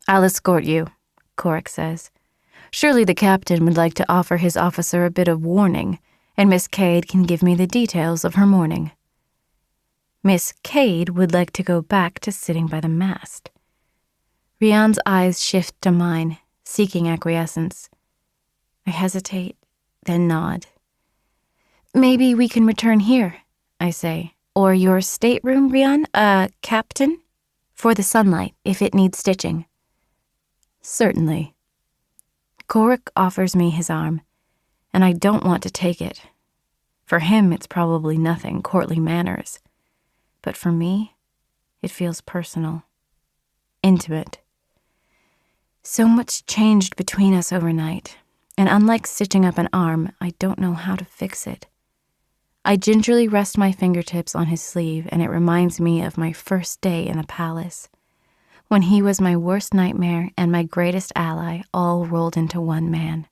I'll escort you, Korik says. Surely the captain would like to offer his officer a bit of warning, and Miss Cade can give me the details of her morning. Miss Cade would like to go back to sitting by the mast. Rian's eyes shift to mine, seeking acquiescence. I hesitate, then nod. Maybe we can return here, I say, or your stateroom, Rian, Captain? For the sunlight, if it needs stitching. Certainly. Korik offers me his arm, and I don't want to take it. For him, it's probably nothing, courtly manners. But for me, it feels personal, intimate. So much changed between us overnight, and unlike stitching up an arm, I don't know how to fix it. I gingerly rest my fingertips on his sleeve, and it reminds me of my first day in the palace, when he was my worst nightmare and my greatest ally all rolled into one man.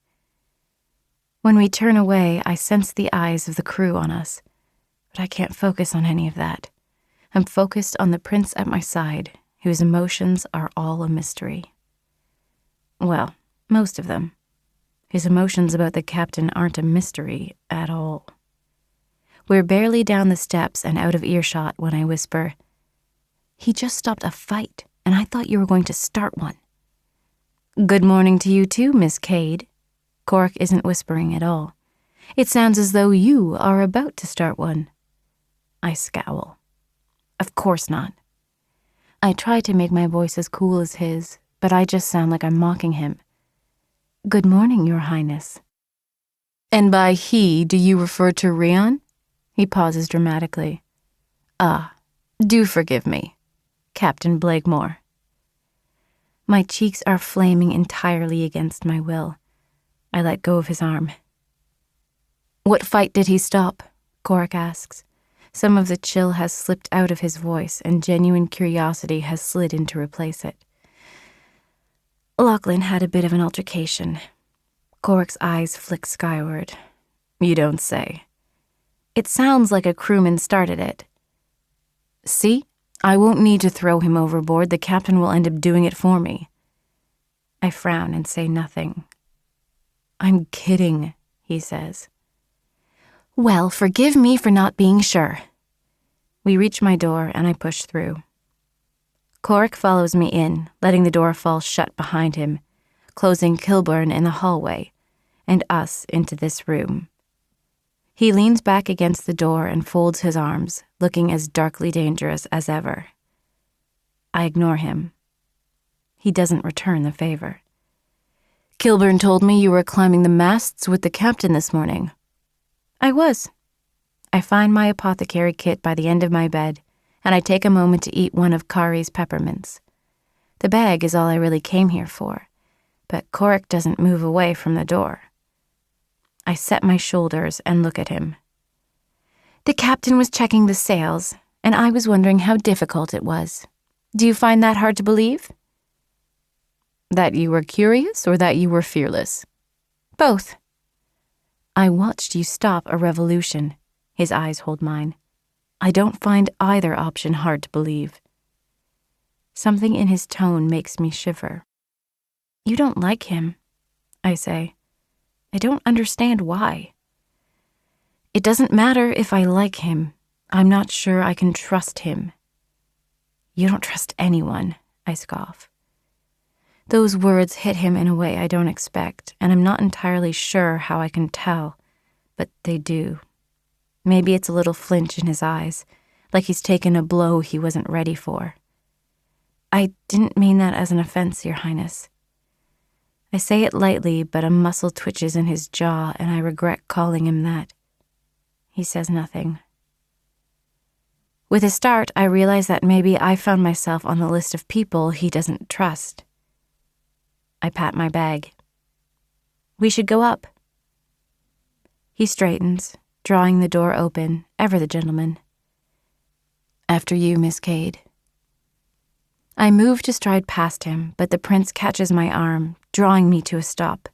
When we turn away, I sense the eyes of the crew on us, but I can't focus on any of that. I'm focused on the prince at my side, whose emotions are all a mystery. Well, most of them. His emotions about the captain aren't a mystery at all. We're barely down the steps and out of earshot when I whisper, "He just stopped a fight, and I thought you were going to start one." "Good morning to you too, Miss Cade." Korik isn't whispering at all. "It sounds as though you are about to start one." I scowl. Of course not. I try to make my voice as cool as his, but I just sound like I'm mocking him. "Good morning, Your Highness." "And by he, do you refer to Rian?" He pauses dramatically. Do forgive me, Captain Blakemore." My cheeks are flaming entirely against my will. I let go of his arm. "What fight did he stop?" Korik asks. Some of the chill has slipped out of his voice, and genuine curiosity has slid in to replace it. "Lachlan had a bit of an altercation." Korik's eyes flick skyward. "You don't say." "It sounds like a crewman started it." "See? I won't need to throw him overboard. The captain will end up doing it for me." I frown and say nothing. "I'm kidding," he says. "Well, forgive me for not being sure." We reach my door and I push through. Korik follows me in, letting the door fall shut behind him, closing Kilburn in the hallway, and us into this room. He leans back against the door and folds his arms, looking as darkly dangerous as ever. I ignore him. He doesn't return the favor. "Kilburn told me you were climbing the masts with the captain this morning." "I was." I find my apothecary kit by the end of my bed, and I take a moment to eat one of Kari's peppermints. The bag is all I really came here for, but Korik doesn't move away from the door. I set my shoulders and look at him. "The captain was checking the sails, and I was wondering how difficult it was. Do you find that hard to believe?" "That you were curious or that you were fearless?" "Both." "I watched you stop a revolution." His eyes hold mine. "I don't find either option hard to believe." Something in his tone makes me shiver. "You don't like him," I say. "I don't understand why." "It doesn't matter if I like him. I'm not sure I can trust him." "You don't trust anyone," I scoff. Those words hit him in a way I don't expect, and I'm not entirely sure how I can tell, but they do. Maybe it's a little flinch in his eyes, like he's taken a blow he wasn't ready for. "I didn't mean that as an offense, Your Highness." I say it lightly, but a muscle twitches in his jaw, and I regret calling him that. He says nothing. With a start, I realize that maybe I found myself on the list of people he doesn't trust. I pat my bag. "We should go up." He straightens, drawing the door open, ever the gentleman. "After you, Miss Cade." I move to stride past him, but the prince catches my arm, drawing me to a stop.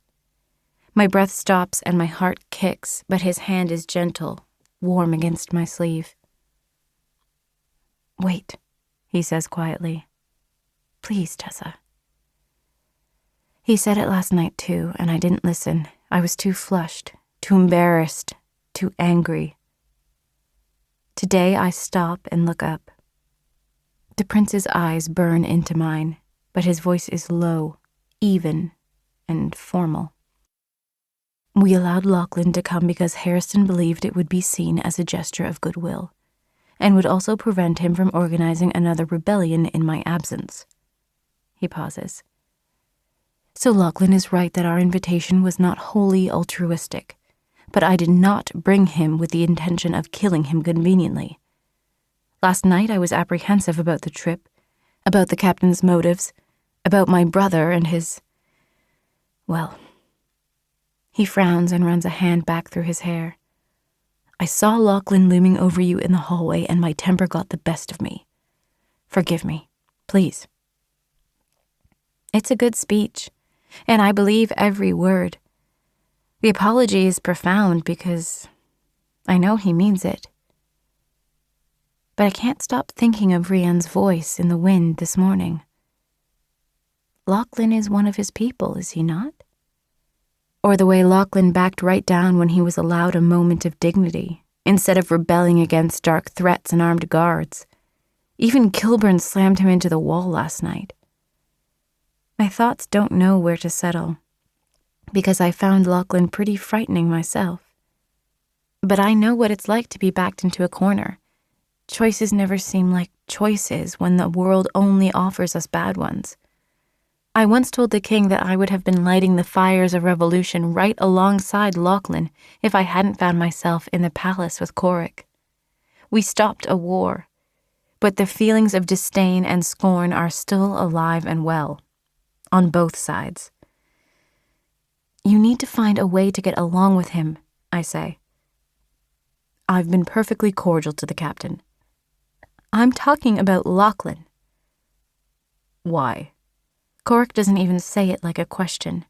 My breath stops and my heart kicks, but his hand is gentle, warm against my sleeve. "Wait," he says quietly. "Please, Tessa." He said it last night too, and I didn't listen. I was too flushed, too embarrassed, too angry. Today I stop and look up. The prince's eyes burn into mine, but his voice is low, even, and formal. We allowed Lachlan to come because Harrison believed it would be seen as a gesture of goodwill, and would also prevent him from organizing another rebellion in my absence. He pauses. So Lachlan is right that our invitation was not wholly altruistic, but I did not bring him with the intention of killing him conveniently. Last night I was apprehensive about the trip, about the captain's motives, about my brother and his... well... He frowns and runs a hand back through his hair. I saw Lachlan looming over you in the hallway and my temper got the best of me. Forgive me, please. It's a good speech, and I believe every word. The apology is profound because I know he means it. But I can't stop thinking of Rian's voice in the wind this morning. Lachlan is one of his people, is he not? Or the way Lachlan backed right down when he was allowed a moment of dignity, instead of rebelling against dark threats and armed guards. Even Kilburn slammed him into the wall last night. My thoughts don't know where to settle, because I found Lachlan pretty frightening myself. But I know what it's like to be backed into a corner. Choices never seem like choices when the world only offers us bad ones. I once told the king that I would have been lighting the fires of revolution right alongside Lachlan if I hadn't found myself in the palace with Corrick. We stopped a war, but the feelings of disdain and scorn are still alive and well, on both sides. You need to find a way to get along with him, I say. I've been perfectly cordial to the captain. I'm talking about Lachlan. Why? Corrick doesn't even say it like a question.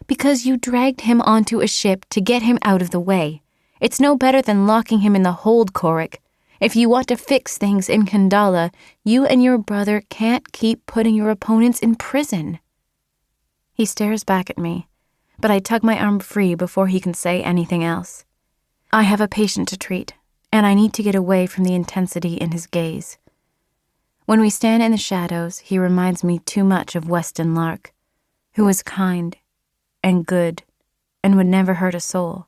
Because you dragged him onto a ship to get him out of the way. It's no better than locking him in the hold, Corrick. If you want to fix things in Kandala, you and your brother can't keep putting your opponents in prison. He stares back at me, but I tug my arm free before he can say anything else. I have a patient to treat, and I need to get away from the intensity in his gaze. When we stand in the shadows, he reminds me too much of Weston Lark, who was kind and good and would never hurt a soul.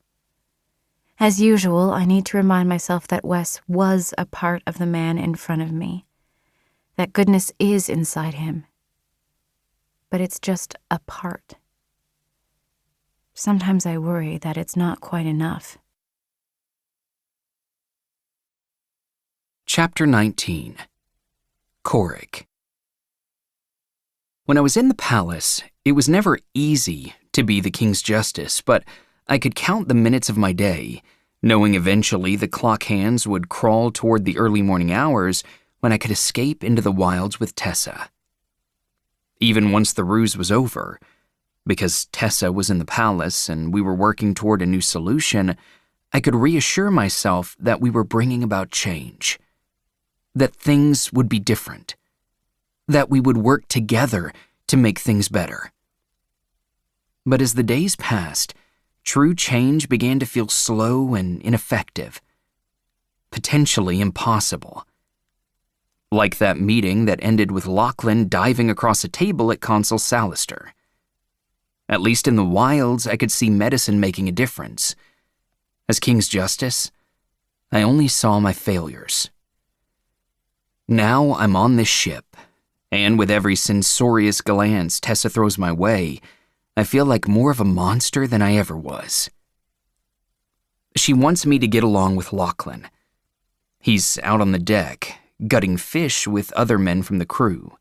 As usual, I need to remind myself that Wes was a part of the man in front of me, that goodness is inside him. But it's just a part. Sometimes I worry that it's not quite enough. Chapter 19. Corrick. When I was in the palace, it was never easy to be the king's justice, but I could count the minutes of my day, knowing eventually the clock hands would crawl toward the early morning hours when I could escape into the wilds with Tessa. Even once the ruse was over, because Tessa was in the palace and we were working toward a new solution, I could reassure myself that we were bringing about change. That things would be different. That we would work together to make things better. But as the days passed, true change began to feel slow and ineffective. Potentially impossible. Like that meeting that ended with Lachlan diving across a table at Consul Salister. At least in the wilds, I could see medicine making a difference. As King's Justice, I only saw my failures. Now I'm on this ship, and with every censorious glance Tessa throws my way, I feel like more of a monster than I ever was. She wants me to get along with Lachlan. He's out on the deck, gutting fish with other men from the crew.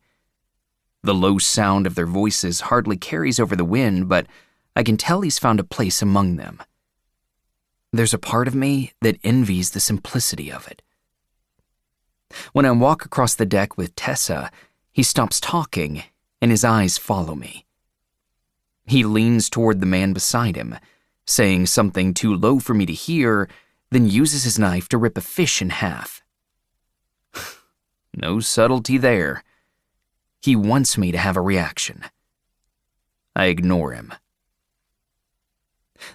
The low sound of their voices hardly carries over the wind, but I can tell he's found a place among them. There's a part of me that envies the simplicity of it. When I walk across the deck with Tessa, he stops talking, and his eyes follow me. He leans toward the man beside him, saying something too low for me to hear, then uses his knife to rip a fish in half. No subtlety there. He wants me to have a reaction. I ignore him.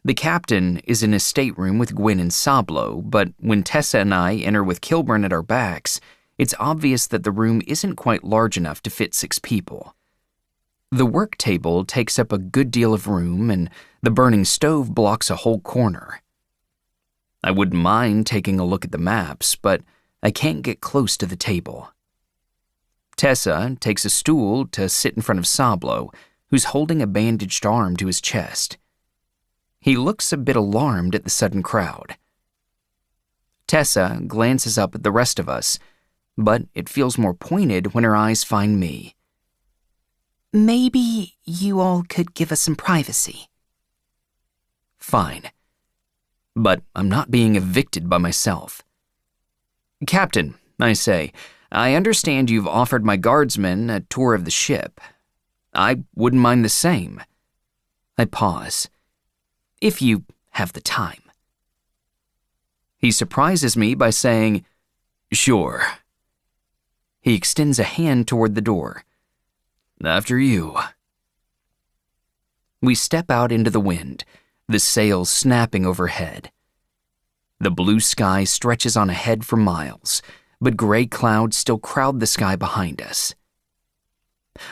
The captain is in his stateroom with Gwyn and Sablo, but when Tessa and I enter with Kilburn at our backs, it's obvious that the room isn't quite large enough to fit 6 people. The work table takes up a good deal of room, and the burning stove blocks a whole corner. I wouldn't mind taking a look at the maps, but I can't get close to the table. Tessa takes a stool to sit in front of Sablo, who's holding a bandaged arm to his chest. He looks a bit alarmed at the sudden crowd. Tessa glances up at the rest of us, but it feels more pointed when her eyes find me. Maybe you all could give us some privacy. Fine. But I'm not being evicted by myself. Captain, I say, I understand you've offered my guardsmen a tour of the ship. I wouldn't mind the same. I pause. If you have the time. He surprises me by saying, "Sure." He extends a hand toward the door. "After you." We step out into the wind, the sails snapping overhead. The blue sky stretches on ahead for miles, but gray clouds still crowd the sky behind us.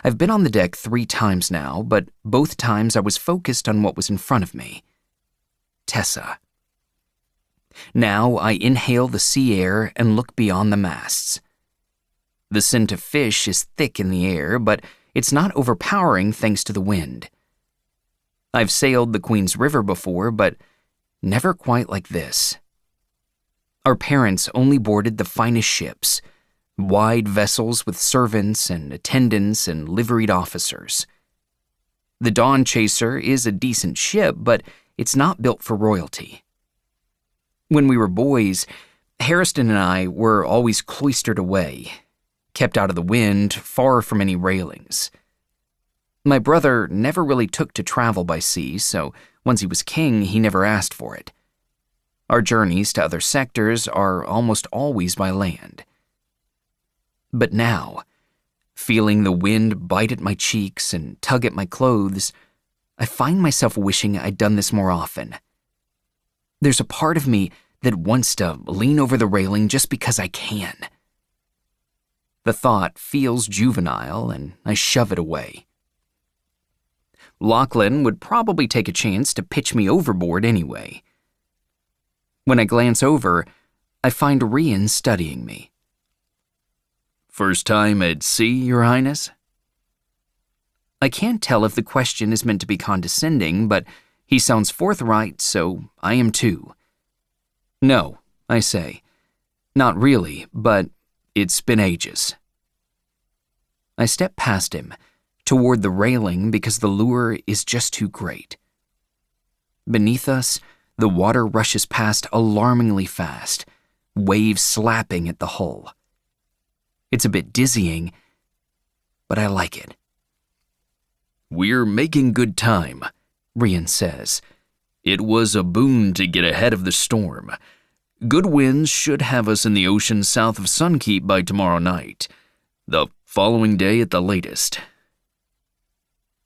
I've been on the deck 3 times now, but both times I was focused on what was in front of me. Tessa. Now I inhale the sea air and look beyond the masts. The scent of fish is thick in the air, but it's not overpowering thanks to the wind. I've sailed the Queen's River before, but never quite like this. Our parents only boarded the finest ships, wide vessels with servants and attendants and liveried officers. The Dawn Chaser is a decent ship, but it's not built for royalty. When we were boys, Harrison and I were always cloistered away, kept out of the wind, far from any railings. My brother never really took to travel by sea, so once he was king, he never asked for it. Our journeys to other sectors are almost always by land. But now, feeling the wind bite at my cheeks and tug at my clothes, I find myself wishing I'd done this more often. There's a part of me that wants to lean over the railing just because I can. The thought feels juvenile, and I shove it away. Lachlan would probably take a chance to pitch me overboard anyway. When I glance over, I find Rian studying me. "First time at sea, Your Highness?" I can't tell if the question is meant to be condescending, but he sounds forthright, so I am too. "No," I say. "Not really, but it's been ages." I step past him, toward the railing because the lure is just too great. Beneath us, the water rushes past alarmingly fast, waves slapping at the hull. It's a bit dizzying, but I like it. "We're making good time," Rian says. "It was a boon to get ahead of the storm. Good winds should have us in the ocean south of Sunkeep by tomorrow night. The following day at the latest."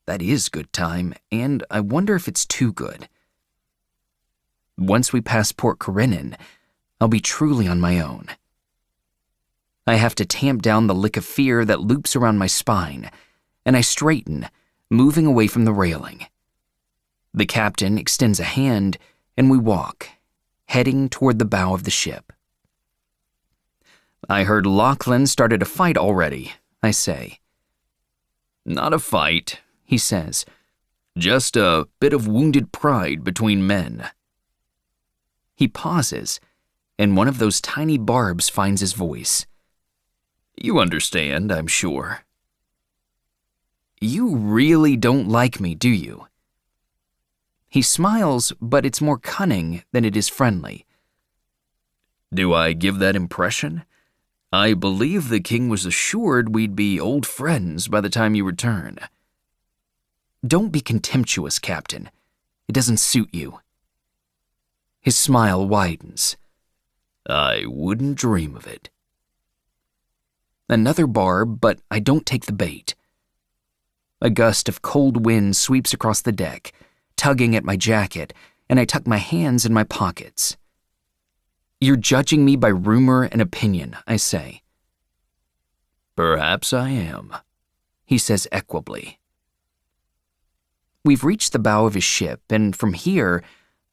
That is good time, and I wonder if it's too good. Once we pass Port Karenin, I'll be truly on my own. I have to tamp down the lick of fear that loops around my spine, and I straighten, moving away from the railing. The captain extends a hand, and we walk, heading toward the bow of the ship. "I heard Lachlan started a fight already," I say. "Not a fight," he says. "Just a bit of wounded pride between men." He pauses, and one of those tiny barbs finds his voice. "You understand, I'm sure." "You really don't like me, do you?" He smiles, but it's more cunning than it is friendly. "Do I give that impression? I believe the king was assured we'd be old friends by the time you return." "Don't be contemptuous, Captain. It doesn't suit you." His smile widens. "I wouldn't dream of it." Another barb, but I don't take the bait. A gust of cold wind sweeps across the deck, tugging at my jacket, and I tuck my hands in my pockets. "You're judging me by rumor and opinion," I say. "Perhaps I am," he says equably. We've reached the bow of his ship, and from here,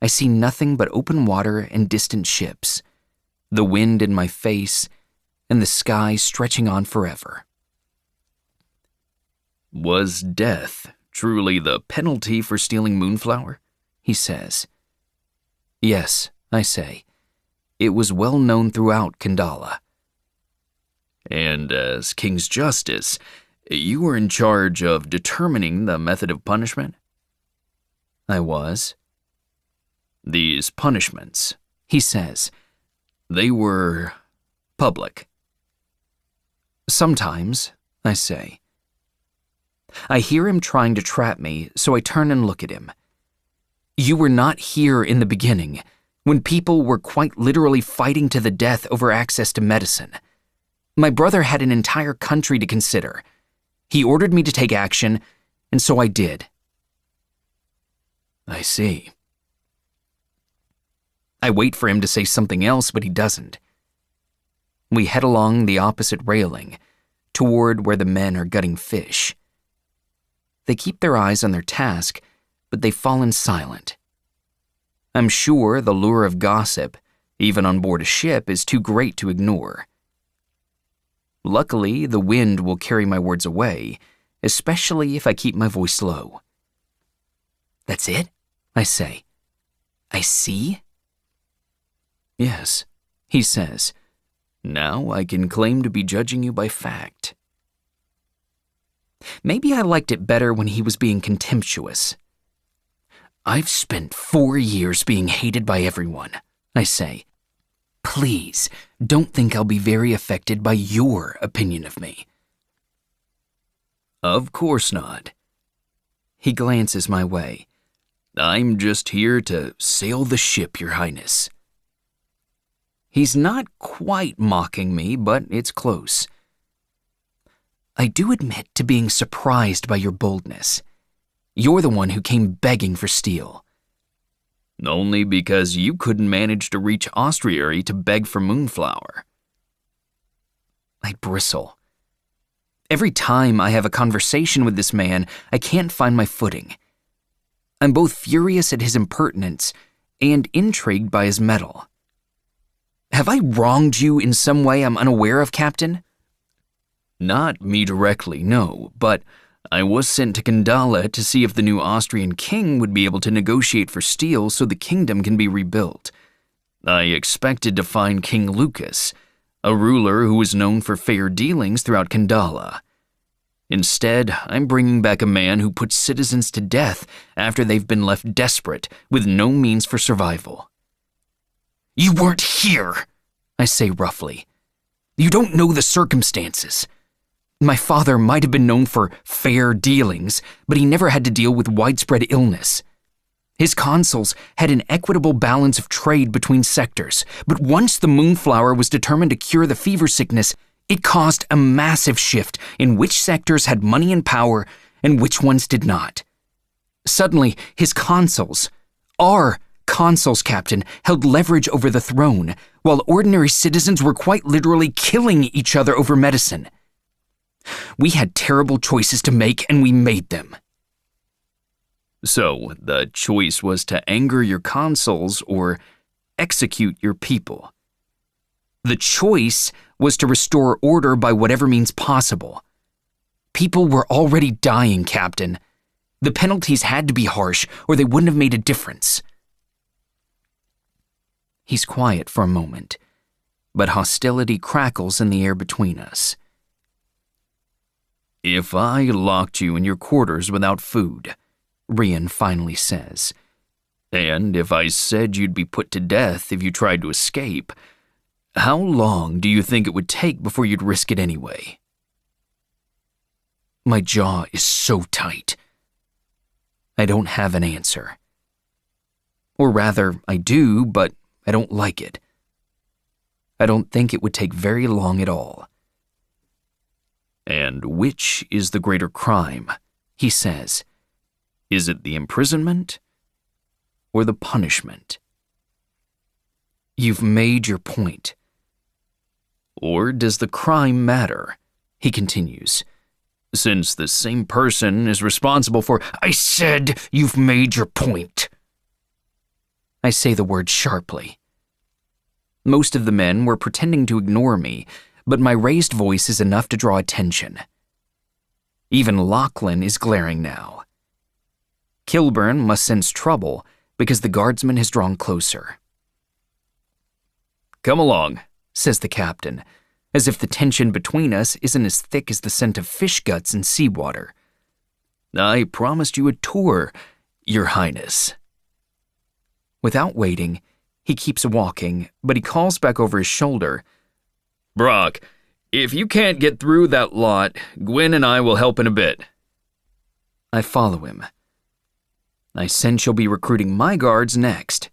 I see nothing but open water and distant ships, the wind in my face, and the sky stretching on forever. "Was death truly the penalty for stealing Moonflower?" he says. "Yes," I say. "It was well known throughout Kandala." "And as King's Justice, you were in charge of determining the method of punishment?" I was. "These punishments," he says, "they were public?" "Sometimes," I say. I hear him trying to trap me, so I turn and look at him. "You were not here in the beginning, when people were quite literally fighting to the death over access to medicine. My brother had an entire country to consider. He ordered me to take action, and so I did." "I see." I wait for him to say something else, but he doesn't. We head along the opposite railing, toward where the men are gutting fish. They keep their eyes on their task, but they've fallen silent. I'm sure the lure of gossip, even on board a ship, is too great to ignore. Luckily, the wind will carry my words away, especially if I keep my voice low. "That's it?" I say. "I see?" "Yes," he says. "Now I can claim to be judging you by fact." Maybe I liked it better when he was being contemptuous. "I've spent 4 years being hated by everyone," I say. "Please, don't think I'll be very affected by your opinion of me." "Of course not." He glances my way. "I'm just here to sail the ship, Your Highness." He's not quite mocking me, but it's close. "I do admit to being surprised by your boldness. You're the one who came begging for steel." "Only because you couldn't manage to reach Ostriary to beg for Moonflower." I bristle. Every time I have a conversation with this man, I can't find my footing. I'm both furious at his impertinence and intrigued by his mettle. "Have I wronged you in some way I'm unaware of, Captain?" "Not me directly, no, but I was sent to Kandala to see if the new Austrian king would be able to negotiate for steel so the kingdom can be rebuilt. I expected to find King Lucas, a ruler who was known for fair dealings throughout Kandala. Instead, I'm bringing back a man who puts citizens to death after they've been left desperate with no means for survival." "You weren't here," I say roughly. "You don't know the circumstances. My father might have been known for fair dealings, but he never had to deal with widespread illness. His consuls had an equitable balance of trade between sectors, but once the Moonflower was determined to cure the fever sickness, it caused a massive shift in which sectors had money and power and which ones did not. Suddenly, his consuls, our consuls, Captain, held leverage over the throne, while ordinary citizens were quite literally killing each other over medicine. We had terrible choices to make, and we made them." "So, the choice was to anger your consuls or execute your people?" "The choice was to restore order by whatever means possible. People were already dying, Captain. The penalties had to be harsh, or they wouldn't have made a difference." He's quiet for a moment, but hostility crackles in the air between us. "If I locked you in your quarters without food," Rian finally says, "and if I said you'd be put to death if you tried to escape, how long do you think it would take before you'd risk it anyway?" My jaw is so tight. I don't have an answer. Or rather, I do, but I don't like it. I don't think it would take very long at all. "And which is the greater crime?" he says. Is it the imprisonment or the punishment? You've made your point. Or does the crime matter? He continues. Since the same person is responsible for— I said you've made your point. I say the word sharply. Most of the men were pretending to ignore me, but my raised voice is enough to draw attention. Even Lachlan is glaring now. Kilburn must sense trouble because the guardsman has drawn closer. Come along, says the captain, as if the tension between us isn't as thick as the scent of fish guts and seawater. I promised you a tour, Your Highness. Without waiting, he keeps walking, but he calls back over his shoulder. Brock, if you can't get through that lot, Gwen and I will help in a bit. I follow him. I sense you'll be recruiting my guards next.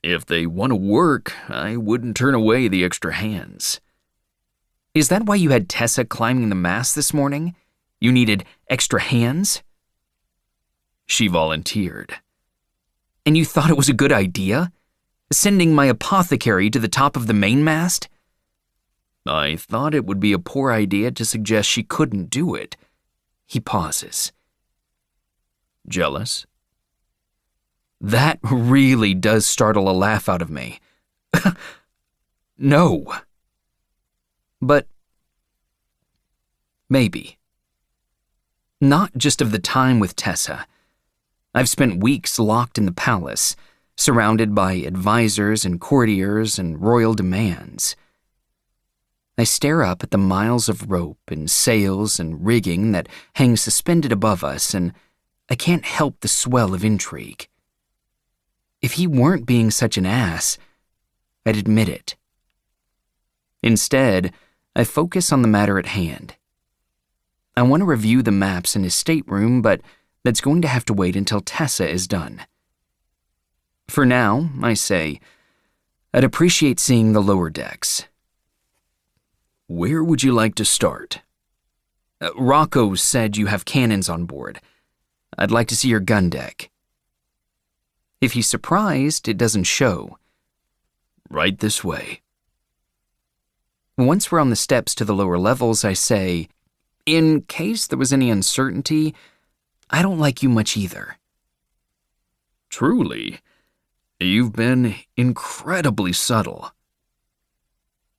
If they want to work, I wouldn't turn away the extra hands. Is that why you had Tessa climbing the mast this morning? You needed extra hands? She volunteered. And you thought it was a good idea? Sending my apothecary to the top of the mainmast? I thought it would be a poor idea to suggest she couldn't do it. He pauses. Jealous? That really does startle a laugh out of me. No. But maybe. Not just of the time with Tessa. I've spent weeks locked in the palace, surrounded by advisors and courtiers and royal demands. I stare up at the miles of rope and sails and rigging that hang suspended above us, and I can't help the swell of intrigue. If he weren't being such an ass, I'd admit it. Instead, I focus on the matter at hand. I want to review the maps in his stateroom, but that's going to have to wait until Tessa is done. For now, I say, I'd appreciate seeing the lower decks. Where would you like to start? Rocco said you have cannons on board. I'd like to see your gun deck. If he's surprised, it doesn't show. Right this way. Once we're on the steps to the lower levels, I say, in case there was any uncertainty, I don't like you much either. Truly, you've been incredibly subtle.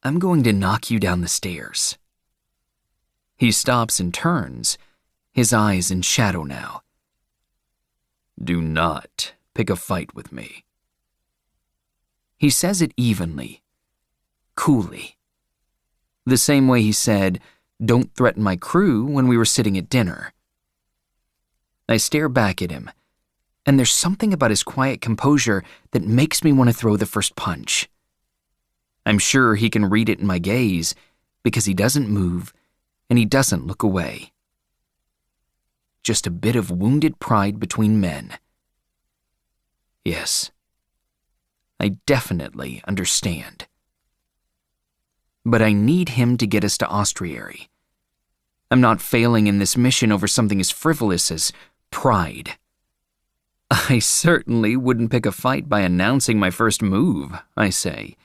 I'm going to knock you down the stairs. He stops and turns, his eyes in shadow now. Do not pick a fight with me. He says it evenly, coolly. The same way he said, don't threaten my crew when we were sitting at dinner. I stare back at him, and there's something about his quiet composure that makes me want to throw the first punch. I'm sure he can read it in my gaze because he doesn't move and he doesn't look away. Just a bit of wounded pride between men. Yes, I definitely understand. But I need him to get us to Ostriary. I'm not failing in this mission over something as frivolous as pride. I certainly wouldn't pick a fight by announcing my first move, I say,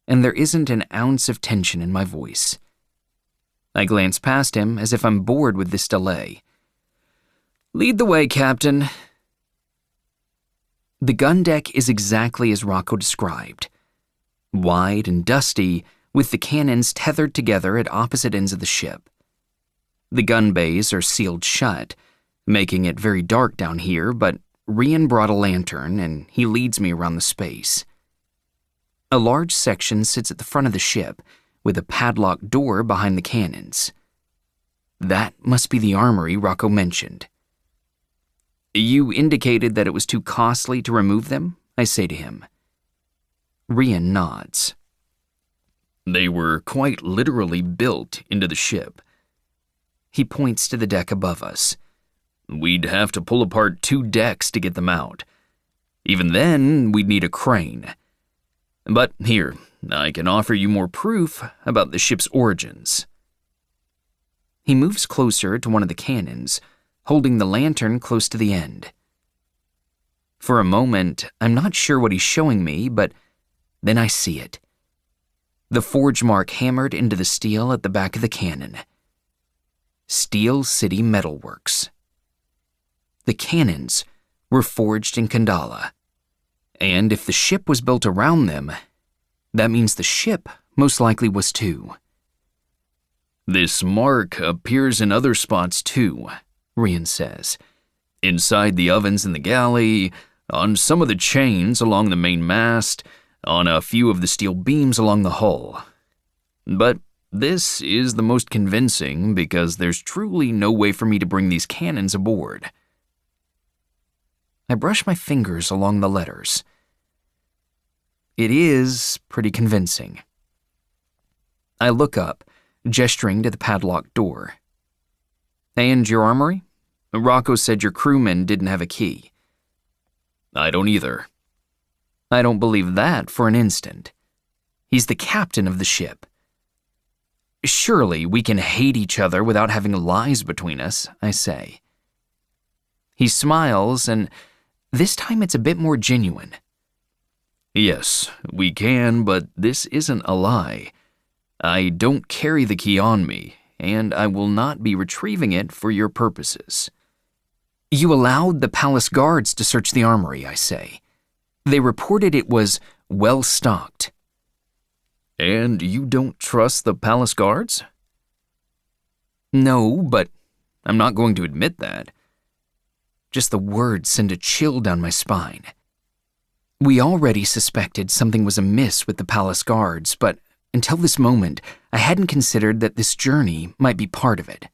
and there isn't an ounce of tension in my voice. I glance past him as if I'm bored with this delay. Lead the way, Captain. The gun deck is exactly as Rocco described. Wide and dusty, with the cannons tethered together at opposite ends of the ship. The gun bays are sealed shut, making it very dark down here, but Rian brought a lantern and he leads me around the space. A large section sits at the front of the ship, with a padlocked door behind the cannons. That must be the armory Rocco mentioned. You indicated that it was too costly to remove them, I say to him. Rian nods. They were quite literally built into the ship. He points to the deck above us. We'd have to pull apart 2 decks to get them out. Even then, we'd need a crane. But here, I can offer you more proof about the ship's origins. He moves closer to one of the cannons, holding the lantern close to the end. For a moment, I'm not sure what he's showing me, but then I see it. The forge mark hammered into the steel at the back of the cannon. Steel City Metalworks. The cannons were forged in Kandala, and if the ship was built around them, that means the ship most likely was too. "This mark appears in other spots too," Rian says. "Inside the ovens in the galley, on some of the chains along the main mast, on a few of the steel beams along the hull. But this is the most convincing because there's truly no way for me to bring these cannons aboard." I brush my fingers along the letters. It is pretty convincing. I look up, gesturing to the padlocked door. "And your armory? Rocco said your crewmen didn't have a key." "I don't either." I don't believe that for an instant. He's the captain of the ship. "Surely we can hate each other without having lies between us," I say. He smiles, and this time it's a bit more genuine. "Yes, we can, but this isn't a lie. I don't carry the key on me, and I will not be retrieving it for your purposes." "You allowed the palace guards to search the armory," I say. "They reported it was well stocked." "And you don't trust the palace guards?" "No, but I'm not going to admit that." Just the words send a chill down my spine. We already suspected something was amiss with the palace guards, but until this moment, I hadn't considered that this journey might be part of it.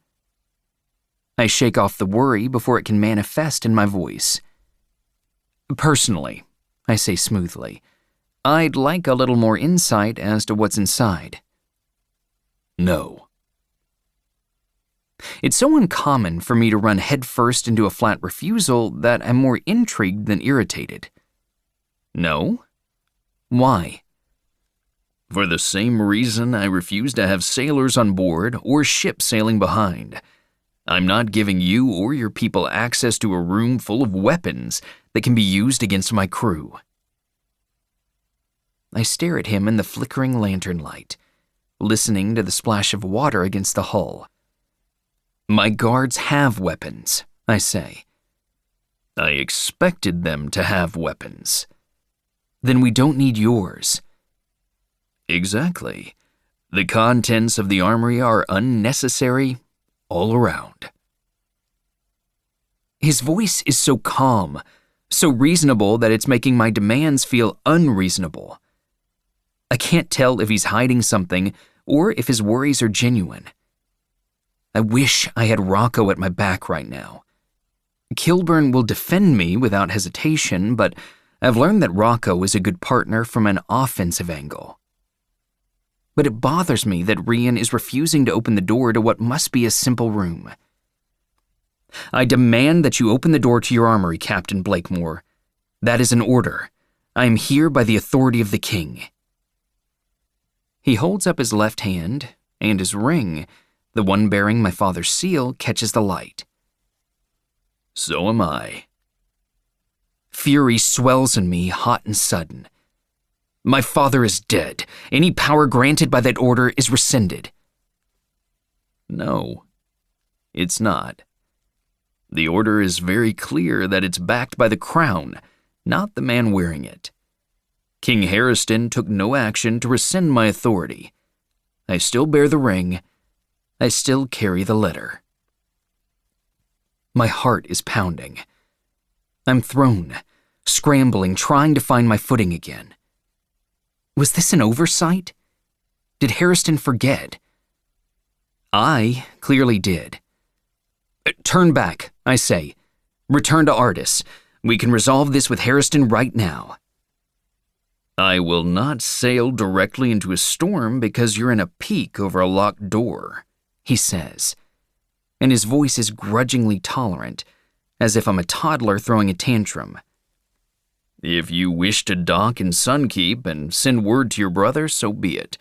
I shake off the worry before it can manifest in my voice. "Personally," I say smoothly, "I'd like a little more insight as to what's inside." "No." It's so uncommon for me to run headfirst into a flat refusal that I'm more intrigued than irritated. "No? Why?" "For the same reason I refuse to have sailors on board or ships sailing behind. I'm not giving you or your people access to a room full of weapons that can be used against my crew." I stare at him in the flickering lantern light, listening to the splash of water against the hull. "My guards have weapons," I say. "I expected them to have weapons." "Then we don't need yours." "Exactly. The contents of the armory are unnecessary all around." His voice is so calm, so reasonable that it's making my demands feel unreasonable. I can't tell if he's hiding something or if his worries are genuine. I wish I had Rocco at my back right now. Kilburn will defend me without hesitation, but I've learned that Rocco is a good partner from an offensive angle. But it bothers me that Rian is refusing to open the door to what must be a simple room. "I demand that you open the door to your armory, Captain Blakemore. That is an order. I am here by the authority of the king." He holds up his left hand, and his ring, the one bearing my father's seal, catches the light. "So am I." Fury swells in me, hot and sudden. My father is dead. Any power granted by that order is rescinded. No, it's not. The order is very clear that it's backed by the crown, not the man wearing it. King Harriston took no action to rescind my authority. I still bear the ring. I still carry the letter. My heart is pounding. I'm thrown, scrambling, trying to find my footing again. Was this an oversight? Did Harriston forget? I clearly did. "Turn back," I say. "Return to Artis. We can resolve this with Harriston right now." "I will not sail directly into a storm because you're in a peak over a locked door," he says, and his voice is grudgingly tolerant, as if I'm a toddler throwing a tantrum. "If you wish to dock in Sunkeep and send word to your brother, so be it.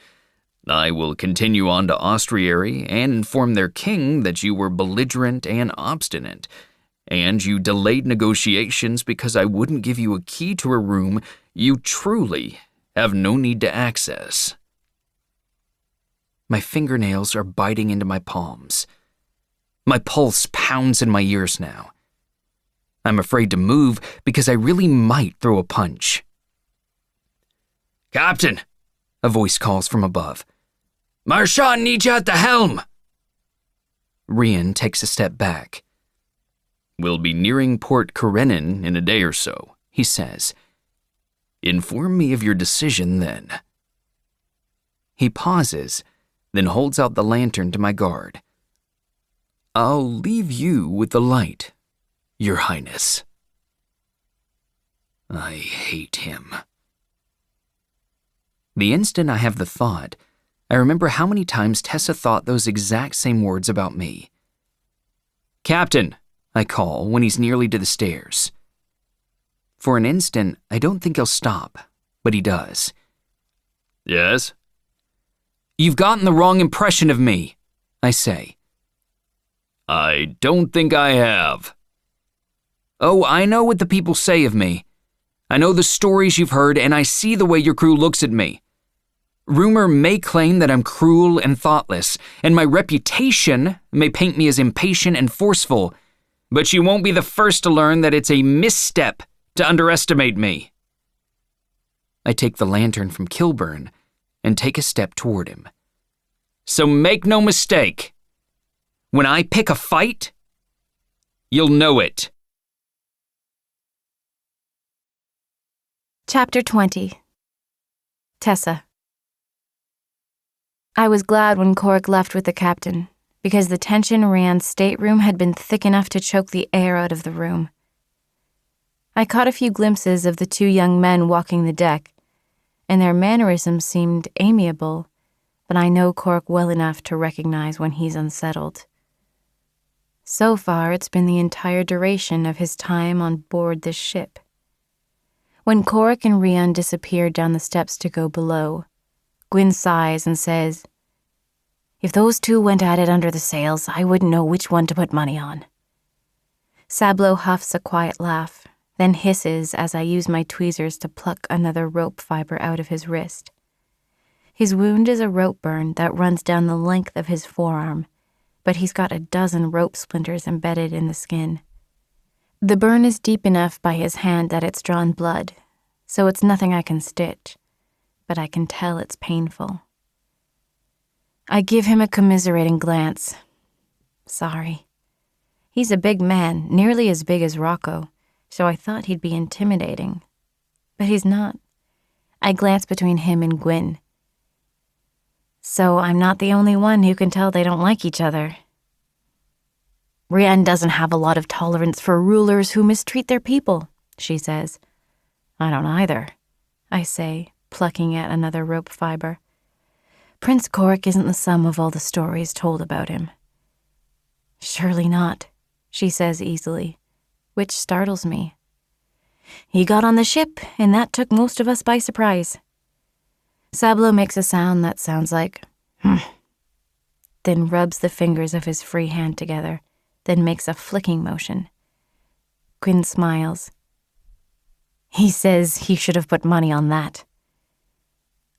I will continue on to Ostriary and inform their king that you were belligerent and obstinate, and you delayed negotiations because I wouldn't give you a key to a room you truly have no need to access. My fingernails are biting into my palms. My pulse pounds in my ears now. I'm afraid to move because I really might throw a punch. "Captain," a voice calls from above. "Marchand needs you at the helm." Rian takes a step back. "We'll be nearing Port Karenin in a day or so," he says. "Inform me of your decision then." He pauses, then holds out the lantern to my guard. "I'll leave you with the light, Your Highness." I hate him. The instant I have the thought, I remember how many times Tessa thought those exact same words about me. "Captain," I call when he's nearly to the stairs. For an instant, I don't think he'll stop, but he does. "Yes?" "You've gotten the wrong impression of me," I say. "I don't think I have." "Oh, I know what the people say of me. I know the stories you've heard, and I see the way your crew looks at me. Rumor may claim that I'm cruel and thoughtless, and my reputation may paint me as impatient and forceful, but you won't be the first to learn that it's a misstep to underestimate me." I take the lantern from Kilburn and take a step toward him. "So make no mistake. When I pick a fight, you'll know it." Chapter 20. Tessa. I was glad when Cork left with the captain, because the tension in Rian's stateroom had been thick enough to choke the air out of the room. I caught a few glimpses of the two young men walking the deck, and their mannerisms seemed amiable, but I know Cork well enough to recognize when he's unsettled. So far, it's been the entire duration of his time on board this ship. When Cork and Rian disappeared down the steps to go below, Gwyn sighs and says, "If those two went at it under the sails, I wouldn't know which one to put money on." Sablo huffs a quiet laugh, then hisses as I use my tweezers to pluck another rope fiber out of his wrist. His wound is a rope burn that runs down the length of his forearm, but he's got a dozen rope splinters embedded in the skin. The burn is deep enough by his hand that it's drawn blood, so it's nothing I can stitch, but I can tell it's painful. I give him a commiserating glance. Sorry. He's a big man, nearly as big as Rocco, so I thought he'd be intimidating. But he's not. I glance between him and Gwyn. So I'm not the only one who can tell they don't like each other. "Rian doesn't have a lot of tolerance for rulers who mistreat their people," she says. "I don't either," I say, plucking at another rope fiber. "Prince Cork isn't the sum of all the stories told about him." "Surely not," she says easily, which startles me. "He got on the ship, and that took most of us by surprise." Sablo makes a sound that sounds like, then rubs the fingers of his free hand together, then makes a flicking motion. Gwyn smiles. "He says he should have put money on that."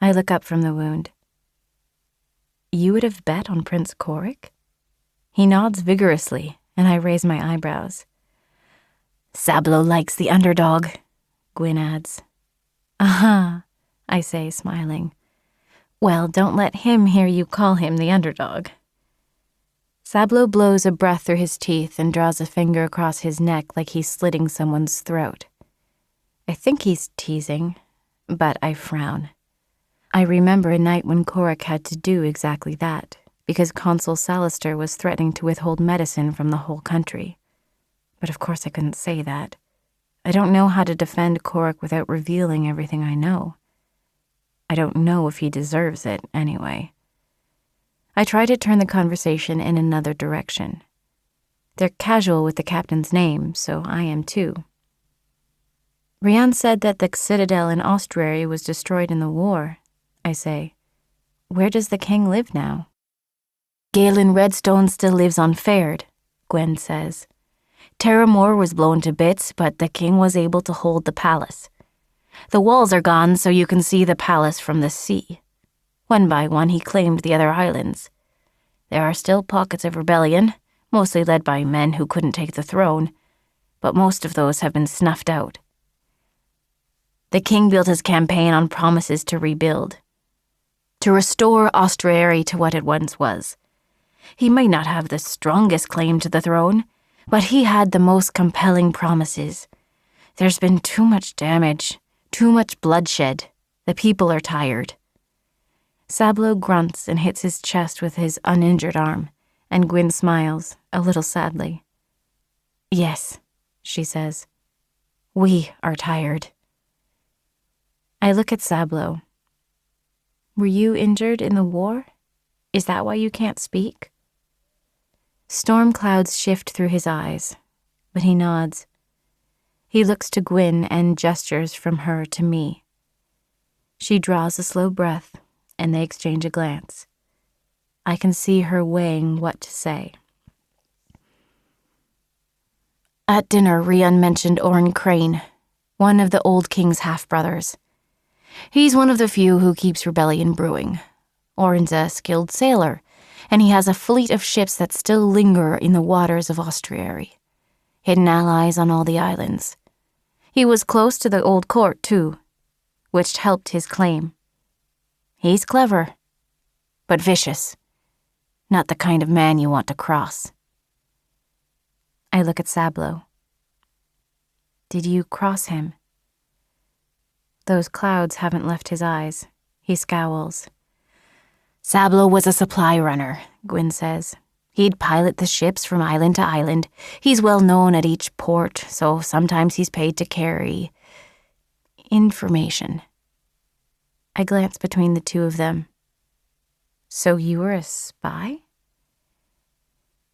I look up from the wound. "You would have bet on Prince Cork?" He nods vigorously, and I raise my eyebrows. "Sablo likes the underdog," Gwyn adds. "Aha," I say, smiling. "Well, don't let him hear you call him the underdog." Sablo blows a breath through his teeth and draws a finger across his neck like he's slitting someone's throat. I think he's teasing, but I frown. I remember a night when Cork had to do exactly that, because Consul Salister was threatening to withhold medicine from the whole country. But of course I couldn't say that. I don't know how to defend Cork without revealing everything I know. I don't know if he deserves it, anyway. I try to turn the conversation in another direction. They're casual with the captain's name, so I am too. Rian said that the citadel in Ostriary was destroyed in the war, I say. Where does the king live now? Galen Redstone still lives on Faird, Gwen says. Terramore was blown to bits, but the king was able to hold the palace. The walls are gone so you can see the palace from the sea. One by one he claimed the other islands. There are still pockets of rebellion, mostly led by men who couldn't take the throne, but most of those have been snuffed out. The king built his campaign on promises to rebuild, to restore Austriary to what it once was. He might not have the strongest claim to the throne, but he had the most compelling promises. There's been too much damage, too much bloodshed. The people are tired. Sablo grunts and hits his chest with his uninjured arm, and Gwyn smiles, a little sadly. Yes, she says. We are tired. I look at Sablo. Were you injured in the war? Is that why you can't speak? Storm clouds shift through his eyes, but he nods. He looks to Gwyn and gestures from her to me. She draws a slow breath, and they exchange a glance. I can see her weighing what to say. At dinner, Rian mentioned Oren Crane, one of the old king's half-brothers. He's one of the few who keeps rebellion brewing. Oren's a skilled sailor, and he has a fleet of ships that still linger in the waters of Austriary, hidden allies on all the islands. He was close to the old court, too, which helped his claim. He's clever, but vicious. Not the kind of man you want to cross. I look at Sablo. Did you cross him? Those clouds haven't left his eyes. He scowls. Sablo was a supply runner, Gwyn says. He'd pilot the ships from island to island. He's well known at each port, so sometimes he's paid to carry information. I glance between the two of them. So you were a spy?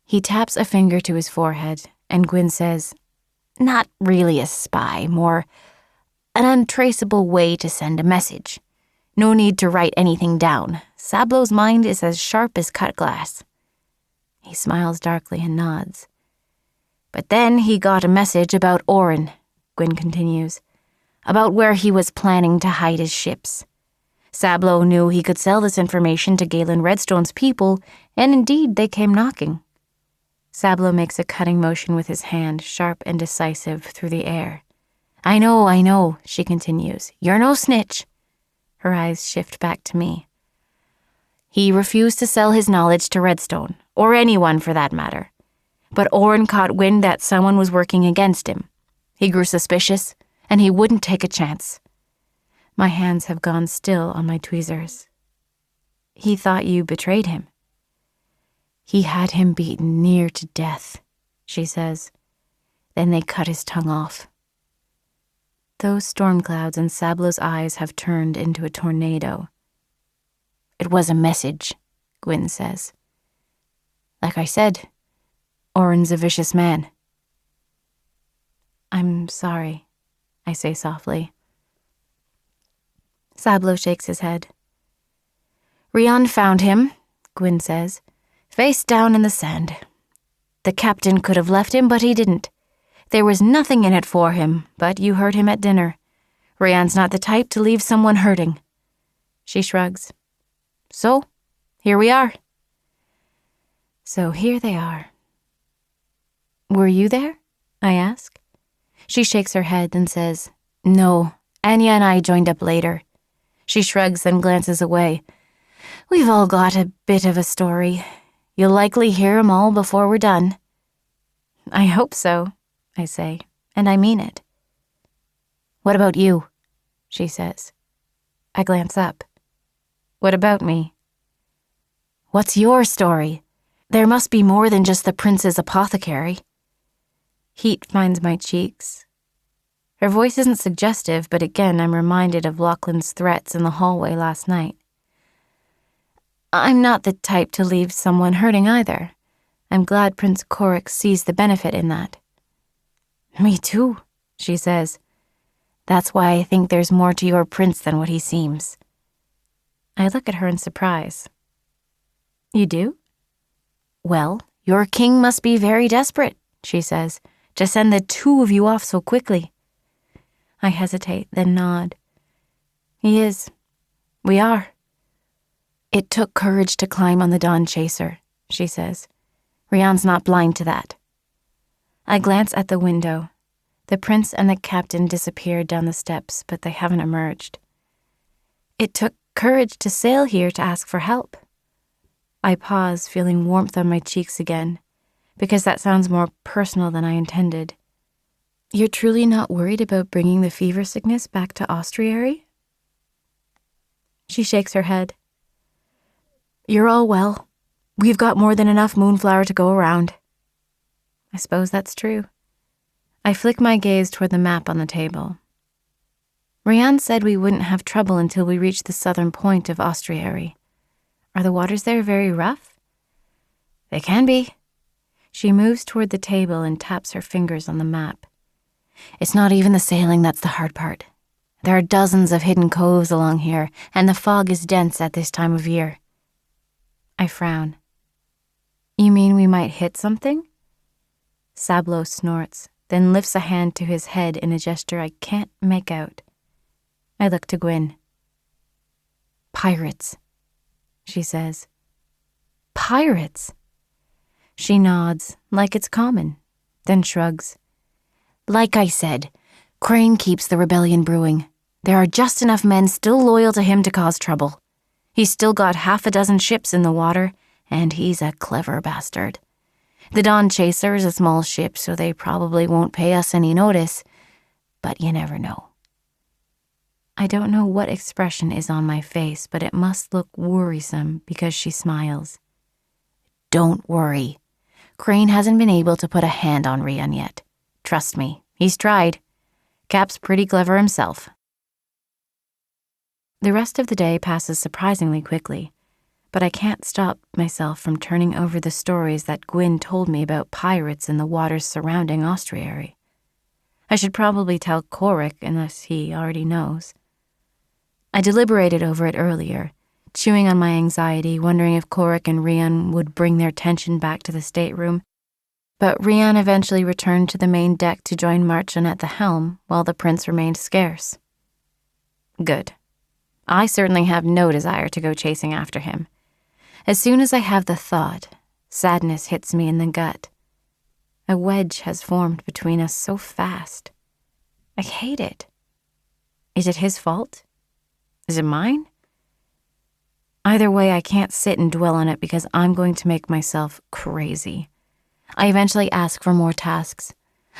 He taps a finger to his forehead, and Gwyn says, not really a spy, more an untraceable way to send a message. No need to write anything down. Sablo's mind is as sharp as cut glass. He smiles darkly and nods. But then he got a message about Oren, Gwyn continues, about where he was planning to hide his ships. Sablo knew he could sell this information to Galen Redstone's people, and indeed they came knocking. Sablo makes a cutting motion with his hand, sharp and decisive, through the air. I know, she continues. You're no snitch. Her eyes shift back to me. He refused to sell his knowledge to Redstone, or anyone for that matter. But Oren caught wind that someone was working against him. He grew suspicious, and he wouldn't take a chance. My hands have gone still on my tweezers. He thought you betrayed him. He had him beaten near to death, she says. Then they cut his tongue off. Those storm clouds in Sablo's eyes have turned into a tornado. It was a message, Gwyn says. Like I said, Oren's a vicious man. I'm sorry, I say softly. Sablo shakes his head. Rian found him, Gwyn says, face down in the sand. The captain could have left him, but he didn't. There was nothing in it for him, but you heard him at dinner. Rian's not the type to leave someone hurting. She shrugs. So, here we are. So here they are. Were you there? I ask. She shakes her head and says, No, Anya and I joined up later. She shrugs and glances away. We've all got a bit of a story. You'll likely hear 'em all before we're done. I hope so, I say, and I mean it. What about you? She says. I glance up. What about me? What's your story? There must be more than just the prince's apothecary. Heat finds my cheeks. Her voice isn't suggestive, but again I'm reminded of Lachlan's threats in the hallway last night. I'm not the type to leave someone hurting either. I'm glad Prince Korik sees the benefit in that. Me too, she says. That's why I think there's more to your prince than what he seems. I look at her in surprise. You do? Well, your king must be very desperate, she says, to send the two of you off so quickly. I hesitate, then nod. He is. We are. It took courage to climb on the Dawn Chaser, she says. Rian's not blind to that. I glance at the window. The prince and the captain disappeared down the steps, but they haven't emerged. It took courage to sail here to ask for help. I pause, feeling warmth on my cheeks again, because that sounds more personal than I intended. You're truly not worried about bringing the fever sickness back to Austriary? She shakes her head. You're all well. We've got more than enough moonflower to go around. I suppose that's true. I flick my gaze toward the map on the table. Rian said we wouldn't have trouble until we reached the southern point of Austriary. Are the waters there very rough? They can be. She moves toward the table and taps her fingers on the map. It's not even the sailing that's the hard part. There are dozens of hidden coves along here, and the fog is dense at this time of year. I frown. You mean we might hit something? Sablo snorts, then lifts a hand to his head in a gesture I can't make out. I look to Gwyn. Pirates, she says. Pirates? She nods, like it's common, then shrugs. Like I said, Crane keeps the rebellion brewing. There are just enough men still loyal to him to cause trouble. He's still got 6 ships in the water, and he's a clever bastard. The Dawn Chaser is a small ship, so they probably won't pay us any notice, but you never know. I don't know what expression is on my face, but it must look worrisome because she smiles. Don't worry. Crane hasn't been able to put a hand on Rian yet. Trust me, he's tried. Cap's pretty clever himself. The rest of the day passes surprisingly quickly, but I can't stop myself from turning over the stories that Gwyn told me about pirates in the waters surrounding Austriary. I should probably tell Korik unless he already knows. I deliberated over it earlier, chewing on my anxiety, wondering if Korik and Rian would bring their tension back to the stateroom. But Rian eventually returned to the main deck to join Marchand at the helm, while the prince remained scarce. Good. I certainly have no desire to go chasing after him. As soon as I have the thought, sadness hits me in the gut. A wedge has formed between us so fast. I hate it. Is it his fault? Is it mine? Either way, I can't sit and dwell on it because I'm going to make myself crazy. I eventually ask for more tasks.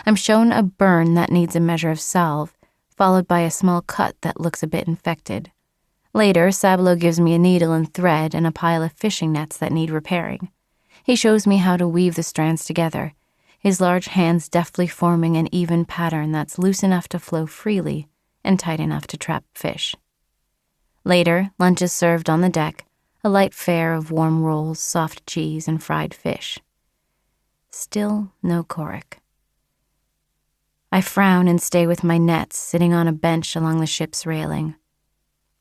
I'm shown a burn that needs a measure of salve, followed by a small cut that looks a bit infected. Later, Sablo gives me a needle and thread and a pile of fishing nets that need repairing. He shows me how to weave the strands together, his large hands deftly forming an even pattern that's loose enough to flow freely and tight enough to trap fish. Later, lunch is served on the deck, a light fare of warm rolls, soft cheese, and fried fish. Still no Korik. I frown and stay with my nets sitting on a bench along the ship's railing.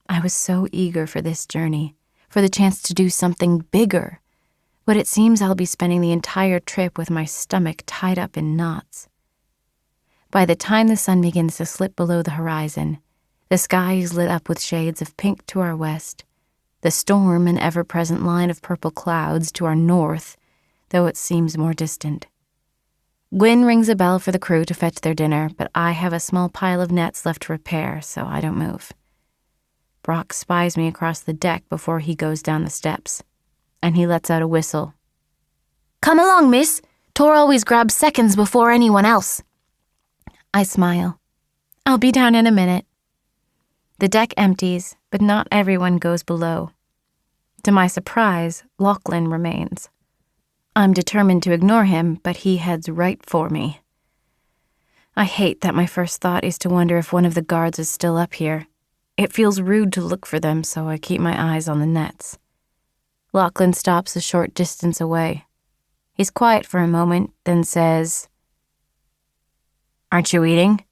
I was so eager for this journey, for the chance to do something bigger, but it seems I'll be spending the entire trip with my stomach tied up in knots. By the time the sun begins to slip below the horizon, the sky is lit up with shades of pink to our west, the storm an ever-present line of purple clouds to our north, though it seems more distant. Gwyn rings a bell for the crew to fetch their dinner, but I have a small pile of nets left to repair, so I don't move. Brock spies me across the deck before he goes down the steps, and he lets out a whistle. Come along, miss. Tor always grabs seconds before anyone else. I smile. I'll be down in a minute. The deck empties, but not everyone goes below. To my surprise, Lachlan remains. I'm determined to ignore him, but he heads right for me. I hate that my first thought is to wonder if one of the guards is still up here. It feels rude to look for them, so I keep my eyes on the nets. Lachlan stops a short distance away. He's quiet for a moment, then says, Aren't you eating?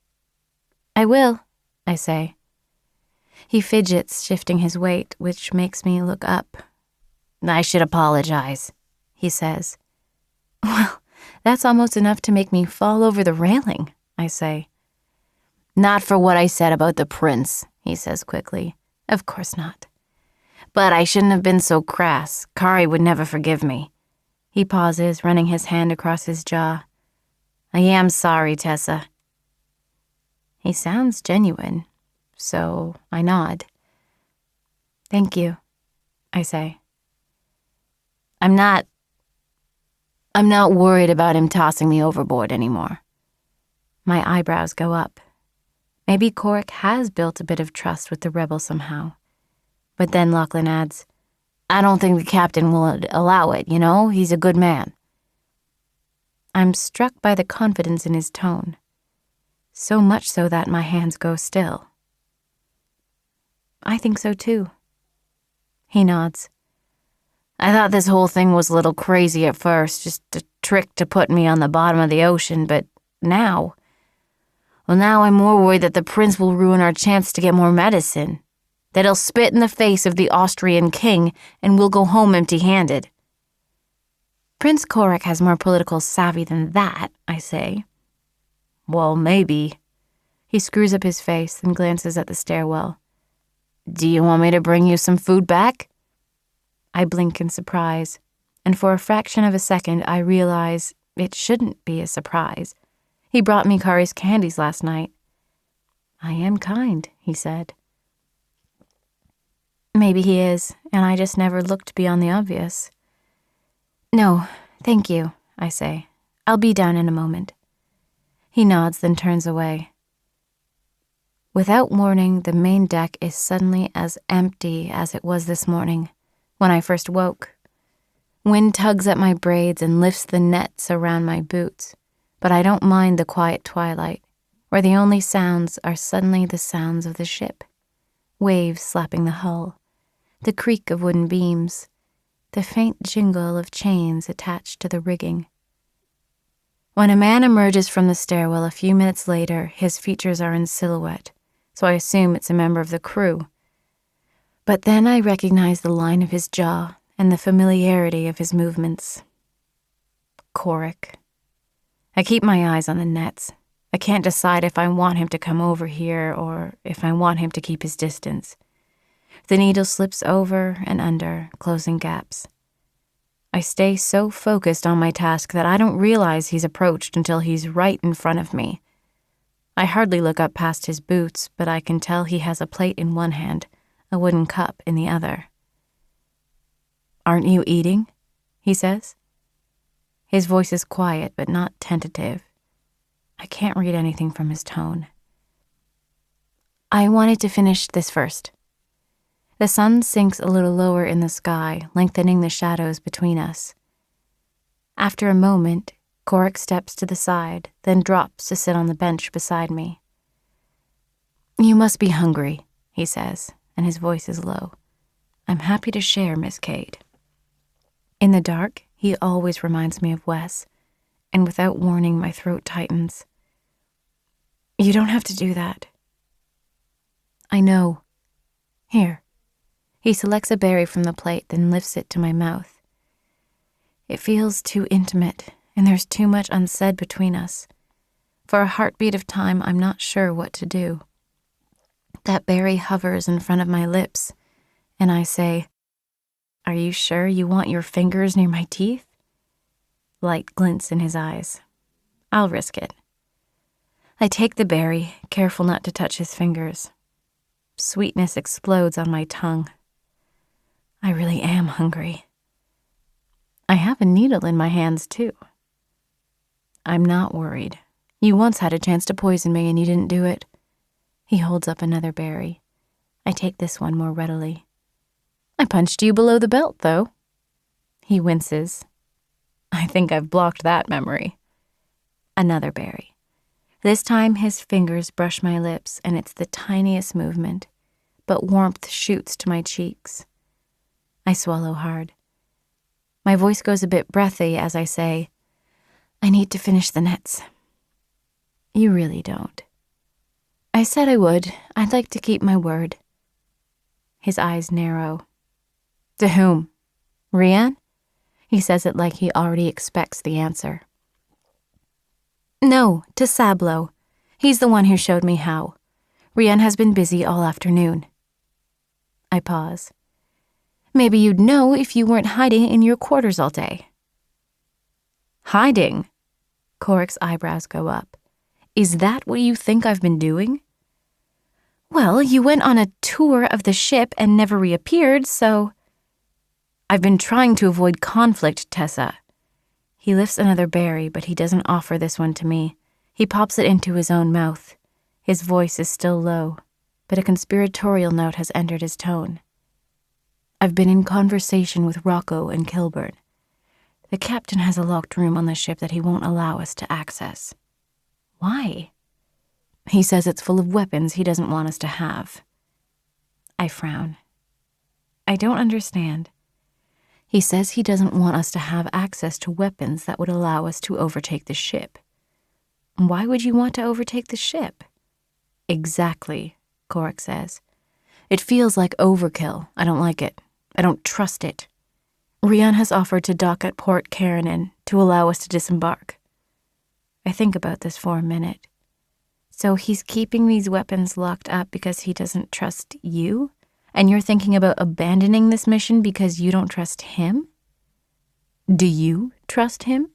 I will, I say. He fidgets, shifting his weight, which makes me look up. I should apologize, he says. Well, that's almost enough to make me fall over the railing, I say. Not for what I said about the prince, he says quickly. Of course not. But I shouldn't have been so crass. Kari would never forgive me. He pauses, running his hand across his jaw. I am sorry, Tessa. He sounds genuine, so I nod. Thank you, I say. I'm not worried about him tossing me overboard anymore. My eyebrows go up. Maybe Corrick has built a bit of trust with the rebel somehow. But then Lachlan adds, I don't think the captain will allow it, He's a good man. I'm struck by the confidence in his tone. So much so that my hands go still. I think so too. He nods. I thought this whole thing was a little crazy at first, just a trick to put me on the bottom of the ocean, but now I'm more worried that the prince will ruin our chance to get more medicine, that he'll spit in the face of the Austrian king and we'll go home empty-handed. Prince Corrick has more political savvy than that, I say. Well, maybe. He screws up his face and glances at the stairwell. Do you want me to bring you some food back? I blink in surprise, and for a fraction of a second I realize it shouldn't be a surprise. He brought me Kari's candies last night. I am kind, he said. Maybe he is, and I just never looked beyond the obvious. No, thank you, I say. I'll be down in a moment. He nods, then turns away. Without warning, the main deck is suddenly as empty as it was this morning, when I first woke. Wind tugs at my braids and lifts the nets around my boots, but I don't mind the quiet twilight, where the only sounds are suddenly the sounds of the ship. Waves slapping the hull, the creak of wooden beams, the faint jingle of chains attached to the rigging. When a man emerges from the stairwell a few minutes later, his features are in silhouette, so I assume it's a member of the crew. But then I recognize the line of his jaw and the familiarity of his movements. Corrick. I keep my eyes on the nets. I can't decide if I want him to come over here or if I want him to keep his distance. The needle slips over and under, closing gaps. I stay so focused on my task that I don't realize he's approached until he's right in front of me. I hardly look up past his boots, but I can tell he has a plate in one hand, a wooden cup in the other. Aren't you eating? He says. His voice is quiet but not tentative. I can't read anything from his tone. I wanted to finish this first. The sun sinks a little lower in the sky, lengthening the shadows between us. After a moment, Corrick steps to the side, then drops to sit on the bench beside me. You must be hungry, he says, and his voice is low. I'm happy to share, Miss Cade. In the dark, he always reminds me of Wes, and without warning, my throat tightens. You don't have to do that. I know. Here. He selects a berry from the plate, then lifts it to my mouth. It feels too intimate, and there's too much unsaid between us. For a heartbeat of time, I'm not sure what to do. That berry hovers in front of my lips, and I say, Are you sure you want your fingers near my teeth? Light glints in his eyes. I'll risk it. I take the berry, careful not to touch his fingers. Sweetness explodes on my tongue. I really am hungry. I have a needle in my hands, too. I'm not worried. You once had a chance to poison me and you didn't do it. He holds up another berry. I take this one more readily. I punched you below the belt, though. He winces. I think I've blocked that memory. Another berry. This time his fingers brush my lips, and it's the tiniest movement, but warmth shoots to my cheeks. I swallow hard. My voice goes a bit breathy as I say, I need to finish the nets. You really don't. I said I would. I'd like to keep my word. His eyes narrow. To whom? Rian? He says it like he already expects the answer. No, to Sablo. He's the one who showed me how. Rian has been busy all afternoon. I pause. Maybe you'd know if you weren't hiding in your quarters all day. Hiding? Korik's eyebrows go up. Is that what you think I've been doing? Well, you went on a tour of the ship and never reappeared, so... I've been trying to avoid conflict, Tessa. He lifts another berry, but he doesn't offer this one to me. He pops it into his own mouth. His voice is still low, but a conspiratorial note has entered his tone. I've been in conversation with Rocco and Kilburn. The captain has a locked room on the ship that he won't allow us to access. Why? He says it's full of weapons he doesn't want us to have. I frown. I don't understand. He says he doesn't want us to have access to weapons that would allow us to overtake the ship. Why would you want to overtake the ship? Exactly, Korik says. It feels like overkill. I don't like it. I don't trust it. Rian has offered to dock at Port Keranin to allow us to disembark. I think about this for a minute. So he's keeping these weapons locked up because he doesn't trust you? And you're thinking about abandoning this mission because you don't trust him? Do you trust him?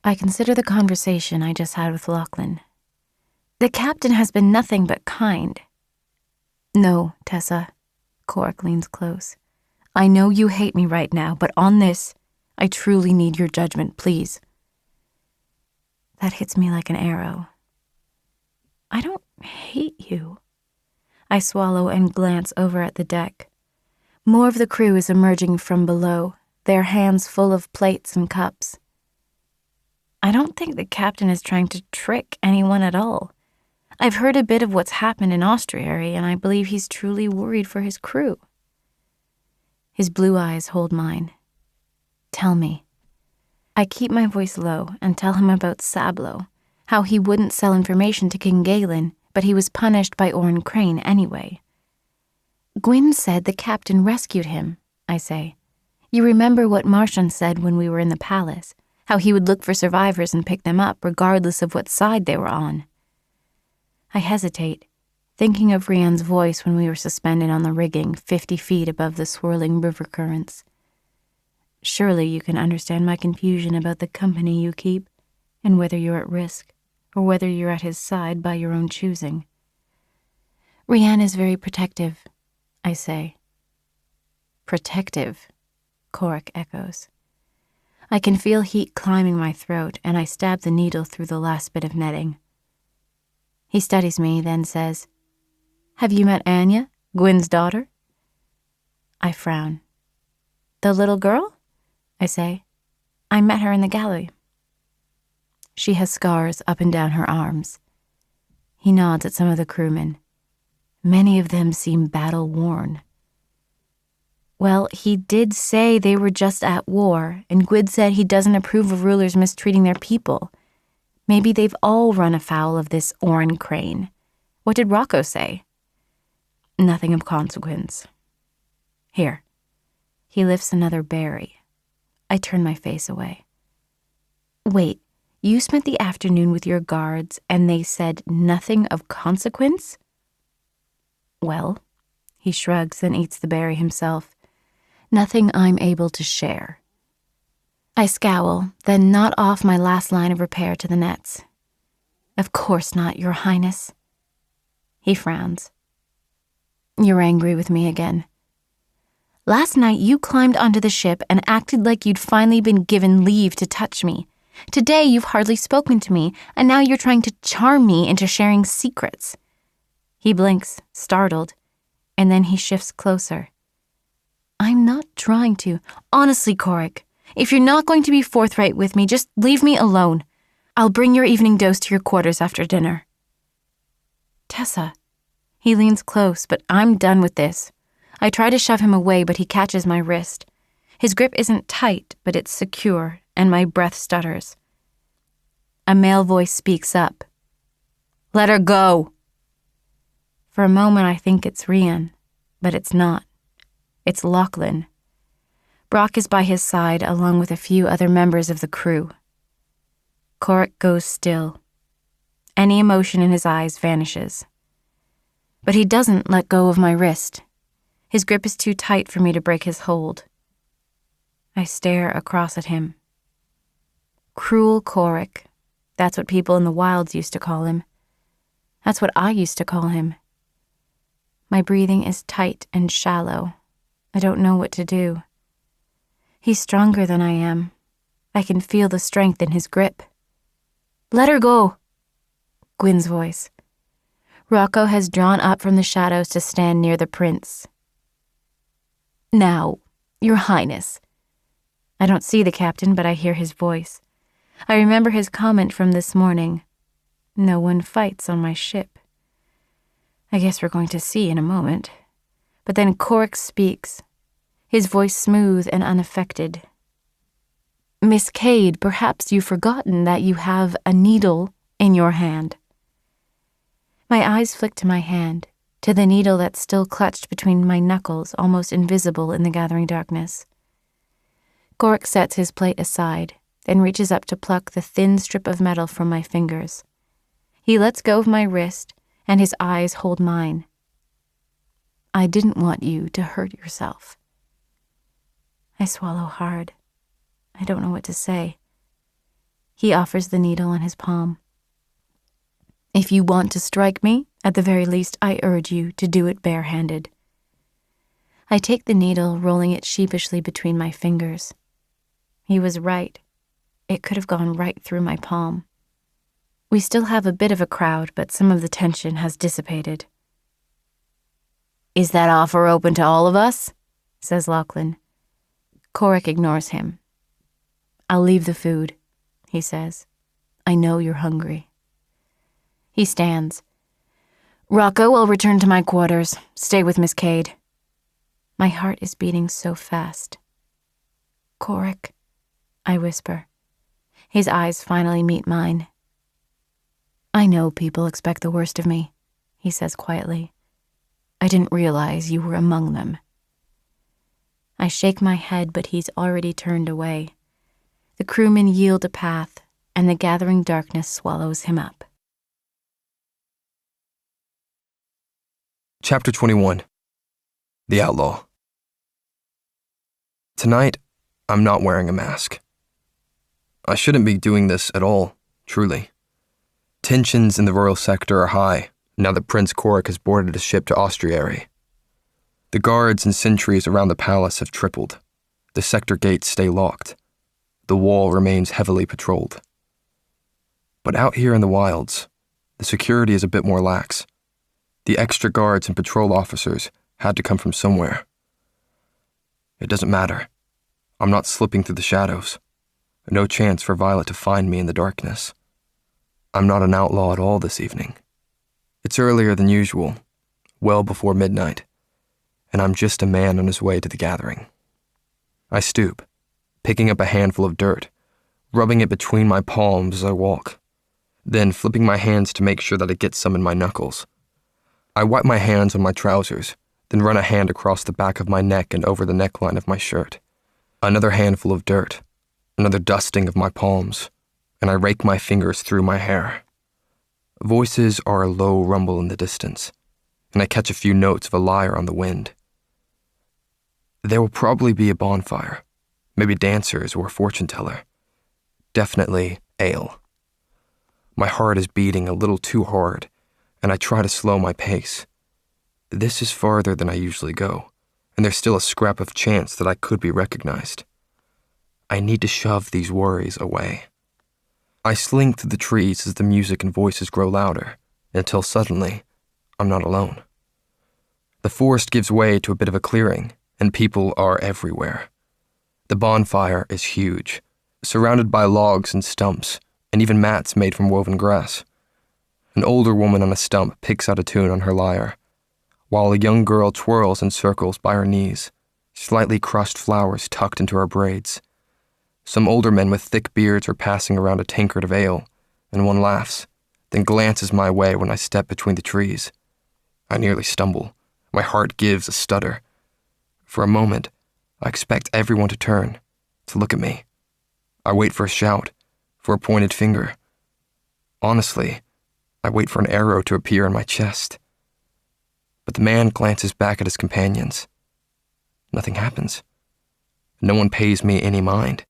I consider the conversation I just had with Lachlan. The captain has been nothing but kind. No, Tessa. Korik leans close. I know you hate me right now, but on this, I truly need your judgment, please. That hits me like an arrow. I don't hate you. I swallow and glance over at the deck. More of the crew is emerging from below, their hands full of plates and cups. I don't think the captain is trying to trick anyone at all. I've heard a bit of what's happened in Austriary, and I believe he's truly worried for his crew. His blue eyes hold mine. Tell me. I keep my voice low and tell him about Sablo, how he wouldn't sell information to King Galen, but he was punished by Oren Crane anyway. Gwyn said the captain rescued him, I say. You remember what Martian said when we were in the palace, how he would look for survivors and pick them up regardless of what side they were on. I hesitate, thinking of Rian's voice when we were suspended on the rigging 50 feet above the swirling river currents. Surely you can understand my confusion about the company you keep and whether you're at risk or whether you're at his side by your own choosing. Rian is very protective, I say. Protective, Korik echoes. I can feel heat climbing my throat, and I stab the needle through the last bit of netting. He studies me, then says, Have you met Anya, Gwyn's daughter? I frown. The little girl? I say. I met her in the galley. She has scars up and down her arms. He nods at some of the crewmen. Many of them seem battle-worn. Well, he did say they were just at war, and Gwyn said he doesn't approve of rulers mistreating their people. Maybe they've all run afoul of this Oren Crane. What did Rocco say? Nothing of consequence. Here. He lifts another berry. I turn my face away. Wait, you spent the afternoon with your guards and they said nothing of consequence? Well, he shrugs and eats the berry himself. Nothing I'm able to share. I scowl, then knot off my last line of repair to the nets. Of course not, Your Highness. He frowns. You're angry with me again. Last night you climbed onto the ship and acted like you'd finally been given leave to touch me. Today you've hardly spoken to me, and now you're trying to charm me into sharing secrets. He blinks, startled, and then he shifts closer. I'm not trying to. Honestly, Korik, if you're not going to be forthright with me, just leave me alone. I'll bring your evening dose to your quarters after dinner. Tessa. He leans close, but I'm done with this. I try to shove him away, but he catches my wrist. His grip isn't tight, but it's secure, and my breath stutters. A male voice speaks up. Let her go. For a moment I think it's Rian, But it's not. It's Lachlan. Brock is by his side, along with a few other members of the crew. Corrick goes still. Any emotion in his eyes vanishes. But he doesn't let go of my wrist. His grip is too tight for me to break his hold. I stare across at him. Cruel Corrick. That's what people in the wilds used to call him. That's what I used to call him. My breathing is tight and shallow. I don't know what to do. He's stronger than I am. I can feel the strength in his grip. Let her go, Gwyn's voice. Rocco has drawn up from the shadows to stand near the prince. Now, Your Highness. I don't see the captain, but I hear his voice. I remember his comment from this morning. No one fights on my ship. I guess we're going to see in a moment. But then Corrick speaks, his voice smooth and unaffected. Miss Cade, perhaps you've forgotten that you have a needle in your hand. My eyes flick to my hand, to the needle that's still clutched between my knuckles, almost invisible in the gathering darkness. Corrick sets his plate aside, then reaches up to pluck the thin strip of metal from my fingers. He lets go of my wrist, and his eyes hold mine. I didn't want you to hurt yourself. I swallow hard. I don't know what to say. He offers the needle on his palm. If you want to strike me, at the very least I urge you to do it barehanded. I take the needle, rolling it sheepishly between my fingers. He was right. It could have gone right through my palm. We still have a bit of a crowd, but some of the tension has dissipated. Is that offer open to all of us? Says Lachlan. Corrick ignores him. I'll leave the food, he says. I know you're hungry. He stands. Rocco, I'll return to my quarters. Stay with Miss Cade. My heart is beating so fast. Corrick, I whisper. His eyes finally meet mine. I know people expect the worst of me, he says quietly. I didn't realize you were among them. I shake my head, but he's already turned away. The crewmen yield a path, and the gathering darkness swallows him up. Chapter 21. The Outlaw. Tonight, I'm not wearing a mask. I shouldn't be doing this at all, truly. Tensions in the royal sector are high now that Prince Corrick has boarded a ship to Austriary. The guards and sentries around the palace have tripled. The sector gates stay locked. The wall remains heavily patrolled. But out here in the wilds, the security is a bit more lax. The extra guards and patrol officers had to come from somewhere. It doesn't matter. I'm not slipping through the shadows. No chance for Violet to find me in the darkness. I'm not an outlaw at all this evening. It's earlier than usual, well before midnight, and I'm just a man on his way to the gathering. I stoop, picking up a handful of dirt, rubbing it between my palms as I walk, then flipping my hands to make sure that it gets some in my knuckles. I wipe my hands on my trousers, then run a hand across the back of my neck and over the neckline of my shirt. Another handful of dirt, another dusting of my palms, and I rake my fingers through my hair. Voices are a low rumble in the distance, and I catch a few notes of a lyre on the wind. There will probably be a bonfire, maybe dancers or a fortune teller. Definitely ale. My heart is beating a little too hard, and I try to slow my pace. This is farther than I usually go, and there's still a scrap of chance that I could be recognized. I need to shove these worries away. I slink through the trees as the music and voices grow louder, until suddenly, I'm not alone. The forest gives way to a bit of a clearing, and people are everywhere. The bonfire is huge, surrounded by logs and stumps, and even mats made from woven grass. An older woman on a stump picks out a tune on her lyre, while a young girl twirls in circles by her knees, slightly crushed flowers tucked into her braids. Some older men with thick beards are passing around a tankard of ale, and one laughs, then glances my way when I step between the trees. I nearly stumble, My heart gives a stutter. For a moment, I expect everyone to turn, to look at me. I wait for a shout, for a pointed finger. Honestly, I wait for an arrow to appear in my chest. But the man glances back at his companions. Nothing happens. No one pays me any mind.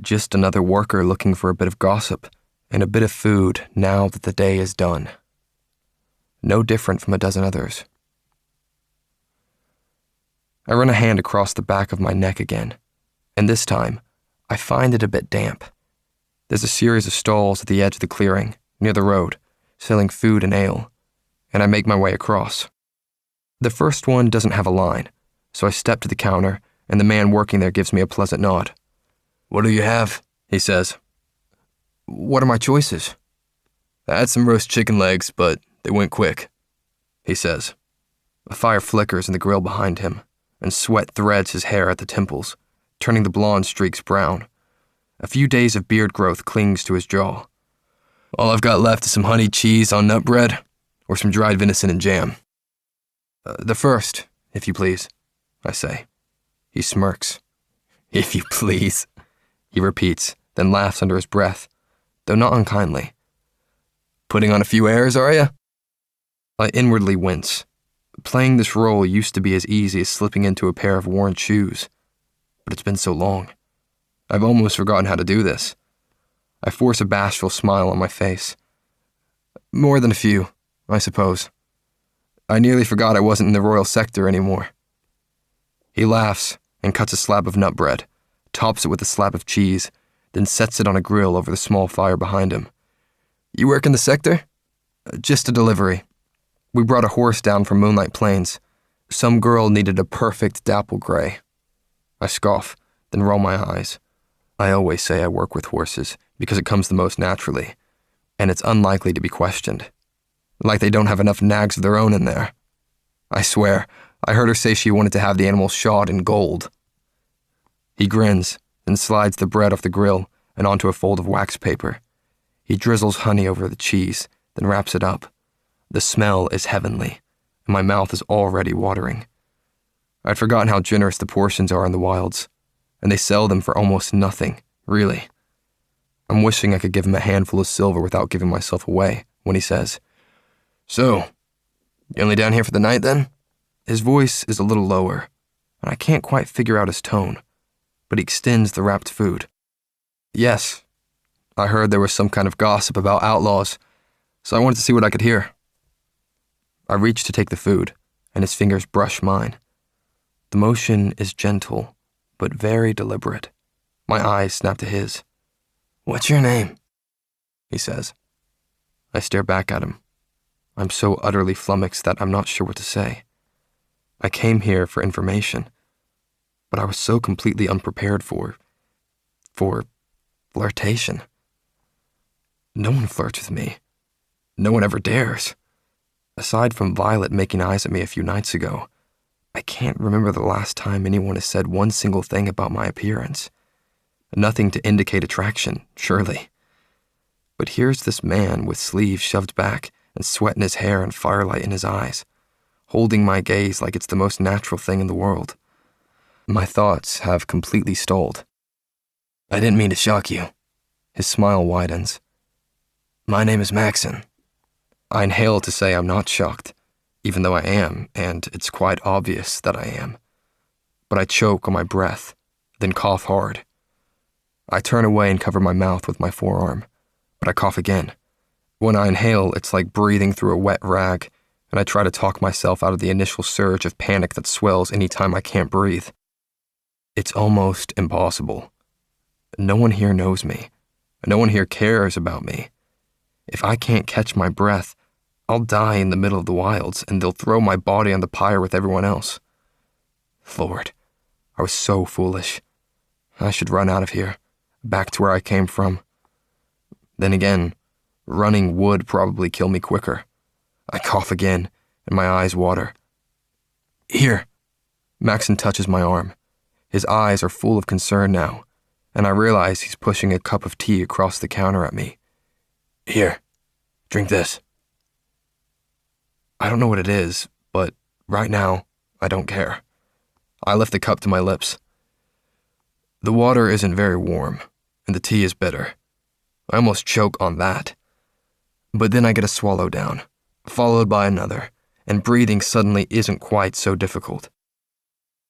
Just another worker looking for a bit of gossip and a bit of food now that the day is done. No different from a dozen others. I run a hand across the back of my neck again, and this time, I find it a bit damp. There's a series of stalls at the edge of the clearing, near the road, selling food and ale, and I make my way across. The first one doesn't have a line, so I step to the counter, and the man working there gives me a pleasant nod. "What do you have?" he says. "What are my choices?" "I had some roast chicken legs, but they went quick," he says. A fire flickers in the grill behind him, and sweat threads his hair at the temples, turning the blonde streaks brown. A few days of beard growth clings to his jaw. "All I've got left is some honey cheese on nut bread, or some dried venison and jam." The first, if you please," I say. He smirks. "If you please," he repeats, then laughs under his breath, though not unkindly. "Putting on a few airs, are you?" I inwardly wince. Playing this role used to be as easy as slipping into a pair of worn shoes, but it's been so long. I've almost forgotten how to do this. I force a bashful smile on my face. "More than a few, I suppose. I nearly forgot I wasn't in the royal sector anymore." He laughs and cuts a slab of nut bread, tops it with a slab of cheese, then sets it on a grill over the small fire behind him. "You work in the sector?" "Just a delivery. We brought a horse down from Moonlight Plains. Some girl needed a perfect dapple gray." I scoff, then roll my eyes. I always say I work with horses because it comes the most naturally, and it's unlikely to be questioned. Like they don't have enough nags of their own in there. I swear, I heard her say she wanted to have the animal shod in gold. He grins, then slides the bread off the grill and onto a fold of wax paper. He drizzles honey over the cheese, then wraps it up. The smell is heavenly, and my mouth is already watering. I'd forgotten how generous the portions are in the wilds, and they sell them for almost nothing, really. I'm wishing I could give him a handful of silver without giving myself away when he says, "So, you only down here for the night then?" His voice is a little lower, and I can't quite figure out his tone, but he extends the wrapped food. "Yes, I heard there was some kind of gossip about outlaws, so I wanted to see what I could hear." I reach to take the food, and his fingers brush mine. The motion is gentle, but very deliberate. My eyes snap to his. "What's your name?" he says. I stare back at him. I'm so utterly flummoxed that I'm not sure what to say. I came here for information, but I was so completely unprepared for flirtation. No one flirts with me. No one ever dares. Aside from Violet making eyes at me a few nights ago, I can't remember the last time anyone has said one single thing about my appearance. Nothing to indicate attraction, surely. But here's this man with sleeves shoved back and sweat in his hair and firelight in his eyes, holding my gaze like it's the most natural thing in the world. My thoughts have completely stalled. "I didn't mean to shock you." His smile widens. "My name is Maxon." I inhale to say I'm not shocked, even though I am, and it's quite obvious that I am. But I choke on my breath, then cough hard. I turn away and cover my mouth with my forearm, but I cough again. When I inhale, it's like breathing through a wet rag, and I try to talk myself out of the initial surge of panic that swells any time I can't breathe. It's almost impossible. No one here knows me. No one here cares about me. If I can't catch my breath, I'll die in the middle of the wilds, and they'll throw my body on the pyre with everyone else. Lord, I was so foolish. I should run out of here, back to where I came from. Then again, running would probably kill me quicker. I cough again, and my eyes water. "Here." Maxon touches my arm. His eyes are full of concern now, and I realize he's pushing a cup of tea across the counter at me. "Here, drink this." I don't know what it is, but Right now, I don't care. I lift the cup to my lips. The water isn't very warm, and the tea is bitter. I almost choke on that. But then I get a swallow down, followed by another, and breathing suddenly isn't quite so difficult.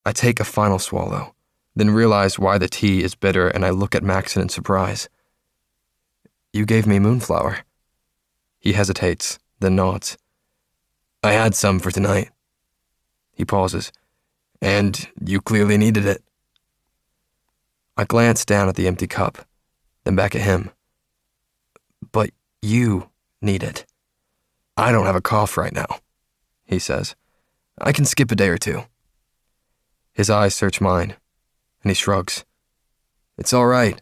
I take a final swallow, then realize why the tea is bitter, and I look at Maxon in surprise. You gave me moonflower. He hesitates, then nods. I had some for tonight. He pauses. And you clearly needed it. I glance down at the empty cup, then back at him. But you need it. I don't have a cough right now, he says. I can skip a day or two. His eyes search mine, and he shrugs. It's all right.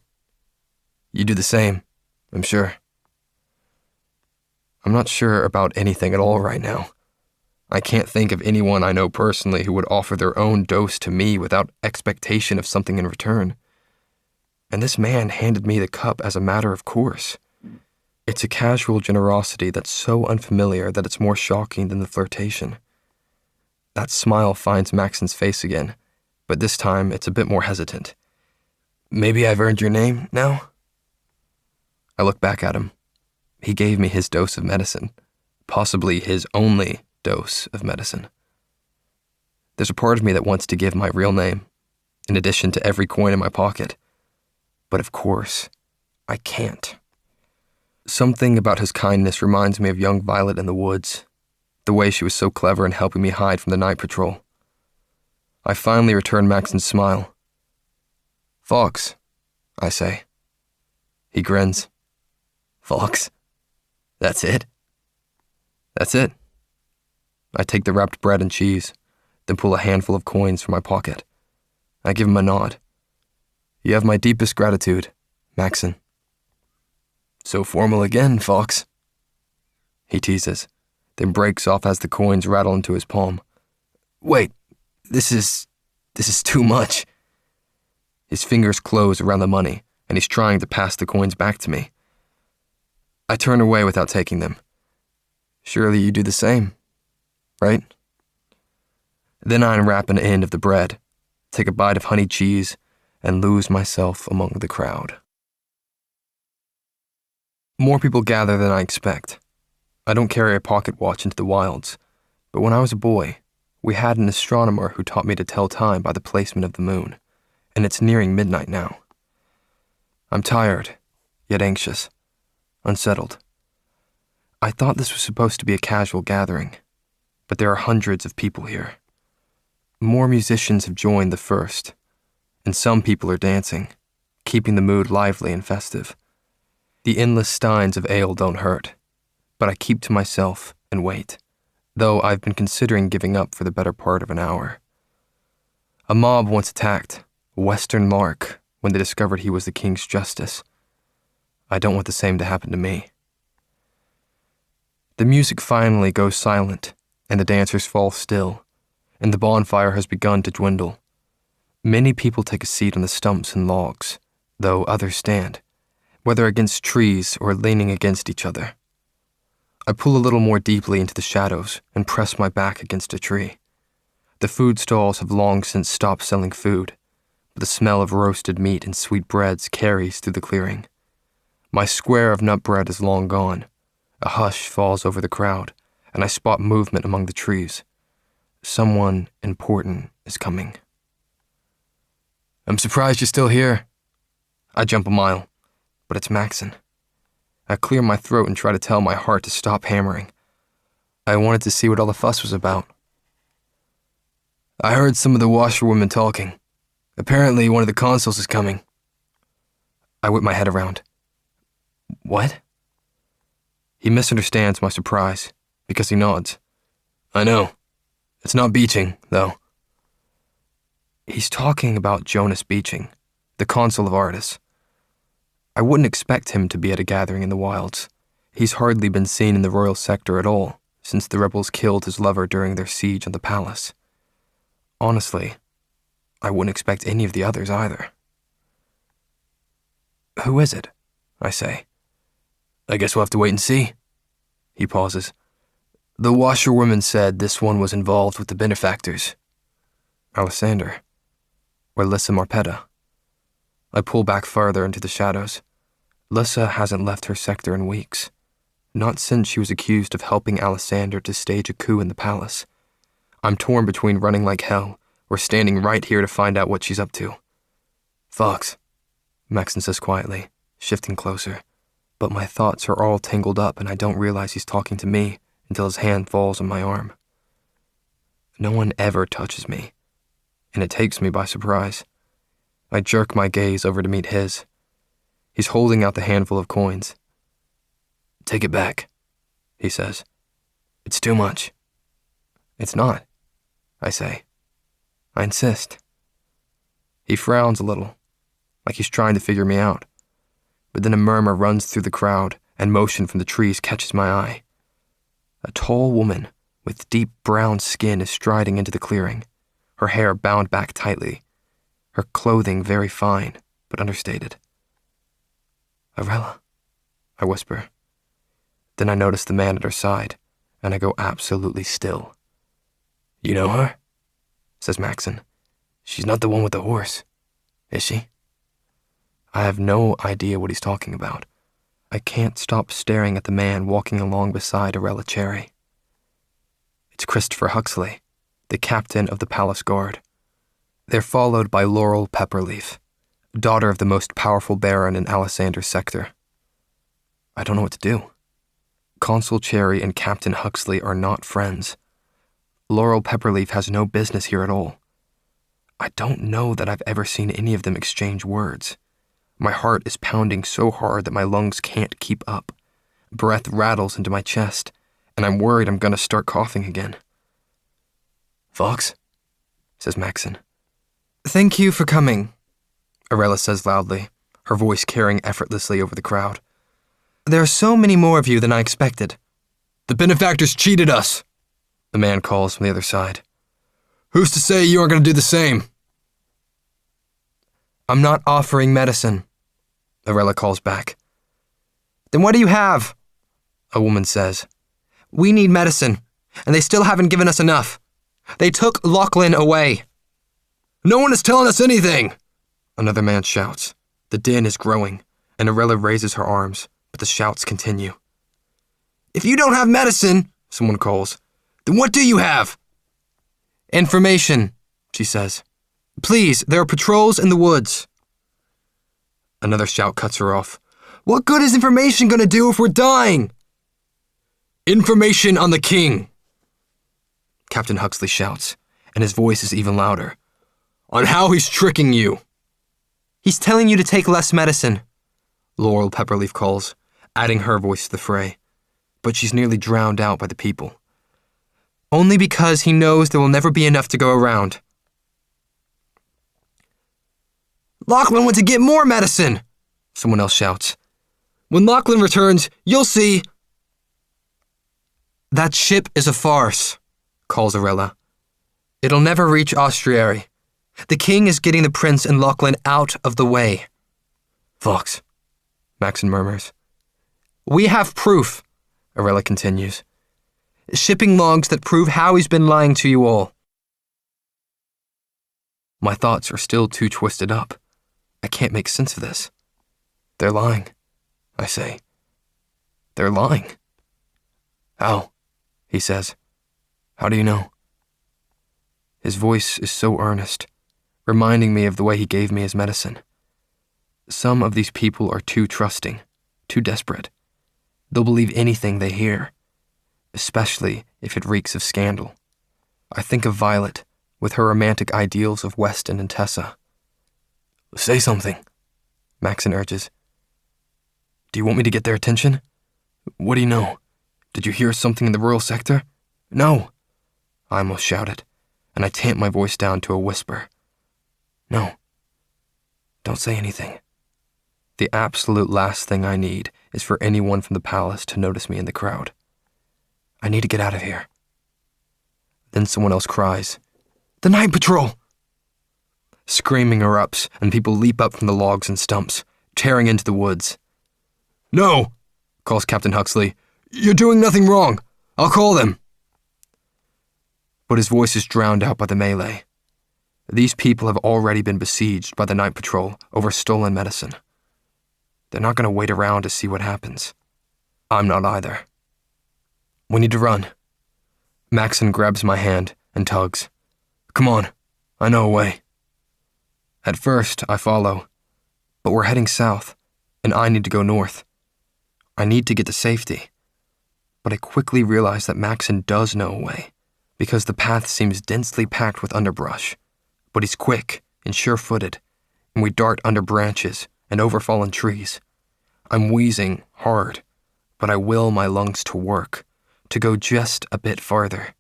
You do the same, I'm sure. I'm not sure about anything at all right now. I can't think of anyone I know personally who would offer their own dose to me without expectation of something in return. And this man handed me the cup as a matter of course. It's a casual generosity that's so unfamiliar that it's more shocking than the flirtation. That smile finds Maxon's face again, but this time it's a bit more hesitant. Maybe I've earned your name now? I look back at him. He gave me his dose of medicine, possibly his only dose of medicine. There's a part of me that wants to give my real name, in addition to every coin in my pocket. But of course, I can't. Something about his kindness reminds me of young Violet in the woods, the way she was so clever in helping me hide from the night patrol. I finally return Maxon's smile. Fox, I say. He grins. Fox? That's it? That's it. I take the wrapped bread and cheese, then pull a handful of coins from my pocket. I give him a nod. You have my deepest gratitude, Maxon. So formal again, Fox. He teases, then breaks off as the coins rattle into his palm. Wait, this is too much. His fingers close around the money, and he's trying to pass the coins back to me. I turn away without taking them. Surely you do the same, right? Then I unwrap an end of the bread, take a bite of honey cheese, and lose myself among the crowd. More people gather than I expect. I don't carry a pocket watch into the wilds, but when I was a boy, we had an astronomer who taught me to tell time by the placement of the moon, and it's nearing midnight now. I'm tired, yet anxious, unsettled. I thought this was supposed to be a casual gathering, but there are hundreds of people here. More musicians have joined the first, and some people are dancing, keeping the mood lively and festive. The endless steins of ale don't hurt, but I keep to myself and wait, though I've been considering giving up for the better part of an hour. A mob once attacked a Western lark when they discovered he was the king's justice. I don't want the same to happen to me. The music finally goes silent, and the dancers fall still, and the bonfire has begun to dwindle. Many people take a seat on the stumps and logs, though others stand, whether against trees or leaning against each other. I pull a little more deeply into the shadows and press my back against a tree. The food stalls have long since stopped selling food, but the smell of roasted meat and sweet breads carries through the clearing. My square of nut bread is long gone. A hush falls over the crowd, and I spot movement among the trees. Someone important is coming. I'm surprised you're still here. I jump a mile, but it's Maxon. I clear my throat and try to tell my heart to stop hammering. I wanted to see what all the fuss was about. I heard some of the washerwomen talking. Apparently one of the consuls is coming. I whip my head around. What? He misunderstands my surprise, because he nods. I know. It's not Beeching, though. He's talking about Jonas Beeching, the consul of Ardis. I wouldn't expect him to be at a gathering in the wilds. He's hardly been seen in the royal sector at all since the rebels killed his lover during their siege on the palace. Honestly, I wouldn't expect any of the others either. Who is it? I say. I guess we'll have to wait and see. He pauses. The washerwoman said this one was involved with the benefactors. Alessander. Or Lissa Marpetta. I pull back farther into the shadows. Lissa hasn't left her sector in weeks. Not since she was accused of helping Alessander to stage a coup in the palace. I'm torn between running like hell or standing right here to find out what she's up to. Fox, Maxon says quietly, shifting closer. But my thoughts are all tangled up and I don't realize he's talking to me until his hand falls on my arm. No one ever touches me, and it takes me by surprise. I jerk my gaze over to meet his. He's holding out the handful of coins. Take it back, he says. It's too much. It's not, I say. I insist. He frowns a little, like he's trying to figure me out. But then a murmur runs through the crowd, and motion from the trees catches my eye. A tall woman with deep brown skin is striding into the clearing, her hair bound back tightly, her clothing very fine but understated. Arella, I whisper. Then I notice the man at her side, and I go absolutely still. You know her? Says Maxon. She's not the one with the horse, is she? I have no idea what he's talking about. I can't stop staring at the man walking along beside Arella Cherry. It's Christopher Huxley, the captain of the palace guard. They're followed by Laurel Pepperleaf, daughter of the most powerful baron in Alessander's sector. I don't know what to do. Consul Cherry and Captain Huxley are not friends. Laurel Pepperleaf has no business here at all. I don't know that I've ever seen any of them exchange words. My heart is pounding so hard that my lungs can't keep up. Breath rattles into my chest, and I'm worried I'm gonna start coughing again. Fox, says Maxon. Thank you for coming, Arella says loudly, her voice carrying effortlessly over the crowd. There are so many more of you than I expected. The benefactors cheated us, the man calls from the other side. Who's to say you aren't gonna do the same? I'm not offering medicine, Arella calls back. Then what do you have? A woman says. We need medicine, and they still haven't given us enough. They took Lachlan away. No one is telling us anything, another man shouts. The din is growing, and Arella raises her arms, but the shouts continue. If you don't have medicine, someone calls, then what do you have? Information, she says. Please, there are patrols in the woods. Another shout cuts her off. What good is information gonna do if we're dying? Information on the king, Captain Huxley shouts, and his voice is even louder. On how he's tricking you. He's telling you to take less medicine, Laurel Pepperleaf calls, adding her voice to the fray. But she's nearly drowned out by the people. Only because he knows there will never be enough to go around. Lachlan went to get more medicine, someone else shouts. When Lachlan returns, you'll see. That ship is a farce, calls Arella. It'll never reach Austriary. The king is getting the prince and Lachlan out of the way. Fox, Maxon murmurs. We have proof, Arella continues. Shipping logs that prove how he's been lying to you all. My thoughts are still too twisted up. I can't make sense of this. They're lying, I say. They're lying. How? He says. How do you know? His voice is so earnest, reminding me of the way he gave me his medicine. Some of these people are too trusting, too desperate. They'll believe anything they hear, especially if it reeks of scandal. I think of Violet, with her romantic ideals of Weston and Tessa. Say something, Maxon urges. Do you want me to get their attention? What do you know? Did you hear something in the rural sector? No, I almost shouted, and I tamped my voice down to a whisper. No, don't say anything. The absolute last thing I need is for anyone from the palace to notice me in the crowd. I need to get out of here. Then someone else cries, The night patrol! Screaming erupts, and people leap up from the logs and stumps, tearing into the woods. No, calls Captain Huxley. You're doing nothing wrong. I'll call them. but his voice is drowned out by the melee. These people have already been besieged by the night patrol over stolen medicine. They're not going to wait around to see what happens. I'm not either. We need to run. Maxon grabs my hand and tugs. Come on, I know a way. At first, I follow, but we're heading south, and I need to go north. I need to get to safety. But I quickly realize that Maxon does know a way, because the path seems densely packed with underbrush. But he's quick and sure-footed, and we dart under branches and over fallen trees. I'm wheezing hard, but I will my lungs to work, to go just a bit farther.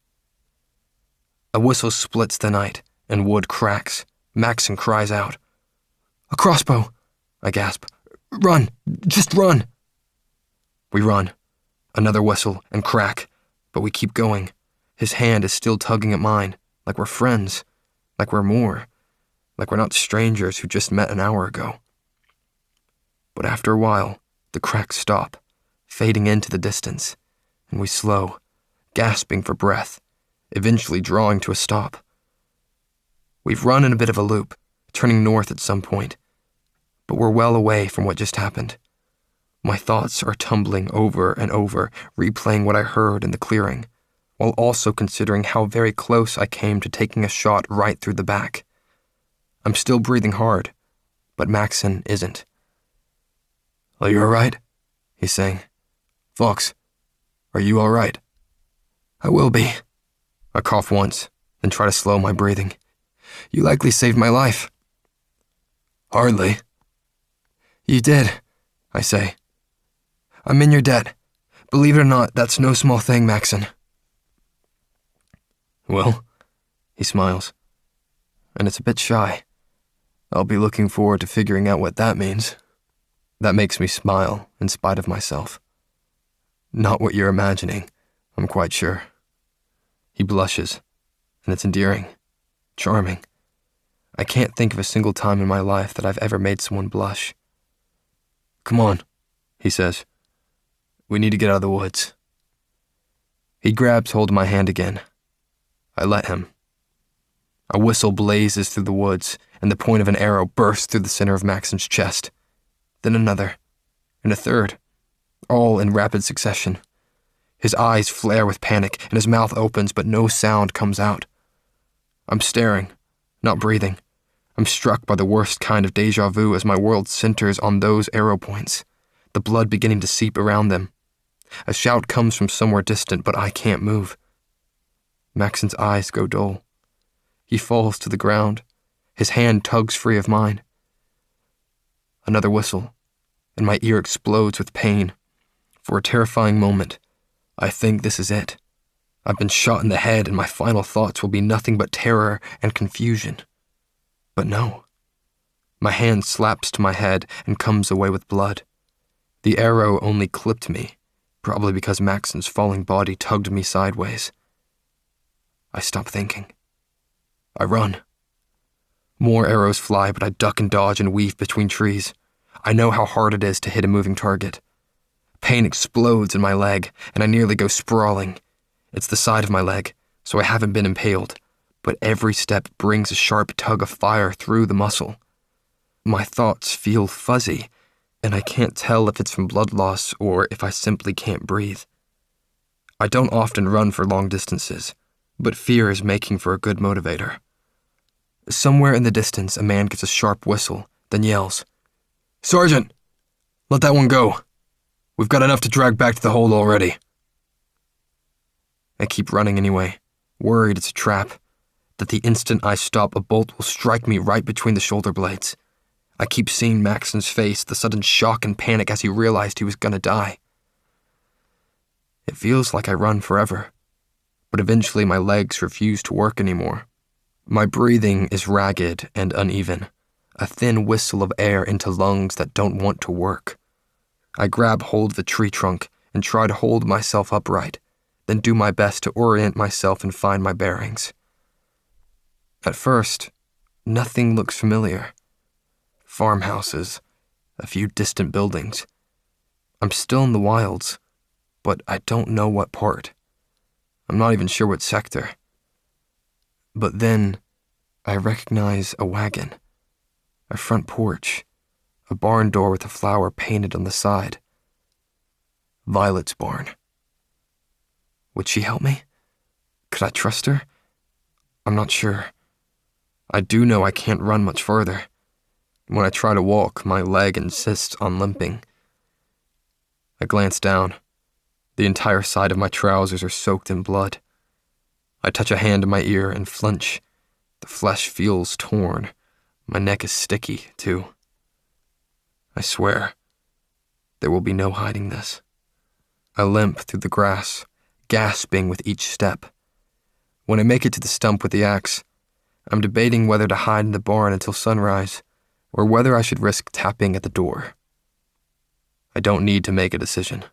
A whistle splits the night, and wood cracks. Maxon cries out. A crossbow! I gasp. Run! Just run! We run. Another whistle and crack, but we keep going. His hand is still tugging at mine, like we're friends, like we're more, like we're not strangers who just met an hour ago. But after a while, the cracks stop, fading into the distance, and we slow, gasping for breath, eventually drawing to a stop. We've run in a bit of a loop, turning north at some point, but we're well away from what just happened. My thoughts are tumbling over and over, replaying what I heard in the clearing, while also considering how very close I came to taking a shot right through the back. I'm still breathing hard, but Maxon isn't. Are you all right? He's saying. Fox, are you all right? I will be. I cough once, then try to slow my breathing. You likely saved my life. Hardly. You did, I say. I'm in your debt. Believe it or not, that's no small thing, Maxon. Well, he smiles, and it's a bit shy. I'll be looking forward to figuring out what that means. That makes me smile in spite of myself. Not what you're imagining, I'm quite sure. He blushes, and it's endearing, charming. I can't think of a single time in my life that I've ever made someone blush. Come on, he says. We need to get out of the woods. He grabs hold of my hand again. I let him. A whistle blazes through the woods, and the point of an arrow bursts through the center of Maxon's chest. Then another, and a third, all in rapid succession. His eyes flare with panic, and his mouth opens, but no sound comes out. I'm staring, not breathing. I'm struck by the worst kind of déjà vu as my world centers on those arrow points, the blood beginning to seep around them. A shout comes from somewhere distant, but I can't move. Maxon's eyes go dull. He falls to the ground. His hand tugs free of mine. Another whistle, and my ear explodes with pain. For a terrifying moment, I think this is it. I've been shot in the head, and my final thoughts will be nothing but terror and confusion. But no. My hand slaps to my head and comes away with blood. The arrow only clipped me, probably because Maxon's falling body tugged me sideways. I stop thinking. I run. More arrows fly, but I duck and dodge and weave between trees. I know how hard it is to hit a moving target. Pain explodes in my leg, and I nearly go sprawling. It's the side of my leg, so I haven't been impaled, but every step brings a sharp tug of fire through the muscle. My thoughts feel fuzzy, and I can't tell if it's from blood loss or if I simply can't breathe. I don't often run for long distances, but fear is making for a good motivator. Somewhere in the distance, a man gets a sharp whistle, then yells, "Sergeant! Let that one go. We've got enough to drag back to the hold already." I keep running anyway, worried it's a trap, that the instant I stop, a bolt will strike me right between the shoulder blades. I keep seeing Maxon's face, the sudden shock and panic as he realized he was gonna die. It feels like I run forever, but eventually my legs refuse to work anymore. My breathing is ragged and uneven, a thin whistle of air into lungs that don't want to work. I grab hold of the tree trunk and try to hold myself upright, then do my best to orient myself and find my bearings. At first, nothing looks familiar. Farmhouses, a few distant buildings. I'm still in the wilds, but I don't know what part. I'm not even sure what sector. But then I recognize a wagon, a front porch, a barn door with a flower painted on the side. Violet's barn. Would she help me? Could I trust her? I'm not sure. I do know I can't run much further. When I try to walk, my leg insists on limping. I glance down. The entire side of my trousers are soaked in blood. I touch a hand to my ear and flinch. The flesh feels torn. My neck is sticky, too. I swear, there will be no hiding this. I limp through the grass, gasping with each step. When I make it to the stump with the axe, I'm debating whether to hide in the barn until sunrise, or whether I should risk tapping at the door. I don't need to make a decision.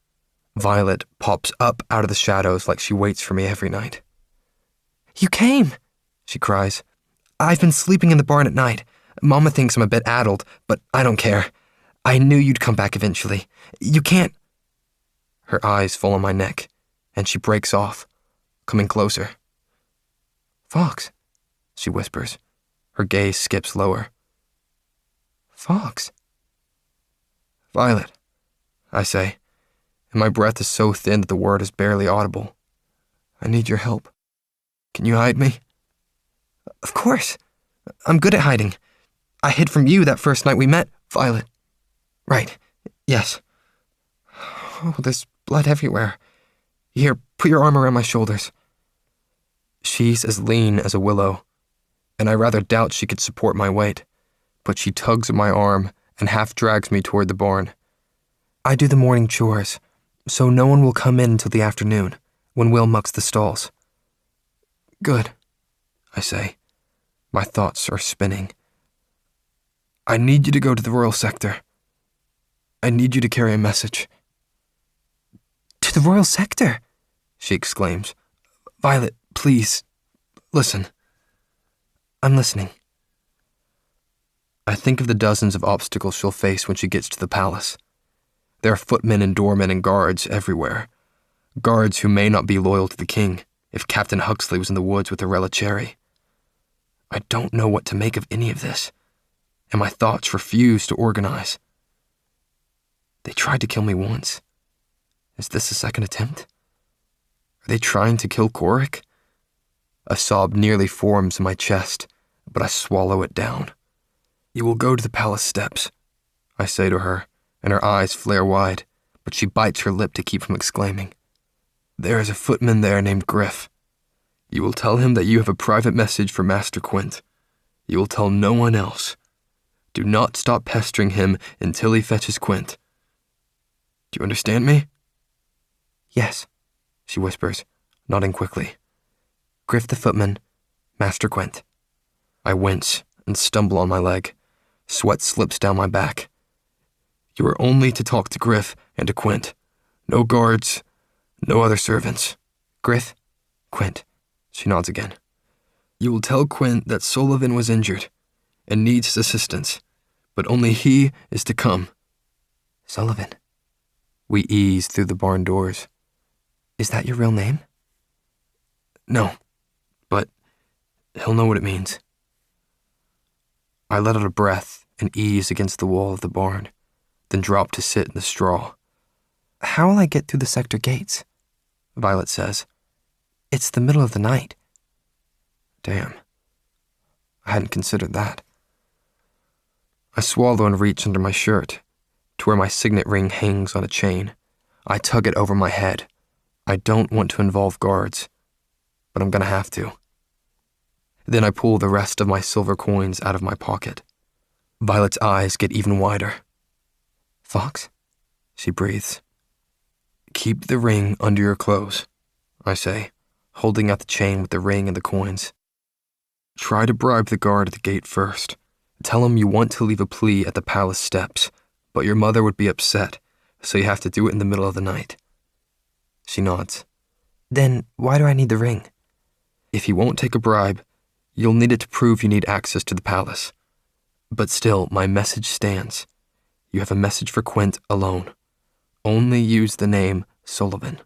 Violet pops up out of the shadows like she waits for me every night. "You came," she cries. "I've been sleeping in the barn at night. Mama thinks I'm a bit addled, but I don't care. I knew you'd come back eventually. You can't—" Her eyes fall on my neck, and she breaks off, coming closer. "Fox," she whispers. Her gaze skips lower. "Fox." "Violet," I say, and my breath is so thin that the word is barely audible. "I need your help. Can you hide me?" "Of course. I'm good at hiding. I hid from you that first night we met, Violet." "Right. Yes. Oh, there's blood everywhere. Here, put your arm around my shoulders." She's as lean as a willow, and I rather doubt she could support my weight, but she tugs at my arm and half drags me toward the barn. "I do the morning chores, so no one will come in until the afternoon, when Will mucks the stalls." "Good," I say. My thoughts are spinning. "I need you to go to the royal sector. I need you to carry a message." "To the royal sector?" she exclaims. "Violet, please, listen." "I'm listening." I think of the dozens of obstacles she'll face when she gets to the palace. There are footmen and doormen and guards everywhere. Guards who may not be loyal to the king if Captain Huxley was in the woods with a reliquary. I don't know what to make of any of this, and my thoughts refuse to organize. They tried to kill me once. Is this a second attempt? Are they trying to kill Korik? A sob nearly forms in my chest, but I swallow it down. "You will go to the palace steps," I say to her, and her eyes flare wide, but she bites her lip to keep from exclaiming. "There is a footman there named Griff. You will tell him that you have a private message for Master Quint. You will tell no one else. Do not stop pestering him until he fetches Quint. Do you understand me?" "Yes," she whispers, nodding quickly. "Griff the footman, Master Quint." I wince and stumble on my leg. Sweat slips down my back. "You are only to talk to Griff and to Quint. No guards, no other servants. Griff, Quint." She nods again. "You will tell Quint that Sullivan was injured and needs his assistance, but only he is to come." "Sullivan." We ease through the barn doors. "Is that your real name?" "No, but he'll know what it means." I let out a breath and ease against the wall of the barn, then drop to sit in the straw. "How will I get through the sector gates?" Violet says. "It's the middle of the night." Damn. I hadn't considered that. I swallow and reach under my shirt to where my signet ring hangs on a chain. I tug it over my head. I don't want to involve guards, but I'm gonna have to. Then I pull the rest of my silver coins out of my pocket. Violet's eyes get even wider. "Fox?" she breathes. "Keep the ring under your clothes," I say, holding out the chain with the ring and the coins. "Try to bribe the guard at the gate first. Tell him you want to leave a plea at the palace steps, but your mother would be upset, so you have to do it in the middle of the night." She nods. "Then why do I need the ring?" "If he won't take a bribe, you'll need it to prove you need access to the palace. But still, my message stands. You have a message for Quint alone. Only use the name Sullivan."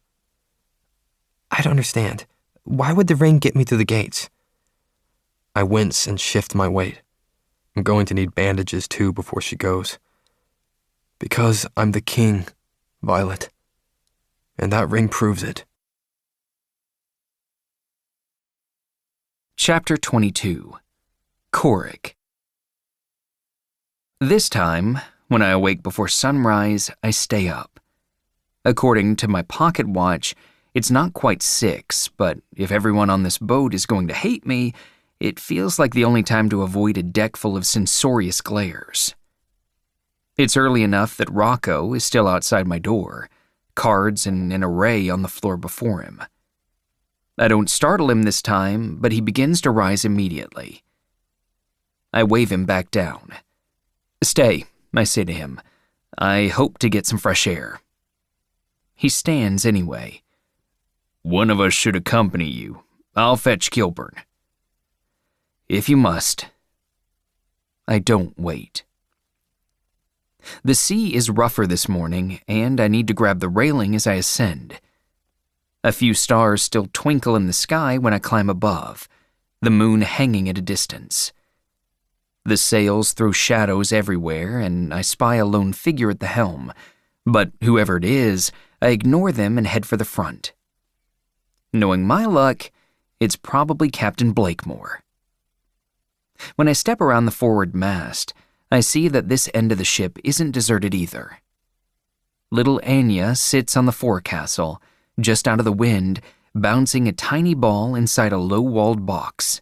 "I don't understand. Why would the ring get me through the gates?" I wince and shift my weight. I'm going to need bandages too before she goes. Because I'm the king, Violet. And that ring proves it. Chapter 22. Korik. This time, when I awake before sunrise, I stay up. According to my pocket watch, it's not quite 6, but if everyone on this boat is going to hate me, it feels like the only time to avoid a deck full of censorious glares. It's early enough that Rocco is still outside my door, cards in an array on the floor before him. I don't startle him this time, but he begins to rise immediately. I wave him back down. "Stay," I say to him. "I hope to get some fresh air." He stands anyway. "One of us should accompany you. I'll fetch Kilburn." "If you must." I don't wait. The sea is rougher this morning, and I need to grab the railing as I ascend. A few stars still twinkle in the sky when I climb above, the moon hanging at a distance. The sails throw shadows everywhere, and I spy a lone figure at the helm, but whoever it is, I ignore them and head for the front. Knowing my luck, it's probably Captain Blakemore. When I step around the forward mast, I see that this end of the ship isn't deserted either. Little Anya sits on the forecastle, just out of the wind, bouncing a tiny ball inside a low-walled box.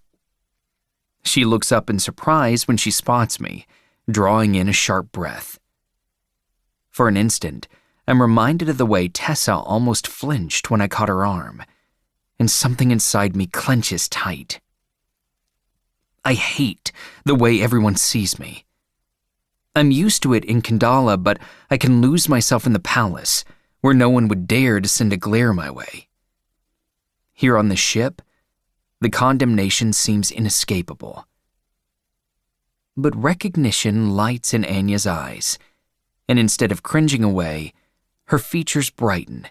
She looks up in surprise when she spots me, drawing in a sharp breath. For an instant, I'm reminded of the way Tessa almost flinched when I caught her arm, and something inside me clenches tight. I hate the way everyone sees me. I'm used to it in Kandala, but I can lose myself in the palace, where no one would dare to send a glare my way. Here on the ship, the condemnation seems inescapable. But recognition lights in Anya's eyes, and instead of cringing away, her features brighten.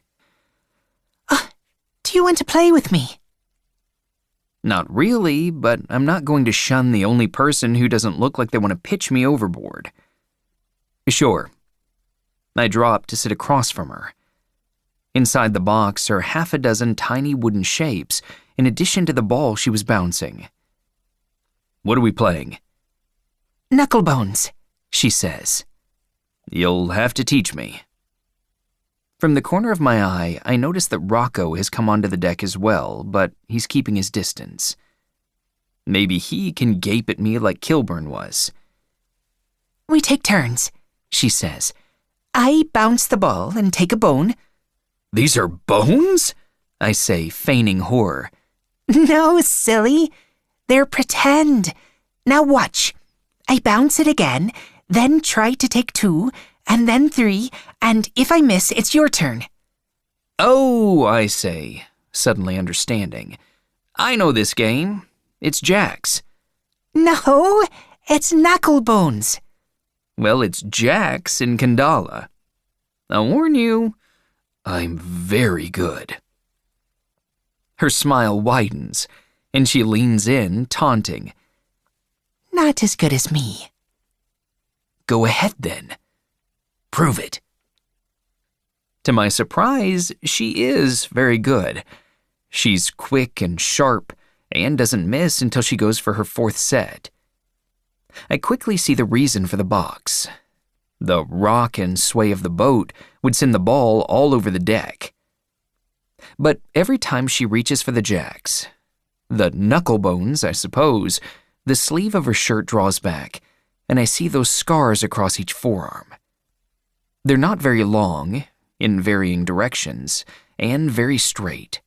Do you want to play with me? Not really, but I'm not going to shun the only person who doesn't look like they want to pitch me overboard. Sure. I drop to sit across from her. Inside the box are half a dozen tiny wooden shapes, in addition to the ball she was bouncing. "What are we playing?" Knucklebones, she says. "You'll have to teach me." From the corner of my eye, I notice that Rocco has come onto the deck as well, but he's keeping his distance. Maybe he can gape at me like Kilburn was. "We take turns," she says. "I bounce the ball and take a bone." "These are bones?" I say, feigning horror. "No, silly. They're pretend. Now watch. I bounce it again, then try to take 2, and then 3, and if I miss, it's your turn." "Oh," I say, suddenly understanding. "I know this game. It's jacks." "No, it's knucklebones." "Well, it's jacks in Kandala. I'll warn you, I'm very good." Her smile widens, and she leans in, taunting. "Not as good as me." "Go ahead, then. Prove it." To my surprise, she is very good. She's quick and sharp, and doesn't miss until she goes for her 4th set. I quickly see the reason for the box. The rock and sway of the boat would send the ball all over the deck. But every time she reaches for the jacks, the knucklebones, I suppose, the sleeve of her shirt draws back, and I see those scars across each forearm. They're not very long, in varying directions, and very straight.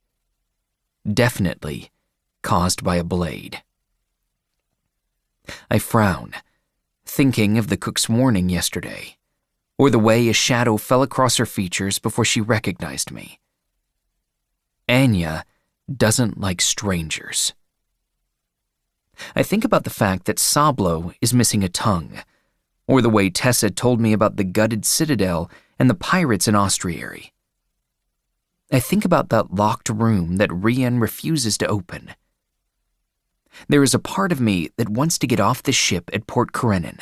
Definitely caused by a blade. I frown, thinking of the cook's warning yesterday, or the way a shadow fell across her features before she recognized me. Anya doesn't like strangers. I think about the fact that Sablo is missing a tongue, or the way Tessa told me about the gutted citadel and the pirates in Ostriary. I think about that locked room that Rian refuses to open. There is a part of me that wants to get off the ship at Port Karenin.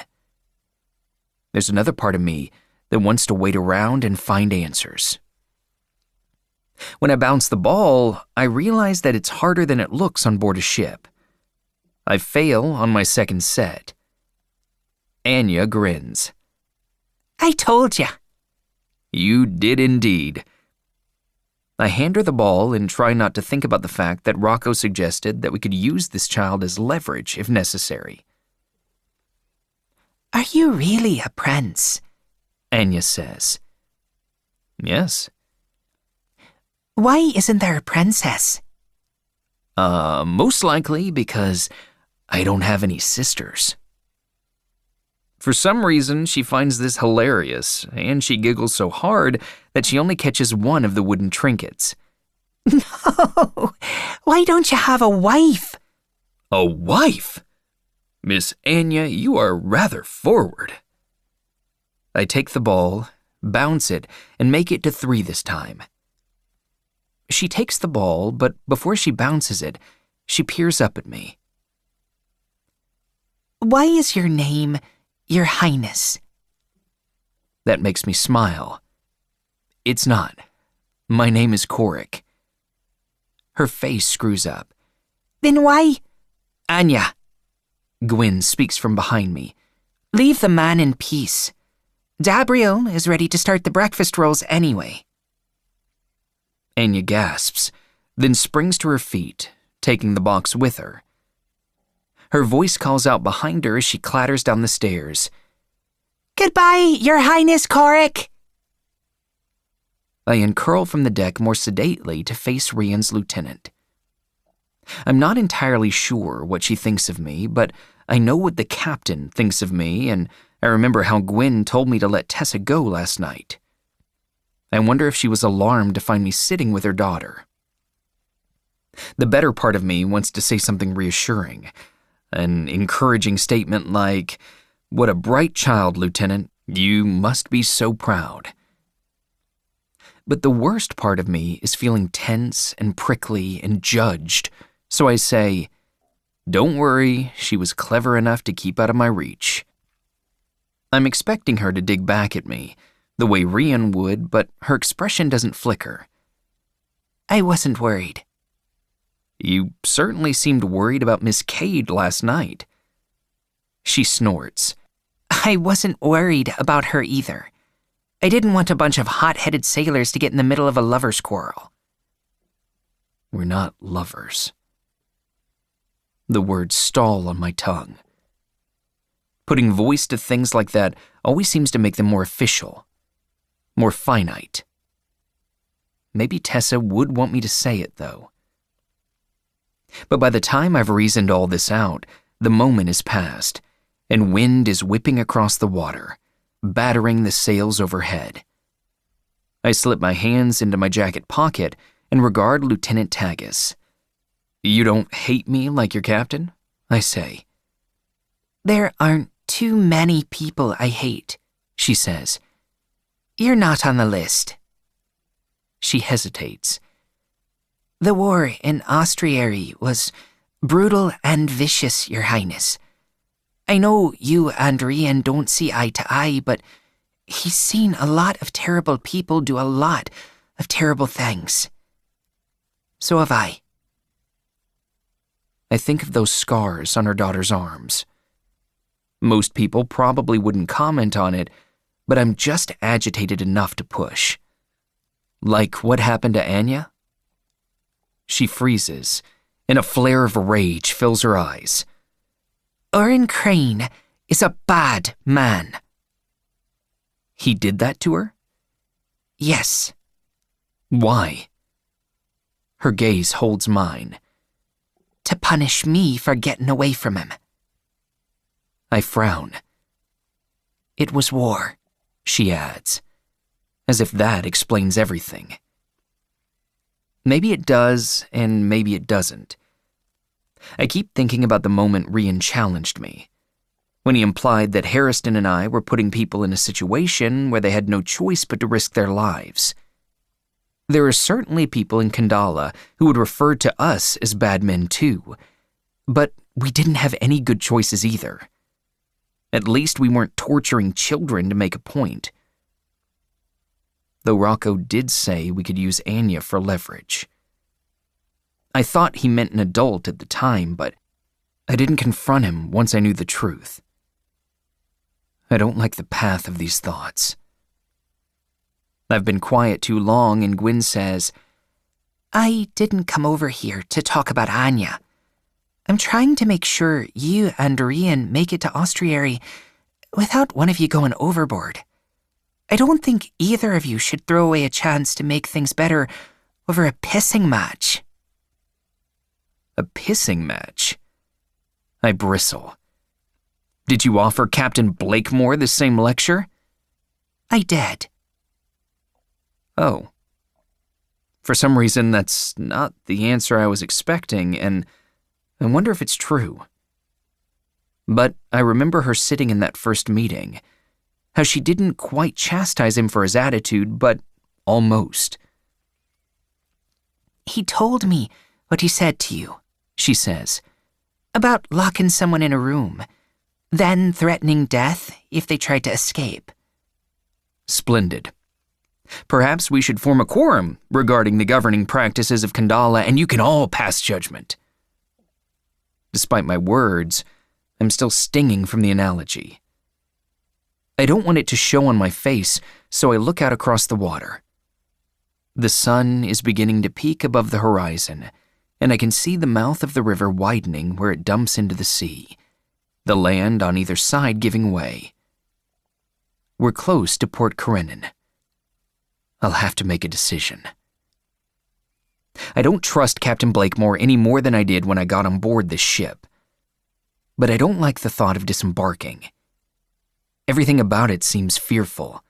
There's another part of me that wants to wait around and find answers. When I bounce the ball, I realize that it's harder than it looks on board a ship. I fail on my second set. Anya grins. I told ya. You did indeed. I hand her the ball and try not to think about the fact that Rocco suggested that we could use this child as leverage if necessary. Are you really a prince? Anya says. Yes. Why isn't there a princess? Most likely because I don't have any sisters. For some reason, she finds this hilarious, and she giggles so hard that she only catches one of the wooden trinkets. No, why don't you have a wife? A wife? Miss Anya, you are rather forward. I take the ball, bounce it, and make it to 3 this time. She takes the ball, but before she bounces it, she peers up at me. Why is your name Your Highness? That makes me smile. It's not. My name is Korik. Her face screws up. Then why? Anya! Gwyn speaks from behind me. Leave the man in peace. Dabriel is ready to start the breakfast rolls anyway. Anya gasps, then springs to her feet, taking the box with her. Her voice calls out behind her as she clatters down the stairs. Goodbye, Your Highness Korik. I uncurl from the deck more sedately to face Rian's lieutenant. I'm not entirely sure what she thinks of me, but I know what the captain thinks of me, and I remember how Gwyn told me to let Tessa go last night. I wonder if she was alarmed to find me sitting with her daughter. The better part of me wants to say something reassuring, an encouraging statement like, "What a bright child, Lieutenant. You must be so proud." But the worst part of me is feeling tense and prickly and judged, so I say, "Don't worry, she was clever enough to keep out of my reach." I'm expecting her to dig back at me, the way Rian would, but her expression doesn't flicker. I wasn't worried. You certainly seemed worried about Miss Cade last night. She snorts. I wasn't worried about her either. I didn't want a bunch of hot-headed sailors to get in the middle of a lover's quarrel. We're not lovers. The words stall on my tongue. Putting voice to things like that always seems to make them more official, more finite. Maybe Tessa would want me to say it, though. But by the time I've reasoned all this out, the moment is past, and wind is whipping across the water, battering the sails overhead. I slip my hands into my jacket pocket and regard Lieutenant Tagus. "You don't hate me like your captain?" I say. There aren't too many people I hate, she says. You're not on the list. She hesitates. The war in Austria was brutal and vicious, Your Highness. I know you and Rian don't see eye to eye, but he's seen a lot of terrible people do a lot of terrible things. So have I. I think of those scars on her daughter's arms. Most people probably wouldn't comment on it, but I'm just agitated enough to push. Like what happened to Anya? She freezes, and a flare of rage fills her eyes. Oren Crane is a bad man. He did that to her? Yes. Why? Her gaze holds mine. To punish me for getting away from him. I frown. It was war, she adds, as if that explains everything. Maybe it does, and maybe it doesn't. I keep thinking about the moment Rian challenged me, when he implied that Harrison and I were putting people in a situation where they had no choice but to risk their lives. There are certainly people in Kandala who would refer to us as bad men too, But we didn't have any good choices either. At least we weren't torturing children to make a point. Though Rocco did say we could use Anya for leverage. I thought he meant an adult at the time, but I didn't confront him once I knew the truth. I don't like the path of these thoughts. I've been quiet too long, and Gwyn says, I didn't come over here to talk about Anya. I'm trying to make sure you and Rian make it to Ostriary without one of you going overboard. I don't think either of you should throw away a chance to make things better over a pissing match. A pissing match? I bristle. Did you offer Captain Blakemore the same lecture? I did. Oh. For some reason, that's not the answer I was expecting, and I wonder if it's true. But I remember her sitting in that first meeting, how she didn't quite chastise him for his attitude, but almost. He told me what he said to you, she says, about locking someone in a room, then threatening death if they tried to escape. Splendid. Perhaps we should form a quorum regarding the governing practices of Kandala, and you can all pass judgment. Despite my words, I'm still stinging from the analogy. I don't want it to show on my face, so I look out across the water. The sun is beginning to peak above the horizon, and I can see the mouth of the river widening where it dumps into the sea, the land on either side giving way. We're close to Port Karenin. I'll have to make a decision. I don't trust Captain Blakemore any more than I did when I got on board this ship. But I don't like the thought of disembarking. Everything about it seems fearful.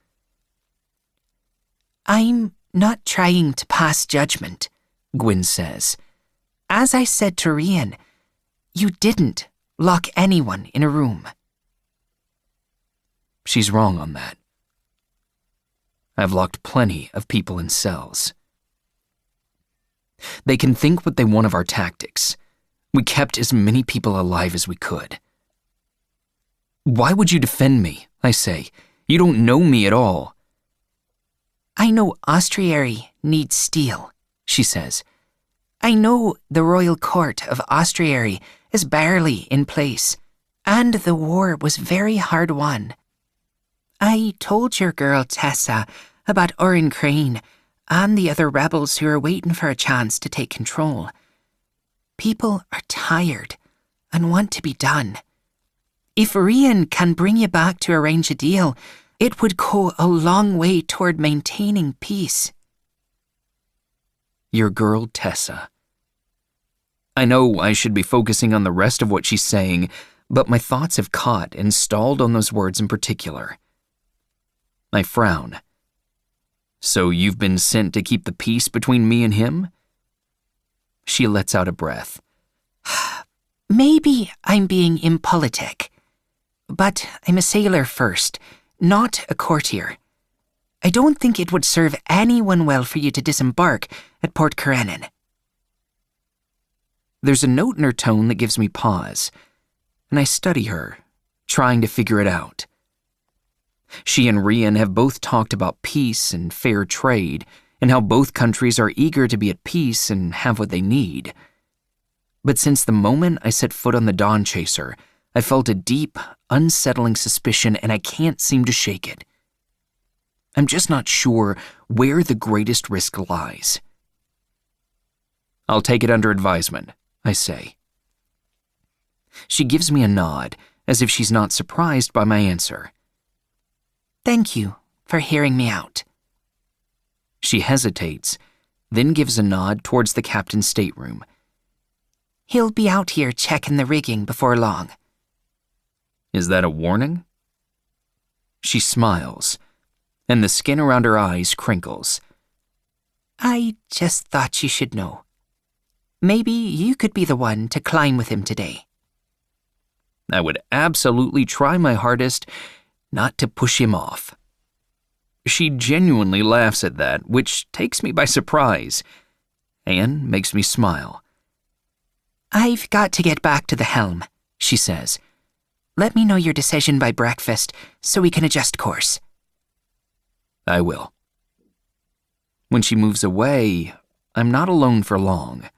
I'm not trying to pass judgment, Gwyn says. As I said to Rian, you didn't lock anyone in a room. She's wrong on that. I've locked plenty of people in cells. They can think what they want of our tactics. We kept as many people alive as we could. Why would you defend me? I say. You don't know me at all. I know Ostriary needs steel, she says. I know the royal court of Ostriary is barely in place, and the war was very hard won. I told your girl Tessa about Orin Crane and the other rebels who are waiting for a chance to take control. People are tired and want to be done. If Rian can bring you back to arrange a deal, it would go a long way toward maintaining peace. Your girl Tessa. I know I should be focusing on the rest of what she's saying, but my thoughts have caught and stalled on those words in particular. I frown. So you've been sent to keep the peace between me and him? She lets out a breath. Maybe I'm being impolitic, but I'm a sailor first, not a courtier. I don't think it would serve anyone well for you to disembark at Port Karenin. There's a note in her tone that gives me pause, and I study her, trying to figure it out. She and Rian have both talked about peace and fair trade, and how both countries are eager to be at peace and have what they need. But since the moment I set foot on the Dawn Chaser, I felt a deep, unsettling suspicion, and I can't seem to shake it. I'm just not sure where the greatest risk lies. I'll take it under advisement, I say. She gives me a nod, as if she's not surprised by my answer. Thank you for hearing me out. She hesitates, then gives a nod towards the captain's stateroom. He'll be out here checking the rigging before long. Is that a warning? She smiles, and the skin around her eyes crinkles. I just thought you should know. Maybe you could be the one to climb with him today. I would absolutely try my hardest not to push him off. She genuinely laughs at that, which takes me by surprise, and makes me smile. I've got to get back to the helm, she says. Let me know your decision by breakfast so we can adjust course. I will. When she moves away, I'm not alone for long.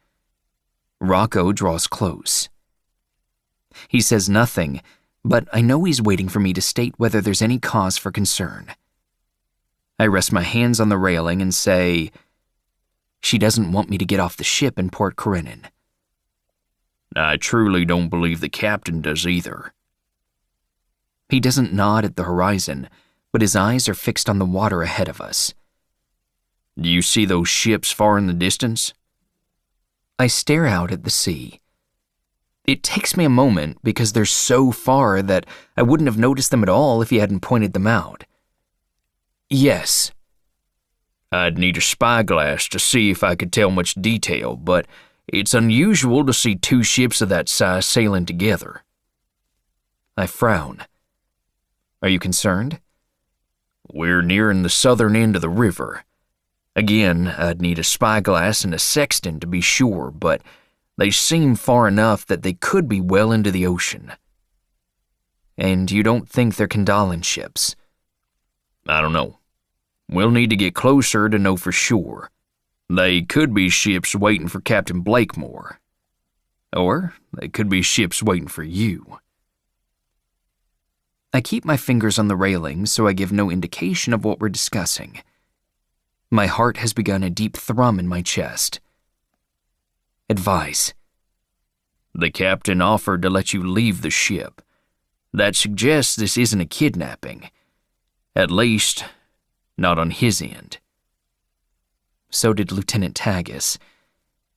Rocco draws close. He says nothing, but I know he's waiting for me to state whether there's any cause for concern. I rest my hands on the railing and say, she doesn't want me to get off the ship in Port Karenin. I truly don't believe the captain does either. He doesn't nod at the horizon, but his eyes are fixed on the water ahead of us. Do you see those ships far in the distance? I stare out at the sea. It takes me a moment because they're so far that I wouldn't have noticed them at all if he hadn't pointed them out. Yes. I'd need a spyglass to see if I could tell much detail, but it's unusual to see two ships of that size sailing together. I frown. Are you concerned? We're nearing the southern end of the river. Again, I'd need a spyglass and a sextant to be sure, but they seem far enough that they could be well into the ocean. And you don't think they're Kandalin ships? I don't know. We'll need to get closer to know for sure. They could be ships waiting for Captain Blakemore. Or they could be ships waiting for you. I keep my fingers on the railing so I give no indication of what we're discussing. My heart has begun a deep thrum in my chest. Advice. The captain offered to let you leave the ship. That suggests this isn't a kidnapping. At least, not on his end. So did Lieutenant Taggis.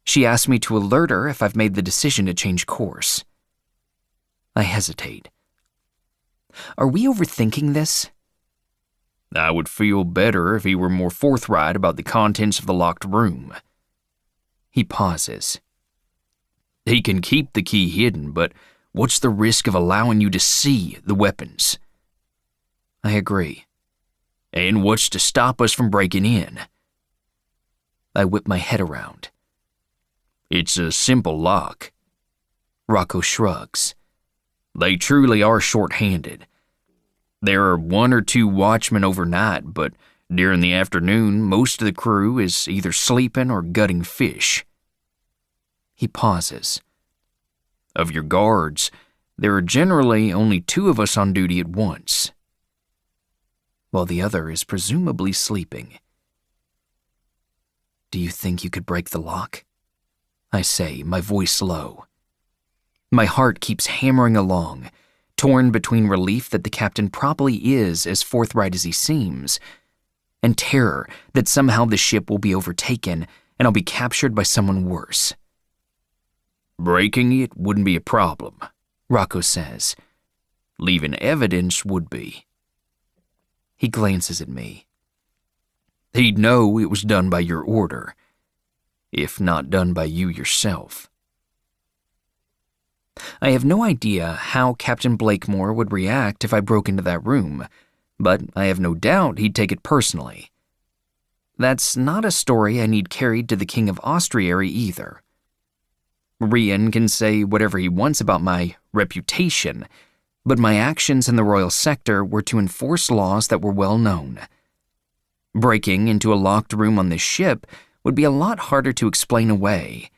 She asked me to alert her if I've made the decision to change course. I hesitate. Are we overthinking this? I would feel better if he were more forthright about the contents of the locked room. He pauses. He can keep the key hidden, but what's the risk of allowing you to see the weapons? I agree. And what's to stop us from breaking in? I whip my head around. It's a simple lock. Rocco shrugs. They truly are short-handed. There are 1 or 2 watchmen overnight, but during the afternoon, most of the crew is either sleeping or gutting fish. He pauses. Of your guards, there are generally only 2 of us on duty at once, while the other is presumably sleeping. Do you think you could break the lock? I say, my voice low. My heart keeps hammering along, torn between relief that the captain probably is as forthright as he seems, and terror that somehow the ship will be overtaken and I'll be captured by someone worse. Breaking it wouldn't be a problem, Rocco says. Leaving evidence would be. He glances at me. He'd know it was done by your order, if not done by you yourself. I have no idea how Captain Blakemore would react if I broke into that room, but I have no doubt he'd take it personally. That's not a story I need carried to the King of Austriary either. Rian can say whatever he wants about my reputation, but my actions in the royal sector were to enforce laws that were well known. Breaking into a locked room on this ship would be a lot harder to explain away,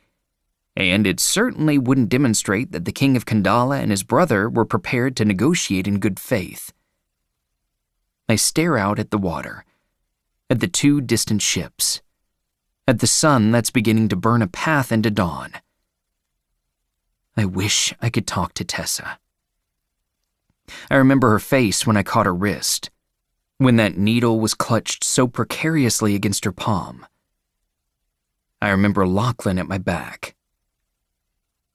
and it certainly wouldn't demonstrate that the King of Kandala and his brother were prepared to negotiate in good faith. I stare out at the water, at the 2 distant ships, at the sun that's beginning to burn a path into dawn. I wish I could talk to Tessa. I remember her face when I caught her wrist, when that needle was clutched so precariously against her palm. I remember Lachlan at my back.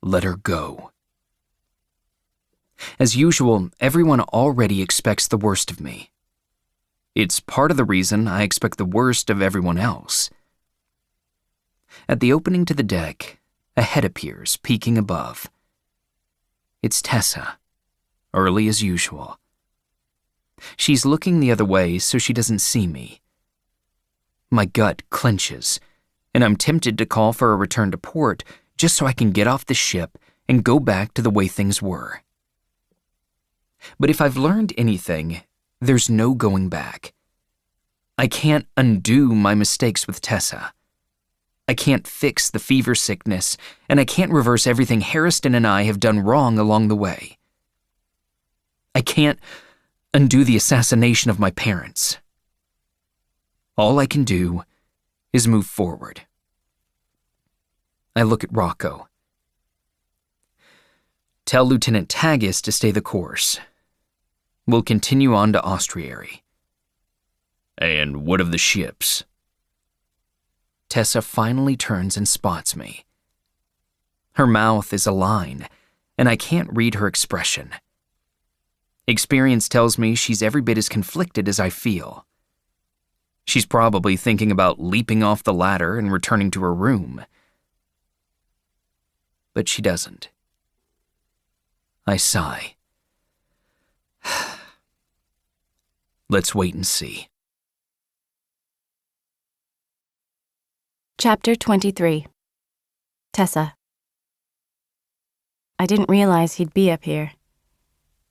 Let her go. As usual, everyone already expects the worst of me. It's part of the reason I expect the worst of everyone else. At the opening to the deck, a head appears, peeking above. It's Tessa, early as usual. She's looking the other way so she doesn't see me. My gut clenches, and I'm tempted to call for a return to port just so I can get off the ship and go back to the way things were. But if I've learned anything, there's no going back. I can't undo my mistakes with Tessa. I can't fix the fever sickness, and I can't reverse everything Hairston and I have done wrong along the way. I can't undo the assassination of my parents. All I can do is move forward. I look at Rocco. Tell Lieutenant Taggis to stay the course. We'll continue on to Ostriary. And what of the ships? Tessa finally turns and spots me. Her mouth is a line, and I can't read her expression. Experience tells me she's every bit as conflicted as I feel. She's probably thinking about leaping off the ladder and returning to her room. But she doesn't. I sigh. Let's wait and see. Chapter 23. Tessa. I didn't realize he'd be up here.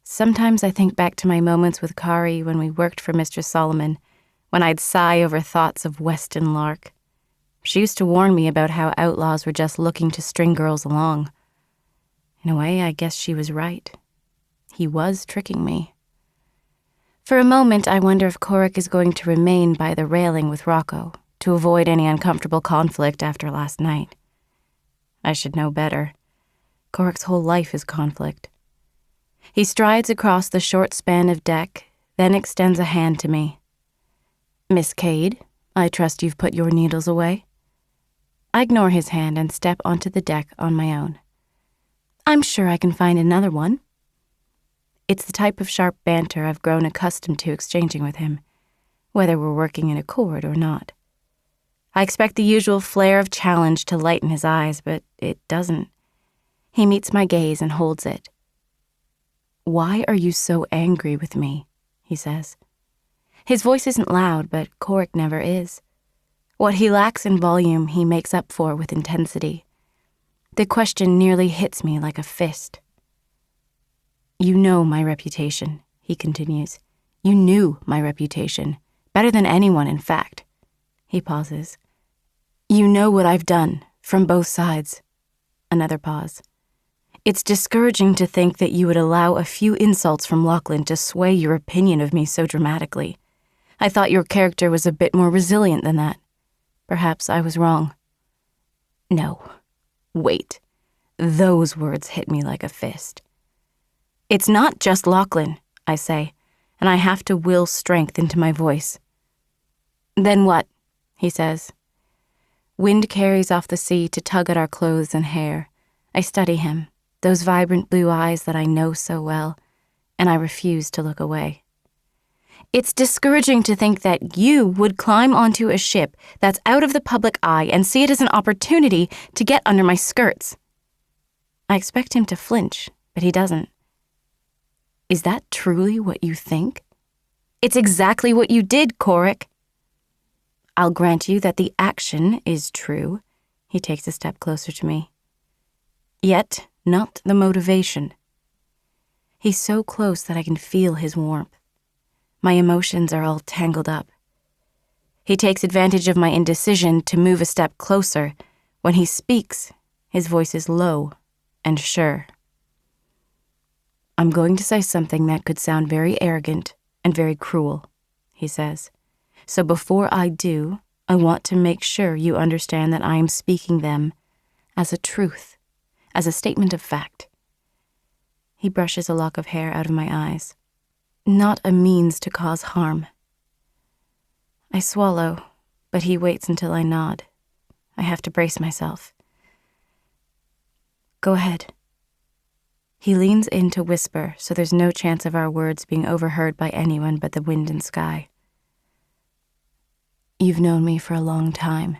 Sometimes I think back to my moments with Kari when we worked for Mr. Solomon, when I'd sigh over thoughts of Weston Lark. She used to warn me about how outlaws were just looking to string girls along. In a way, I guess she was right. He was tricking me. For a moment, I wonder if Korik is going to remain by the railing with Rocco, to avoid any uncomfortable conflict after last night. I should know better. Korik's whole life is conflict. He strides across the short span of deck, then extends a hand to me. Miss Cade, I trust you've put your needles away. I ignore his hand and step onto the deck on my own. I'm sure I can find another one. It's the type of sharp banter I've grown accustomed to exchanging with him, whether we're working in accord or not. I expect the usual flare of challenge to lighten his eyes, but it doesn't. He meets my gaze and holds it. Why are you so angry with me? He says. His voice isn't loud, but Korik never is. What he lacks in volume, he makes up for with intensity. The question nearly hits me like a fist. You know my reputation, he continues. You knew my reputation, better than anyone, in fact. He pauses. You know what I've done, from both sides. Another pause. It's discouraging to think that you would allow a few insults from Lachlan to sway your opinion of me so dramatically. I thought your character was a bit more resilient than that. Perhaps I was wrong. No. Wait. Those words hit me like a fist. It's not just Lachlan, I say, and I have to will strength into my voice. Then what? He says. Wind carries off the sea to tug at our clothes and hair. I study him, those vibrant blue eyes that I know so well, and I refuse to look away. It's discouraging to think that you would climb onto a ship that's out of the public eye and see it as an opportunity to get under my skirts. I expect him to flinch, but he doesn't. Is that truly what you think? It's exactly what you did, Korik. I'll grant you that the action is true. He takes a step closer to me. Yet, not the motivation. He's so close that I can feel his warmth. My emotions are all tangled up. He takes advantage of my indecision to move a step closer. When he speaks, his voice is low and sure. I'm going to say something that could sound very arrogant and very cruel, he says. So before I do, I want to make sure you understand that I am speaking them as a truth, as a statement of fact. He brushes a lock of hair out of my eyes. Not a means to cause harm. I swallow, but he waits until I nod. I have to brace myself. Go ahead. He leans in to whisper, so there's no chance of our words being overheard by anyone but the wind and sky. You've known me for a long time.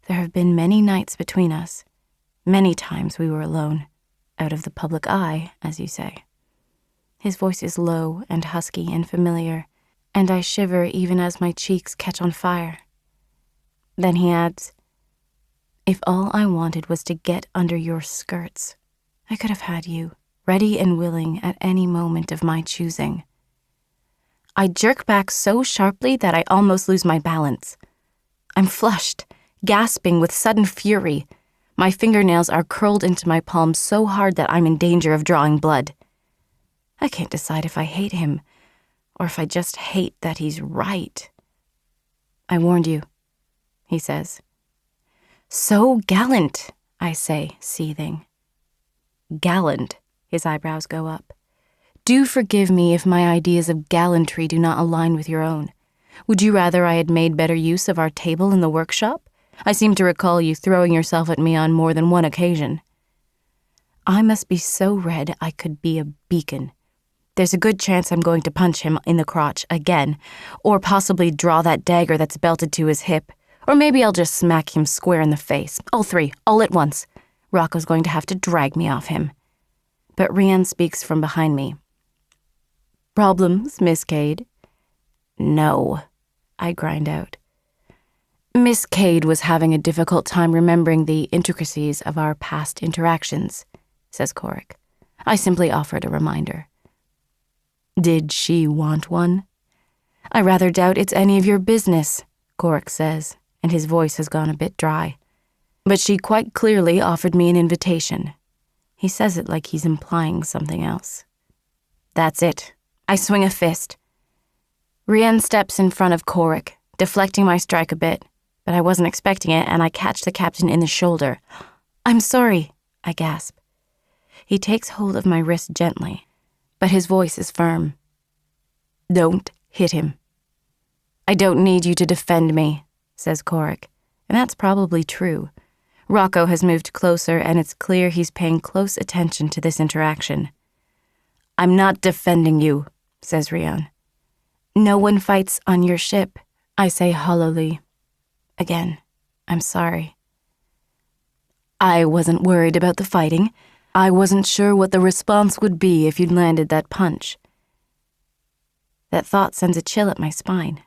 There have been many nights between us. Many times we were alone, out of the public eye, as you say. His voice is low and husky and familiar, and I shiver even as my cheeks catch on fire. Then he adds, If all I wanted was to get under your skirts, I could have had you, ready and willing at any moment of my choosing. I jerk back so sharply that I almost lose my balance. I'm flushed, gasping with sudden fury. My fingernails are curled into my palms so hard that I'm in danger of drawing blood. I can't decide if I hate him, or if I just hate that he's right. I warned you, he says. So gallant, I say, seething. Gallant, his eyebrows go up. Do forgive me if my ideas of gallantry do not align with your own. Would you rather I had made better use of our table in the workshop? I seem to recall you throwing yourself at me on more than one occasion. I must be so red I could be a beacon. There's a good chance I'm going to punch him in the crotch again, or possibly draw that dagger that's belted to his hip, or maybe I'll just smack him square in the face. All three, all at once. Rocco's going to have to drag me off him. But Rian speaks from behind me. Problems, Miss Cade? No, I grind out. Miss Cade was having a difficult time remembering the intricacies of our past interactions, says Corrick. I simply offered a reminder. Did she want one? I rather doubt it's any of your business, Corrick says, and his voice has gone a bit dry. But she quite clearly offered me an invitation. He says it like he's implying something else. That's it. I swing a fist. Rian steps in front of Corrick, deflecting my strike a bit, but I wasn't expecting it, and I catch the captain in the shoulder. I'm sorry, I gasp. He takes hold of my wrist gently, but his voice is firm. Don't hit him. I don't need you to defend me, says Corrick, and that's probably true. Rocco has moved closer, and it's clear he's paying close attention to this interaction. I'm not defending you, says Rian. No one fights on your ship, I say hollowly. Again, I'm sorry. I wasn't worried about the fighting. I wasn't sure what the response would be if you'd landed that punch. That thought sends a chill at my spine.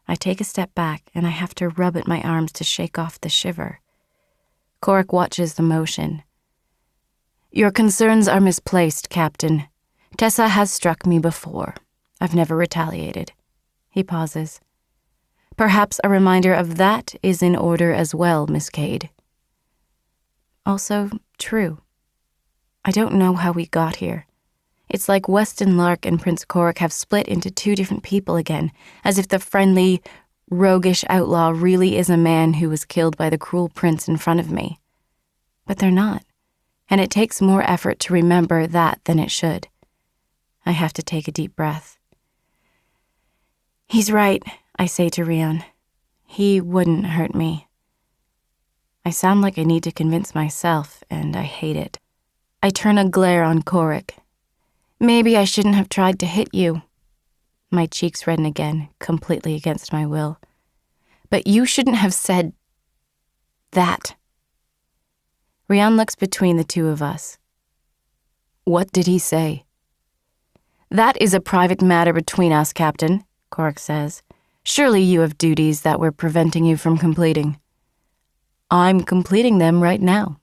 I take a step back, and I have to rub at my arms to shake off the shiver. Corrick watches the motion. Your concerns are misplaced, Captain. Tessa has struck me before. I've never retaliated. He pauses. Perhaps a reminder of that is in order as well, Miss Cade. Also, true. I don't know how we got here. It's like Weston Lark and Prince Corrick have split into two different people again, as if the friendly, roguish outlaw really is a man who was killed by the cruel prince in front of me. But they're not, and it takes more effort to remember that than it should. I have to take a deep breath. He's right, I say to Rian. He wouldn't hurt me. I sound like I need to convince myself, and I hate it. I turn a glare on Corrick. Maybe I shouldn't have tried to hit you. My cheeks redden again, completely against my will. But you shouldn't have said that. Rian looks between the two of us. What did he say? That is a private matter between us, Captain, Corrick says. Surely you have duties that were preventing you from completing. I'm completing them right now.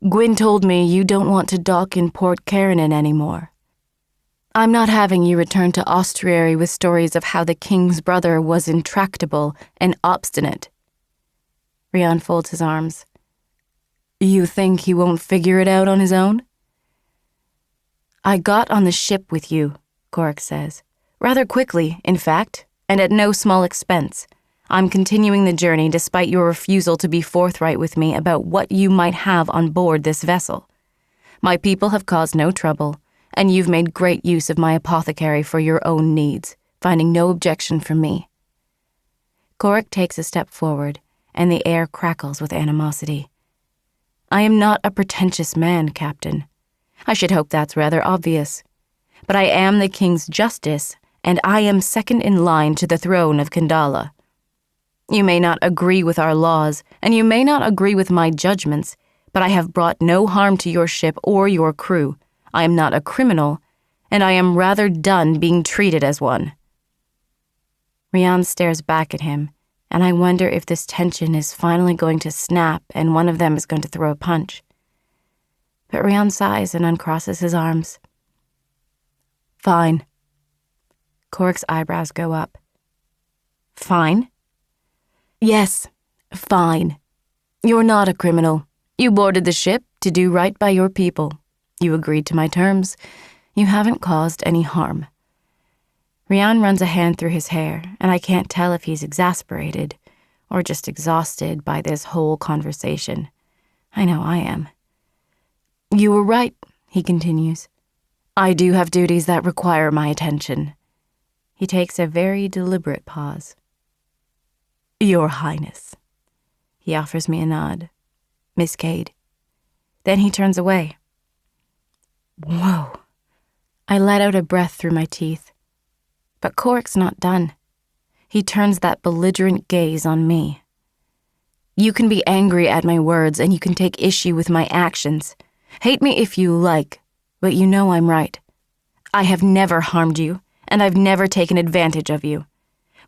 Gwyn told me you don't want to dock in Port Carinin anymore. I'm not having you return to Ostriary with stories of how the king's brother was intractable and obstinate. Rian folds his arms. You think he won't figure it out on his own? I got on the ship with you, Corrick says. Rather quickly, in fact, and at no small expense. I'm continuing the journey despite your refusal to be forthright with me about what you might have on board this vessel. My people have caused no trouble, and you've made great use of my apothecary for your own needs, finding no objection from me. Corrick takes a step forward, and the air crackles with animosity. I am not a pretentious man, Captain. I should hope that's rather obvious. But I am the king's justice, and I am second in line to the throne of Kandala. You may not agree with our laws, and you may not agree with my judgments, but I have brought no harm to your ship or your crew. I am not a criminal, and I am rather done being treated as one. Rian stares back at him, and I wonder if this tension is finally going to snap and one of them is going to throw a punch. But Rian sighs and uncrosses his arms. Fine. Coric's eyebrows go up. Fine? Yes, fine. You're not a criminal. You boarded the ship to do right by your people. You agreed to my terms. You haven't caused any harm. Rian runs a hand through his hair, and I can't tell if he's exasperated or just exhausted by this whole conversation. I know I am. You were right, he continues. I do have duties that require my attention. He takes a very deliberate pause. Your Highness. He offers me a nod. Miss Cade. Then he turns away. Whoa. I let out a breath through my teeth. But Coric's not done. He turns that belligerent gaze on me. You can be angry at my words and you can take issue with my actions. Hate me if you like, but you know I'm right. I have never harmed you, and I've never taken advantage of you.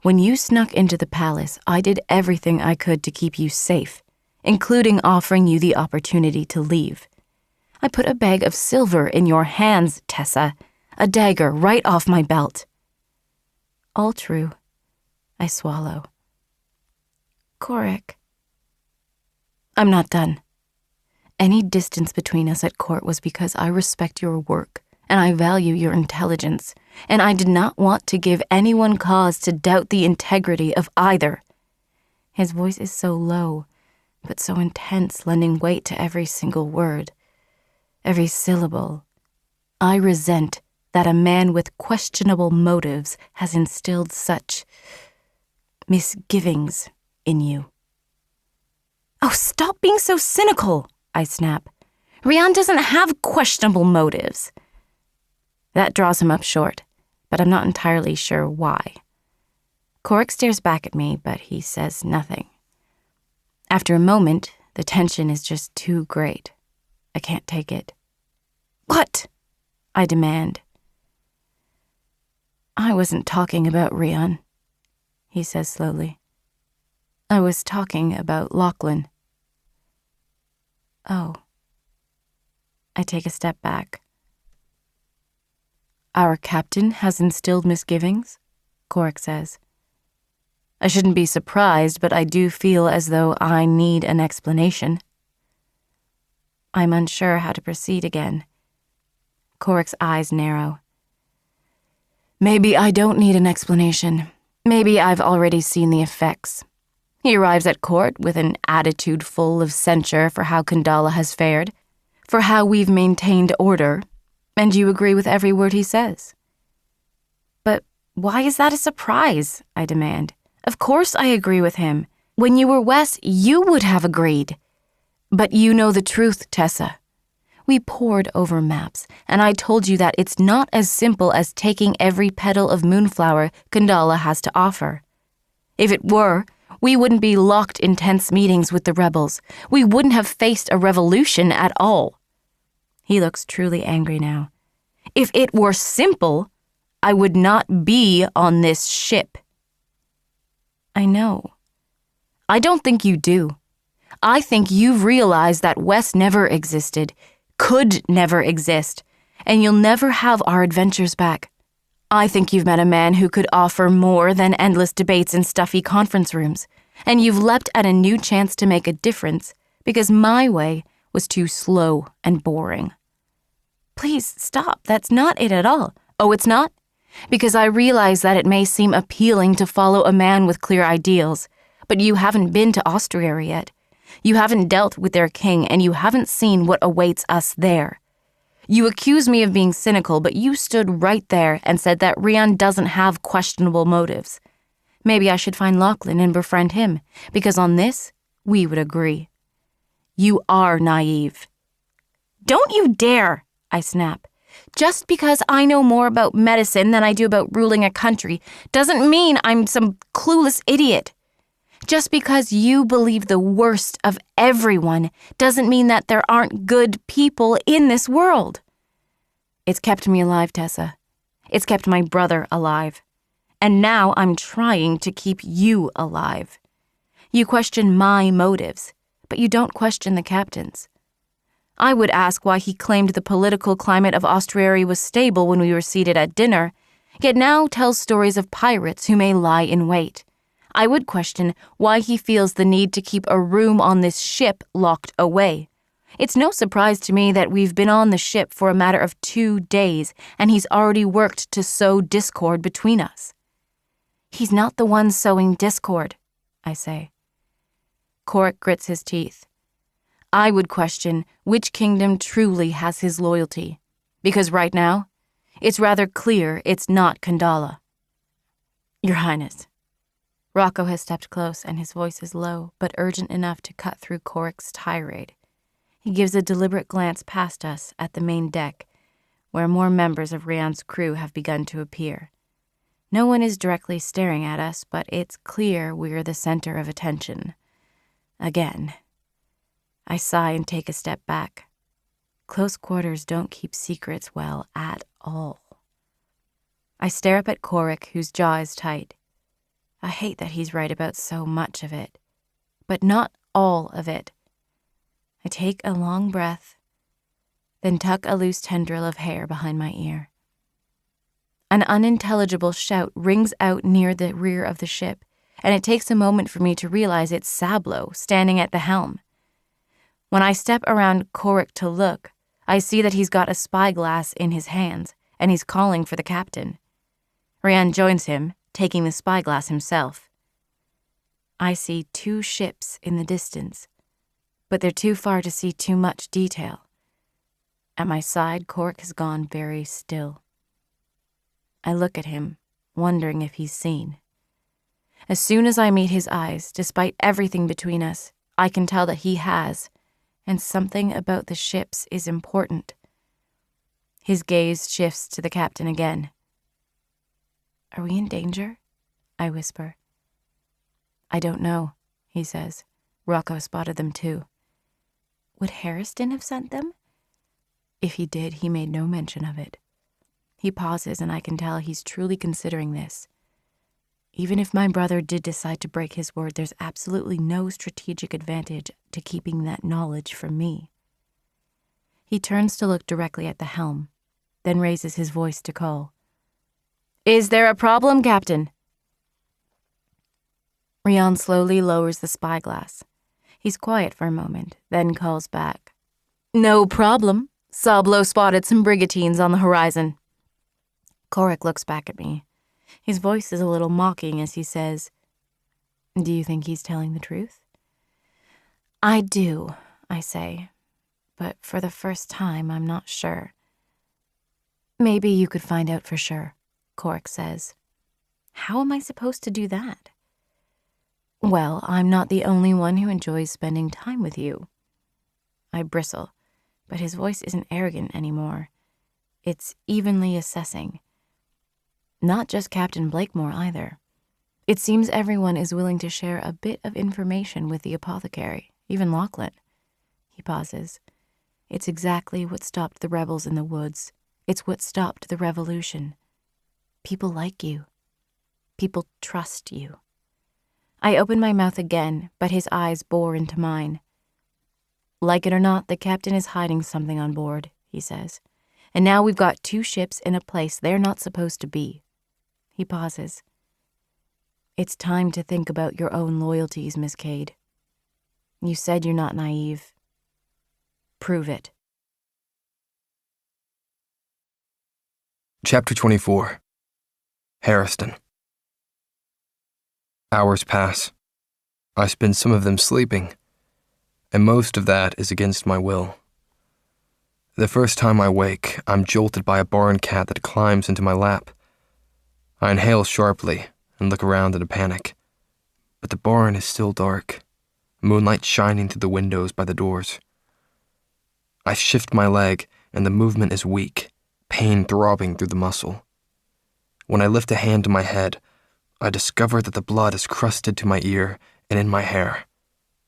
When you snuck into the palace, I did everything I could to keep you safe, including offering you the opportunity to leave. I put a bag of silver in your hands, Tessa, a dagger right off my belt. All true. I swallow. Coric. I'm not done. Any distance between us at court was because I respect your work, and I value your intelligence, and I did not want to give anyone cause to doubt the integrity of either. His voice is so low, but so intense, lending weight to every single word, every syllable. I resent that a man with questionable motives has instilled such misgivings in you. Oh, stop being so cynical, I snap. Rian doesn't have questionable motives. That draws him up short, but I'm not entirely sure why. Coric stares back at me, but he says nothing. After a moment, the tension is just too great. I can't take it. What? I demand. I wasn't talking about Rian, he says slowly. I was talking about Lachlan. Oh. I take a step back. Our captain has instilled misgivings, Coric says. I shouldn't be surprised, but I do feel as though I need an explanation. I'm unsure how to proceed again. Coric's eyes narrow. Maybe I don't need an explanation. Maybe I've already seen the effects. He arrives at court with an attitude full of censure for how Kandala has fared, for how we've maintained order, and you agree with every word he says. But why is that a surprise? I demand. Of course I agree with him. When you were west, you would have agreed. But you know the truth, Tessa. We pored over maps, and I told you that it's not as simple as taking every petal of moonflower Kandala has to offer. If it were, we wouldn't be locked in tense meetings with the rebels. We wouldn't have faced a revolution at all. He looks truly angry now. If it were simple, I would not be on this ship. I know. I don't think you do. I think you've realized that West never existed, could never exist, and you'll never have our adventures back. I think you've met a man who could offer more than endless debates in stuffy conference rooms, and you've leapt at a new chance to make a difference because my way was too slow and boring. Please stop. That's not it at all. Oh, it's not? Because I realize that it may seem appealing to follow a man with clear ideals, but you haven't been to Austria yet. You haven't dealt with their king, and you haven't seen what awaits us there. You accuse me of being cynical, but you stood right there and said that Rian doesn't have questionable motives. Maybe I should find Lachlan and befriend him, because on this, we would agree. You are naive. Don't you dare, I snap. Just because I know more about medicine than I do about ruling a country doesn't mean I'm some clueless idiot. Just because you believe the worst of everyone doesn't mean that there aren't good people in this world. It's kept me alive, Tessa. It's kept my brother alive. And now I'm trying to keep you alive. You question my motives, but you don't question the captain's. I would ask why he claimed the political climate of Austriary was stable when we were seated at dinner, yet now tells stories of pirates who may lie in wait. I would question why he feels the need to keep a room on this ship locked away. It's no surprise to me that we've been on the ship for a matter of 2 days, and he's already worked to sow discord between us. He's not the one sowing discord, I say. Corrick grits his teeth. I would question which kingdom truly has his loyalty, because right now, it's rather clear it's not Kandala. Your Highness. Rocco has stepped close, and his voice is low, but urgent enough to cut through Corrick's tirade. He gives a deliberate glance past us at the main deck, where more members of Rian's crew have begun to appear. No one is directly staring at us, but it's clear we're the center of attention. Again. I sigh and take a step back. Close quarters don't keep secrets well at all. I stare up at Corrick, whose jaw is tight. I hate that he's right about so much of it, but not all of it. I take a long breath, then tuck a loose tendril of hair behind my ear. An unintelligible shout rings out near the rear of the ship, and it takes a moment for me to realize it's Sablo standing at the helm. When I step around Corrick to look, I see that he's got a spyglass in his hands, and he's calling for the captain. Rian joins him, taking the spyglass himself. I see 2 ships in the distance, but they're too far to see too much detail. At my side, Corrick has gone very still. I look at him, wondering if he's seen. As soon as I meet his eyes, despite everything between us, I can tell that he has, and something about the ships is important. His gaze shifts to the captain again. Are we in danger? I whisper. I don't know, he says. Rocco spotted them too. Would Harriston have sent them? If he did, he made no mention of it. He pauses, and I can tell he's truly considering this. Even if my brother did decide to break his word, there's absolutely no strategic advantage to keeping that knowledge from me. He turns to look directly at the helm, then raises his voice to call. Is there a problem, Captain? Rian slowly lowers the spyglass. He's quiet for a moment, then calls back. No problem. Sablo spotted some brigantines on the horizon. Corrick looks back at me. His voice is a little mocking as he says, Do you think he's telling the truth? I do, I say, but for the first time, I'm not sure. Maybe you could find out for sure, Corrick says. How am I supposed to do that? Well, I'm not the only one who enjoys spending time with you. I bristle, but his voice isn't arrogant anymore. It's evenly assessing. Not just Captain Blakemore either. It seems everyone is willing to share a bit of information with the apothecary, even Lachlan. He pauses. It's exactly what stopped the rebels in the woods. It's what stopped the revolution. People like you. People trust you. I open my mouth again, but his eyes bore into mine. Like it or not, the captain is hiding something on board, he says. And now we've got 2 ships in a place they're not supposed to be. He pauses. It's time to think about your own loyalties, Miss Cade. You said you're not naive. Prove it. Chapter 24. Harriston. Hours pass. I spend some of them sleeping, and most of that is against my will. The first time I wake, I'm jolted by a barn cat that climbs into my lap. I inhale sharply and look around in a panic, but the barn is still dark, moonlight shining through the windows by the doors. I shift my leg, and the movement is weak, pain throbbing through the muscle. When I lift a hand to my head, I discover that the blood is crusted to my ear and in my hair,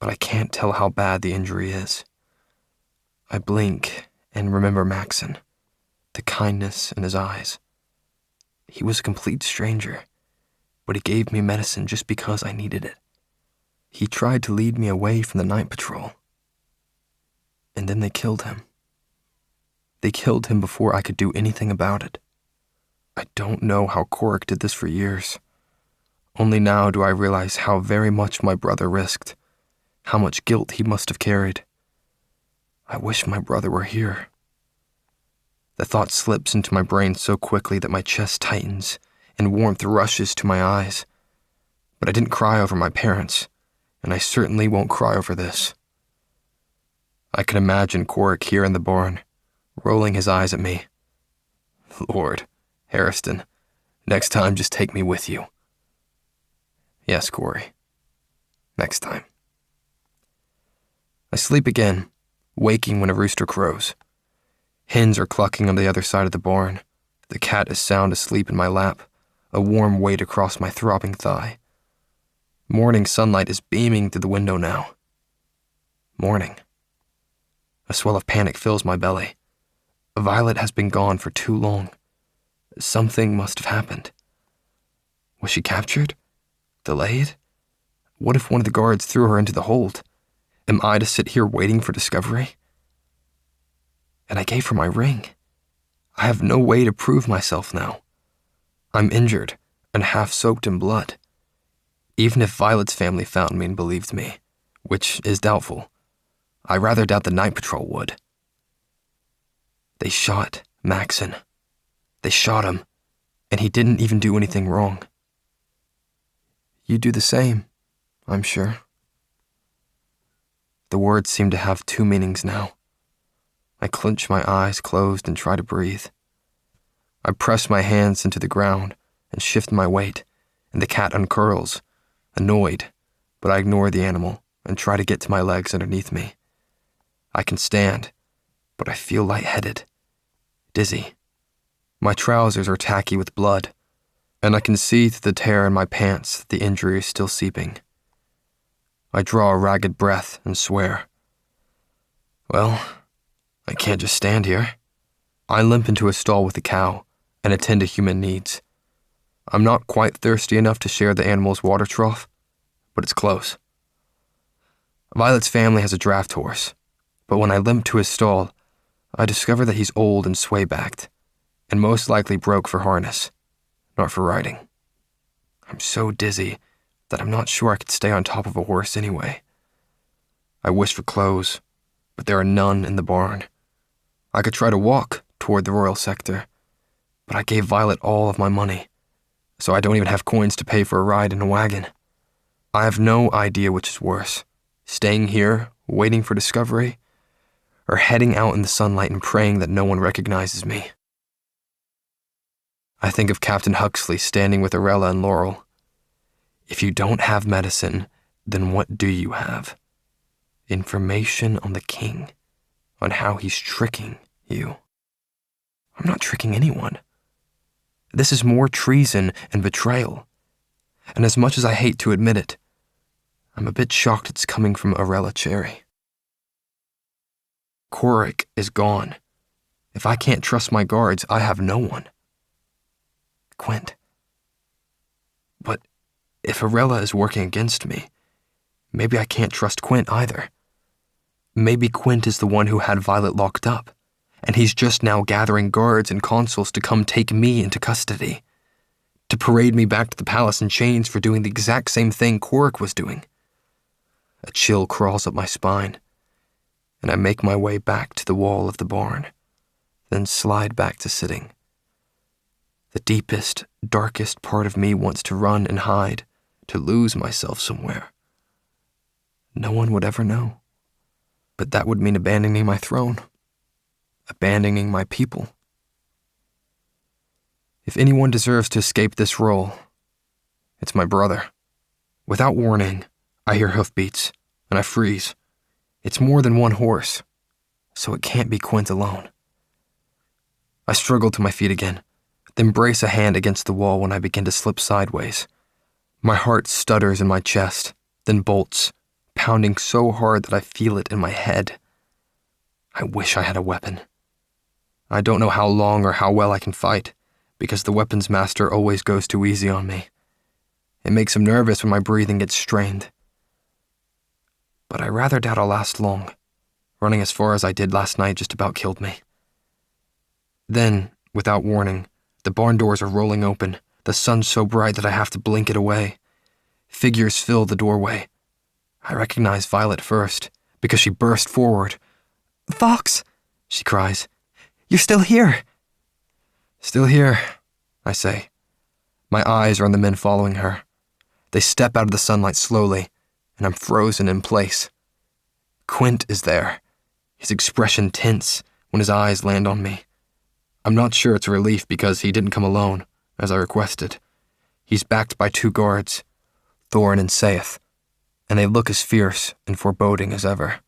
but I can't tell how bad the injury is. I blink and remember Maxon, the kindness in his eyes. He was a complete stranger, but he gave me medicine just because I needed it. He tried to lead me away from the night patrol. And then they killed him. They killed him before I could do anything about it. I don't know how Korik did this for years. Only now do I realize how very much my brother risked, how much guilt he must have carried. I wish my brother were here. The thought slips into my brain so quickly that my chest tightens and warmth rushes to my eyes. But I didn't cry over my parents, and I certainly won't cry over this. I can imagine Korik here in the barn, rolling his eyes at me. Lord, Harriston, next time just take me with you. Yes, Corey. Next time. I sleep again, waking when a rooster crows. Hens are clucking on the other side of the barn. The cat is sound asleep in my lap, a warm weight across my throbbing thigh. Morning sunlight is beaming through the window now. Morning. A swell of panic fills my belly. Violet has been gone for too long. Something must have happened. Was she captured? Delayed? What if one of the guards threw her into the hold? Am I to sit here waiting for discovery? And I gave her my ring. I have no way to prove myself now. I'm injured and half soaked in blood. Even if Violet's family found me and believed me, which is doubtful, I rather doubt the night patrol would. They shot Maxon. They shot him, and he didn't even do anything wrong. You do the same, I'm sure. The words seem to have two meanings now. I clench my eyes closed and try to breathe. I press my hands into the ground and shift my weight, and the cat uncurls, annoyed, but I ignore the animal and try to get to my legs underneath me. I can stand, but I feel lightheaded, dizzy. My trousers are tacky with blood, and I can see through the tear in my pants that the injury is still seeping. I draw a ragged breath and swear. Well, I can't just stand here. I limp into a stall with the cow and attend to human needs. I'm not quite thirsty enough to share the animal's water trough, but it's close. Violet's family has a draft horse, but when I limp to his stall, I discover that he's old and sway-backed, and most likely broke for harness, not for riding. I'm so dizzy that I'm not sure I could stay on top of a horse anyway. I wish for clothes, but there are none in the barn. I could try to walk toward the royal sector, but I gave Violet all of my money, so I don't even have coins to pay for a ride in a wagon. I have no idea which is worse, staying here, waiting for discovery, or heading out in the sunlight and praying that no one recognizes me. I think of Captain Huxley standing with Arella and Laurel. If you don't have medicine, then what do you have? Information on the king, on how he's tricking you. I'm not tricking anyone. This is more treason and betrayal. And as much as I hate to admit it, I'm a bit shocked it's coming from Arella Cherry. Korik is gone. If I can't trust my guards, I have no one. Quint. But if Arella is working against me, maybe I can't trust Quint either. Maybe Quint is the one who had Violet locked up, and he's just now gathering guards and consuls to come take me into custody, to parade me back to the palace in chains for doing the exact same thing Korik was doing. A chill crawls up my spine, and I make my way back to the wall of the barn, then slide back to sitting. The deepest, darkest part of me wants to run and hide, to lose myself somewhere. No one would ever know. But that would mean abandoning my throne, abandoning my people. If anyone deserves to escape this role, it's my brother. Without warning, I hear hoofbeats, and I freeze. It's more than one horse, so it can't be Quint alone. I struggle to my feet again, then brace a hand against the wall when I begin to slip sideways. My heart stutters in my chest, then bolts, pounding so hard that I feel it in my head. I wish I had a weapon. I don't know how long or how well I can fight, because the weapons master always goes too easy on me. It makes him nervous when my breathing gets strained. but I rather doubt I'll last long. Running as far as I did last night just about killed me. Then, without warning, the barn doors are rolling open, the sun so bright that I have to blink it away. Figures fill the doorway. I recognize Violet first, because she burst forward. "Fox!" she cries. "You're still here!" "Still here," I say. My eyes are on the men following her. They step out of the sunlight slowly, and I'm frozen in place. Quint is there, his expression tense when his eyes land on me. I'm not sure it's a relief because he didn't come alone, as I requested. He's backed by 2 guards, Thorin and Saeth, and they look as fierce and foreboding as ever.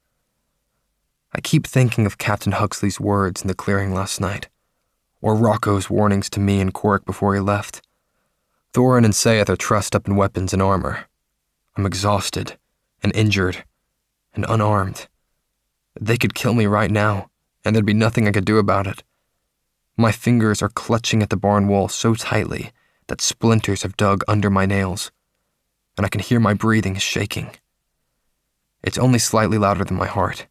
I keep thinking of Captain Huxley's words in the clearing last night, or Rocco's warnings to me and Corrick before he left. Thorin and Saeth are trussed up in weapons and armor. I'm exhausted and injured and unarmed. They could kill me right now, and there'd be nothing I could do about it. My fingers are clutching at the barn wall so tightly that splinters have dug under my nails, and I can hear my breathing shaking. It's only slightly louder than my heart.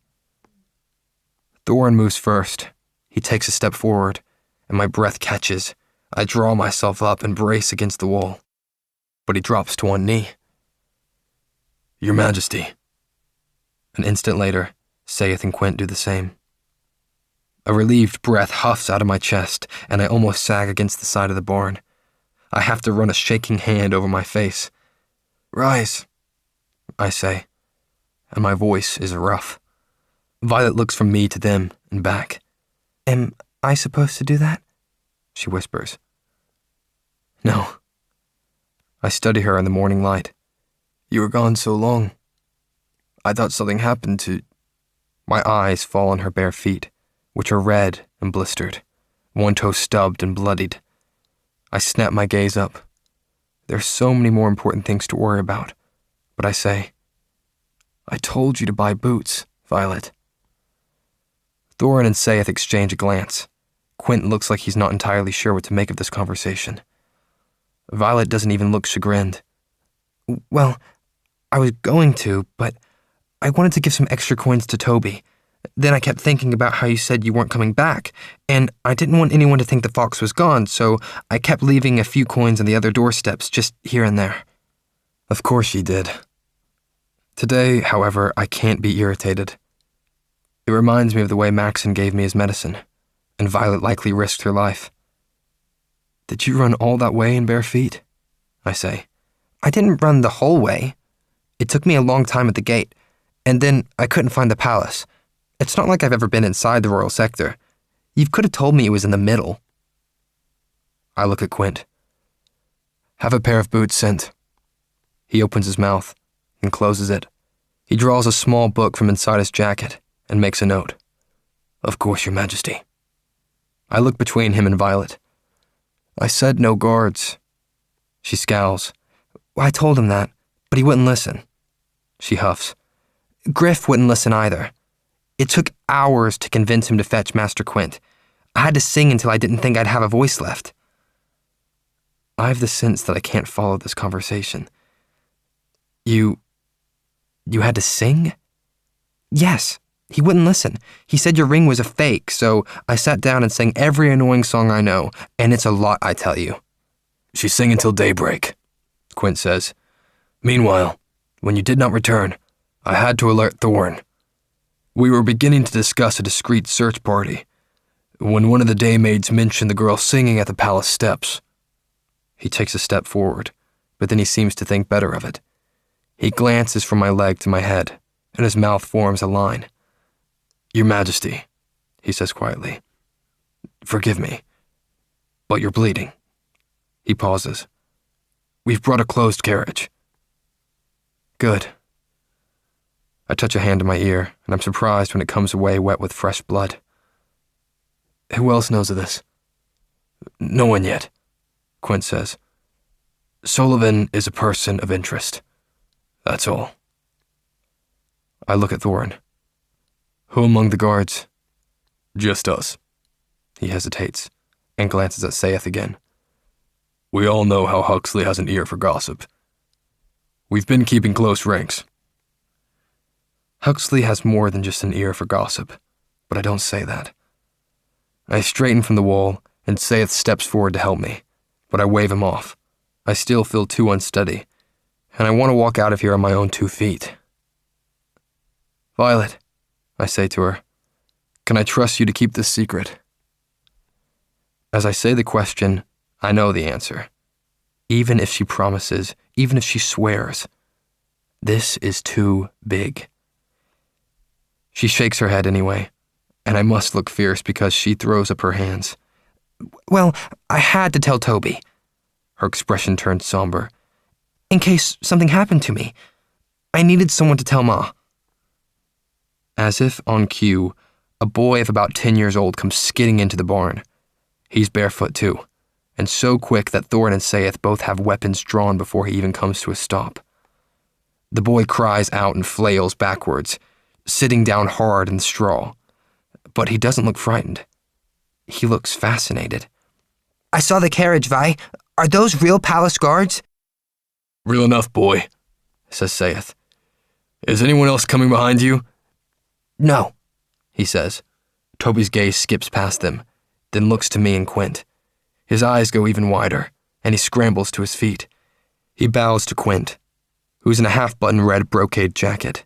Thorin moves first. He takes a step forward, and my breath catches. I draw myself up and brace against the wall, but he drops to one knee. "Your Majesty." An instant later, Saeth and Quint do the same. A relieved breath huffs out of my chest, and I almost sag against the side of the barn. I have to run a shaking hand over my face. "Rise," I say, and my voice is rough. Violet looks from me to them and back. "Am I supposed to do that?" she whispers. "No." I study her in the morning light. "You were gone so long. I thought something happened to..." My eyes fall on her bare feet, which are red and blistered, one toe stubbed and bloodied. I snap my gaze up. There's so many more important things to worry about, but I say, "I told you to buy boots, Violet." Thorin and Saeth exchange a glance. Quint looks like he's not entirely sure what to make of this conversation. Violet doesn't even look chagrined. "Well, I was going to, but I wanted to give some extra coins to Toby. Then I kept thinking about how you said you weren't coming back, and I didn't want anyone to think the fox was gone, so I kept leaving a few coins on the other doorsteps, just here and there." Of course she did. Today, however, I can't be irritated. It reminds me of the way Maxon gave me his medicine, and Violet likely risked her life. "Did you run all that way in bare feet?" I say. "I didn't run the whole way. It took me a long time at the gate, and then I couldn't find the palace. It's not like I've ever been inside the royal sector. You could have told me it was in the middle." I look at Quint. "Have a pair of boots sent." He opens his mouth and closes it. He draws a small book from inside his jacket and makes a note. "Of course, Your Majesty." I look between him and Violet. "I said no guards." She scowls. "I told him that, but he wouldn't listen." She huffs. "Griff wouldn't listen either. It took hours to convince him to fetch Master Quint. I had to sing until I didn't think I'd have a voice left." I have the sense that I can't follow this conversation. You had to sing?" "Yes. He wouldn't listen. He said your ring was a fake, so I sat down and sang every annoying song I know, and it's a lot, I tell you." "She sang until daybreak," Quint says. "Meanwhile, when you did not return, I had to alert Thorin. We were beginning to discuss a discreet search party, when one of the daymaids mentioned the girl singing at the palace steps." He takes a step forward, but then he seems to think better of it. He glances from my leg to my head, and his mouth forms a line. "Your Majesty," he says quietly, "forgive me, but you're bleeding." He pauses. "We've brought a closed carriage." "Good." I touch a hand to my ear, and I'm surprised when it comes away wet with fresh blood. "Who else knows of this?" "No one yet," Quint says. "Sullivan is a person of interest. That's all." I look at Thorin. "Who among the guards?" "Just us." He hesitates, and glances at Saeth again. "We all know how Huxley has an ear for gossip. We've been keeping close ranks." Huxley has more than just an ear for gossip, but I don't say that. I straighten from the wall, and Sayeth steps forward to help me, but I wave him off. I still feel too unsteady, and I want to walk out of here on my own 2 feet. Violet, I say to her, can I trust you to keep this secret? As I say the question, I know the answer. Even if she promises, even if she swears, this is too big. She shakes her head anyway, and I must look fierce because she throws up her hands. Well, I had to tell Toby. Her expression turned somber. In case something happened to me. I needed someone to tell Ma. As if on cue, a boy of about 10 years old comes skidding into the barn. He's barefoot too, and so quick that Thorne and Sayeth both have weapons drawn before he even comes to a stop. The boy cries out and flails backwards, sitting down hard in the straw. But he doesn't look frightened. He looks fascinated. I saw the carriage, Vi. Are those real palace guards? Real enough, boy, says Sayeth. Is anyone else coming behind you? No, he says. Toby's gaze skips past them, then looks to me and Quint. His eyes go even wider, and he scrambles to his feet. He bows to Quint, who's in a half-button red brocade jacket.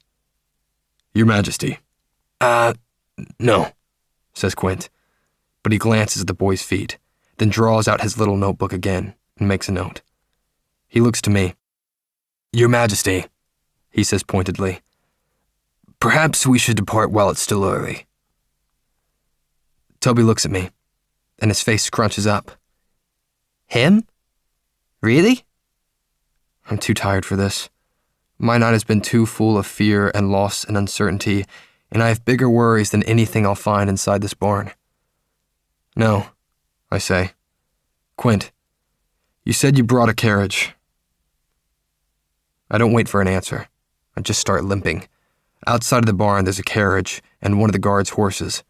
Your Majesty. No, says Quint, but he glances at the boy's feet, then draws out his little notebook again and makes a note. He looks to me. Your Majesty, he says pointedly. Perhaps we should depart while it's still early. Toby looks at me, and his face scrunches up. Him? Really? I'm too tired for this. My night has been too full of fear and loss and uncertainty, and I have bigger worries than anything I'll find inside this barn. No, I say. Quint, you said you brought a carriage. I don't wait for an answer. I just start limping. Outside of the barn, there's a carriage and one of the guards' horses.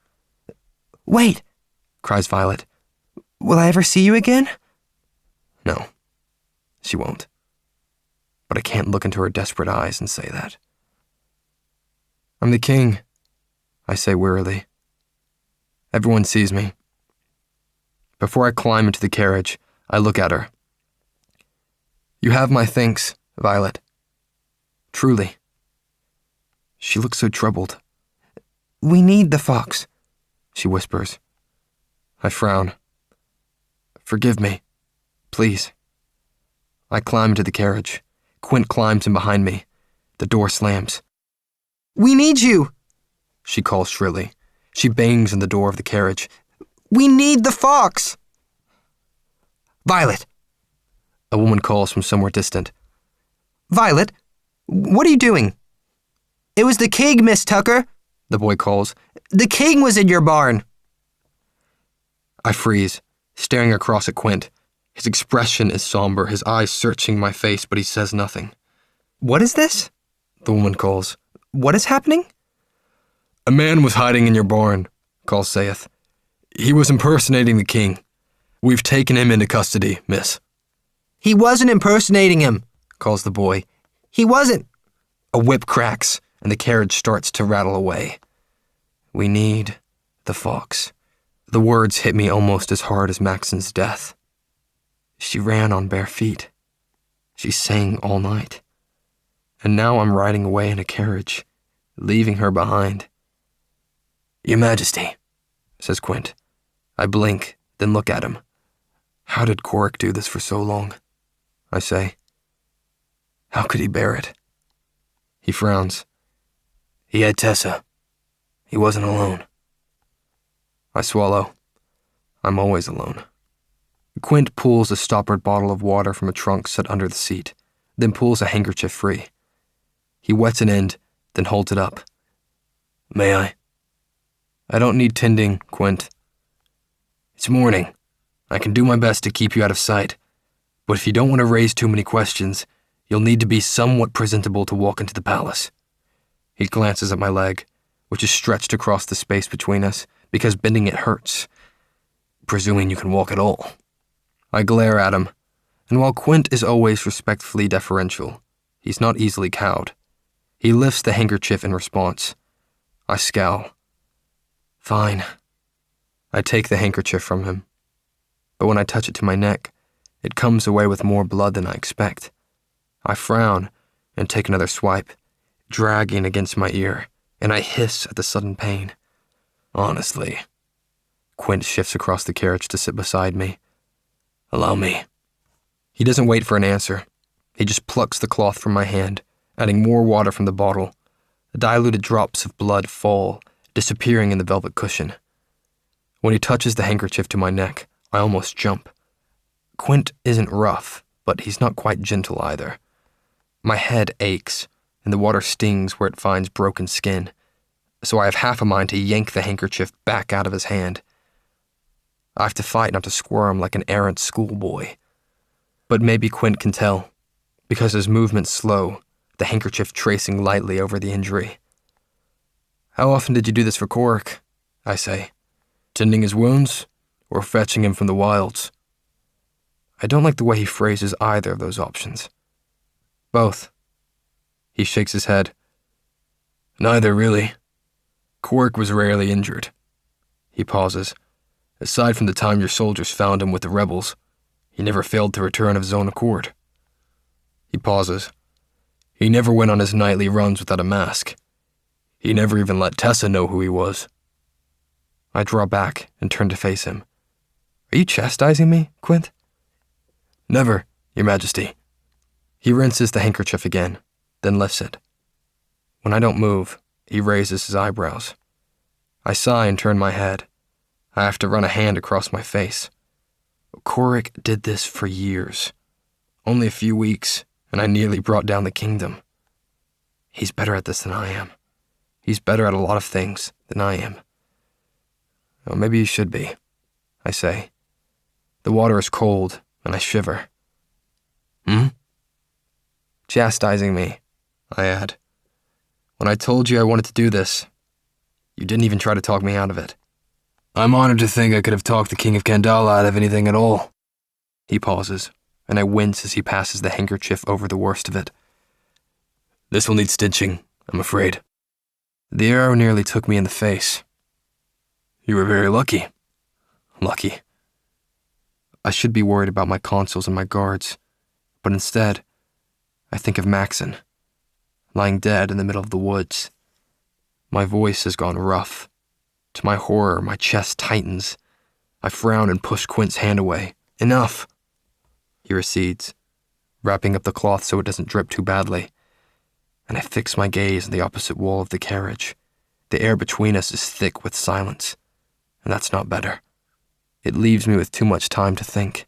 Wait, cries Violet. Will I ever see you again? No, she won't. But I can't look into her desperate eyes and say that. I'm the king, I say wearily. Everyone sees me. Before I climb into the carriage, I look at her. You have my thanks, Violet. Truly. She looks so troubled. We need the fox, she whispers. I frown. Forgive me, please. I climb into the carriage. Quint climbs in behind me. The door slams. We need you, she calls shrilly. She bangs on the door of the carriage. We need the fox. Violet, a woman calls from somewhere distant. Violet, what are you doing? It was the king, Miss Tucker, the boy calls. The king was in your barn. I freeze, staring across at Quint. His expression is somber, his eyes searching my face, but he says nothing. What is this? The woman calls. What is happening? A man was hiding in your barn, calls Sayeth. He was impersonating the king. We've taken him into custody, miss. He wasn't impersonating him, calls the boy. He wasn't. A whip cracks, and the carriage starts to rattle away. We need the fox. The words hit me almost as hard as Maxon's death. She ran on bare feet. She sang all night. And now I'm riding away in a carriage, leaving her behind. Your Majesty, says Quint. I blink, then look at him. How did Corrick do this for so long? I say. How could he bear it? He frowns. He had Tessa. He wasn't alone. I swallow. I'm always alone. Quint pulls a stoppered bottle of water from a trunk set under the seat, then pulls a handkerchief free. He wets an end, then holds it up. May I? I don't need tending, Quint. It's morning. I can do my best to keep you out of sight, but if you don't want to raise too many questions, you'll need to be somewhat presentable to walk into the palace. He glances at my leg, which is stretched across the space between us, because bending it hurts. Presuming you can walk at all. I glare at him, and while Quint is always respectfully deferential, he's not easily cowed. He lifts the handkerchief in response. I scowl. Fine. I take the handkerchief from him. But when I touch it to my neck, it comes away with more blood than I expect. I frown and take another swipe, dragging against my ear, and I hiss at the sudden pain. Honestly. Quint shifts across the carriage to sit beside me. Allow me. He doesn't wait for an answer. He just plucks the cloth from my hand, adding more water from the bottle. Diluted drops of blood fall, disappearing in the velvet cushion. When he touches the handkerchief to my neck, I almost jump. Quint isn't rough, but he's not quite gentle either. My head aches, and the water stings where it finds broken skin, so I have half a mind to yank the handkerchief back out of his hand. I have to fight not to squirm like an errant schoolboy. But maybe Quint can tell, because his movement's slow, the handkerchief tracing lightly over the injury. How often did you do this for Korik? I say. Tending his wounds, or fetching him from the wilds? I don't like the way he phrases either of those options. Both. He shakes his head. Neither, really. Korik was rarely injured. He pauses. Aside from the time your soldiers found him with the rebels, he never failed to return of his own accord. He pauses. He never went on his nightly runs without a mask. He never even let Tessa know who he was. I draw back and turn to face him. Are you chastising me, Quint? Never, Your Majesty. He rinses the handkerchief again, then lifts it. When I don't move, he raises his eyebrows. I sigh and turn my head. I have to run a hand across my face. Korik did this for years. Only a few weeks, and I nearly brought down the kingdom. He's better at this than I am. He's better at a lot of things than I am. Well, maybe he should be, I say. The water is cold, and I shiver. Chastising me, I add. When I told you I wanted to do this, you didn't even try to talk me out of it. I'm honored to think I could have talked the King of Kandala out of anything at all. He pauses, and I wince as he passes the handkerchief over the worst of it. This will need stitching, I'm afraid. The arrow nearly took me in the face. You were very lucky. Lucky. I should be worried about my consuls and my guards, but instead, I think of Maxon, lying dead in the middle of the woods. My voice has gone rough. To my horror, my chest tightens. I frown and push Quint's hand away. Enough! He recedes, wrapping up the cloth so it doesn't drip too badly, and I fix my gaze on the opposite wall of the carriage. The air between us is thick with silence, and that's not better. It leaves me with too much time to think.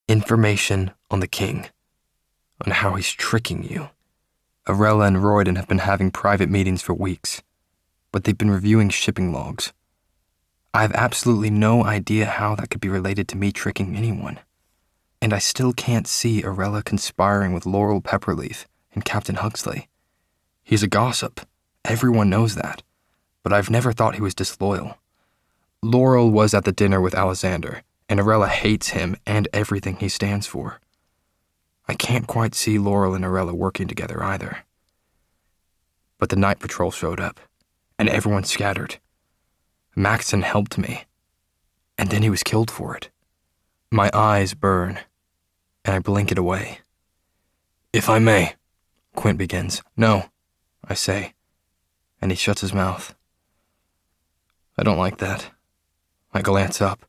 Information on the king, on how he's tricking you. Arella and Royden have been having private meetings for weeks, but they've been reviewing shipping logs. I have absolutely no idea how that could be related to me tricking anyone. And I still can't see Arella conspiring with Laurel Pepperleaf and Captain Huxley. He's a gossip. Everyone knows that. But I've never thought he was disloyal. Laurel was at the dinner with Alexander, and Arella hates him and everything he stands for. I can't quite see Laurel and Arella working together either. But the night patrol showed up, and everyone scattered. Maxon helped me, and then he was killed for it. My eyes burn, and I blink it away. If I may, Quint begins. No, I say, and he shuts his mouth. I don't like that. I glance up.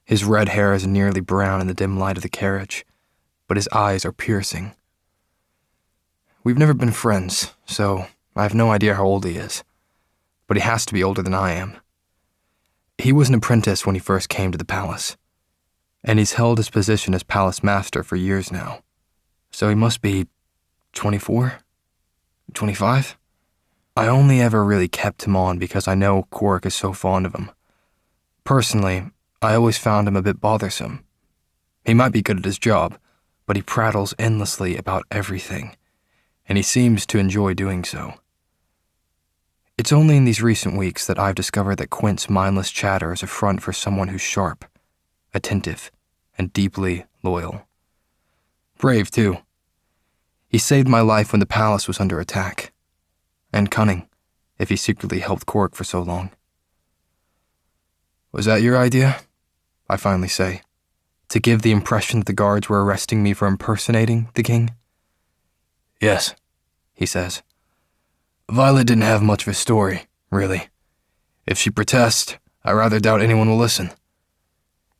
His red hair is nearly brown in the dim light of the carriage, but his eyes are piercing. We've never been friends, so I have no idea how old he is, but he has to be older than I am. He was an apprentice when he first came to the palace, and he's held his position as palace master for years now, so he must be 24? 25? I only ever really kept him on because I know Korik is so fond of him. Personally, I always found him a bit bothersome. He might be good at his job, but he prattles endlessly about everything, and he seems to enjoy doing so. It's only in these recent weeks that I've discovered that Quint's mindless chatter is a front for someone who's sharp, attentive, and deeply loyal. Brave, too. He saved my life when the palace was under attack, and cunning, if he secretly helped Cork for so long. Was that your idea? I finally say, to give the impression that the guards were arresting me for impersonating the king? Yes, he says. Violet didn't have much of a story, really. If she protests, I rather doubt anyone will listen.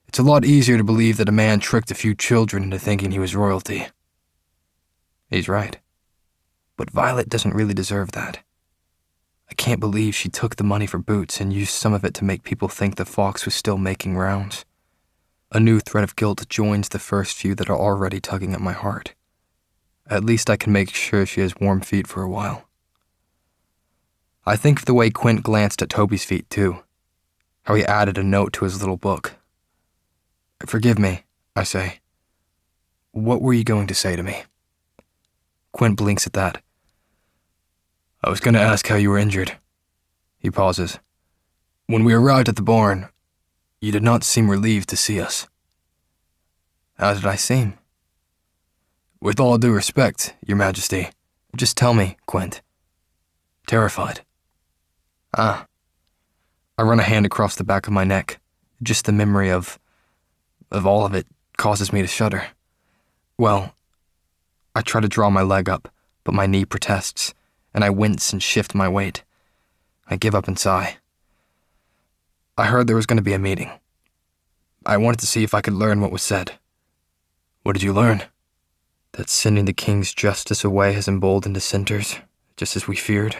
It's a lot easier to believe that a man tricked a few children into thinking he was royalty. He's right. But Violet doesn't really deserve that. I can't believe she took the money for boots and used some of it to make people think the fox was still making rounds. A new thread of guilt joins the first few that are already tugging at my heart. At least I can make sure she has warm feet for a while. I think of the way Quint glanced at Toby's feet, too. How he added a note to his little book. Forgive me, I say. What were you going to say to me? Quint blinks at that. I was going to ask how you were injured. He pauses. When we arrived at the barn, you did not seem relieved to see us. How did I seem? With all due respect, Your Majesty. Just tell me, Quint. Terrified. Ah. I run a hand across the back of my neck. Just the memory of all of it causes me to shudder. Well, I try to draw my leg up, but my knee protests, and I wince and shift my weight. I give up and sigh. I heard there was going to be a meeting. I wanted to see if I could learn what was said. What did you learn? That sending the king's justice away has emboldened dissenters, just as we feared.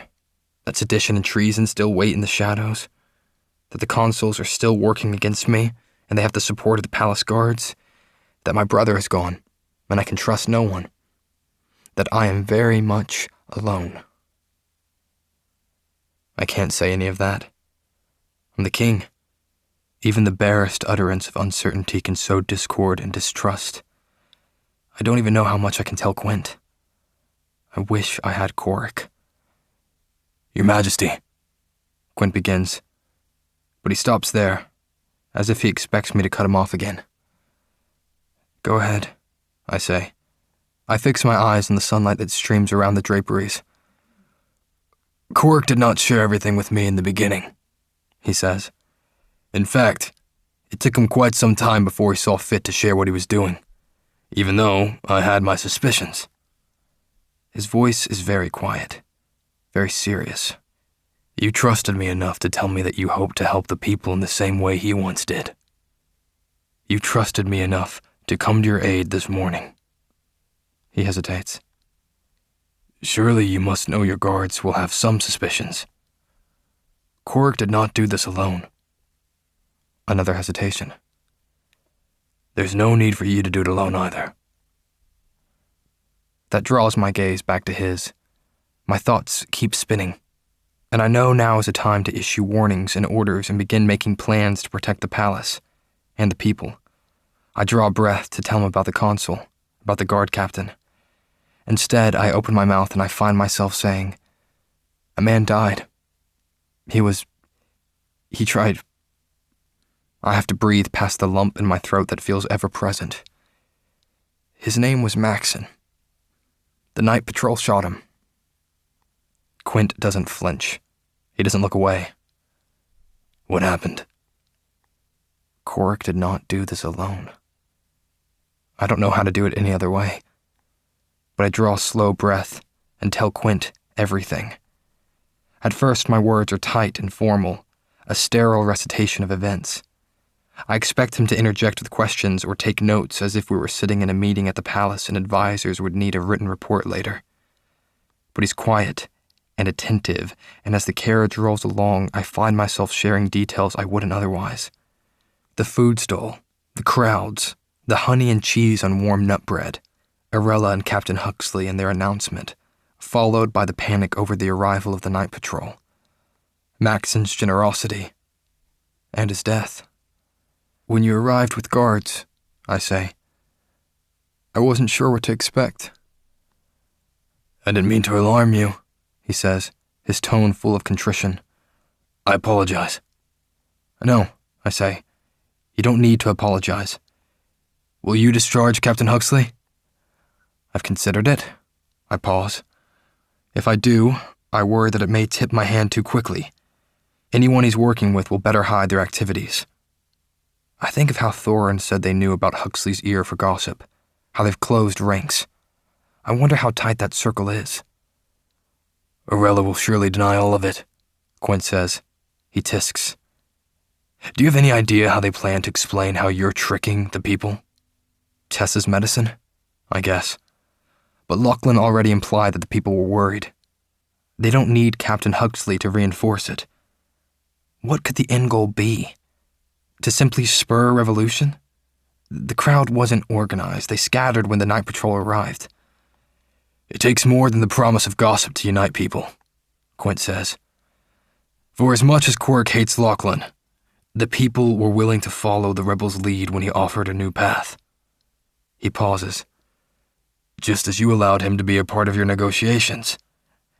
That sedition and treason still wait in the shadows. That the consuls are still working against me, and they have the support of the palace guards. That my brother is gone, and I can trust no one. That I am very much alone. I can't say any of that. I'm the king. Even the barest utterance of uncertainty can sow discord and distrust. I don't even know how much I can tell Quint. I wish I had Cork. Your Majesty, Quint begins, but he stops there, as if he expects me to cut him off again. Go ahead, I say. I fix my eyes on the sunlight that streams around the draperies. Cork did not share everything with me in the beginning, he says. In fact, it took him quite some time before he saw fit to share what he was doing, even though I had my suspicions. His voice is very quiet, very serious. You trusted me enough to tell me that you hoped to help the people in the same way he once did. You trusted me enough to come to your aid this morning. He hesitates. Surely you must know your guards will have some suspicions. Cork did not do this alone. Another hesitation. There's no need for you to do it alone either. That draws my gaze back to his. My thoughts keep spinning, and I know now is a time to issue warnings and orders and begin making plans to protect the palace and the people. I draw a breath to tell him about the consul, about the guard captain. Instead, I open my mouth and I find myself saying, a man died. He tried. I have to breathe past the lump in my throat that feels ever present. His name was Maxon. The night patrol shot him. Quint doesn't flinch. He doesn't look away. What happened? Cork did not do this alone. I don't know how to do it any other way. But I draw a slow breath and tell Quint everything. At first, my words are tight and formal, a sterile recitation of events. I expect him to interject with questions or take notes as if we were sitting in a meeting at the palace and advisors would need a written report later. But he's quiet and attentive, and as the carriage rolls along, I find myself sharing details I wouldn't otherwise. The food stall, the crowds, the honey and cheese on warm nut bread, Arella and Captain Huxley and their announcement, followed by the panic over the arrival of the night patrol, Maxon's generosity, and his death. When you arrived with guards, I say, I wasn't sure what to expect. I didn't mean to alarm you, he says, his tone full of contrition. I apologize. No, I say, you don't need to apologize. Will you discharge Captain Huxley? I've considered it. I pause. If I do, I worry that it may tip my hand too quickly. Anyone he's working with will better hide their activities. I think of how Thorin said they knew about Huxley's ear for gossip, how they've closed ranks. I wonder how tight that circle is. Orella will surely deny all of it, Quint says. He tisks. Do you have any idea how they plan to explain how you're tricking the people? Tessa's medicine? I guess. But Lachlan already implied that the people were worried. They don't need Captain Huxley to reinforce it. What could the end goal be? To simply spur a revolution? The crowd wasn't organized. They scattered when the night patrol arrived. It takes more than the promise of gossip to unite people, Quint says. For as much as Quark hates Lachlan, the people were willing to follow the rebels' lead when he offered a new path. He pauses. Just as you allowed him to be a part of your negotiations,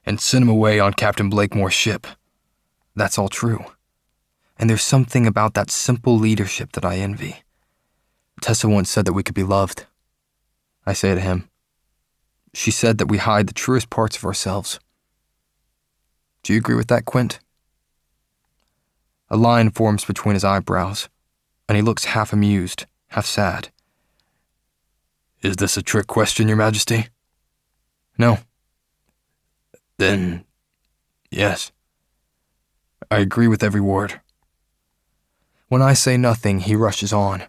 and sent him away on Captain Blakemore's ship. That's all true. And there's something about that simple leadership that I envy. Tessa once said that we could be loved. I say to him, she said that we hide the truest parts of ourselves. Do you agree with that, Quint? A line forms between his eyebrows, and he looks half amused, half sad. Is this a trick question, Your Majesty? No. Then, yes. I agree with every word. When I say nothing, he rushes on.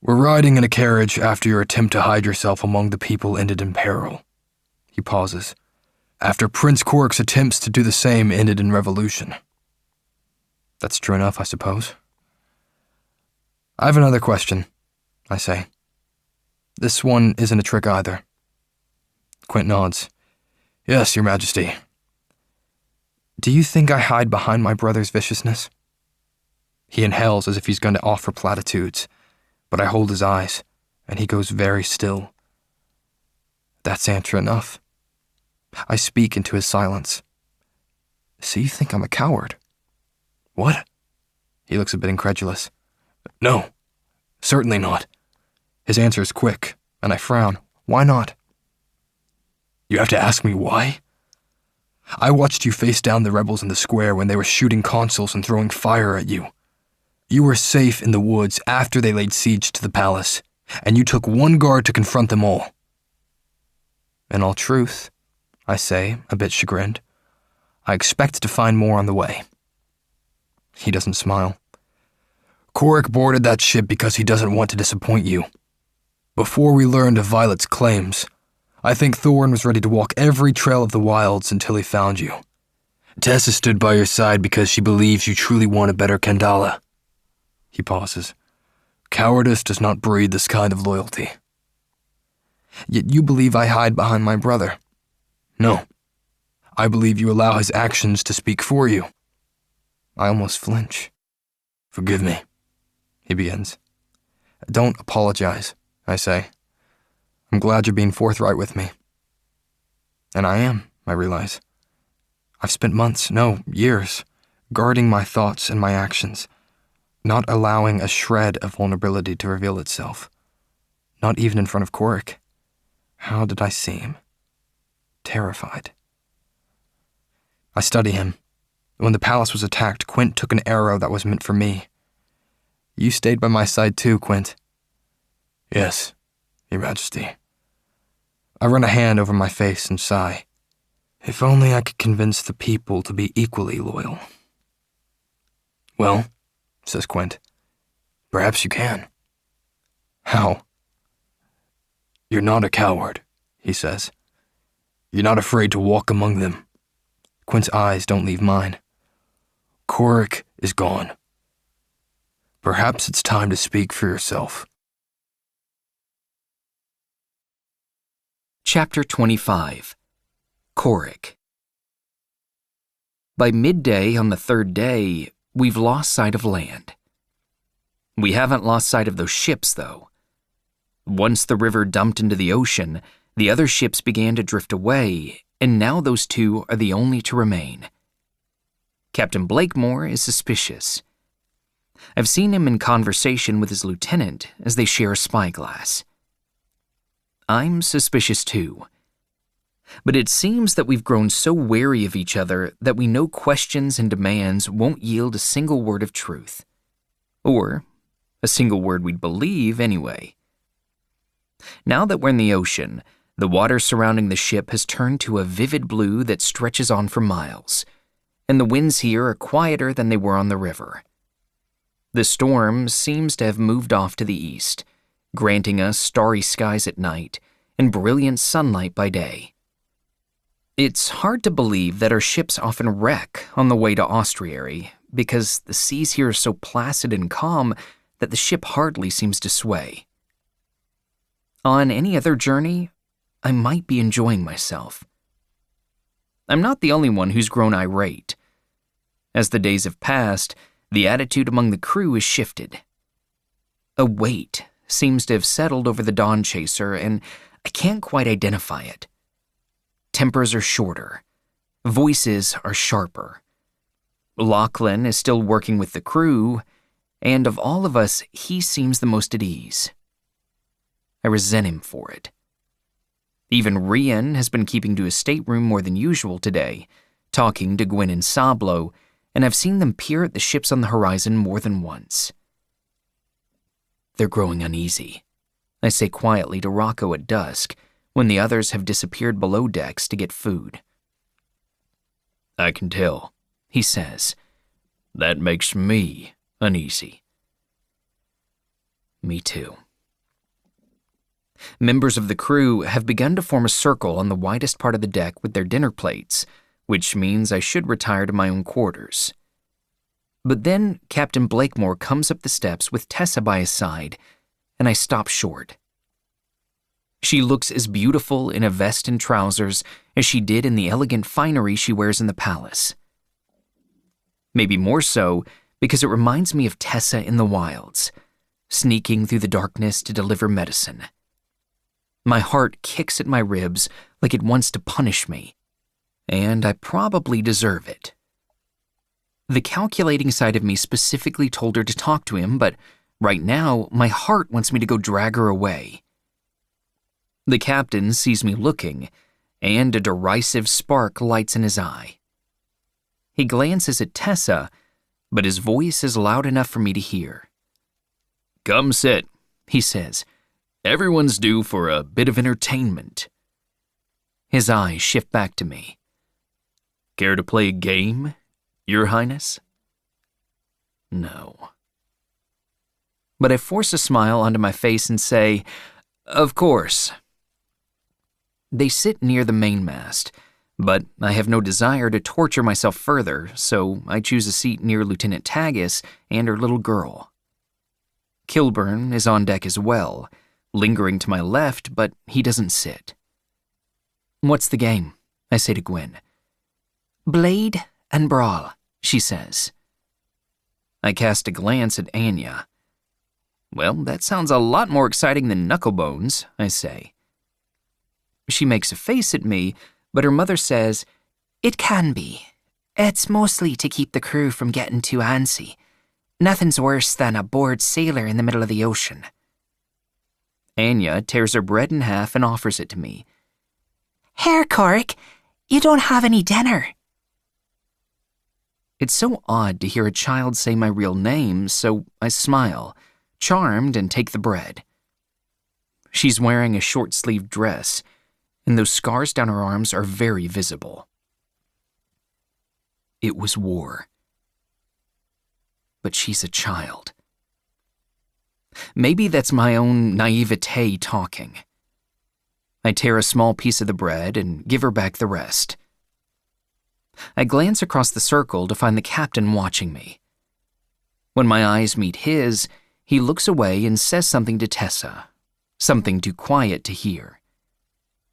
We're riding in a carriage after your attempt to hide yourself among the people ended in peril. He pauses. After Prince Quark's attempts to do the same ended in revolution. That's true enough, I suppose. I have another question, I say. This one isn't a trick either. Quint nods. Yes, Your Majesty. Do you think I hide behind my brother's viciousness? He inhales as if he's going to offer platitudes, but I hold his eyes, and he goes very still. That's answer enough. I speak into his silence. So you think I'm a coward? What? He looks a bit incredulous. No, certainly not. His answer is quick, and I frown. Why not? You have to ask me why? I watched you face down the rebels in the square when they were shooting consuls and throwing fire at you. You were safe in the woods after they laid siege to the palace, and you took one guard to confront them all. In all truth, I say, a bit chagrined, I expected to find more on the way. He doesn't smile. Quark boarded that ship because he doesn't want to disappoint you. Before we learned of Violet's claims, I think Thorin was ready to walk every trail of the wilds until he found you. Tessa stood by your side because she believes you truly want a better Kandala. He pauses. Cowardice does not breed this kind of loyalty. Yet you believe I hide behind my brother. No. I believe you allow his actions to speak for you. I almost flinch. Forgive me, he begins. Don't apologize, I say. I'm glad you're being forthright with me. And I am, I realize. I've spent months, no, years, guarding my thoughts and my actions, not allowing a shred of vulnerability to reveal itself. Not even in front of Quark. How did I seem? Terrified. I study him. When the palace was attacked, Quint took an arrow that was meant for me. You stayed by my side too, Quint. Yes, Your Majesty. I run a hand over my face and sigh. If only I could convince the people to be equally loyal. Well, says Quint. Perhaps you can. How? You're not a coward, he says. You're not afraid to walk among them. Quint's eyes don't leave mine. Quark is gone. Perhaps it's time to speak for yourself. Chapter 25. Kemmerer. By midday on the third day, we've lost sight of land. We haven't lost sight of those ships, though. Once the river dumped into the ocean, the other ships began to drift away, and now those two are the only to remain. Captain Blakemore is suspicious. I've seen him in conversation with his lieutenant as they share a spyglass. I'm suspicious too. But it seems that we've grown so wary of each other that we know questions and demands won't yield a single word of truth. Or a single word we'd believe anyway. Now that we're in the ocean, the water surrounding the ship has turned to a vivid blue that stretches on for miles, and the winds here are quieter than they were on the river. The storm seems to have moved off to the east, granting us starry skies at night and brilliant sunlight by day. It's hard to believe that our ships often wreck on the way to Ostriary because the seas here are so placid and calm that the ship hardly seems to sway. On any other journey, I might be enjoying myself. I'm not the only one who's grown irate. As the days have passed, the attitude among the crew has shifted. A weight seems to have settled over the Dawn Chaser, and I can't quite identify it. Tempers are shorter. Voices are sharper. Lachlan is still working with the crew, and of all of us, he seems the most at ease. I resent him for it. Even Rian has been keeping to his stateroom more than usual today, talking to Gwyn and Sablo, and I've seen them peer at the ships on the horizon more than once. They're growing uneasy, I say quietly to Rocco at dusk, when the others have disappeared below decks to get food. I can tell, he says. That makes me uneasy. Me too. Members of the crew have begun to form a circle on the widest part of the deck with their dinner plates, which means I should retire to my own quarters. But then Captain Blakemore comes up the steps with Tessa by his side, and I stop short. She looks as beautiful in a vest and trousers as she did in the elegant finery she wears in the palace. Maybe more so because it reminds me of Tessa in the wilds, sneaking through the darkness to deliver medicine. My heart kicks at my ribs like it wants to punish me, and I probably deserve it. The calculating side of me specifically told her to talk to him, but right now my heart wants me to go drag her away. The captain sees me looking, and a derisive spark lights in his eye. He glances at Tessa, but his voice is loud enough for me to hear. "Come sit," he says. "Everyone's due for a bit of entertainment." His eyes shift back to me. "Care to play a game, Your Highness?" No. But I force a smile onto my face and say, "Of course." They sit near the mainmast, but I have no desire to torture myself further, so I choose a seat near Lieutenant Taggis and her little girl. Kilburn is on deck as well, lingering to my left, but he doesn't sit. "What's the game?" I say to Gwyn. "Blade and brawl," she says. I cast a glance at Anya. "Well, that sounds a lot more exciting than knucklebones," I say. She makes a face at me, but her mother says, "It can be. It's mostly to keep the crew from getting too antsy. Nothing's worse than a bored sailor in the middle of the ocean." Anya tears her bread in half and offers it to me. "Here, Cork, you don't have any dinner." It's so odd to hear a child say my real name, so I smile, charmed, and take the bread. She's wearing a short-sleeved dress, and those scars down her arms are very visible. It was war. But she's a child. Maybe that's my own naivete talking. I tear a small piece of the bread and give her back the rest. I glance across the circle to find the captain watching me. When my eyes meet his, he looks away and says something to Tessa, something too quiet to hear.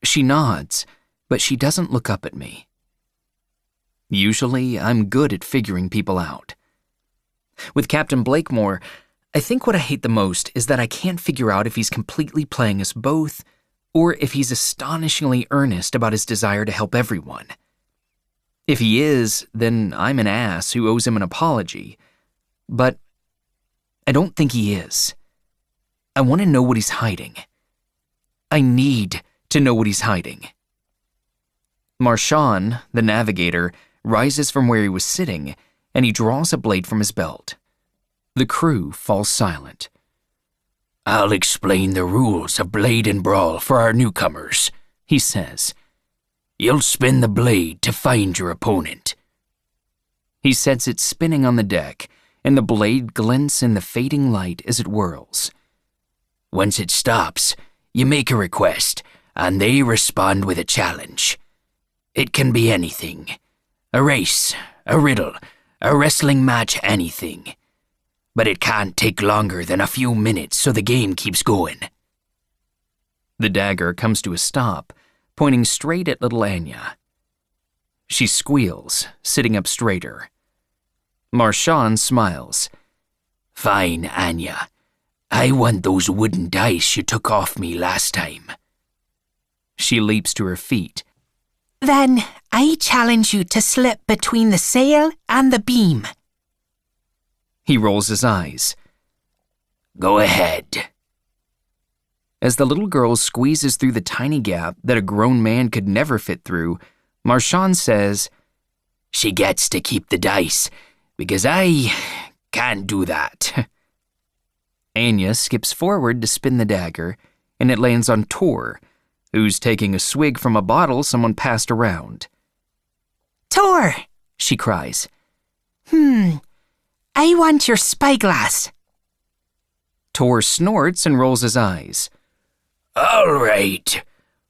She nods, but she doesn't look up at me. Usually, I'm good at figuring people out. With Captain Blakemore, I think what I hate the most is that I can't figure out if he's completely playing us both, or if he's astonishingly earnest about his desire to help everyone. If he is, then I'm an ass who owes him an apology. But I don't think he is. I want to know what he's hiding. I need to know what he's hiding. Marchand, the navigator, rises from where he was sitting, and he draws a blade from his belt. The crew falls silent. "I'll explain the rules of blade and brawl for our newcomers," he says. "You'll spin the blade to find your opponent." He sets it spinning on the deck, and the blade glints in the fading light as it whirls. Once it stops, you make a request, and they respond with a challenge. It can be anything. A race, a riddle, a wrestling match, anything. But it can't take longer than a few minutes so the game keeps going. The dagger comes to a stop, pointing straight at little Anya. She squeals, sitting up straighter. Marchand smiles. "Fine, Anya. I want those wooden dice you took off me last time." She leaps to her feet. Then I challenge you to slip between the sail and the beam. He rolls his eyes. "Go ahead." As the little girl squeezes through the tiny gap that a grown man could never fit through, Marchand says, "She gets to keep the dice, because I can't do that." Anya skips forward to spin the dagger, and it lands on Tor, who's taking a swig from a bottle someone passed around. Tor, she cries. I want your spyglass. Tor snorts and rolls his eyes. "All right.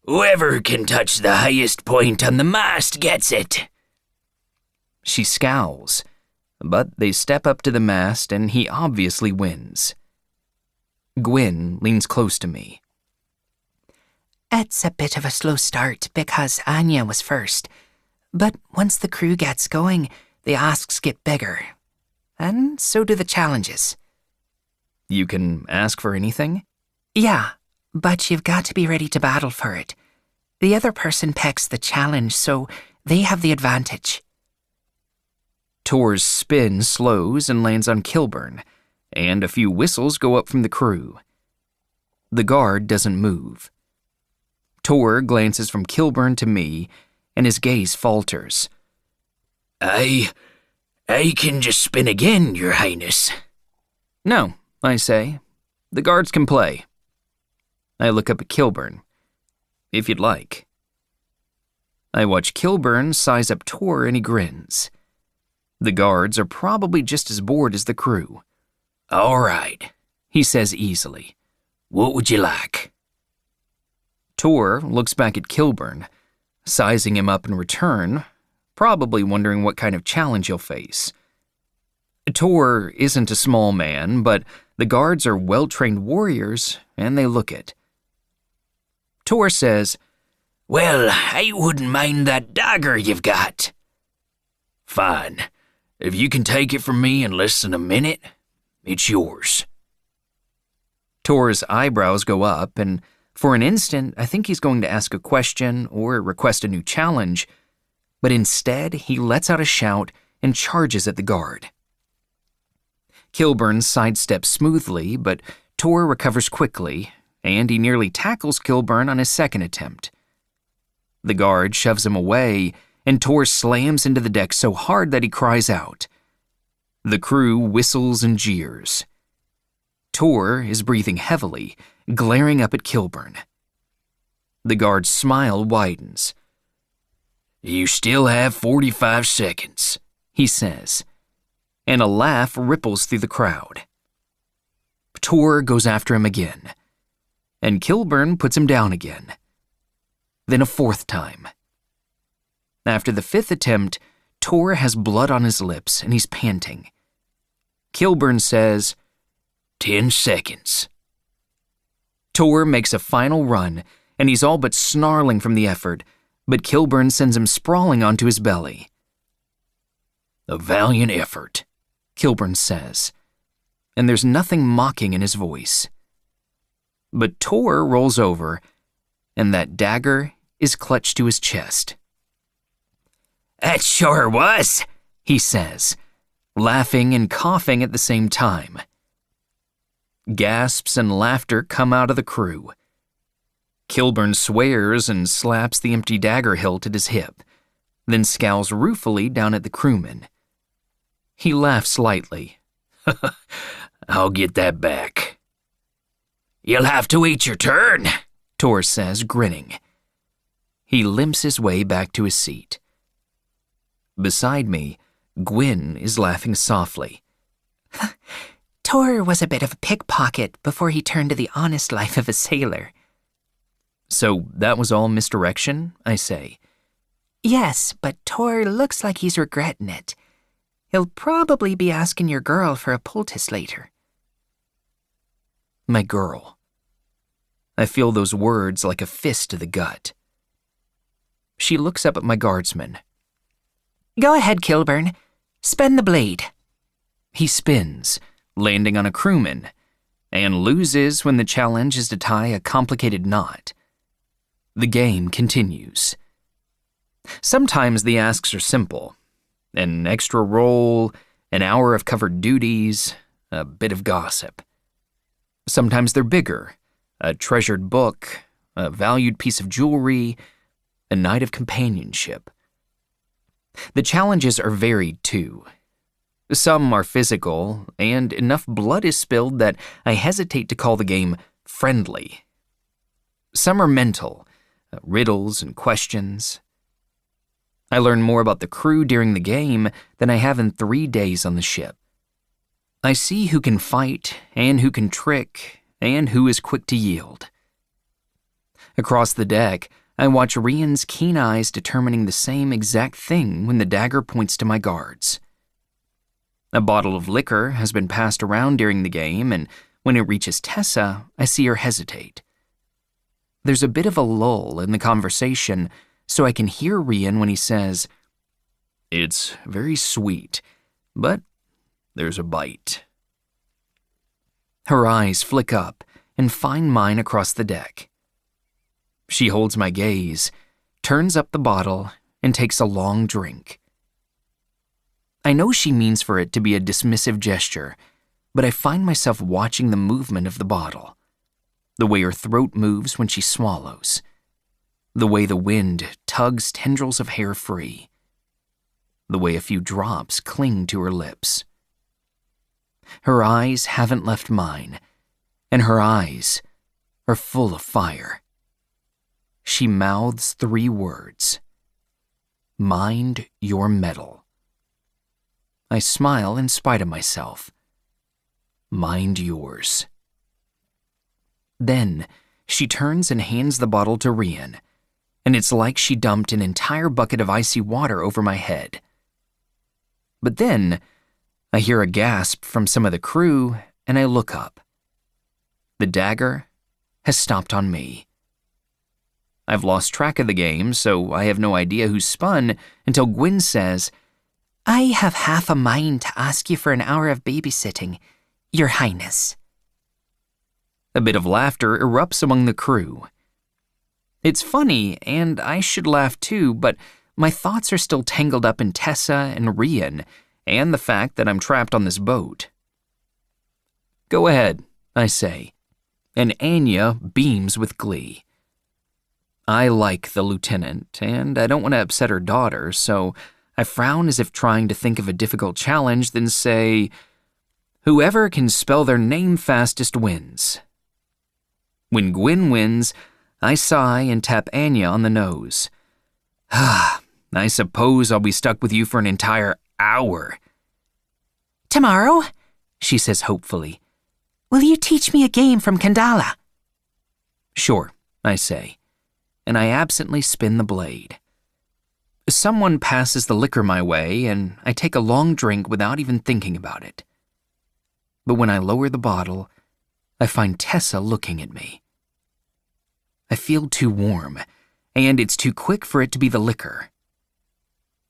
Whoever can touch the highest point on the mast gets it." She scowls, but they step up to the mast and he obviously wins. Gwyn leans close to me. It's a bit of a slow start because Anya was first, but once the crew gets going, the asks get bigger. And so do the challenges. You can ask for anything? Yeah, but you've got to be ready to battle for it. The other person picks the challenge, so they have the advantage. Tor's spin slows and lands on Kilburn, and a few whistles go up from the crew. The guard doesn't move. Tor glances from Kilburn to me, and his gaze falters. I can just spin again, Your Highness." "No," I say. "The guards can play." I look up at Kilburn. "If you'd like." I watch Kilburn size up Tor and he grins. The guards are probably just as bored as the crew. "All right," he says easily. "What would you like?" Tor looks back at Kilburn, sizing him up in return, probably wondering what kind of challenge he'll face. Tor isn't a small man, but the guards are well-trained warriors, and they look it. Tor says, "Well, I wouldn't mind that dagger you've got." "Fine. If you can take it from me in less than a minute, it's yours." Tor's eyebrows go up, and for an instant, I think he's going to ask a question or request a new challenge, but instead, he lets out a shout and charges at the guard. Kilburn sidesteps smoothly, but Tor recovers quickly, and he nearly tackles Kilburn on his second attempt. The guard shoves him away, and Tor slams into the deck so hard that he cries out. The crew whistles and jeers. Tor is breathing heavily, glaring up at Kilburn. The guard's smile widens. "You still have 45 seconds, he says, and a laugh ripples through the crowd. Tor goes after him again, and Kilburn puts him down again. Then a fourth time. After the fifth attempt, Tor has blood on his lips and he's panting. Kilburn says, 10 seconds. Tor makes a final run, and he's all but snarling from the effort, but Kilburn sends him sprawling onto his belly. "A valiant effort," Kilburn says, and there's nothing mocking in his voice. But Tor rolls over, and that dagger is clutched to his chest. "That sure was," he says, laughing and coughing at the same time. Gasps and laughter come out of the crew. Kilburn swears and slaps the empty dagger hilt at his hip, then scowls ruefully down at the crewman. He laughs lightly. I'll get that back. You'll have to wait your turn, Tor says, grinning. He limps his way back to his seat. Beside me, Gwyn is laughing softly. Tor was a bit of a pickpocket before he turned to the honest life of a sailor. So that was all misdirection, I say. Yes, but Tor looks like he's regretting it. He'll probably be asking your girl for a poultice later. My girl. I feel those words like a fist to the gut. She looks up at my guardsman. Go ahead, Kilburn. Spin the blade. He spins, landing on a crewman, and loses when the challenge is to tie a complicated knot. The game continues. Sometimes the asks are simple. An extra roll, an hour of covered duties, a bit of gossip. Sometimes they're bigger. A treasured book, a valued piece of jewelry, a night of companionship. The challenges are varied, too. Some are physical, and enough blood is spilled that I hesitate to call the game friendly. Some are mental, riddles and questions. I learn more about the crew during the game than I have in 3 days on the ship. I see who can fight, and who can trick, and who is quick to yield. Across the deck, I watch Rian's keen eyes determining the same exact thing when the dagger points to my guards. A bottle of liquor has been passed around during the game, and when it reaches Tessa, I see her hesitate. There's a bit of a lull in the conversation, so I can hear Rian when he says, "It's very sweet, but there's a bite." Her eyes flick up and find mine across the deck. She holds my gaze, turns up the bottle, and takes a long drink. I know she means for it to be a dismissive gesture, but I find myself watching the movement of the bottle, the way her throat moves when she swallows, the way the wind tugs tendrils of hair free, the way a few drops cling to her lips. Her eyes haven't left mine, and her eyes are full of fire. She mouths 3 words. Mind your mettle. I smile in spite of myself. Mind yours. Then she turns and hands the bottle to Rian, and it's like she dumped an entire bucket of icy water over my head. But then I hear a gasp from some of the crew, and I look up. The dagger has stopped on me. I've lost track of the game, so I have no idea who spun until Gwyn says, I have half a mind to ask you for an hour of babysitting, Your Highness. A bit of laughter erupts among the crew. It's funny, and I should laugh too, but my thoughts are still tangled up in Tessa and Rian, and the fact that I'm trapped on this boat. Go ahead, I say, and Anya beams with glee. I like the lieutenant, and I don't want to upset her daughter, so I frown as if trying to think of a difficult challenge, then say, whoever can spell their name fastest wins. When Gwyn wins, I sigh and tap Anya on the nose. I suppose I'll be stuck with you for an entire hour. Tomorrow, she says hopefully. Will you teach me a game from Kandala? Sure, I say, and I absently spin the blade. Someone passes the liquor my way, and I take a long drink without even thinking about it. But when I lower the bottle, I find Tessa looking at me. I feel too warm, and it's too quick for it to be the liquor.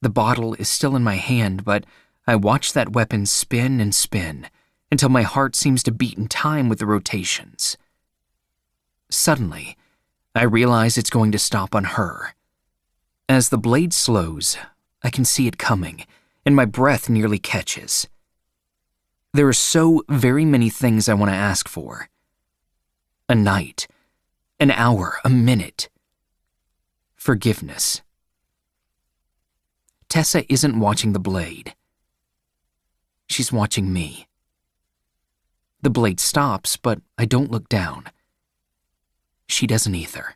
The bottle is still in my hand, but I watch that weapon spin and spin until my heart seems to beat in time with the rotations. Suddenly, I realize it's going to stop on her. As the blade slows, I can see it coming, and my breath nearly catches. There are so very many things I want to ask for. A night, an hour, a minute. Forgiveness. Tessa isn't watching the blade. She's watching me. The blade stops, but I don't look down. She doesn't either.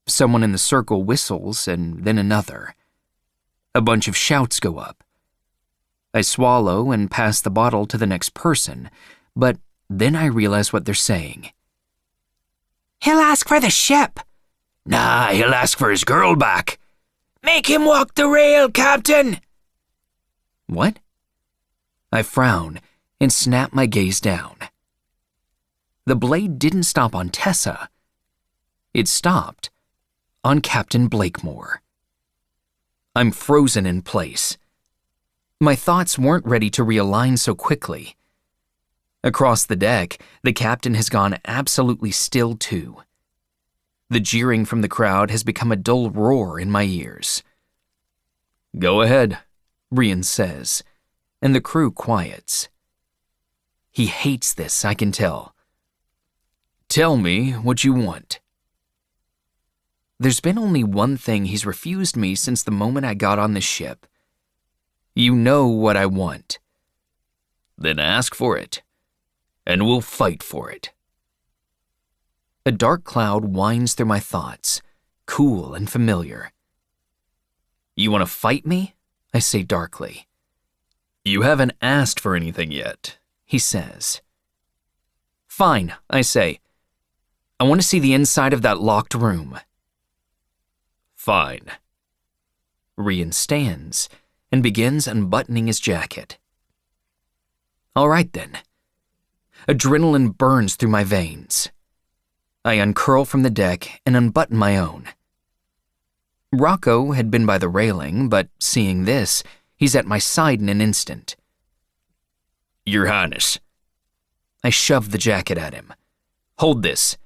Someone in the circle whistles, and then another. A bunch of shouts go up. I swallow and pass the bottle to the next person, but then I realize what they're saying. He'll ask for the ship. Nah, he'll ask for his girl back. Make him walk the rail, Captain. What? I frown and snap my gaze down. The blade didn't stop on Tessa. It stopped on Captain Blakemore. I'm frozen in place. My thoughts weren't ready to realign so quickly. Across the deck, the captain has gone absolutely still too. The jeering from the crowd has become a dull roar in my ears. Go ahead, Rian says, and the crew quiets. He hates this, I can tell. Tell me what you want. There's been only one thing he's refused me since the moment I got on this ship. You know what I want. Then ask for it, and we'll fight for it. A dark cloud winds through my thoughts, cool and familiar. You want to fight me? I say darkly. You haven't asked for anything yet, he says. Fine, I say. I want to see the inside of that locked room. Fine. Rian stands and begins unbuttoning his jacket. All right then. Adrenaline burns through my veins. I uncurl from the deck and unbutton my own. Rocco had been by the railing, but seeing this, he's at my side in an instant. Your Highness. I shove the jacket at him. Hold this.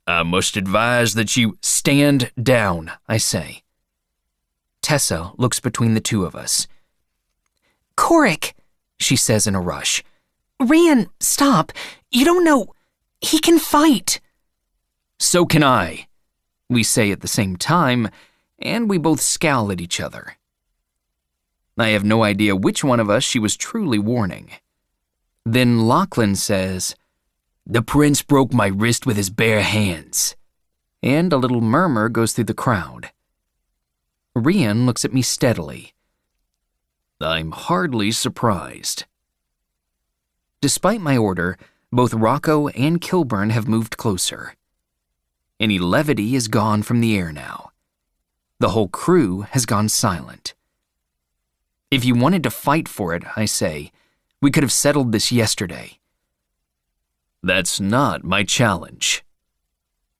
I must advise that you stand down, I say. Tessa looks between the two of us. Korik, she says in a rush. Rian, stop. You don't know. He can fight. So can I, we say at the same time, and we both scowl at each other. I have no idea which one of us she was truly warning. Then Lachlan says, The prince broke my wrist with his bare hands. And a little murmur goes through the crowd. Rian looks at me steadily. I'm hardly surprised. Despite my order, both Rocco and Kilburn have moved closer. Any levity is gone from the air now. The whole crew has gone silent. If you wanted to fight for it, I say, we could have settled this yesterday. That's not my challenge.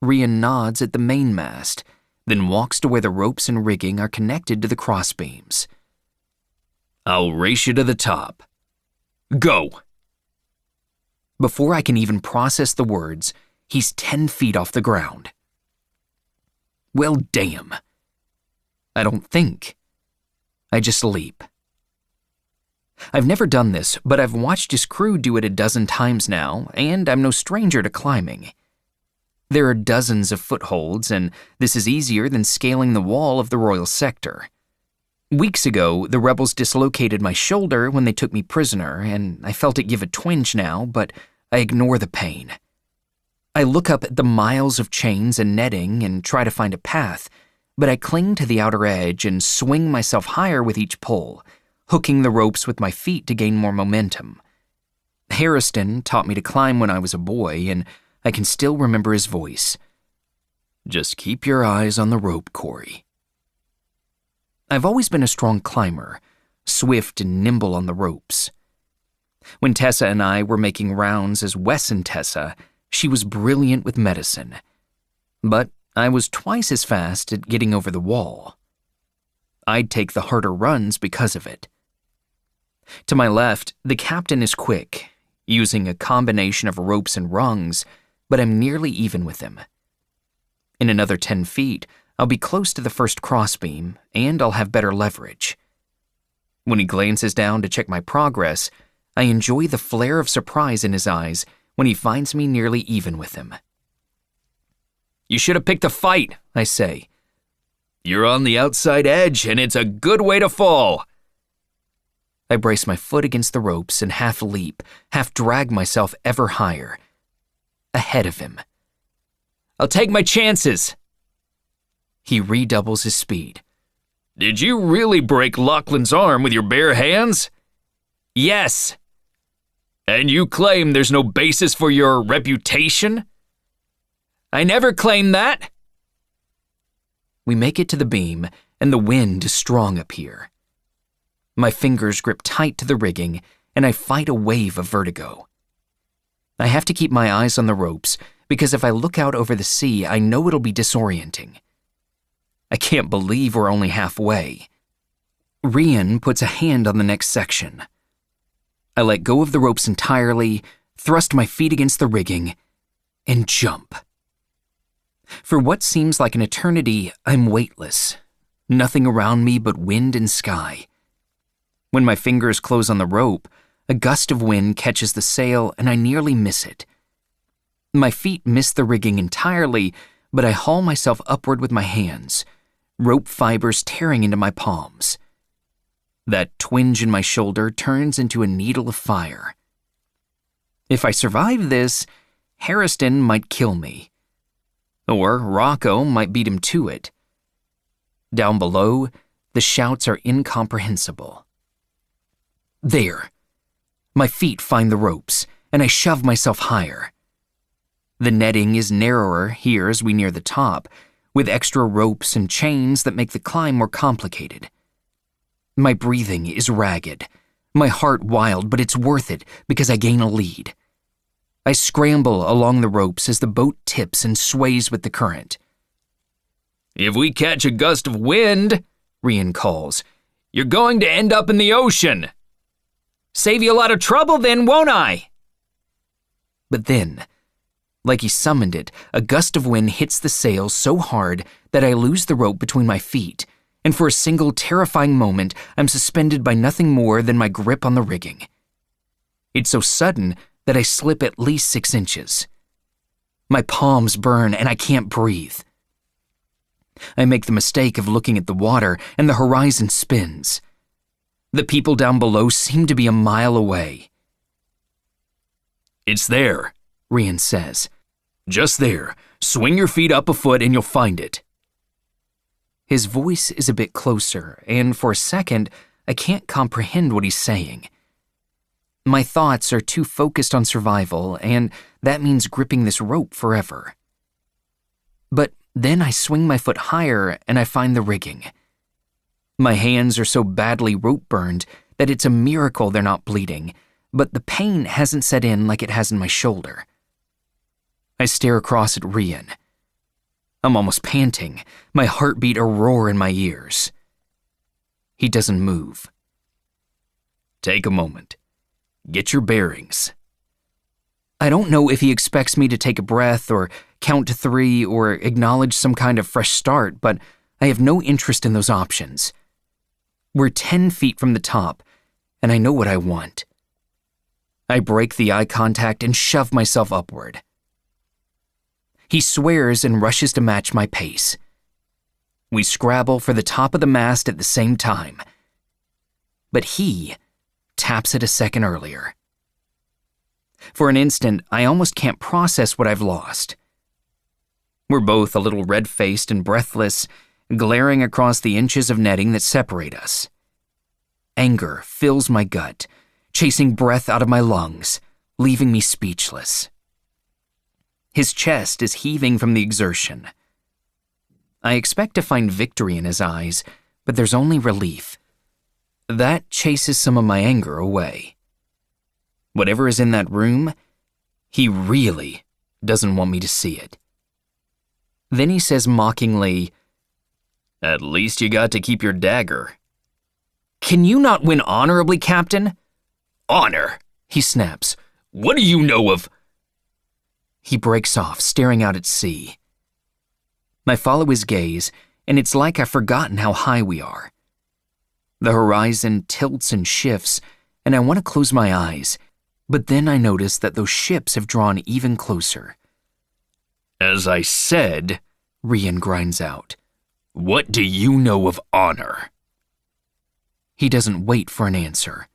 Rian nods at the mainmast, then walks to where the ropes and rigging are connected to the crossbeams. I'll race you to the top. Go! Before I can even process the words, he's 10 feet off the ground. Well, damn. I don't think. I just leap. I've never done this, but I've watched his crew do it a dozen times now, and I'm no stranger to climbing. There are dozens of footholds, and this is easier than scaling the wall of the royal sector. Weeks ago, the rebels dislocated my shoulder when they took me prisoner, and I felt it give a twinge now, but I ignore the pain. I look up at the miles of chains and netting and try to find a path, but I cling to the outer edge and swing myself higher with each pull, hooking the ropes with my feet to gain more momentum. Harriston taught me to climb when I was a boy, and I can still remember his voice. Just keep your eyes on the rope, Corey. I've always been a strong climber, swift and nimble on the ropes. When Tessa and I were making rounds as Wes and Tessa, she was brilliant with medicine. But I was twice as fast at getting over the wall. I'd take the harder runs because of it. To my left, the captain is quick, using a combination of ropes and rungs, but I'm nearly even with him. In another 10 feet, I'll be close to the first crossbeam, and I'll have better leverage. When he glances down to check my progress, I enjoy the flare of surprise in his eyes when he finds me nearly even with him. You should have picked a fight, I say. You're on the outside edge, and it's a good way to fall. I brace my foot against the ropes and half leap, half drag myself ever higher. Ahead of him. I'll take my chances. He redoubles his speed. Did you really break Lachlan's arm with your bare hands? Yes. And you claim there's no basis for your reputation? I never claimed that. We make it to the beam, and the wind is strong up here. My fingers grip tight to the rigging, and I fight a wave of vertigo. I have to keep my eyes on the ropes, because if I look out over the sea, I know it'll be disorienting. I can't believe we're only halfway. Rian puts a hand on the next section. I let go of the ropes entirely, thrust my feet against the rigging, and jump. For what seems like an eternity, I'm weightless. Nothing around me but wind and sky. When my fingers close on the rope, a gust of wind catches the sail and I nearly miss it. My feet miss the rigging entirely, but I haul myself upward with my hands, rope fibers tearing into my palms. That twinge in my shoulder turns into a needle of fire. If I survive this, Harriston might kill me. Or Rocco might beat him to it. Down below, the shouts are incomprehensible. There. My feet find the ropes, and I shove myself higher. The netting is narrower here as we near the top, with extra ropes and chains that make the climb more complicated. My breathing is ragged, my heart wild, but it's worth it because I gain a lead. I scramble along the ropes as the boat tips and sways with the current. If we catch a gust of wind, Rian calls, you're going to end up in the ocean. Save you a lot of trouble then, won't I? But then, like he summoned it, a gust of wind hits the sail so hard that I lose the rope between my feet, and for a single terrifying moment, I'm suspended by nothing more than my grip on the rigging. It's so sudden that I slip at least 6 inches. My palms burn and I can't breathe. I make the mistake of looking at the water and the horizon spins. The people down below seem to be a mile away. It's there, Rian says. Just there. Swing your feet up a foot and you'll find it. His voice is a bit closer, and for a second, I can't comprehend what he's saying. My thoughts are too focused on survival, and that means gripping this rope forever. But then I swing my foot higher and I find the rigging. My hands are so badly rope burned that it's a miracle they're not bleeding, but the pain hasn't set in like it has in my shoulder. I stare across at Rian. I'm almost panting, my heartbeat a roar in my ears. He doesn't move. Take a moment. Get your bearings. I don't know if he expects me to take a breath or count to 3 or acknowledge some kind of fresh start, but I have no interest in those options. We're 10 feet from the top, and I know what I want. I break the eye contact and shove myself upward. He swears and rushes to match my pace. We scrabble for the top of the mast at the same time. But he taps it a second earlier. For an instant, I almost can't process what I've lost. We're both a little red-faced and breathless, glaring across the inches of netting that separate us. Anger fills my gut, chasing breath out of my lungs, leaving me speechless. His chest is heaving from the exertion. I expect to find victory in his eyes, but there's only relief. That chases some of my anger away. Whatever is in that room, he really doesn't want me to see it. Then he says mockingly, At least you got to keep your dagger. Can you not win honorably, Captain? Honor, he snaps. What do you know of? He breaks off, staring out at sea. I follow his gaze, and it's like I've forgotten how high we are. The horizon tilts and shifts, and I want to close my eyes, but then I notice that those ships have drawn even closer. As I said, Rian grinds out, what do you know of honor? He doesn't wait for an answer.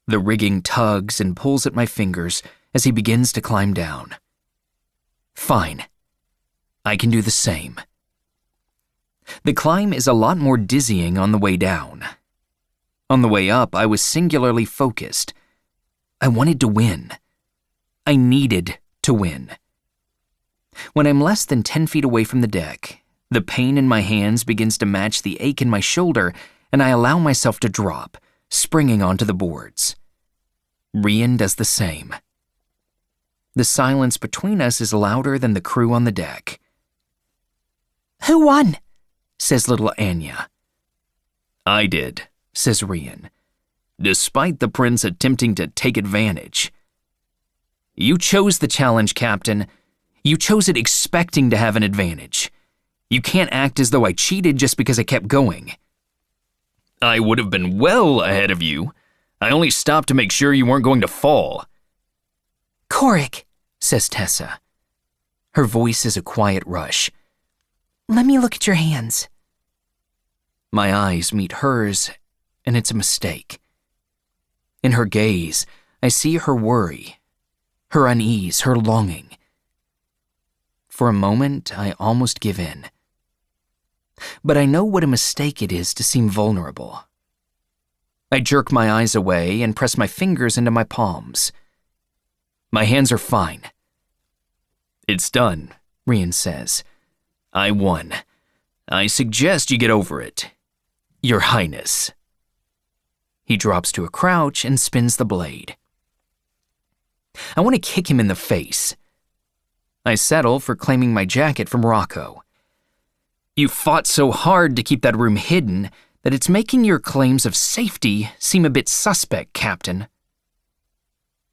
The rigging tugs and pulls at my fingers as he begins to climb down. Fine. I can do the same. The climb is a lot more dizzying on the way down. On the way up, I was singularly focused. I wanted to win. I needed to win. When I'm less than 10 feet away from the deck, the pain in my hands begins to match the ache in my shoulder, and I allow myself to drop, springing onto the boards. Rian does the same. The silence between us is louder than the crew on the deck. Who won? Says little Anya. I did, says Rian, despite the prince attempting to take advantage. You chose the challenge, Captain. You chose it expecting to have an advantage. You can't act as though I cheated just because I kept going. I would have been well ahead of you. I only stopped to make sure you weren't going to fall. Korik, says Tessa. Her voice is a quiet rush. let me look at your hands. My eyes meet hers, and it's a mistake. In her gaze, I see her worry, her unease, her longing. For a moment, I almost give in. But I know what a mistake it is to seem vulnerable. I jerk my eyes away and press my fingers into my palms. My hands are fine. It's done, Rian says. I won. I suggest you get over it. Your Highness. He drops to a crouch and spins the blade. I want to kick him in the face. I settle for claiming my jacket from Rocco. You fought so hard to keep that room hidden that it's making your claims of safety seem a bit suspect, Captain.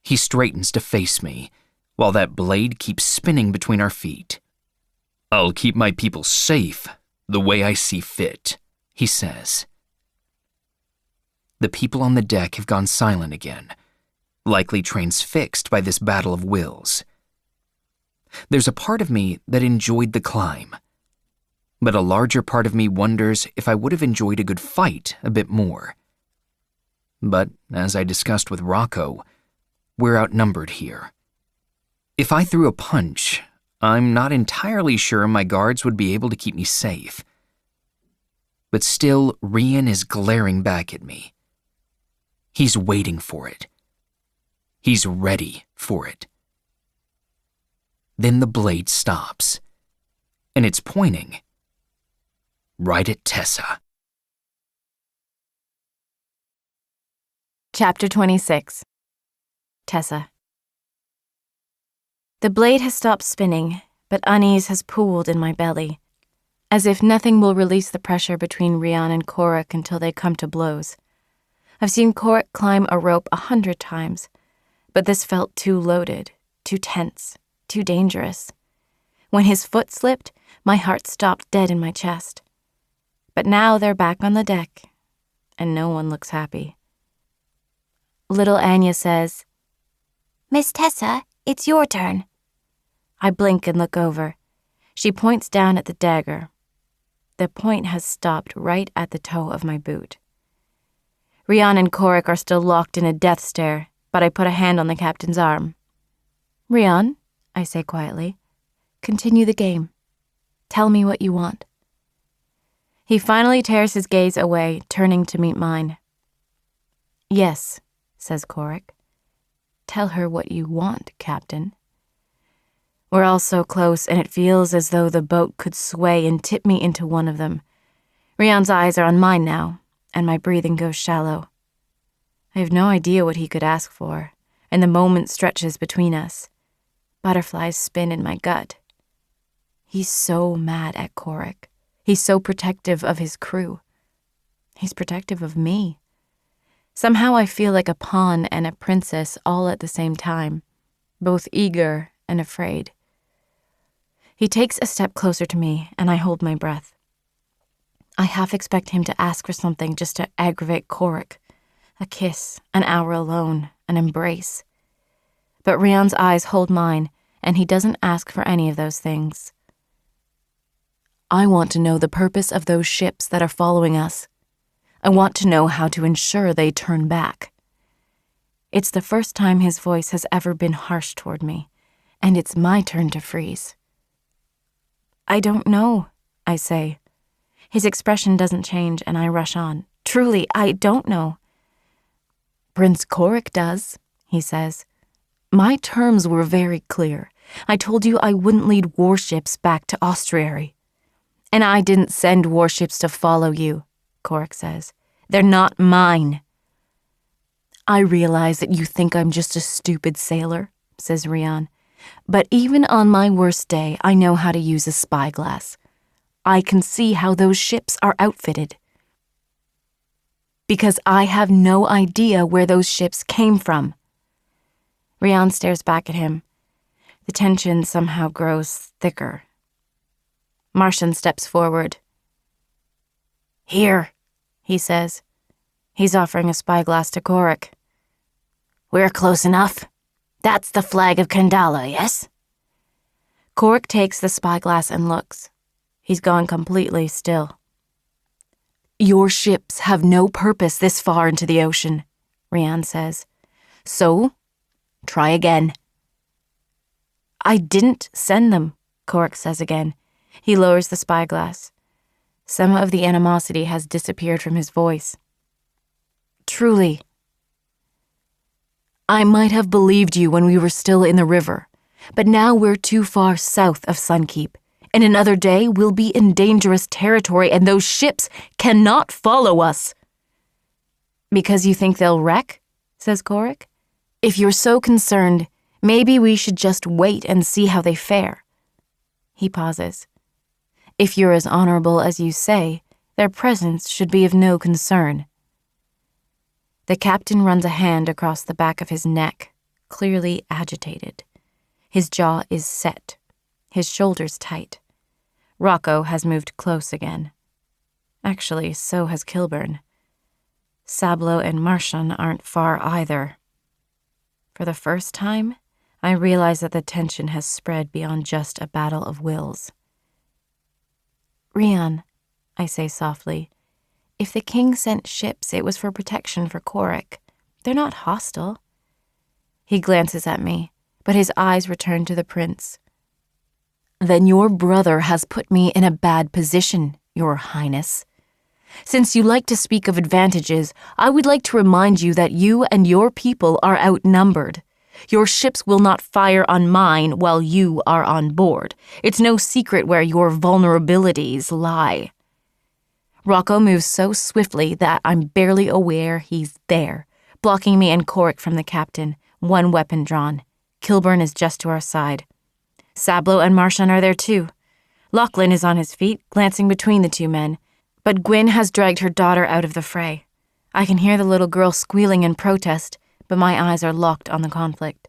He straightens to face me, while that blade keeps spinning between our feet. I'll keep my people safe the way I see fit, he says. The people on the deck have gone silent again, likely transfixed by this battle of wills. There's a part of me that enjoyed the climb, but a larger part of me wonders if I would have enjoyed a good fight a bit more. But, as I discussed with Rocco, we're outnumbered here. If I threw a punch, I'm not entirely sure my guards would be able to keep me safe. But still, Rian is glaring back at me. He's waiting for it. He's ready for it. Then the blade stops, and it's pointing right at Tessa. Chapter 26. Tessa. The blade has stopped spinning, but unease has pooled in my belly, as if nothing will release the pressure between Rian and Korik until they come to blows. I've seen Korik climb a rope 100 times, but this felt too loaded, too tense, too dangerous. When his foot slipped, my heart stopped dead in my chest. But now they're back on the deck, and no one looks happy. Little Anya says, Miss Tessa, it's your turn. I blink and look over. She points down at the dagger. The point has stopped right at the toe of my boot. Rian and Korik are still locked in a death stare, but I put a hand on the captain's arm. Rian, I say quietly, continue the game. Tell me what you want. He finally tears his gaze away, turning to meet mine. Yes, says Korik. Tell her what you want, Captain. We're all so close, and it feels as though the boat could sway and tip me into one of them. Rian's eyes are on mine now, and my breathing goes shallow. I have no idea what he could ask for, and the moment stretches between us. Butterflies spin in my gut. He's so mad at Korik. He's so protective of his crew. He's protective of me. Somehow I feel like a pawn and a princess all at the same time, both eager and afraid. He takes a step closer to me, and I hold my breath. I half expect him to ask for something just to aggravate Korik. A kiss, an hour alone, an embrace. But Rian's eyes hold mine, and he doesn't ask for any of those things. I want to know the purpose of those ships that are following us. I want to know how to ensure they turn back. It's the first time his voice has ever been harsh toward me, and it's my turn to freeze. I don't know, I say. His expression doesn't change, and I rush on. Truly, I don't know. Prince Korik does, he says. My terms were very clear. I told you I wouldn't lead warships back to Austriary. And I didn't send warships to follow you, Korik says. They're not mine. I realize that you think I'm just a stupid sailor, says Rian. But even on my worst day, I know how to use a spyglass. I can see how those ships are outfitted. Because I have no idea where those ships came from. Rian stares back at him. The tension somehow grows thicker. Martian steps forward. Here, he says. He's offering a spyglass to Korik. We're close enough. That's the flag of Kandala, yes? Korik takes the spyglass and looks. He's gone completely still. Your ships have no purpose this far into the ocean, Rian says. So, try again. I didn't send them, Korik says again. He lowers the spyglass. Some of the animosity has disappeared from his voice. Truly. I might have believed you when we were still in the river, but now we're too far south of Sunkeep. In another day, we'll be in dangerous territory, and those ships cannot follow us. Because you think they'll wreck? Says Korik. If you're so concerned, maybe we should just wait and see how they fare. He pauses. If you're as honorable as you say, their presence should be of no concern. The captain runs a hand across the back of his neck, clearly agitated. His jaw is set, his shoulders tight. Rocco has moved close again. Actually, so has Kilburn. Sablo and Martian aren't far either. For the first time, I realize that the tension has spread beyond just a battle of wills. Rian, I say softly, if the king sent ships, it was for protection for Korik. They're not hostile. He glances at me, but his eyes return to the prince. Then your brother has put me in a bad position, Your Highness. Since you like to speak of advantages, I would like to remind you that you and your people are outnumbered. Your ships will not fire on mine while you are on board. It's no secret where your vulnerabilities lie. Rocco moves so swiftly that I'm barely aware he's there, blocking me and Korik from the captain, one weapon drawn. Kilburn is just to our side. Sablo and Martian are there too. Lachlan is on his feet, glancing between the two men, but Gwyn has dragged her daughter out of the fray. I can hear the little girl squealing in protest, but my eyes are locked on the conflict.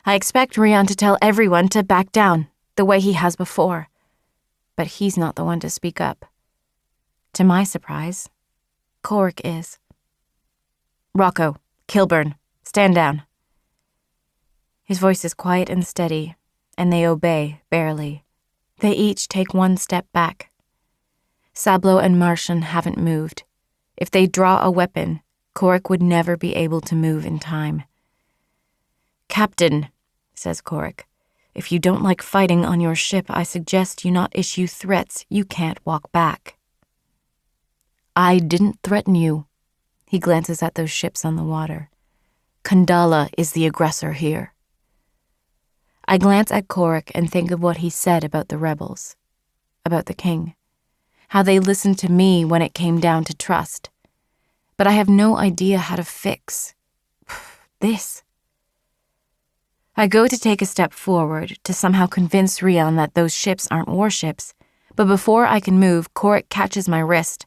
I expect Rian to tell everyone to back down, the way he has before. But he's not the one to speak up. To my surprise, Korik is. Rocco, Kilburn, stand down. His voice is quiet and steady, and they obey barely. They each take one step back. Sablo and Martian haven't moved. If they draw a weapon, Korik would never be able to move in time. Captain, says Korik, if you don't like fighting on your ship, I suggest you not issue threats you can't walk back. I didn't threaten you. He glances at those ships on the water. Kandala is the aggressor here. I glance at Korik and think of what he said about the rebels, about the king, how they listened to me when it came down to trust. But I have no idea how to fix this. I go to take a step forward to somehow convince Rian that those ships aren't warships, but before I can move, Korik catches my wrist.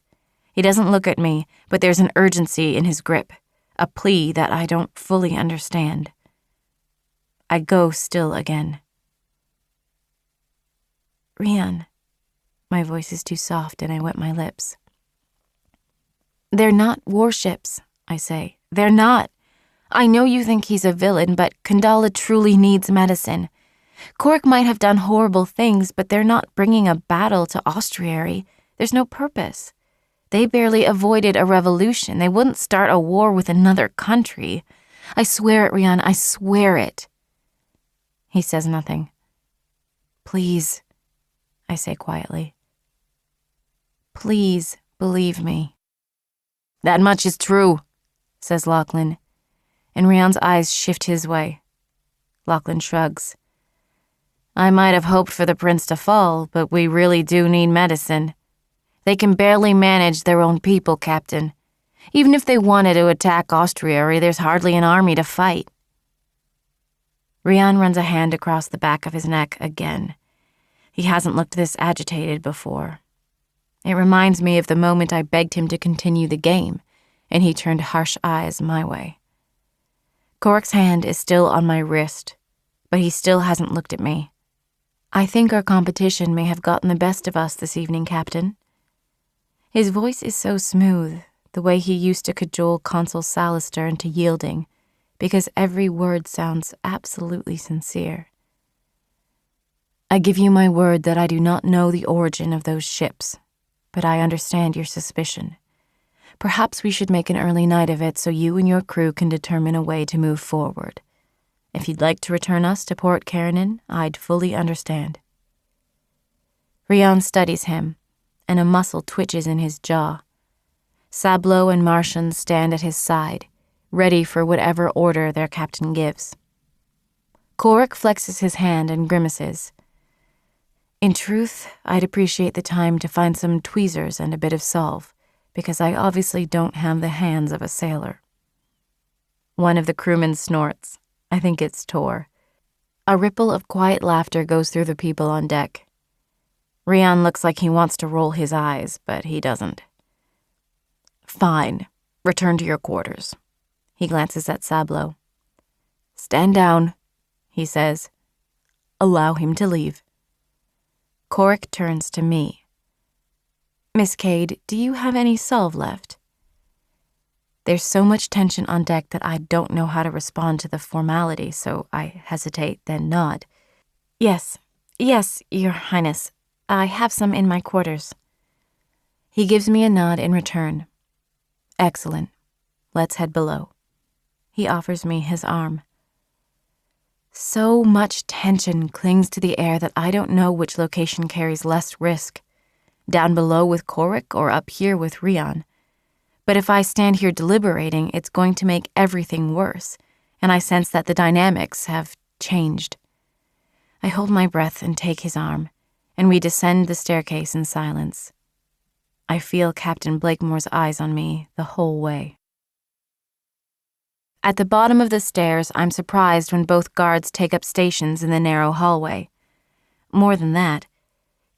He doesn't look at me, but there's an urgency in his grip, a plea that I don't fully understand. I go still again. Rian. My voice is too soft and I wet my lips. They're not warships, I say. They're not. I know you think he's a villain, but Kandala truly needs medicine. Korik might have done horrible things, but they're not bringing a battle to Austriary. There's no purpose. They barely avoided a revolution. They wouldn't start a war with another country. I swear it, Rian, I swear it. He says nothing. Please, I say quietly. Please believe me. That much is true, says Lachlan, and Rian's eyes shift his way. Lachlan shrugs. I might have hoped for the prince to fall, but we really do need medicine. They can barely manage their own people, Captain. Even if they wanted to attack Austriary, there's hardly an army to fight. Rian runs a hand across the back of his neck again. He hasn't looked this agitated before. It reminds me of the moment I begged him to continue the game, and he turned harsh eyes my way. Korik's hand is still on my wrist, but he still hasn't looked at me. I think our competition may have gotten the best of us this evening, Captain. His voice is so smooth, the way he used to cajole Consul Salister into yielding, because every word sounds absolutely sincere. I give you my word that I do not know the origin of those ships, but I understand your suspicion. Perhaps we should make an early night of it so you and your crew can determine a way to move forward. If you'd like to return us to Port Keranin, I'd fully understand. Rian studies him, and a muscle twitches in his jaw. Sablo and Martian stand at his side, ready for whatever order their captain gives. Korik flexes his hand and grimaces. In truth, I'd appreciate the time to find some tweezers and a bit of salve, because I obviously don't have the hands of a sailor. One of the crewmen snorts. I think it's Tor. A ripple of quiet laughter goes through the people on deck. Rian looks like he wants to roll his eyes, but he doesn't. Fine. Return to your quarters. He glances at Sablo. Stand down, he says. Allow him to leave. Korik turns to me. Miss Cade, do you have any salve left? There's so much tension on deck that I don't know how to respond to the formality, so I hesitate, then nod. Yes, Your Highness. I have some in my quarters. He gives me a nod in return. Excellent. Let's head below. He offers me his arm. So much tension clings to the air that I don't know which location carries less risk. Down below with Korik or up here with Rian. But if I stand here deliberating, it's going to make everything worse, and I sense that the dynamics have changed. I hold my breath and take his arm, and we descend the staircase in silence. I feel Captain Blakemore's eyes on me the whole way. At the bottom of the stairs, I'm surprised when both guards take up stations in the narrow hallway. More than that,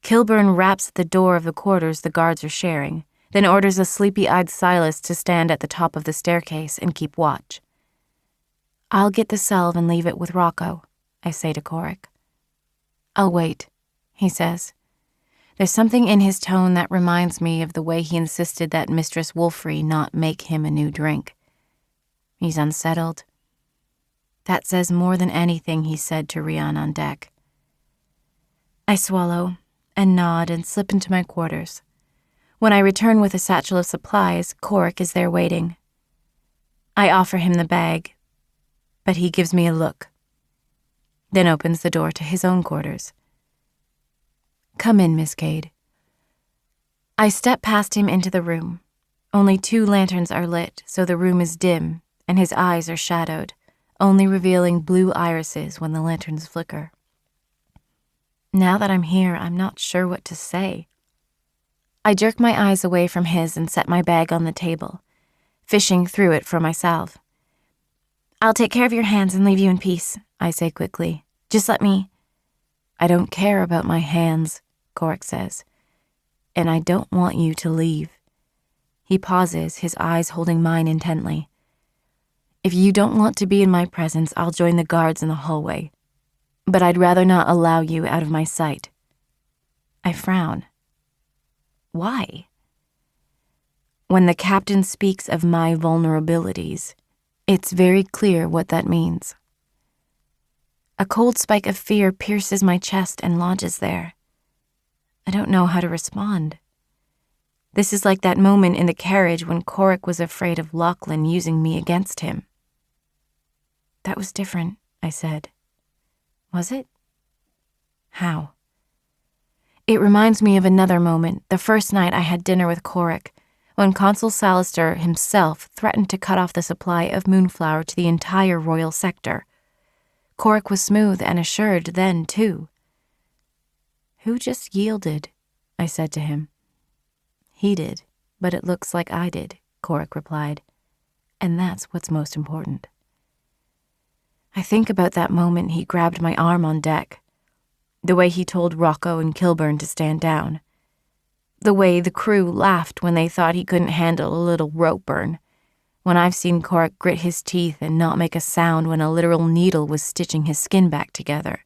Kilburn raps at the door of the quarters the guards are sharing, then orders a sleepy-eyed Silas to stand at the top of the staircase and keep watch. I'll get the salve and leave it with Rocco, I say to Korik. I'll wait, he says. There's something in his tone that reminds me of the way he insisted that Mistress Wolfrey not make him a new drink. He's unsettled. That says more than anything he said to Rian on deck. I swallow and nod and slip into my quarters. When I return with a satchel of supplies, Korik is there waiting. I offer him the bag, but he gives me a look, then opens the door to his own quarters. Come in, Miss Cade. I step past him into the room. Only 2 lanterns are lit, so the room is dim, and his eyes are shadowed, only revealing blue irises when the lanterns flicker. Now that I'm here, I'm not sure what to say. I jerk my eyes away from his and set my bag on the table, fishing through it for myself. I'll take care of your hands and leave you in peace, I say quickly. Just let me... I don't care about my hands, Korik says, and I don't want you to leave. He pauses, his eyes holding mine intently. If you don't want to be in my presence, I'll join the guards in the hallway, but I'd rather not allow you out of my sight. I frown. Why? When the captain speaks of my vulnerabilities, it's very clear what that means. A cold spike of fear pierces my chest and lodges there. I don't know how to respond. This is like that moment in the carriage when Corrick was afraid of Lachlan using me against him. That was different, I said. Was it? How? It reminds me of another moment, the first night I had dinner with Corrick, when Consul Salister himself threatened to cut off the supply of moonflower to the entire royal sector. Corrick was smooth and assured then, too. Who just yielded? I said to him. He did, but it looks like I did, Corrick replied. And that's what's most important. I think about that moment he grabbed my arm on deck, the way he told Rocco and Kilburn to stand down, the way the crew laughed when they thought he couldn't handle a little rope burn, when I've seen Corrick grit his teeth and not make a sound when a literal needle was stitching his skin back together.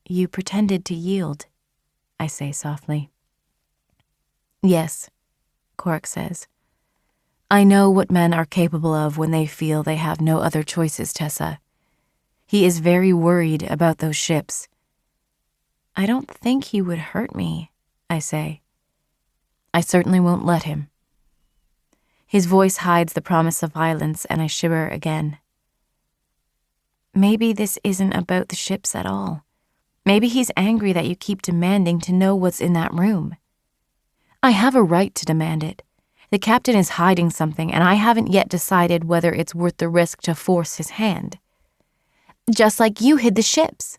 You pretended to yield, I say softly. Yes, Corrick says. I know what men are capable of when they feel they have no other choices, Tessa. He is very worried about those ships. I don't think he would hurt me, I say. I certainly won't let him. His voice hides the promise of violence, and I shiver again. Maybe this isn't about the ships at all. Maybe he's angry that you keep demanding to know what's in that room. I have a right to demand it. The captain is hiding something, and I haven't yet decided whether it's worth the risk to force his hand. Just like you hid the ships.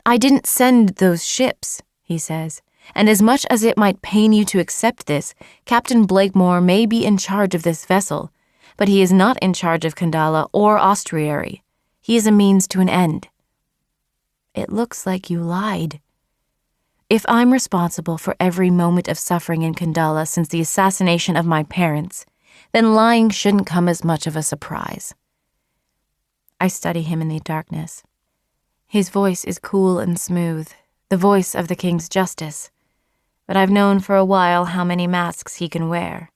I didn't send those ships, he says, and as much as it might pain you to accept this, Captain Blakemore may be in charge of this vessel, but he is not in charge of Kandala or Ostriary. He is a means to an end. It looks like you lied. If I'm responsible for every moment of suffering in Kandala since the assassination of my parents, then lying shouldn't come as much of a surprise. I study him in the darkness. His voice is cool and smooth, the voice of the King's justice, but I've known for a while how many masks he can wear.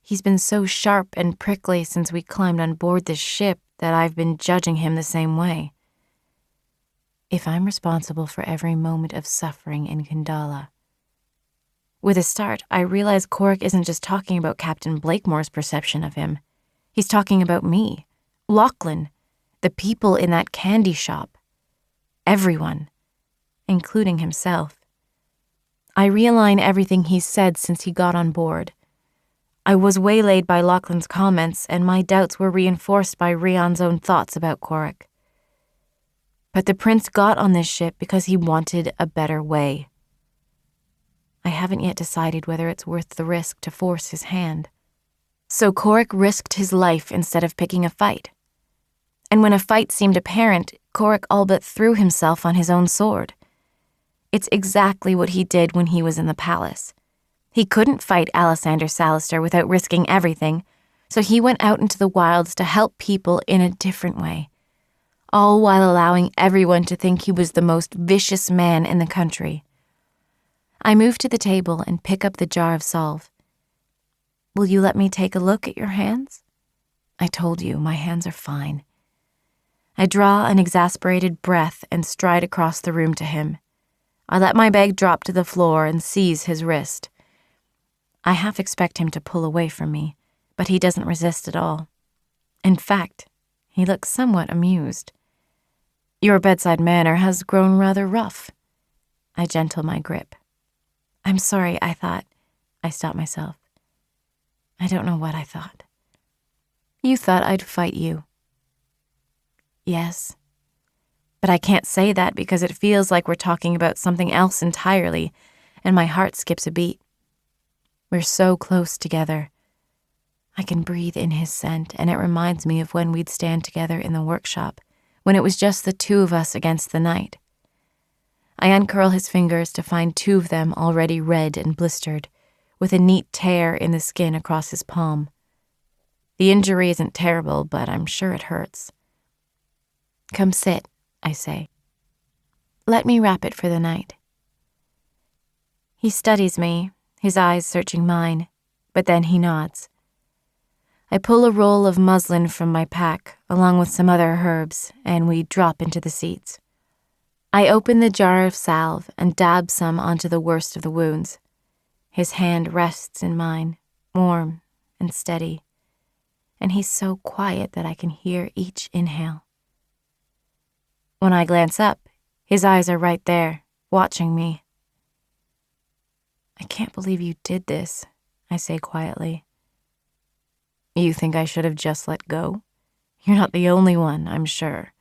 He's been so sharp and prickly since we climbed on board this ship that I've been judging him the same way. If I'm responsible for every moment of suffering in Kandala. With a start, I realize Corrick isn't just talking about Captain Blakemore's perception of him. He's talking about me, Lachlan, the people in that candy shop. Everyone, including himself. I realign everything he's said since he got on board. I was waylaid by Lachlan's comments, and my doubts were reinforced by Rion's own thoughts about Corrick. But the prince got on this ship because he wanted a better way. I haven't yet decided whether it's worth the risk to force his hand. So Corrick risked his life instead of picking a fight. And when a fight seemed apparent, Corrick all but threw himself on his own sword. It's exactly what he did when he was in the palace. He couldn't fight Alessander Salister without risking everything, so he went out into the wilds to help people in a different way, all while allowing everyone to think he was the most vicious man in the country. I move to the table and pick up the jar of salve. Will you let me take a look at your hands? I told you, my hands are fine. I draw an exasperated breath and stride across the room to him. I let my bag drop to the floor and seize his wrist. I half expect him to pull away from me, but he doesn't resist at all. In fact, he looks somewhat amused. Your bedside manner has grown rather rough. I gentle my grip. I'm sorry, I thought. I stopped myself. I don't know what I thought. You thought I'd fight you. Yes. But I can't say that because it feels like we're talking about something else entirely, and my heart skips a beat. We're so close together. I can breathe in his scent, and it reminds me of when we'd stand together in the workshop, when it was just the two of us against the night. I uncurl his fingers to find two of them already red and blistered, with a neat tear in the skin across his palm. The injury isn't terrible, but I'm sure it hurts. Come sit, I say. Let me wrap it for the night. He studies me, his eyes searching mine, but then he nods. I pull a roll of muslin from my pack, along with some other herbs, and we drop into the seats. I open the jar of salve and dab some onto the worst of the wounds. His hand rests in mine, warm and steady, and he's so quiet that I can hear each inhale. When I glance up, his eyes are right there, watching me. I can't believe you did this, I say quietly. You think I should have just let go? You're not the only one, I'm sure.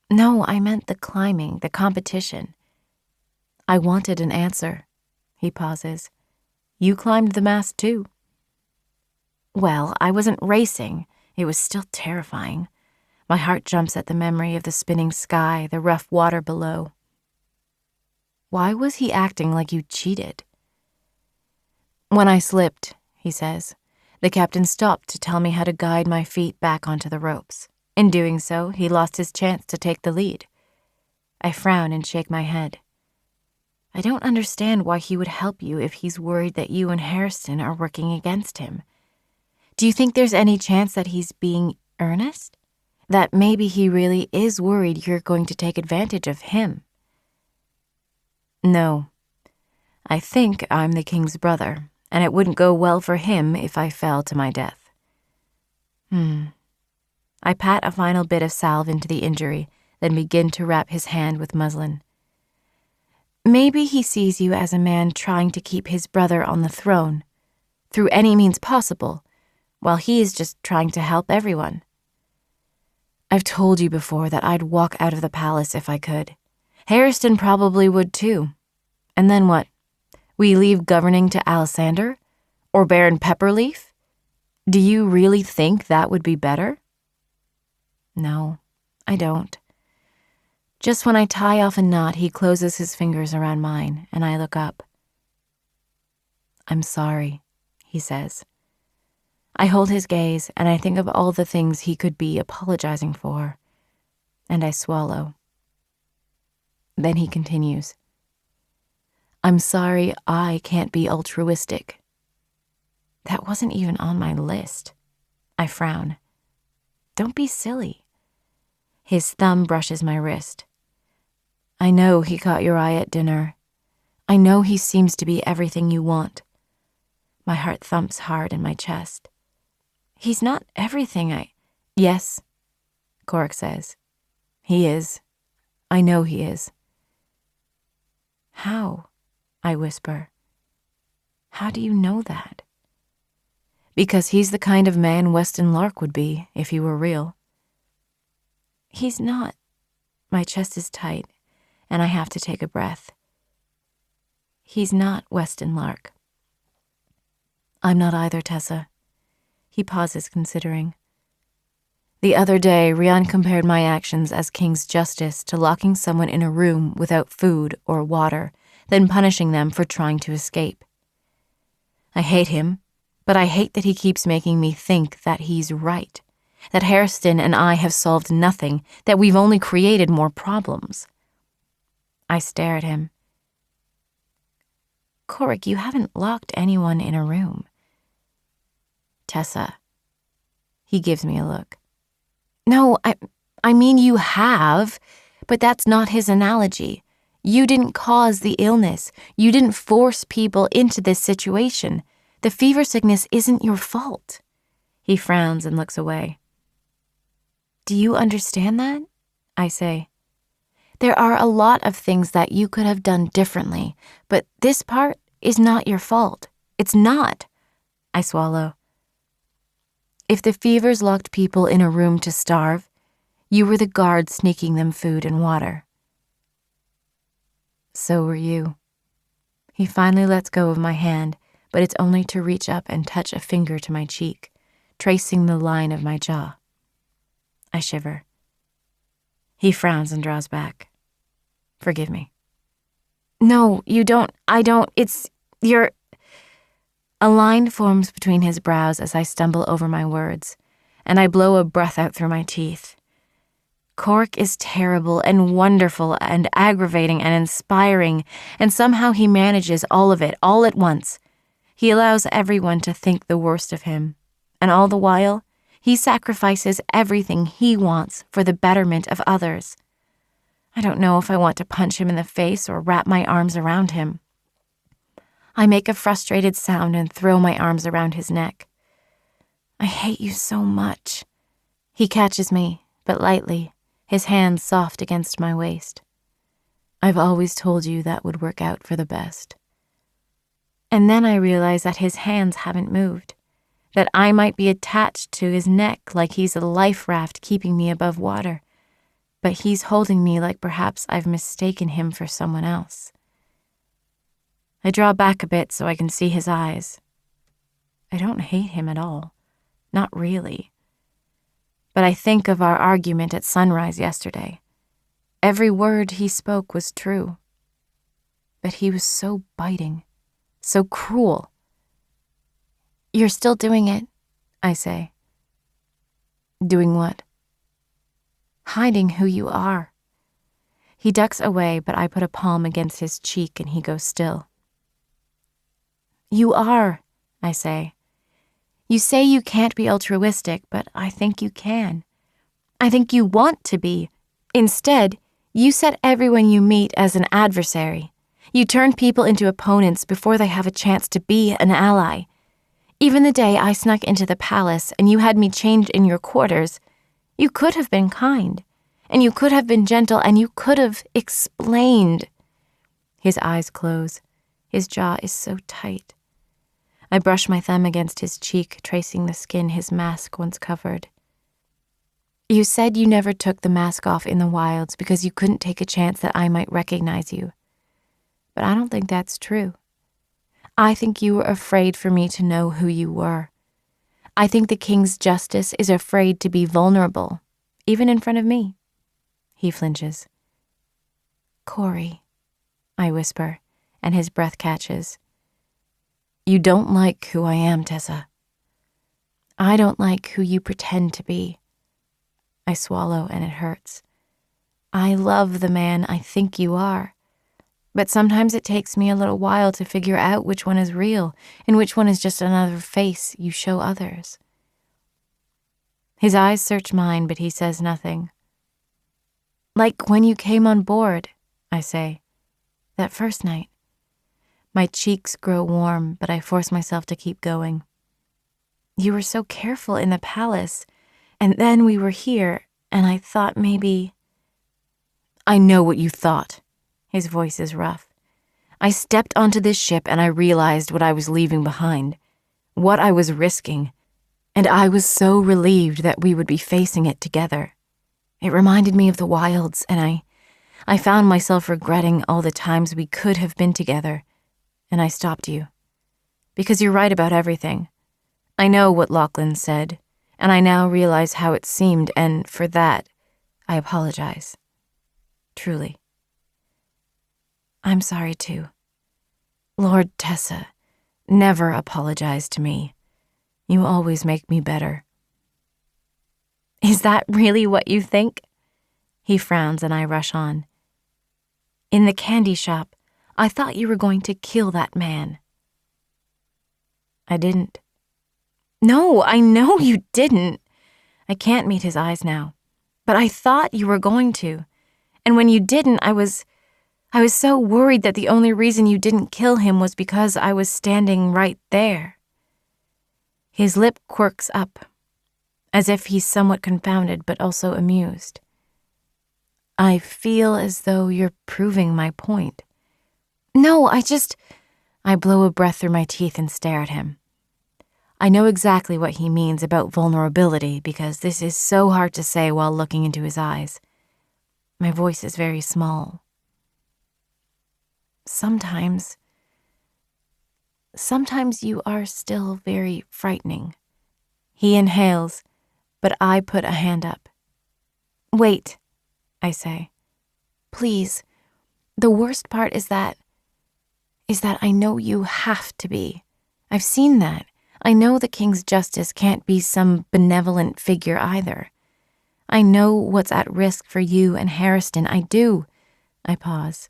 No, I meant the climbing, the competition. I wanted an answer. He pauses. You climbed the mast too. Well, I wasn't racing. It was still terrifying. My heart jumps at the memory of the spinning sky, the rough water below. Why was he acting like you cheated? When I slipped, he says, the captain stopped to tell me how to guide my feet back onto the ropes. In doing so, he lost his chance to take the lead. I frown and shake my head. I don't understand why he would help you if he's worried that you and Hairston are working against him. Do you think there's any chance that he's being earnest? That maybe he really is worried you're going to take advantage of him? No. I think I'm the king's brother, and it wouldn't go well for him if I fell to my death. I pat a final bit of salve into the injury, then begin to wrap his hand with muslin. Maybe he sees you as a man trying to keep his brother on the throne, through any means possible, while he is just trying to help everyone. I've told you before that I'd walk out of the palace if I could. Hairston probably would too. And then what? We leave governing to Alessander? Or Baron Pepperleaf? Do you really think that would be better? No, I don't. Just when I tie off a knot, he closes his fingers around mine, and I look up. I'm sorry, he says. I hold his gaze, and I think of all the things he could be apologizing for, and I swallow. Then he continues. I'm sorry I can't be altruistic. That wasn't even on my list. I frown. Don't be silly. His thumb brushes my wrist. I know he caught your eye at dinner. I know he seems to be everything you want. My heart thumps hard in my chest. He's not everything Yes, Korik says. He is. I know he is. How? I whisper. How do you know that? Because he's the kind of man Weston Lark would be if he were real. He's not. My chest is tight, and I have to take a breath. He's not Weston Lark. I'm not either, Tessa. He pauses, considering. The other day, Rian compared my actions as King's Justice to locking someone in a room without food or water, then punishing them for trying to escape. I hate him, but I hate that he keeps making me think that he's right, that Hairston and I have solved nothing, that we've only created more problems. I stare at him. Korik, you haven't locked anyone in a room. Tessa. He gives me a look. No, I mean you have, but that's not his analogy. You didn't cause the illness. You didn't force people into this situation. The fever sickness isn't your fault. He frowns and looks away. Do you understand that? I say. There are a lot of things that you could have done differently, but this part is not your fault. It's not. I swallow. If the fevers locked people in a room to starve, you were the guard sneaking them food and water. So were you. He finally lets go of my hand, but it's only to reach up and touch a finger to my cheek, tracing the line of my jaw. I shiver. He frowns and draws back. Forgive me. No, you don't. I don't. You're... A line forms between his brows as I stumble over my words, and I blow a breath out through my teeth. Korik is terrible and wonderful and aggravating and inspiring, and somehow he manages all of it all at once. He allows everyone to think the worst of him, And all the while, he sacrifices everything he wants for the betterment of others. I don't know if I want to punch him in the face or wrap my arms around him. I make a frustrated sound and throw my arms around his neck. I hate you so much. He catches me, but lightly, his hands soft against my waist. I've always told you that would work out for the best. And then I realize that his hands haven't moved, that I might be attached to his neck like he's a life raft keeping me above water, but he's holding me like perhaps I've mistaken him for someone else. I draw back a bit so I can see his eyes. I don't hate him at all. Not really. But I think of our argument at sunrise yesterday. Every word he spoke was true. But he was so biting, so cruel. You're still doing it, I say. Doing what? Hiding who you are. He ducks away, but I put a palm against his cheek and he goes still. You are, I say. You say you can't be altruistic, but I think you can. I think you want to be. Instead, you set everyone you meet as an adversary. You turn people into opponents before they have a chance to be an ally. Even the day I snuck into the palace and you had me changed in your quarters, you could have been kind, and you could have been gentle, and you could have explained. His eyes close. His jaw is so tight. I brush my thumb against his cheek, tracing the skin his mask once covered. You said you never took the mask off in the wilds because you couldn't take a chance that I might recognize you. But I don't think that's true. I think you were afraid for me to know who you were. I think the king's justice is afraid to be vulnerable, even in front of me. He flinches. Corey, I whisper, and his breath catches. You don't like who I am, Tessa. I don't like who you pretend to be. I swallow and it hurts. I love the man I think you are. But sometimes it takes me a little while to figure out which one is real and which one is just another face you show others. His eyes search mine, but he says nothing. Like when you came on board, I say, that first night. My cheeks grow warm, but I force myself to keep going. You were so careful in the palace, and then we were here, and I thought maybe... I know what you thought. His voice is rough. I stepped onto this ship and I realized what I was leaving behind, what I was risking, and I was so relieved that we would be facing it together. It reminded me of the wilds, and I found myself regretting all the times we could have been together, and I stopped you. Because you're right about everything. I know what Lachlan said, and I now realize how it seemed, and for that, I apologize. Truly. I'm sorry too. Lord Tessa, never apologize to me. You always make me better. Is that really what you think? He frowns and I rush on. In the candy shop, I thought you were going to kill that man. I didn't. No, I know you didn't. I can't meet his eyes now. But I thought you were going to. And when you didn't, I was so worried that the only reason you didn't kill him was because I was standing right there. His lip quirks up, as if he's somewhat confounded but also amused. I feel as though you're proving my point. No, I blow a breath through my teeth and stare at him. I know exactly what he means about vulnerability because this is so hard to say while looking into his eyes. My voice is very small. Sometimes you are still very frightening. He inhales, but I put a hand up. Wait, I say. Please, the worst part is that I know you have to be. I've seen that. I know the king's justice can't be some benevolent figure either. I know what's at risk for you and Harriston. I do. I pause.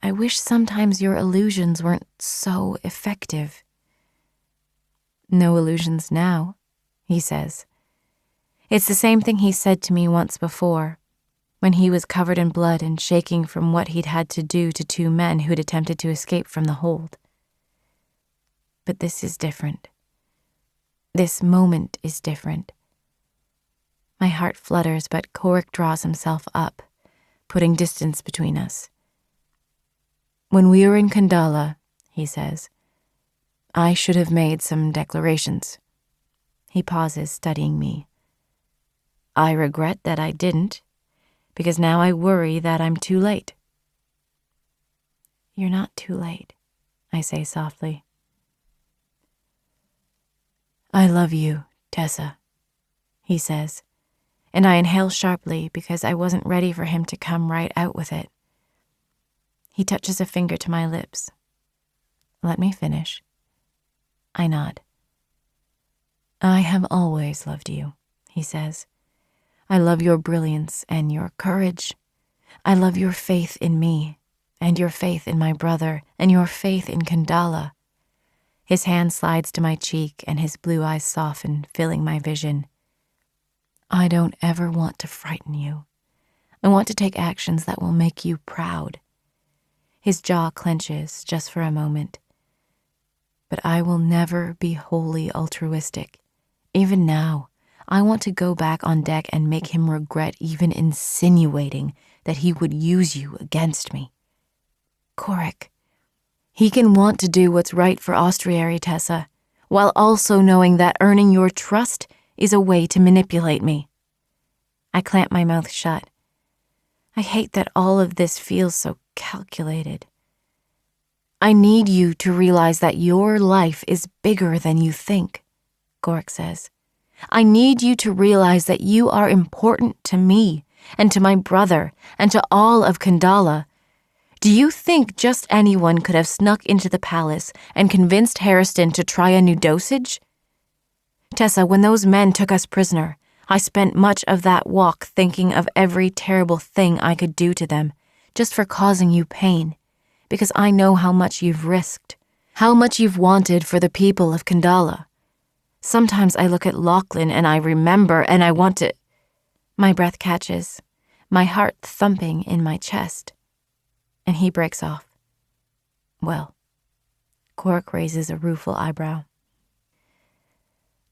I wish sometimes your illusions weren't so effective. No illusions now, he says. It's the same thing he said to me once before, when he was covered in blood and shaking from what he'd had to do to two men who'd attempted to escape from the hold. But this is different. This moment is different. My heart flutters, but Korik draws himself up, putting distance between us. When we were in Kandala, he says, I should have made some declarations. He pauses, studying me. I regret that I didn't, because now I worry that I'm too late. You're not too late, I say softly. I love you, Tessa, he says, and I inhale sharply because I wasn't ready for him to come right out with it. He touches a finger to my lips. Let me finish. I nod. I have always loved you, he says. I love your brilliance and your courage. I love your faith in me, and your faith in my brother, and your faith in Kandala. His hand slides to my cheek, and his blue eyes soften, filling my vision. I don't ever want to frighten you. I want to take actions that will make you proud. His jaw clenches just for a moment. But I will never be wholly altruistic. Even now, I want to go back on deck and make him regret even insinuating that he would use you against me. Korik, he can want to do what's right for Austrieri, Tessa, while also knowing that earning your trust is a way to manipulate me. I clamp my mouth shut. I hate that all of this feels so calculated. I need you to realize that your life is bigger than you think, Korik says. I need you to realize that you are important to me and to my brother and to all of Kandala. Do you think just anyone could have snuck into the palace and convinced Hairston to try a new dosage? Tessa, when those men took us prisoner, I spent much of that walk thinking of every terrible thing I could do to them, just for causing you pain, because I know how much you've risked, how much you've wanted for the people of Kandala. Sometimes I look at Lachlan and I remember and I want to... My breath catches, my heart thumping in my chest. And he breaks off. Well, Korik raises a rueful eyebrow.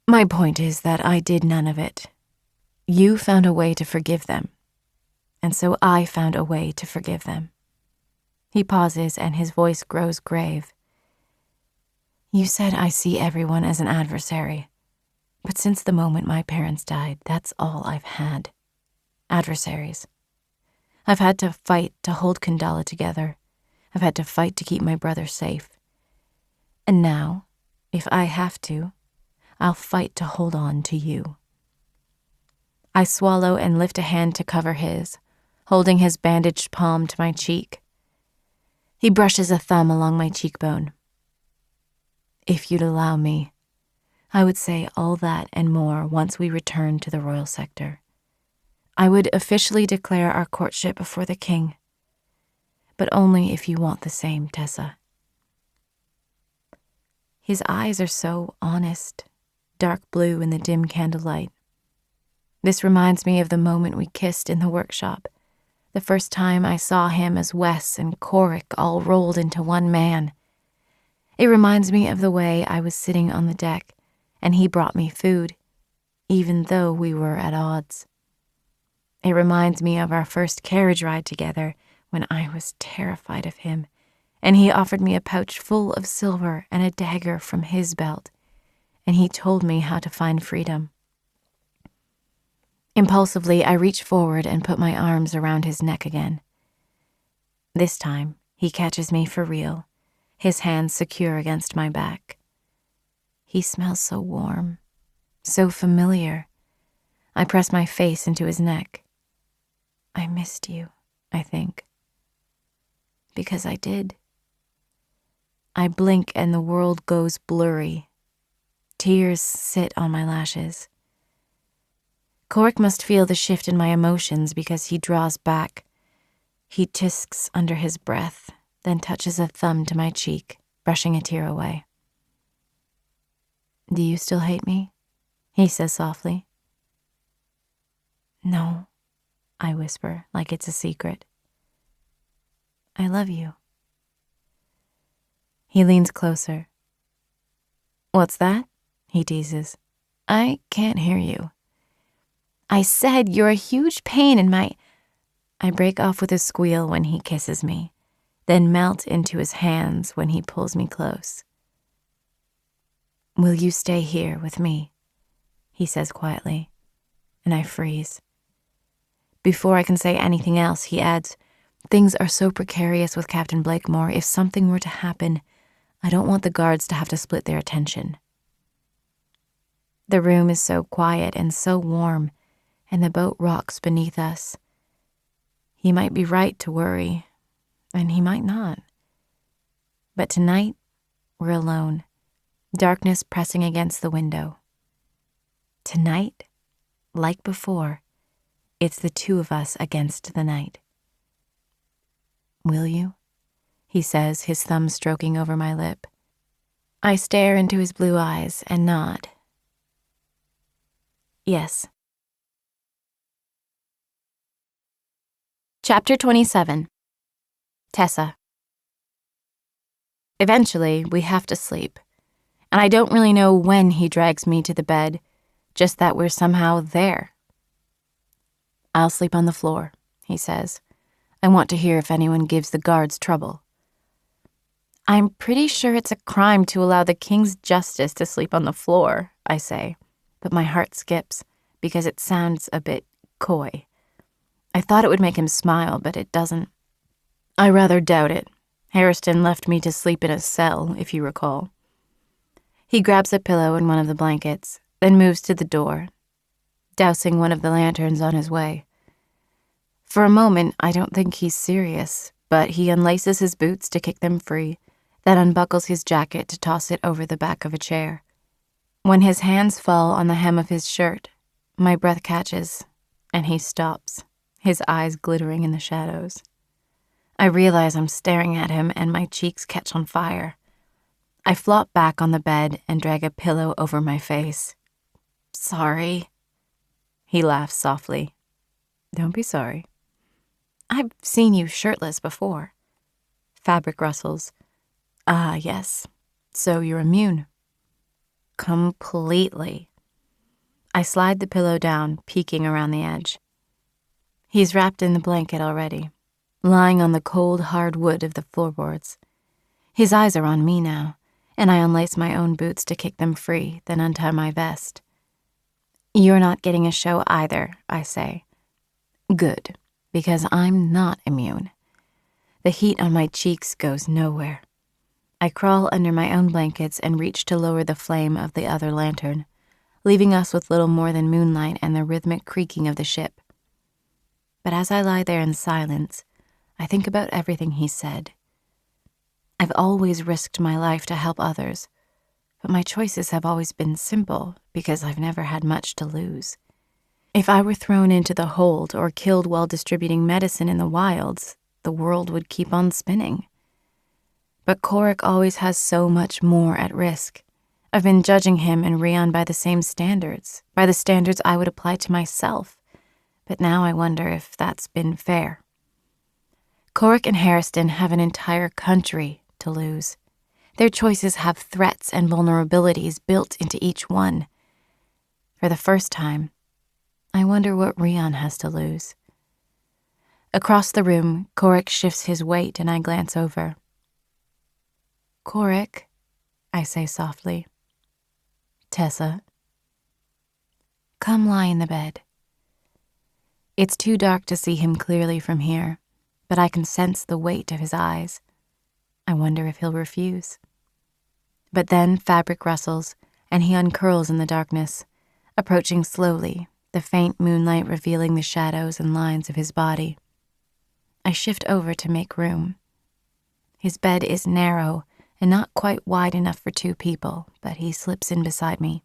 My point is that I did none of it. You found a way to forgive them. And so I found a way to forgive them. He pauses and his voice grows grave. You said I see everyone as an adversary. But since the moment my parents died, that's all I've had. Adversaries. I've had to fight to hold Kandala together. I've had to fight to keep my brother safe. And now, if I have to, I'll fight to hold on to you. I swallow and lift a hand to cover his, holding his bandaged palm to my cheek. He brushes a thumb along my cheekbone. If you'd allow me, I would say all that and more once we return to the royal sector. I would officially declare our courtship before the king, but only if you want the same, Tessa. His eyes are so honest, dark blue in the dim candlelight. This reminds me of the moment we kissed in the workshop, the first time I saw him as Wes and Korik all rolled into one man. It reminds me of the way I was sitting on the deck and he brought me food, even though we were at odds. It reminds me of our first carriage ride together when I was terrified of him, and he offered me a pouch full of silver and a dagger from his belt, and he told me how to find freedom. Impulsively, I reach forward and put my arms around his neck again. This time, he catches me for real, his hands secure against my back. He smells so warm, so familiar. I press my face into his neck. I missed you, I think. Because I did. I blink and the world goes blurry. Tears sit on my lashes. Korik must feel the shift in my emotions because he draws back. He tisks under his breath, then touches a thumb to my cheek, brushing a tear away. Do you still hate me? He says softly. No, I whisper like it's a secret. I love you. He leans closer. What's that? He teases. I can't hear you. I said you're a huge pain in my... I break off with a squeal when he kisses me, then melt into his hands when he pulls me close. Will you stay here with me? He says quietly, and I freeze. Before I can say anything else, he adds, things are so precarious with Captain Blakemore. If something were to happen, I don't want the guards to have to split their attention. The room is so quiet and so warm, and the boat rocks beneath us. He might be right to worry, and he might not. But tonight, we're alone, darkness pressing against the window. Tonight, like before, it's the two of us against the night. Will you? He says, his thumb stroking over my lip. I stare into his blue eyes and nod. Yes. Chapter 27. Tessa. Eventually, we have to sleep, and I don't really know when he drags me to the bed, just that we're somehow there. I'll sleep on the floor, he says. I want to hear if anyone gives the guards trouble. I'm pretty sure it's a crime to allow the King's Justice to sleep on the floor, I say, but my heart skips because it sounds a bit coy. I thought it would make him smile, but it doesn't. I rather doubt it. Hairston left me to sleep in a cell, if you recall. He grabs a pillow and one of the blankets, then moves to the door, dousing one of the lanterns on his way. For a moment, I don't think he's serious, but he unlaces his boots to kick them free, then unbuckles his jacket to toss it over the back of a chair. When his hands fall on the hem of his shirt, my breath catches, and he stops, his eyes glittering in the shadows. I realize I'm staring at him, and my cheeks catch on fire. I flop back on the bed and drag a pillow over my face. Sorry. He laughs softly. Don't be sorry. I've seen you shirtless before. Fabric rustles. Ah, yes. So you're immune. Completely. I slide the pillow down, peeking around the edge. He's wrapped in the blanket already, lying on the cold, hard wood of the floorboards. His eyes are on me now, and I unlace my own boots to kick them free, then untie my vest. You're not getting a show either, I say. Good, because I'm not immune. The heat on my cheeks goes nowhere. I crawl under my own blankets and reach to lower the flame of the other lantern, leaving us with little more than moonlight and the rhythmic creaking of the ship. But as I lie there in silence, I think about everything he said. I've always risked my life to help others, but my choices have always been simple because I've never had much to lose. If I were thrown into the hold or killed while distributing medicine in the wilds, the world would keep on spinning. But Korik always has so much more at risk. I've been judging him and Rion by the same standards, by the standards I would apply to myself, but now I wonder if that's been fair. Korik and Hairston have an entire country to lose. Their choices have threats and vulnerabilities built into each one. For the first time, I wonder what Rion has to lose. Across the room, Korik shifts his weight and I glance over. Korik, I say softly. Tessa. Come lie in the bed. It's too dark to see him clearly from here, but I can sense the weight of his eyes. I wonder if he'll refuse. But then fabric rustles, and he uncurls in the darkness, approaching slowly, the faint moonlight revealing the shadows and lines of his body. I shift over to make room. His bed is narrow and not quite wide enough for two people, but he slips in beside me.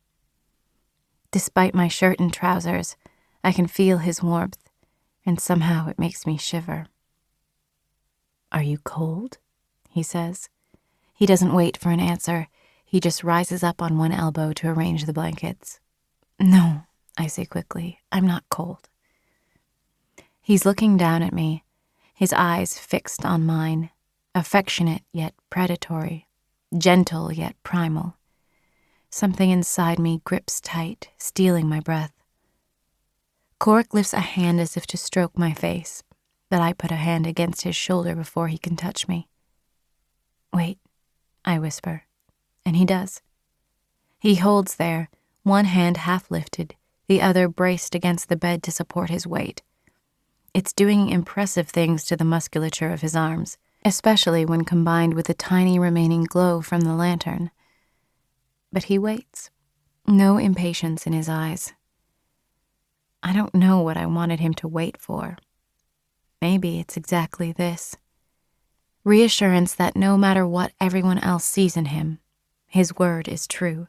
Despite my shirt and trousers, I can feel his warmth, and somehow it makes me shiver. Are you cold? He says. He doesn't wait for an answer. He he just rises up on one elbow to arrange the blankets. No, I say quickly, I'm not cold. He's looking down at me, his eyes fixed on mine, affectionate yet predatory, gentle yet primal. Something inside me grips tight, stealing my breath. Korik lifts a hand as if to stroke my face, but I put a hand against his shoulder before he can touch me. Wait, I whisper, and he does. He holds there, one hand half lifted, the other braced against the bed to support his weight. It's doing impressive things to the musculature of his arms, especially when combined with the tiny remaining glow from the lantern. But he waits, no impatience in his eyes. I don't know what I wanted him to wait for. Maybe it's exactly this. Reassurance that no matter what everyone else sees in him, his word is true.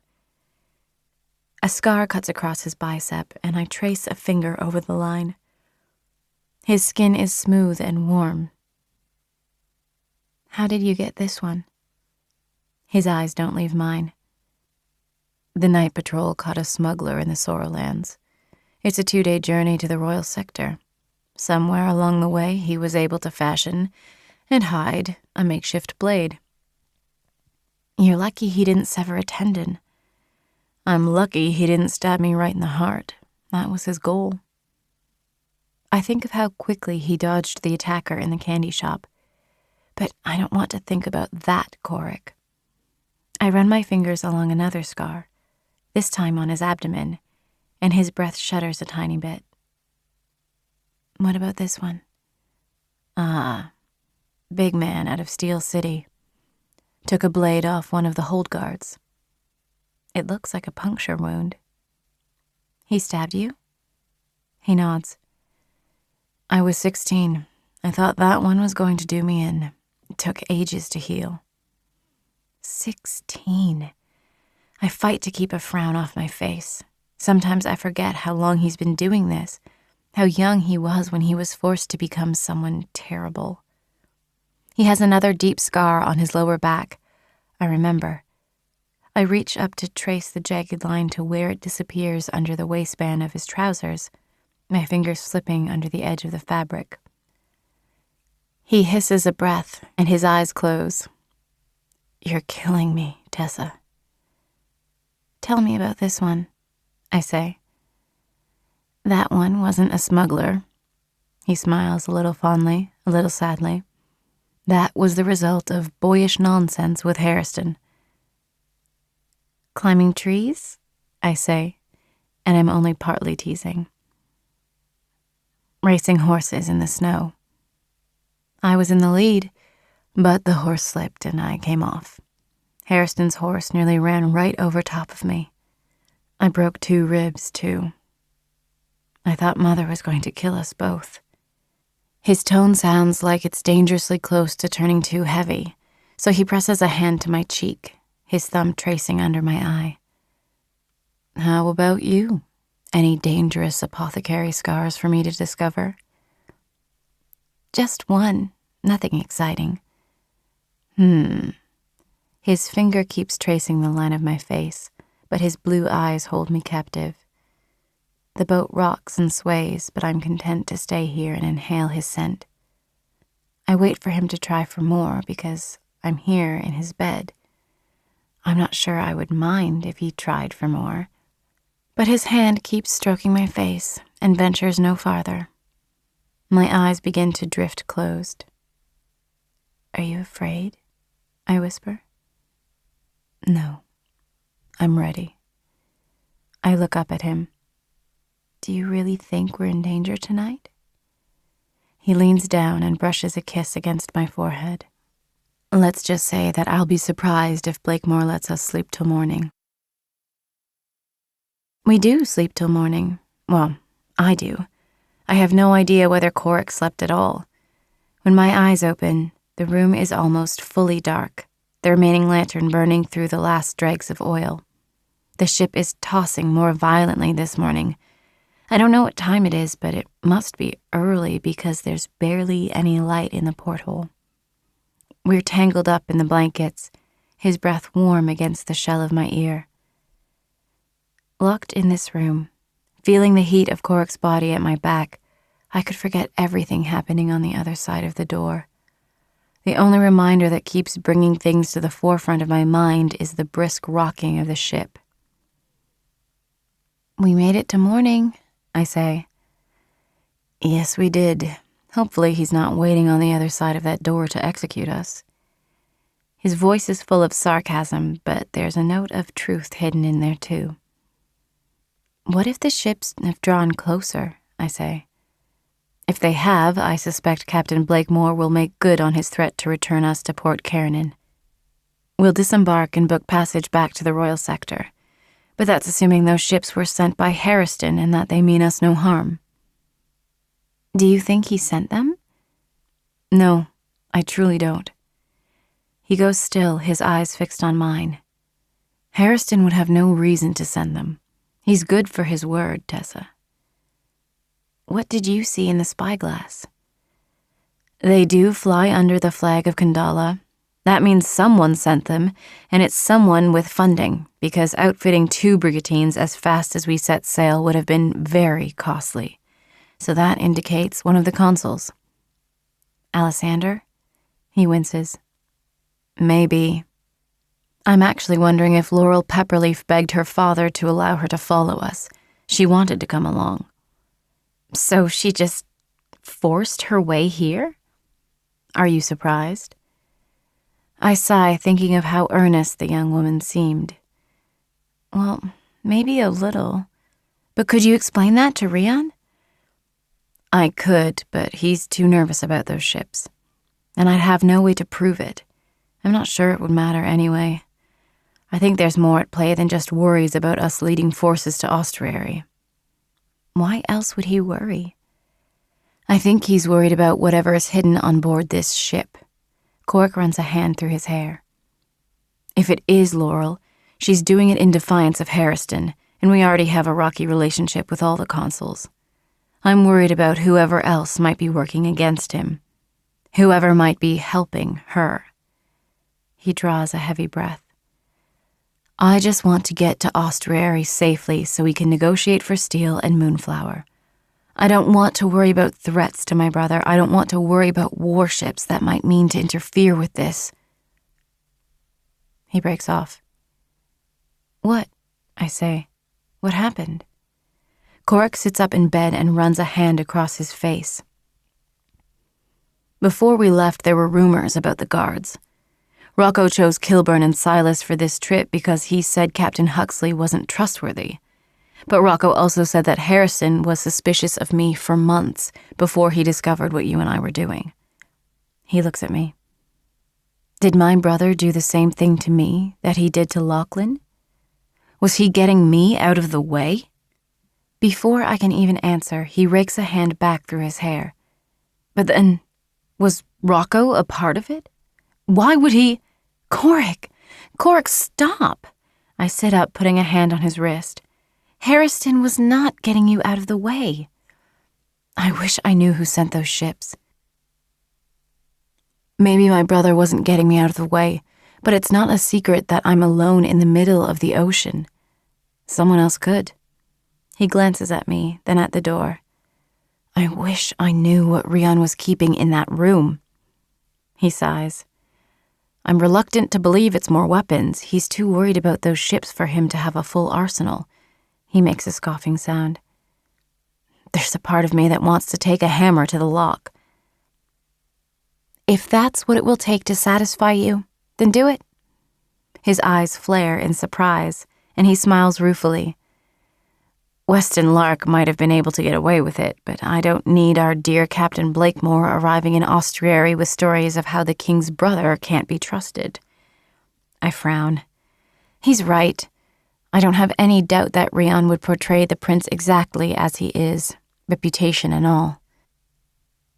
A scar cuts across his bicep, and I trace a finger over the line. His skin is smooth and warm. How did you get this one? His eyes don't leave mine. The night patrol caught a smuggler in the Sorrowlands. It's a 2-day journey to the royal sector. Somewhere along the way, he was able to fashion and hide a makeshift blade. You're lucky he didn't sever a tendon. I'm lucky he didn't stab me right in the heart. That was his goal. I think of how quickly he dodged the attacker in the candy shop. But I don't want to think about that Korik. I run my fingers along another scar, this time on his abdomen, and his breath shudders a tiny bit. What about this one? Ah, big man out of Steel City. Took a blade off one of the hold guards. It looks like a puncture wound. He stabbed you? He nods. I was 16. I thought that one was going to do me in. It took ages to heal. 16. I fight to keep a frown off my face. Sometimes I forget how long he's been doing this, how young he was when he was forced to become someone terrible. He has another deep scar on his lower back. I remember. I reach up to trace the jagged line to where it disappears under the waistband of his trousers, my fingers slipping under the edge of the fabric. He hisses a breath, and his eyes close. You're killing me, Tessa. Tell me about this one, I say. That one wasn't a smuggler. He smiles a little fondly, a little sadly. That was the result of boyish nonsense with Hairston. Climbing trees? I say, and I'm only partly teasing. Racing horses in the snow. I was in the lead, but the horse slipped and I came off. Hairston's horse nearly ran right over top of me. I broke 2 ribs, too. I thought Mother was going to kill us both. His tone sounds like it's dangerously close to turning too heavy, so he presses a hand to my cheek, his thumb tracing under my eye. How about you? Any dangerous apothecary scars for me to discover? Just one, nothing exciting. His finger keeps tracing the line of my face, but his blue eyes hold me captive. The boat rocks and sways, but I'm content to stay here and inhale his scent. I wait for him to try for more because I'm here in his bed. I'm not sure I would mind if he tried for more. But his hand keeps stroking my face and ventures no farther. My eyes begin to drift closed. Are you afraid? I whisper. No, I'm ready. I look up at him. Do you really think we're in danger tonight? He leans down and brushes a kiss against my forehead. Let's just say that I'll be surprised if Blakemore lets us sleep till morning. We do sleep till morning. Well, I do. I have no idea whether Korik slept at all. When my eyes open, the room is almost fully dark, the remaining lantern burning through the last dregs of oil. The ship is tossing more violently this morning. I don't know what time it is, but it must be early because there's barely any light in the porthole. We're tangled up in the blankets, his breath warm against the shell of my ear. Locked in this room, feeling the heat of Corac's body at my back, I could forget everything happening on the other side of the door. The only reminder that keeps bringing things to the forefront of my mind is the brisk rocking of the ship. "We made it to morning," I say. "Yes, we did. Hopefully he's not waiting on the other side of that door to execute us." His voice is full of sarcasm, but there's a note of truth hidden in there too. "What if the ships have drawn closer?" I say. "If they have, I suspect Captain Blakemore will make good on his threat to return us to Port Kemmerer. We'll disembark and book passage back to the Royal Sector, but that's assuming those ships were sent by Harriston and that they mean us no harm." "Do you think he sent them?" "No, I truly don't." He goes still, his eyes fixed on mine. "Harriston would have no reason to send them. He's good for his word, Tessa." "What did you see in the spyglass?" "They do fly under the flag of Kandala. That means someone sent them, and it's someone with funding, because outfitting 2 brigantines as fast as we set sail would have been very costly. So that indicates one of the consuls." "Alessander?" He winces. "Maybe. I'm actually wondering if Laurel Pepperleaf begged her father to allow her to follow us. She wanted to come along." "So she just forced her way here?" "Are you surprised?" I sigh, thinking of how earnest the young woman seemed. "Well, maybe a little. But could you explain that to Rian?" "I could, but he's too nervous about those ships. And I'd have no way to prove it. I'm not sure it would matter anyway. I think there's more at play than just worries about us leading forces to Austriary." "Why else would he worry?" "I think he's worried about whatever is hidden on board this ship." Coric runs a hand through his hair. "If it is Laurel, she's doing it in defiance of Harriston, and we already have a rocky relationship with all the consuls. I'm worried about whoever else might be working against him. Whoever might be helping her." He draws a heavy breath. "I just want to get to Austriary safely so we can negotiate for steel and Moonflower. I don't want to worry about threats to my brother. I don't want to worry about warships that might mean to interfere with this." He breaks off. "What?" I say. "What happened?" Coric sits up in bed and runs a hand across his face. "Before we left, there were rumors about the guards. Rocco chose Kilburn and Silas for this trip because he said Captain Huxley wasn't trustworthy. But Rocco also said that Harrison was suspicious of me for months before he discovered what you and I were doing." He looks at me. "Did my brother do the same thing to me that he did to Lachlan? Was he getting me out of the way?" Before I can even answer, he rakes a hand back through his hair. "But then, was Rocco a part of it? Why would he—" "Coric! Coric, stop!" I sit up, putting a hand on his wrist. "Harriston was not getting you out of the way." I wish I knew who sent those ships. Maybe my brother wasn't getting me out of the way, but it's not a secret that I'm alone in the middle of the ocean. Someone else could. He glances at me, then at the door. I wish I knew what Rian was keeping in that room. He sighs. I'm reluctant to believe it's more weapons. He's too worried about those ships for him to have a full arsenal. He makes a scoffing sound. There's a part of me that wants to take a hammer to the lock. If that's what it will take to satisfy you, then do it. His eyes flare in surprise, and he smiles ruefully. Weston Lark might have been able to get away with it, but I don't need our dear Captain Blakemore arriving in Austriary with stories of how the king's brother can't be trusted. I frown. He's right. I don't have any doubt that Rian would portray the prince exactly as he is, reputation and all.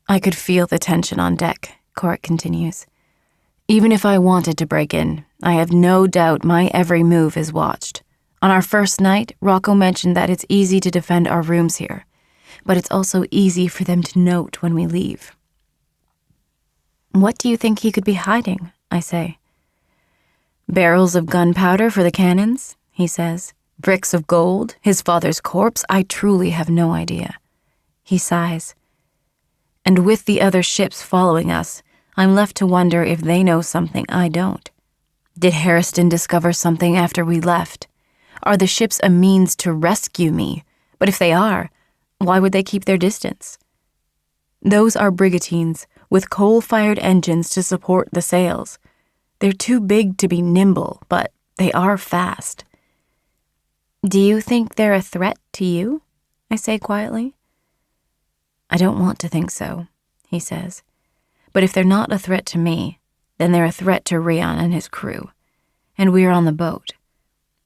I could feel the tension on deck, Coric continues. Even if I wanted to break in, I have no doubt my every move is watched. On our first night, Rocco mentioned that it's easy to defend our rooms here, but it's also easy for them to note when we leave. What do you think he could be hiding? I say. Barrels of gunpowder for the cannons, he says. Bricks of gold, his father's corpse, I truly have no idea. He sighs. And with the other ships following us, I'm left to wonder if they know something I don't. Did Harriston discover something after we left? Are the ships a means to rescue me? But if they are, why would they keep their distance? Those are brigantines with coal-fired engines to support the sails. They're too big to be nimble, but they are fast. Do you think they're a threat to you? I say quietly. I don't want to think so, he says. But if they're not a threat to me, then they're a threat to Rian and his crew. And we're on the boat.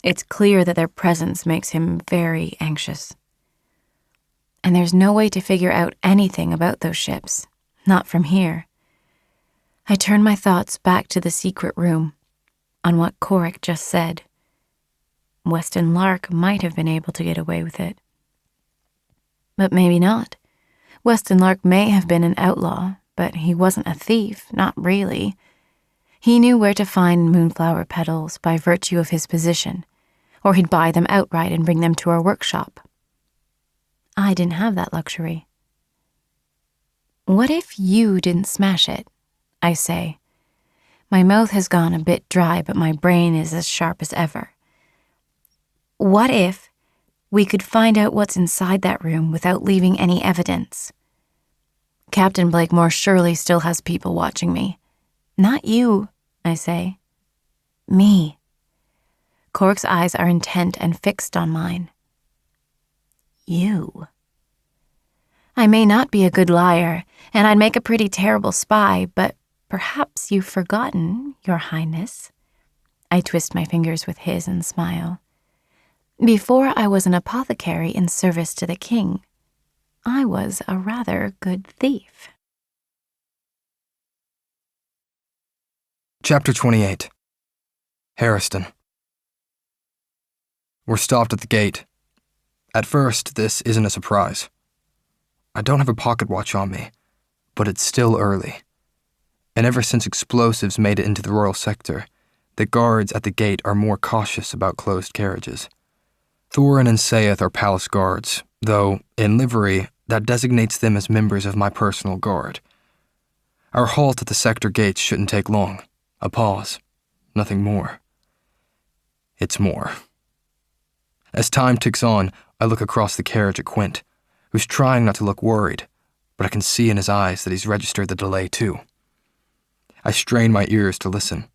It's clear that their presence makes him very anxious. And there's no way to figure out anything about those ships. Not from here. I turn my thoughts back to the secret room, on what Corrick just said. Weston Lark might have been able to get away with it. But maybe not. Weston Lark may have been an outlaw, but he wasn't a thief, not really. He knew where to find moonflower petals by virtue of his position, or he'd buy them outright and bring them to our workshop. I didn't have that luxury. What if you didn't smash it? I say. My mouth has gone a bit dry, but my brain is as sharp as ever. What if we could find out what's inside that room without leaving any evidence? Captain Blakemore surely still has people watching me. Not you, I say. Me. Cork's eyes are intent and fixed on mine. You. I may not be a good liar, and I'd make a pretty terrible spy, but perhaps you've forgotten, Your Highness. I twist my fingers with his and smile. Before I was an apothecary in service to the king, I was a rather good thief. Chapter 28. Harriston. We're stopped at the gate. At first, this isn't a surprise. I don't have a pocket watch on me, but it's still early. And ever since explosives made it into the royal sector, the guards at the gate are more cautious about closed carriages. Thorin and Saeth are palace guards, though, in livery, that designates them as members of my personal guard. Our halt at the sector gates shouldn't take long. A pause. Nothing more. It's more. As time ticks on, I look across the carriage at Quint, who's trying not to look worried, but I can see in his eyes that he's registered the delay too. I strain my ears to listen,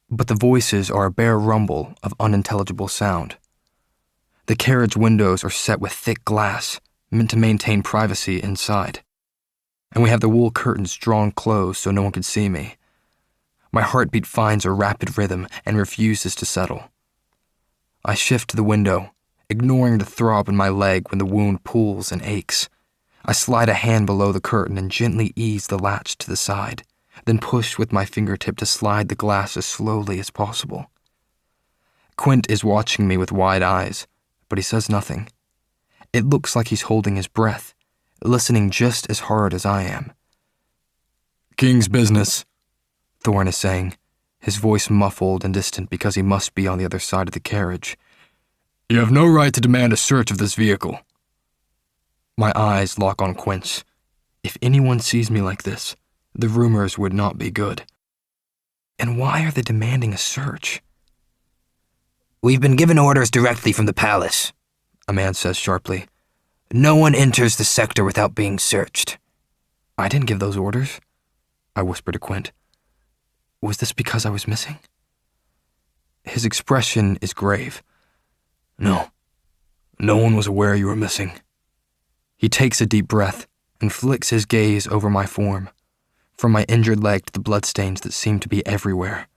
but the voices are a bare rumble of unintelligible sound. The carriage windows are set with thick glass, meant to maintain privacy inside. And we have the wool curtains drawn close so no one can see me. My heartbeat finds a rapid rhythm and refuses to settle. I shift to the window, ignoring the throb in my leg when the wound pulls and aches. I slide a hand below the curtain and gently ease the latch to the side, then push with my fingertip to slide the glass as slowly as possible. Quint is watching me with wide eyes, but he says nothing. It looks like he's holding his breath, listening just as hard as I am. King's business, Thorin is saying, his voice muffled and distant because he must be on the other side of the carriage. You have no right to demand a search of this vehicle. My eyes lock on Quint's. If anyone sees me like this, the rumors would not be good. And why are they demanding a search? We've been given orders directly from the palace, A man says sharply. No one enters the sector without being searched. I didn't give those orders, I whisper to Quint. Was this because I was missing? His expression is grave. No one was aware you were missing. He takes a deep breath and flicks his gaze over my form, from my injured leg to the bloodstains that seem to be everywhere.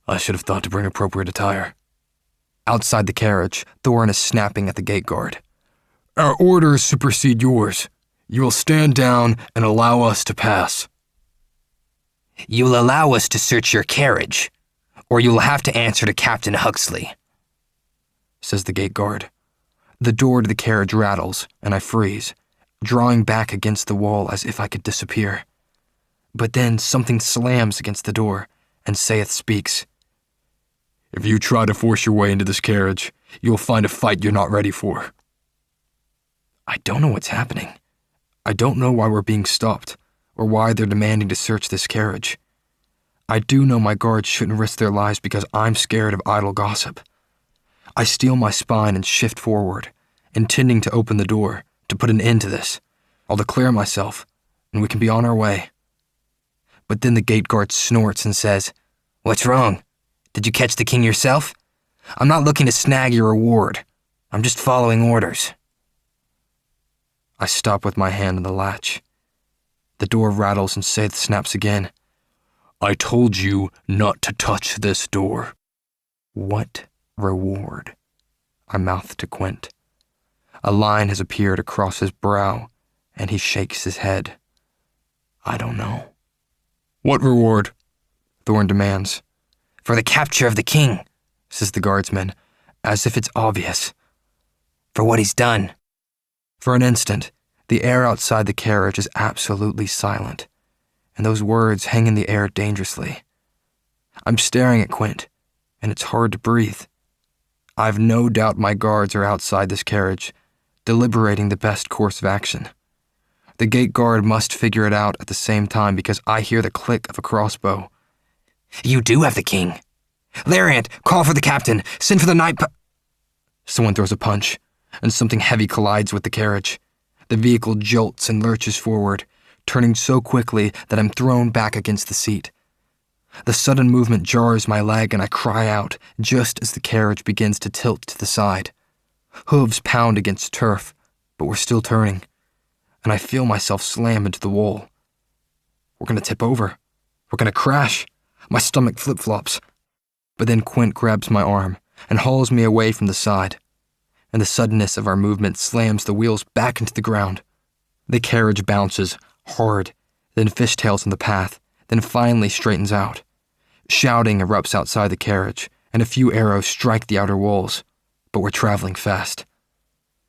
I should have thought to bring appropriate attire. Outside the carriage, Thorin is snapping at the gate guard. Our orders supersede yours. You will stand down and allow us to pass. You'll allow us to search your carriage, or you'll have to answer to Captain Huxley, says the gate guard. The door to the carriage rattles, and I freeze, drawing back against the wall as if I could disappear. But then something slams against the door, and Saeth speaks. If you try to force your way into this carriage, you'll find a fight you're not ready for. I don't know what's happening. I don't know why we're being stopped, or why they're demanding to search this carriage. I do know my guards shouldn't risk their lives because I'm scared of idle gossip. I steel my spine and shift forward, intending to open the door, to put an end to this. I'll declare myself, and we can be on our way. But then the gate guard snorts and says, "What's wrong? Did you catch the king yourself? I'm not looking to snag your reward. I'm just following orders." I stop with my hand on the latch. The door rattles and Seth snaps again. "I told you not to touch this door." What reward? I mouth to Quint. A line has appeared across his brow, and he shakes his head. I don't know. "What reward?" Thorn demands. "For the capture of the king," says the guardsman, as if it's obvious. "For what he's done." For an instant, the air outside the carriage is absolutely silent, and those words hang in the air dangerously. I'm staring at Quint, and it's hard to breathe. I've no doubt my guards are outside this carriage, deliberating the best course of action. The gate guard must figure it out at the same time because I hear the click of a crossbow. "You do have the king. Lariant, call for the captain. Send for the night Someone throws a punch, and something heavy collides with the carriage. The vehicle jolts and lurches forward, turning so quickly that I'm thrown back against the seat. The sudden movement jars my leg and I cry out just as the carriage begins to tilt to the side. Hooves pound against turf, but we're still turning, and I feel myself slam into the wall. We're gonna tip over. We're gonna crash. My stomach flip-flops. But then Quint grabs my arm and hauls me away from the side, and the suddenness of our movement slams the wheels back into the ground. The carriage bounces, hard, then fishtails in the path, then finally straightens out. Shouting erupts outside the carriage, and a few arrows strike the outer walls, but we're traveling fast.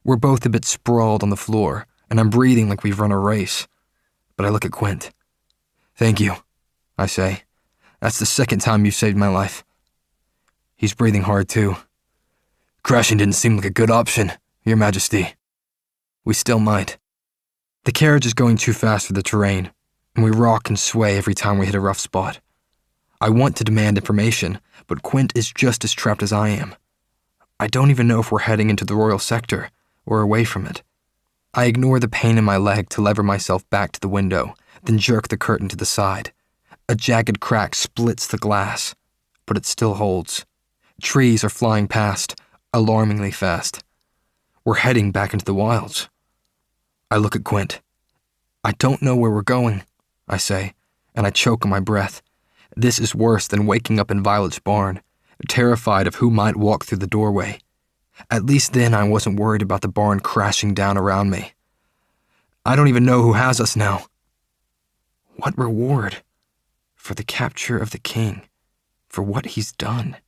We're both a bit sprawled on the floor, and I'm breathing like we've run a race. But I look at Quint. "Thank you," I say. "That's the second time you've saved my life." He's breathing hard too. "Crashing didn't seem like a good option, Your Majesty." We still might. The carriage is going too fast for the terrain, and we rock and sway every time we hit a rough spot. I want to demand information, but Quint is just as trapped as I am. I don't even know if we're heading into the royal sector or away from it. I ignore the pain in my leg to lever myself back to the window, then jerk the curtain to the side. A jagged crack splits the glass, but it still holds. Trees are flying past, alarmingly fast. We're heading back into the wilds. I look at Quint. "I don't know where we're going," I say, and I choke on my breath. This is worse than waking up in Violet's barn, terrified of who might walk through the doorway. At least then I wasn't worried about the barn crashing down around me. I don't even know who has us now. What reward? For the capture of the king. For what he's done.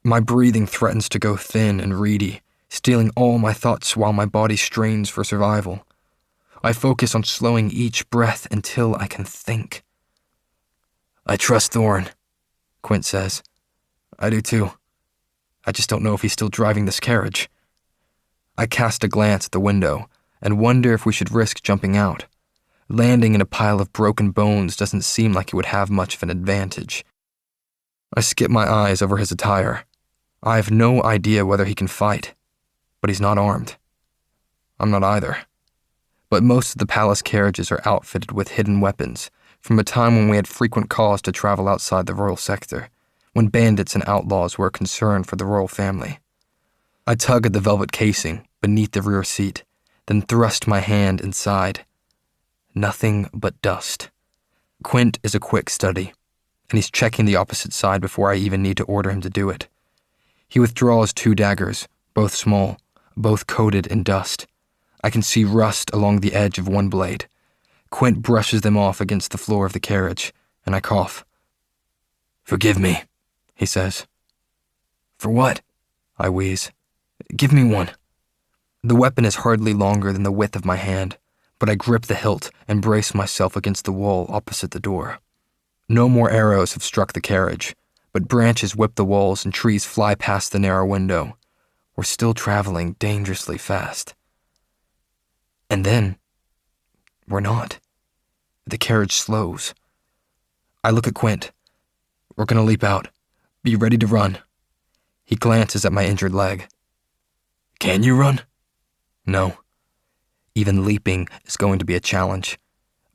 My breathing threatens to go thin and reedy, stealing all my thoughts while my body strains for survival. I focus on slowing each breath until I can think. "I trust Thorn," Quint says. I do too. I just don't know if he's still driving this carriage. I cast a glance at the window and wonder if we should risk jumping out. Landing in a pile of broken bones doesn't seem like it would have much of an advantage. I skip my eyes over his attire. I have no idea whether he can fight, but he's not armed. I'm not either. But most of the palace carriages are outfitted with hidden weapons from a time when we had frequent cause to travel outside the royal sector, when bandits and outlaws were a concern for the royal family. I tug at the velvet casing beneath the rear seat, then thrust my hand inside. Nothing but dust. Quint is a quick study, and he's checking the opposite side before I even need to order him to do it. He withdraws 2 daggers, both small, both coated in dust. I can see rust along the edge of one blade. Quint brushes them off against the floor of the carriage, and I cough. "Forgive me," he says. "For what?" I wheeze. "Give me one." The weapon is hardly longer than the width of my hand, but I grip the hilt and brace myself against the wall opposite the door. No more arrows have struck the carriage, but branches whip the walls and trees fly past the narrow window. We're still traveling dangerously fast. And then, we're not. The carriage slows. I look at Quint. We're gonna leap out. Be ready to run. He glances at my injured leg. Can you run? No. Even leaping is going to be a challenge.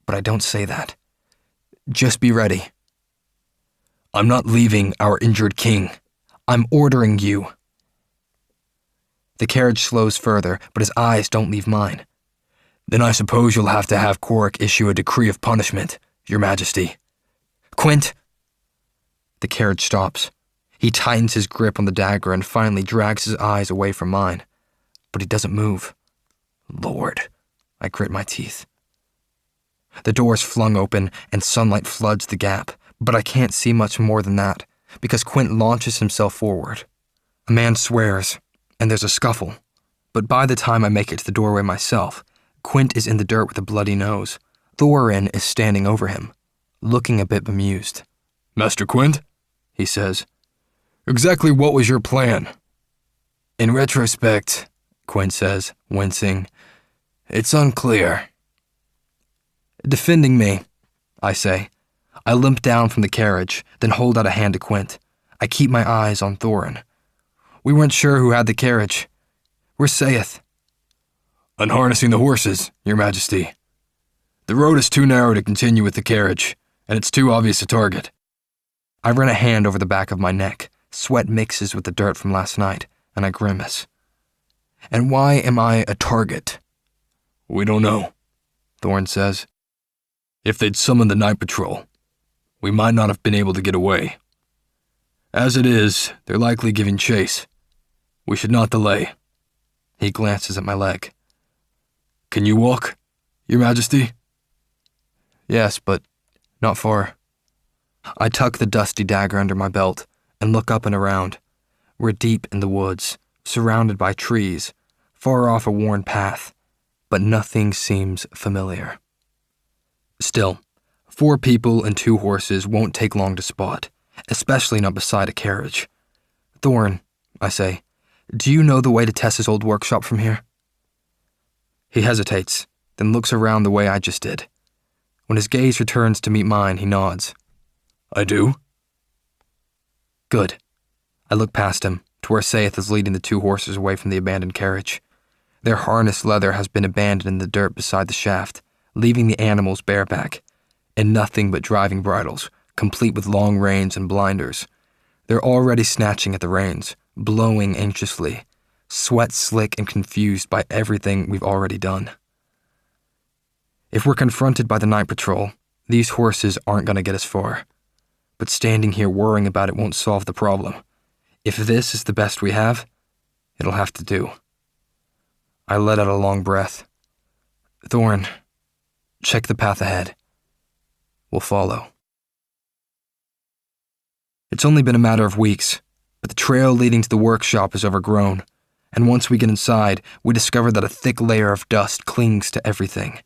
But I don't say that. Just be ready. I'm not leaving our injured king. I'm ordering you. The carriage slows further, but his eyes don't leave mine. Then I suppose you'll have to have Korik issue a decree of punishment, Your Majesty. Quint! The carriage stops. He tightens his grip on the dagger and finally drags his eyes away from mine. But he doesn't move. Lord, I grit my teeth. The door is flung open and sunlight floods the gap, but I can't see much more than that because Quint launches himself forward. A man swears, and there's a scuffle. But by the time I make it to the doorway myself, Quint is in the dirt with a bloody nose. Thorin is standing over him, looking a bit bemused. Master Quint, he says. Exactly what was your plan? In retrospect, Quint says, wincing, it's unclear. Defending me, I say. I limp down from the carriage, then hold out a hand to Quint. I keep my eyes on Thorin. We weren't sure who had the carriage. Where's Sayeth? Unharnessing the horses, Your Majesty. The road is too narrow to continue with the carriage, and it's too obvious a target. I run a hand over the back of my neck. Sweat mixes with the dirt from last night, and I grimace. And why am I a target? We don't know, Thorin says. If they'd summoned the night patrol, we might not have been able to get away. As it is, they're likely giving chase. We should not delay. He glances at my leg. Can you walk, Your Majesty? Yes, but not far. I tuck the dusty dagger under my belt and look up and around. We're deep in the woods, surrounded by trees, far off a worn path, but nothing seems familiar. Still, 4 people and 2 horses won't take long to spot, especially not beside a carriage. Thorin, I say, do you know the way to Tessa's old workshop from here? He hesitates, then looks around the way I just did. When his gaze returns to meet mine, he nods. I do. Good. I look past him, to where Sayeth is leading the 2 horses away from the abandoned carriage. Their harness leather has been abandoned in the dirt beside the shaft, leaving the animals bareback, and nothing but driving bridles, complete with long reins and blinders. They're already snatching at the reins, blowing anxiously, sweat slick and confused by everything we've already done. If we're confronted by the night patrol, these horses aren't going to get us far. But standing here worrying about it won't solve the problem. If this is the best we have, it'll have to do. I let out a long breath. Thorin, check the path ahead. We'll follow. It's only been a matter of weeks, but the trail leading to the workshop is overgrown, and once we get inside, we discover that a thick layer of dust clings to everything.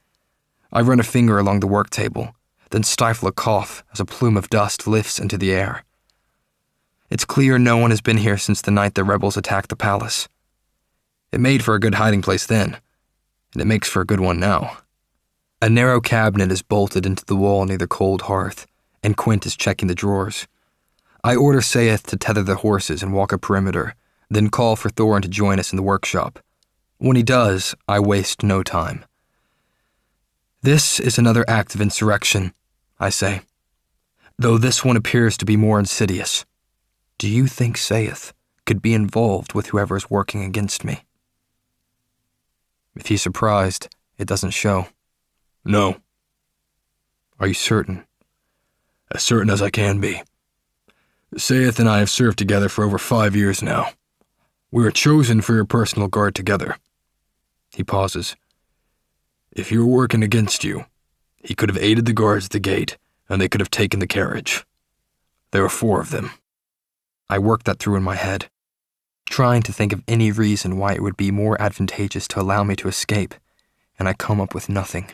I run a finger along the work table, then stifle a cough as a plume of dust lifts into the air. It's clear no one has been here since the night the rebels attacked the palace. It made for a good hiding place then, and it makes for a good one now. A narrow cabinet is bolted into the wall near the cold hearth, and Quint is checking the drawers. I order Sayeth to tether the horses and walk a perimeter, then call for Thorin to join us in the workshop. When he does, I waste no time. This is another act of insurrection, I say, though this one appears to be more insidious. Do you think Sayeth could be involved with whoever is working against me? If he's surprised, it doesn't show. No. Are you certain? As certain as I can be. Sayeth and I have served together for over 5 years now. We were chosen for your personal guard together. He pauses. If he were working against you, he could have aided the guards at the gate, and they could have taken the carriage. There were 4 of them. I work that through in my head, trying to think of any reason why it would be more advantageous to allow me to escape, and I come up with nothing.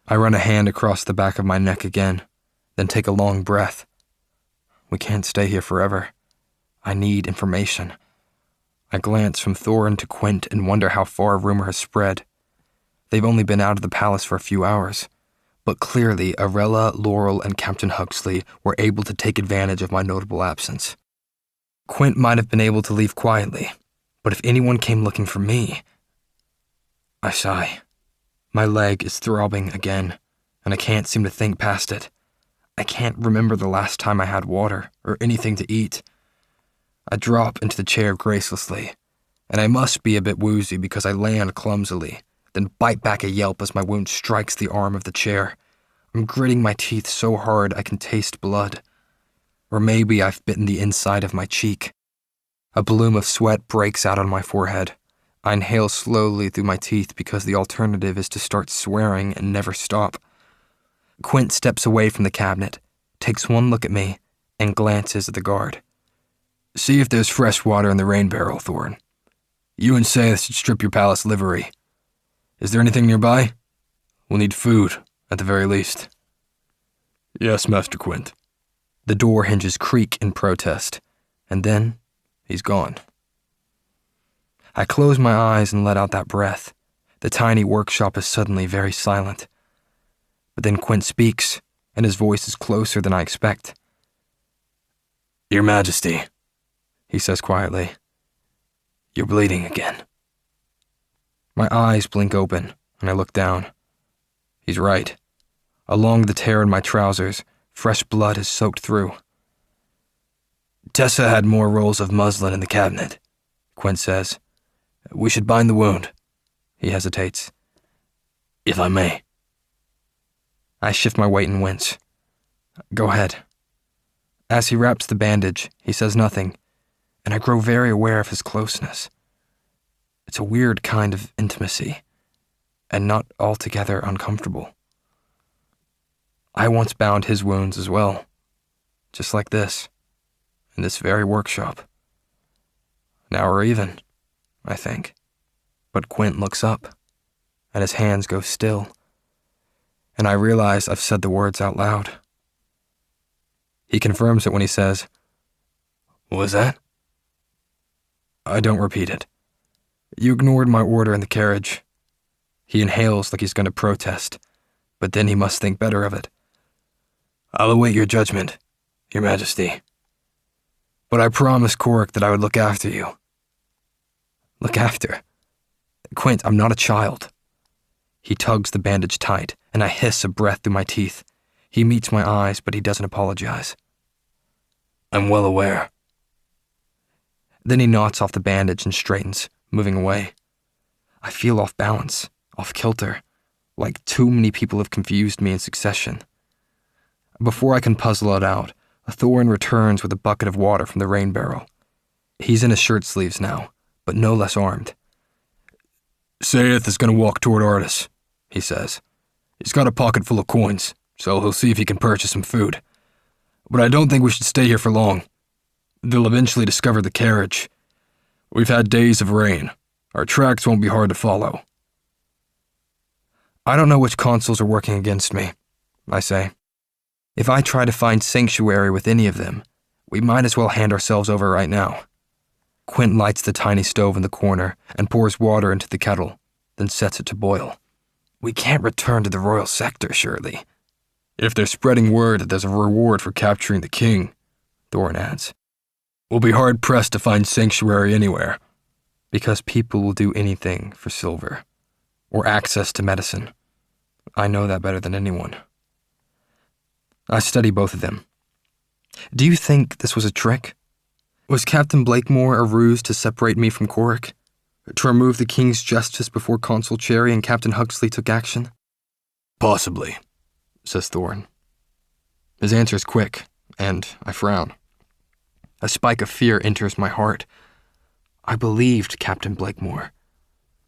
I run a hand across the back of my neck again, then take a long breath. We can't stay here forever. I need information. I glance from Thorin to Quint and wonder how far rumor has spread. They've only been out of the palace for a few hours, but clearly Arella, Laurel, and Captain Huxley were able to take advantage of my notable absence. Quint might have been able to leave quietly, but if anyone came looking for me... I sigh. My leg is throbbing again, and I can't seem to think past it. I can't remember the last time I had water or anything to eat. I drop into the chair gracelessly, and I must be a bit woozy because I land clumsily, then bite back a yelp as my wound strikes the arm of the chair. I'm gritting my teeth so hard I can taste blood. Or maybe I've bitten the inside of my cheek. A bloom of sweat breaks out on my forehead. I inhale slowly through my teeth because the alternative is to start swearing and never stop. Quint steps away from the cabinet, takes one look at me, and glances at the guard. See if there's fresh water in the rain barrel, Thorin. You and Saith should strip your palace livery. Is there anything nearby? We'll need food, at the very least. Yes, Master Quint. The door hinges creak in protest, and then he's gone. I close my eyes and let out that breath. The tiny workshop is suddenly very silent. But then Quint speaks, and his voice is closer than I expect. Your Majesty, he says quietly. You're bleeding again. My eyes blink open, and I look down. He's right. Along the tear in my trousers, fresh blood has soaked through. Tessa had more rolls of muslin in the cabinet, Quint says. We should bind the wound. He hesitates. If I may. I shift my weight and wince. Go ahead. As he wraps the bandage, he says nothing, and I grow very aware of his closeness. It's a weird kind of intimacy, and not altogether uncomfortable. I once bound his wounds as well, just like this, in this very workshop. Now we're even, I think. But Quint looks up, and his hands go still, and I realize I've said the words out loud. He confirms it when he says, "What was that?" I don't repeat it. You ignored my order in the carriage. He inhales like he's going to protest, but then he must think better of it. I'll await your judgment, Your Majesty. But I promised Korik that I would look after you. Look after? Quint, I'm not a child. He tugs the bandage tight, and I hiss a breath through my teeth. He meets my eyes, but he doesn't apologize. I'm well aware. Then he knots off the bandage and straightens, moving away. I feel off balance, off kilter, like too many people have confused me in succession. Before I can puzzle it out, Thorin returns with a bucket of water from the rain barrel. He's in his shirt sleeves now, but no less armed. Saith is going to walk toward Artis, he says. He's got a pocket full of coins, so he'll see if he can purchase some food. But I don't think we should stay here for long. They'll eventually discover the carriage. We've had days of rain. Our tracks won't be hard to follow. I don't know which consuls are working against me, I say. If I try to find sanctuary with any of them, we might as well hand ourselves over right now. Quint lights the tiny stove in the corner and pours water into the kettle, then sets it to boil. We can't return to the royal sector, surely. If they're spreading word that there's a reward for capturing the king, Thorin adds. We'll be hard-pressed to find sanctuary anywhere. Because people will do anything for silver, or access to medicine. I know that better than anyone. I study both of them. Do you think this was a trick? Was Captain Blakemore a ruse to separate me from Korik? To remove the King's justice before Consul Cherry and Captain Huxley took action? Possibly, says Thorin. His answer is quick, and I frown. A spike of fear enters my heart. I believed Captain Blakemore.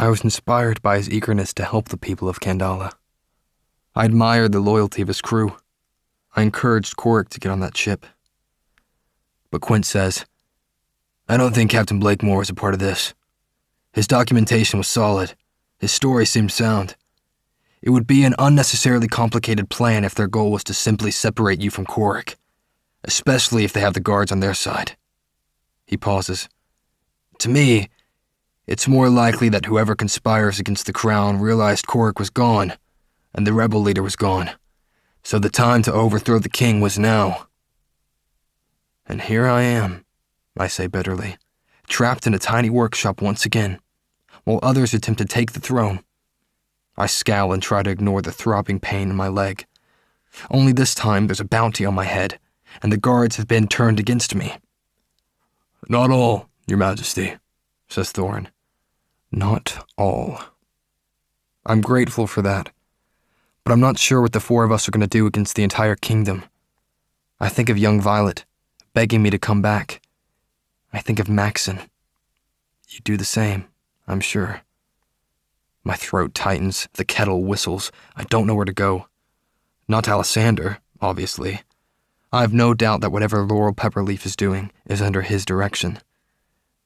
I was inspired by his eagerness to help the people of Kandala. I admired the loyalty of his crew. I encouraged Korik to get on that ship. But Quint says, I don't think Captain Blakemore was a part of this. His documentation was solid. His story seemed sound. It would be an unnecessarily complicated plan if their goal was to simply separate you from Korik. especially if they have the guards on their side. He pauses. To me, it's more likely that whoever conspires against the crown realized Korik was gone, and the rebel leader was gone, so the time to overthrow the king was now. And here I am, I say bitterly, trapped in a tiny workshop once again, while others attempt to take the throne. I scowl and try to ignore the throbbing pain in my leg. Only this time there's a bounty on my head, and the guards have been turned against me. Not all, Your Majesty, says Thorin. Not all. I'm grateful for that, but I'm not sure what the four of us are going to do against the entire kingdom. I think of young Violet, begging me to come back. I think of Maxon. You do the same, I'm sure. My throat tightens, the kettle whistles. I don't know where to go. Not to Alessander, obviously. I have no doubt that whatever Laurel Pepperleaf is doing is under his direction.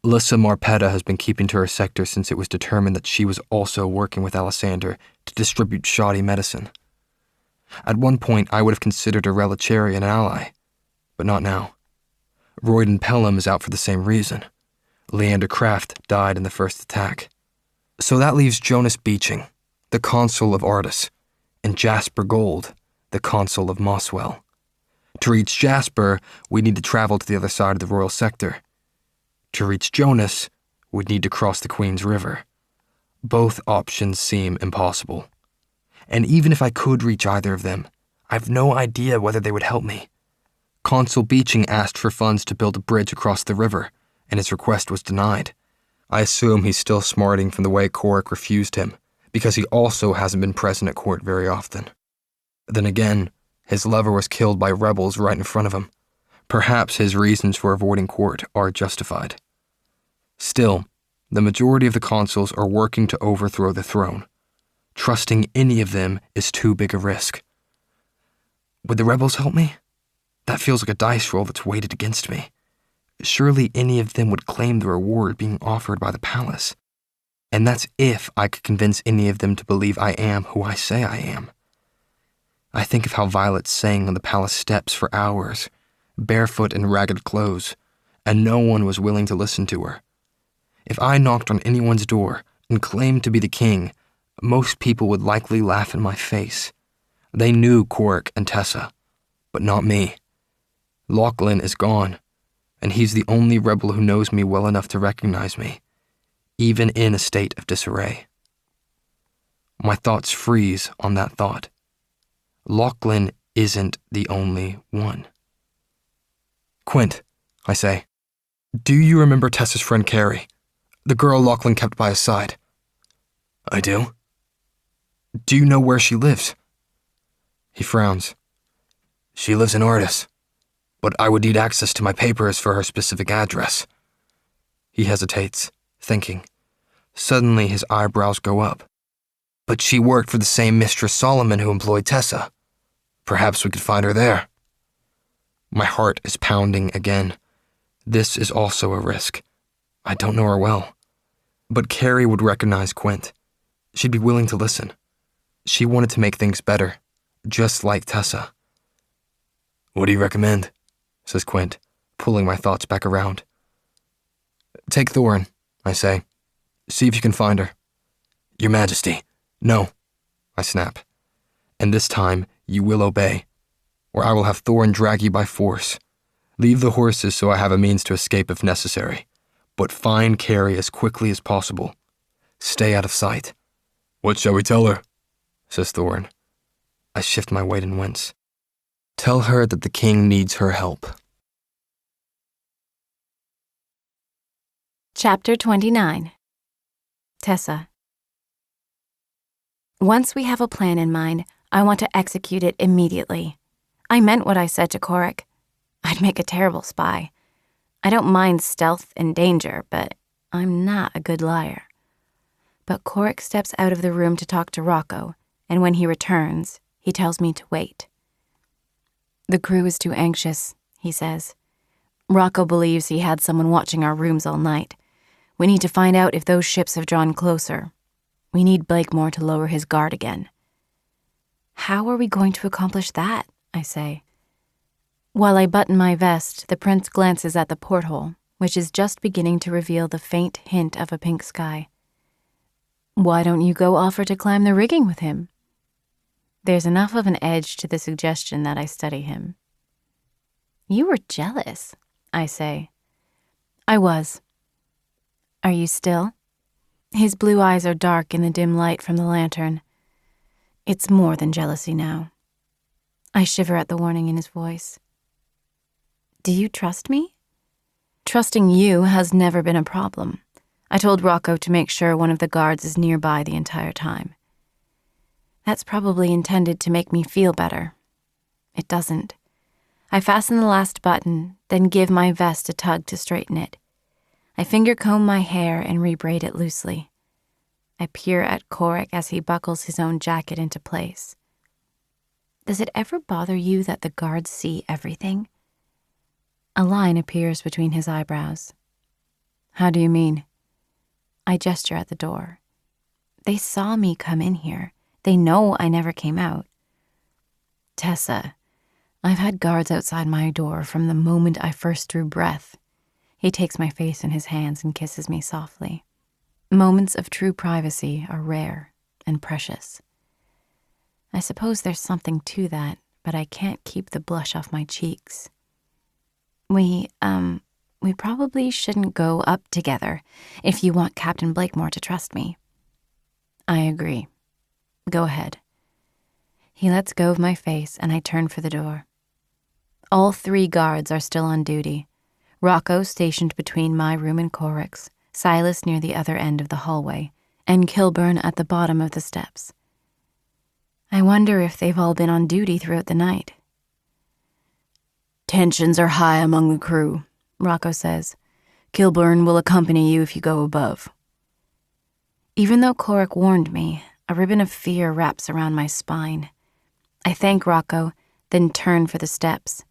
Lissa Marpetta has been keeping to her sector since it was determined that she was also working with Alessander to distribute shoddy medicine. At one point, I would have considered Relicherry an ally, but not now. Royden Pelham is out for the same reason. Leander Craft died in the first attack. So that leaves Jonas Beeching, the consul of Artus, and Jasper Gold, the consul of Mosswell. To reach Jasper, we'd need to travel to the other side of the royal sector. To reach Jonas, we'd need to cross the Queen's River. Both options seem impossible. And even if I could reach either of them, I've no idea whether they would help me. Consul Beeching asked for funds to build a bridge across the river, and his request was denied. I assume he's still smarting from the way Korik refused him, because he also hasn't been present at court very often. Then again, his lover was killed by rebels right in front of him. Perhaps his reasons for avoiding court are justified. Still, the majority of the consuls are working to overthrow the throne. Trusting any of them is too big a risk. Would the rebels help me? That feels like a dice roll that's weighted against me. Surely any of them would claim the reward being offered by the palace. And that's if I could convince any of them to believe I am who I say I am. I think of how Violet sang on the palace steps for hours, barefoot in ragged clothes, and no one was willing to listen to her. If I knocked on anyone's door and claimed to be the king, most people would likely laugh in my face. They knew Korik and Tessa, but not me. Lachlan is gone, and he's the only rebel who knows me well enough to recognize me, even in a state of disarray. My thoughts freeze on that thought. Lachlan isn't the only one. Quint, I say, do you remember Tessa's friend Carrie? The girl Lachlan kept by his side. I do. Do you know where she lives? He frowns. She lives in Artus, but I would need access to my papers for her specific address. He hesitates, thinking. Suddenly his eyebrows go up. But she worked for the same Mistress Solomon who employed Tessa. Perhaps we could find her there. My heart is pounding again. This is also a risk. I don't know her well. But Carrie would recognize Quint. She'd be willing to listen. She wanted to make things better, just like Tessa. What do you recommend? Says Quint, pulling my thoughts back around. Take Thorin, I say. See if you can find her. Your Majesty. No, I snap. And this time, you will obey, or I will have Thorin drag you by force. Leave the horses so I have a means to escape if necessary, but find Carrie as quickly as possible. Stay out of sight. What shall we tell her? Says Thorin. I shift my weight and wince. Tell her that the king needs her help. Chapter 29. Tessa. Once we have a plan in mind, I want to execute it immediately. I meant what I said to Korik. I'd make a terrible spy. I don't mind stealth and danger, but I'm not a good liar. But Korik steps out of the room to talk to Rocco, and when he returns, he tells me to wait. The crew is too anxious, he says. Rocco believes he had someone watching our rooms all night. We need to find out if those ships have drawn closer. We need Blakemore to lower his guard again. How are we going to accomplish that? I say. While I button my vest, the prince glances at the porthole, which is just beginning to reveal the faint hint of a pink sky. Why don't you go offer to climb the rigging with him? There's enough of an edge to the suggestion that I study him. You were jealous, I say. I was. Are you still? His blue eyes are dark in the dim light from the lantern. It's more than jealousy now. I shiver at the warning in his voice. Do you trust me? Trusting you has never been a problem. I told Rocco to make sure one of the guards is nearby the entire time. That's probably intended to make me feel better. It doesn't. I fasten the last button, then give my vest a tug to straighten it. I finger-comb my hair and rebraid it loosely. I peer at Korik as he buckles his own jacket into place. Does it ever bother you that the guards see everything? A line appears between his eyebrows. How do you mean? I gesture at the door. They saw me come in here. They know I never came out. Tessa, I've had guards outside my door from the moment I first drew breath. He takes my face in his hands and kisses me softly. Moments of true privacy are rare and precious. I suppose there's something to that, but I can't keep the blush off my cheeks. We probably shouldn't go up together if you want Captain Blakemore to trust me. I agree. Go ahead. He lets go of my face and I turn for the door. All 3 guards are still on duty. Rocco stationed between my room and Korik's, Silas near the other end of the hallway, and Kilburn at the bottom of the steps. I wonder if they've all been on duty throughout the night. Tensions are high among the crew, Rocco says. Kilburn will accompany you if you go above. Even though Korik warned me, a ribbon of fear wraps around my spine. I thank Rocco, then turn for the steps.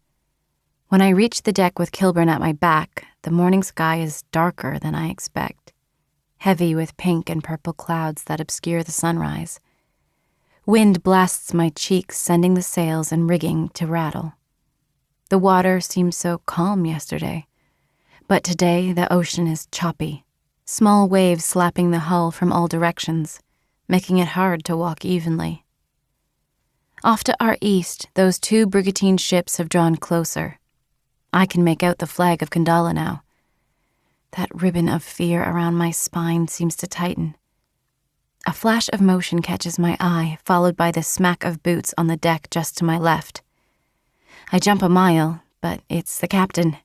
When I reach the deck with Kilburn at my back, the morning sky is darker than I expect, heavy with pink and purple clouds that obscure the sunrise. Wind blasts my cheeks, sending the sails and rigging to rattle. The water seemed so calm yesterday, but today the ocean is choppy, small waves slapping the hull from all directions, making it hard to walk evenly. Off to our east, those 2 brigantine ships have drawn closer. I can make out the flag of Kandala now. That ribbon of fear around my spine seems to tighten. A flash of motion catches my eye, followed by the smack of boots on the deck just to my left. I jump a mile, but it's the captain.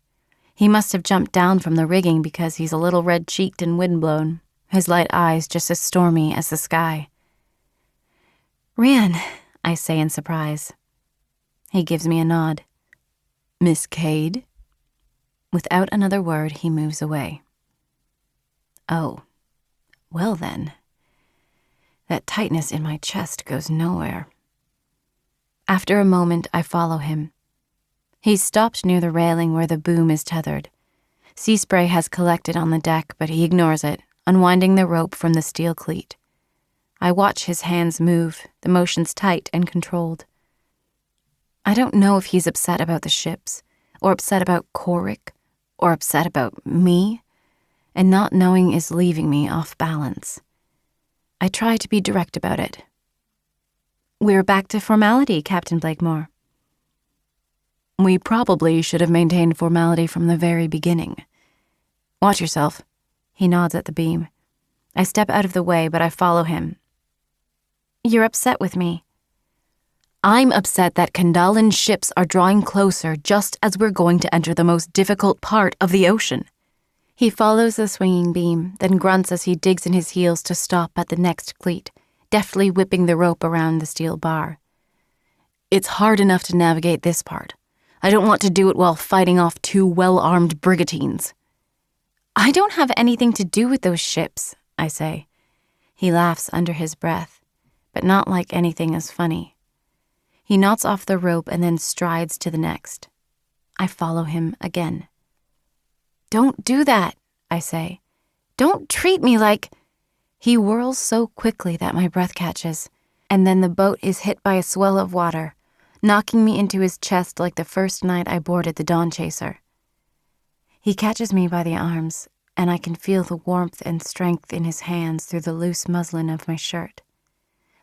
He must have jumped down from the rigging because he's a little red-cheeked and windblown, his light eyes just as stormy as the sky. Rhian, I say in surprise. He gives me a nod. Miss Cade? Without another word, he moves away. Oh, well then. That tightness in my chest goes nowhere. After a moment, I follow him. He's stopped near the railing where the boom is tethered. Sea spray has collected on the deck, but he ignores it, unwinding the rope from the steel cleat. I watch his hands move, the motions tight and controlled. I don't know if he's upset about the ships, or upset about Korik, or upset about me, and not knowing is leaving me off balance. I try to be direct about it. We're back to formality, Captain Blakemore. We probably should have maintained formality from the very beginning. Watch yourself. He nods at the beam. I step out of the way, but I follow him. You're upset with me. I'm upset that Kandalan ships are drawing closer just as we're going to enter the most difficult part of the ocean. He follows the swinging beam, then grunts as he digs in his heels to stop at the next cleat, deftly whipping the rope around the steel bar. It's hard enough to navigate this part. I don't want to do it while fighting off 2 well-armed brigantines. I don't have anything to do with those ships, I say. He laughs under his breath, but not like anything is funny. He knots off the rope and then strides to the next. I follow him again. Don't do that, I say. Don't treat me like... He whirls so quickly that my breath catches, and then the boat is hit by a swell of water, knocking me into his chest like the first night I boarded the Dawn Chaser. He catches me by the arms, and I can feel the warmth and strength in his hands through the loose muslin of my shirt.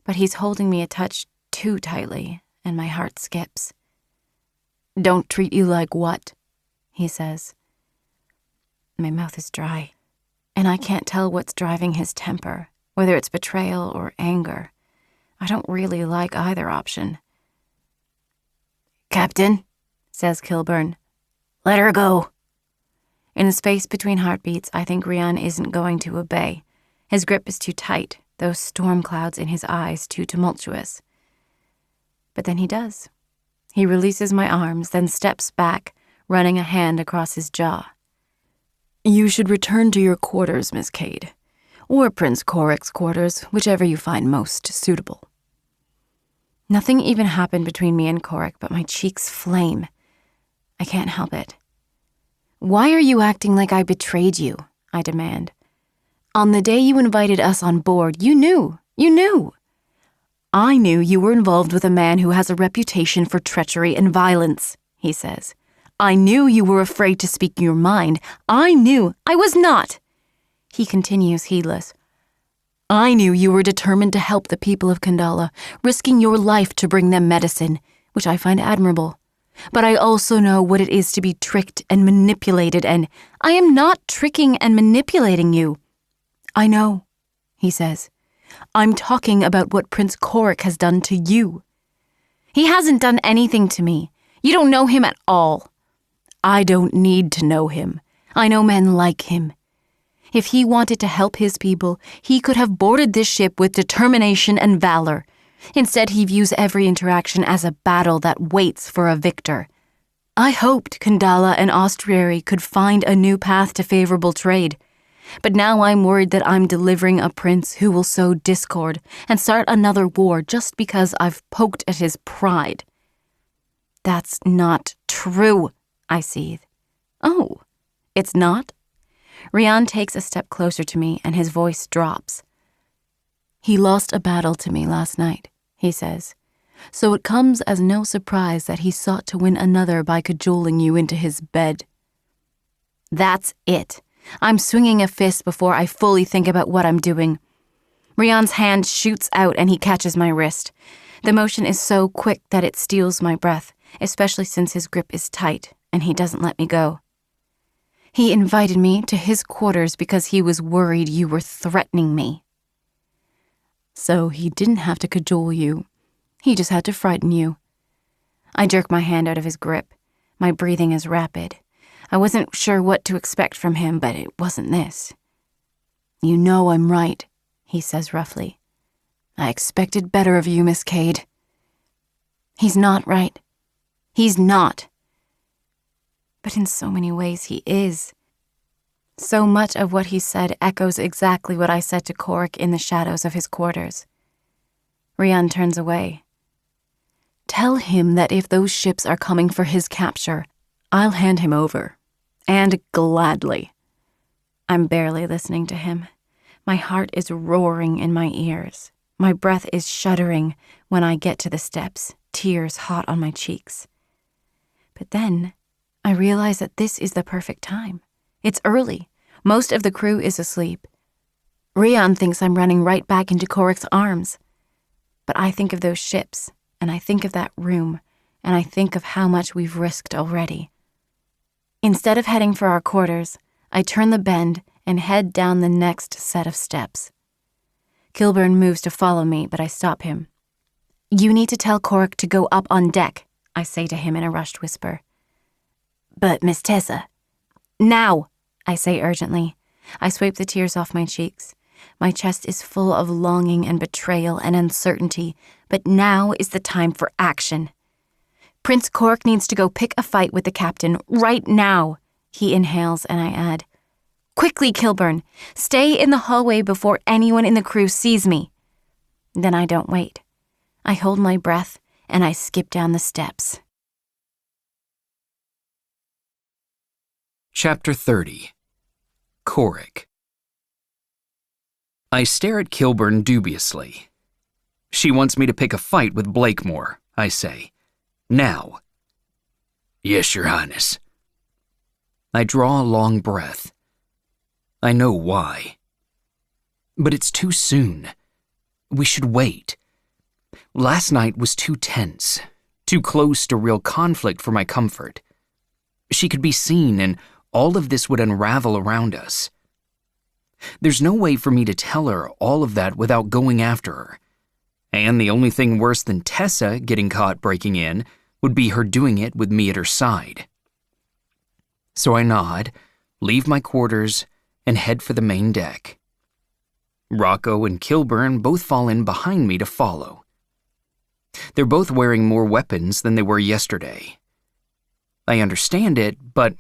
But he's holding me a touch too tightly, and my heart skips. "Don't treat you like what?" he says. My mouth is dry, and I can't tell what's driving his temper, whether it's betrayal or anger. I don't really like either option. "Captain," says Kilburn, "let her go." In the space between heartbeats, I think Rian isn't going to obey. His grip is too tight, those storm clouds in his eyes too tumultuous. But then he does. He releases my arms, then steps back, running a hand across his jaw. "You should return to your quarters, Miss Cade, or Prince Coric's quarters, whichever you find most suitable." Nothing even happened between me and Coric, but my cheeks flame. I can't help it. "Why are you acting like I betrayed you?" I demand. "On the day you invited us on board, you knew. You knew." "I knew you were involved with a man who has a reputation for treachery and violence," he says. "I knew you were afraid to speak your mind. I knew I was not." He continues heedless. "I knew you were determined to help the people of Kandala, risking your life to bring them medicine, which I find admirable. But I also know what it is to be tricked and manipulated, and I am not tricking and manipulating you." "I know," he says. "I'm talking about what Prince Coric has done to you." "He hasn't done anything to me. You don't know him at all." "I don't need to know him. I know men like him. If he wanted to help his people, he could have boarded this ship with determination and valor. Instead, he views every interaction as a battle that waits for a victor. I hoped Kandala and Austrieri could find a new path to favorable trade. But now I'm worried that I'm delivering a prince who will sow discord and start another war just because I've poked at his pride." "That's not true," I seethe. "Oh, it's not?" Rian takes a step closer to me and his voice drops. "He lost a battle to me last night," he says. "So it comes as no surprise that he sought to win another by cajoling you into his bed." That's it. I'm swinging a fist before I fully think about what I'm doing. Rian's hand shoots out and he catches my wrist. The motion is so quick that it steals my breath, especially since his grip is tight and he doesn't let me go. "He invited me to his quarters because he was worried you were threatening me." "So he didn't have to cajole you. He just had to frighten you." I jerk my hand out of his grip. My breathing is rapid. I wasn't sure what to expect from him, but it wasn't this. "You know I'm right," he says roughly. "I expected better of you, Miss Cade." He's not right. He's not. But in so many ways he is. So much of what he said echoes exactly what I said to Coric in the shadows of his quarters. Rian turns away. "Tell him that if those ships are coming for his capture, I'll hand him over. And gladly." I'm barely listening to him. My heart is roaring in my ears. My breath is shuddering when I get to the steps, tears hot on my cheeks. But then I realize that this is the perfect time. It's early. Most of the crew is asleep. Rian thinks I'm running right back into Coric's arms. But I think of those ships, and I think of that room, and I think of how much we've risked already. Instead of heading for our quarters, I turn the bend and head down the next set of steps. Kilburn moves to follow me, but I stop him. "You need to tell Coric to go up on deck," I say to him in a rushed whisper. "But Miss Tessa..." "Now," I say urgently. I swipe the tears off my cheeks. My chest is full of longing and betrayal and uncertainty, but now is the time for action. "Prince Coric needs to go pick a fight with the captain right now," he inhales, and I add, "Quickly, Kilburn! Stay in the hallway before anyone in the crew sees me." Then I don't wait. I hold my breath, and I skip down the steps. Chapter 30. Coric. I stare at Kilburn dubiously. "She wants me to pick a fight with Blakemore," I say. Now." "Yes, Your Highness." I draw a long breath. I know why. But it's too soon. We should wait. Last night was too tense, too close to real conflict for my comfort. She could be seen, and all of this would unravel around us. There's no way for me to tell her all of that without going after her. And the only thing worse than Tessa getting caught breaking in would be her doing it with me at her side. So I nod, leave my quarters, and head for the main deck. Rocco and Kilburn both fall in behind me to follow. They're both wearing more weapons than they were yesterday. I understand it, but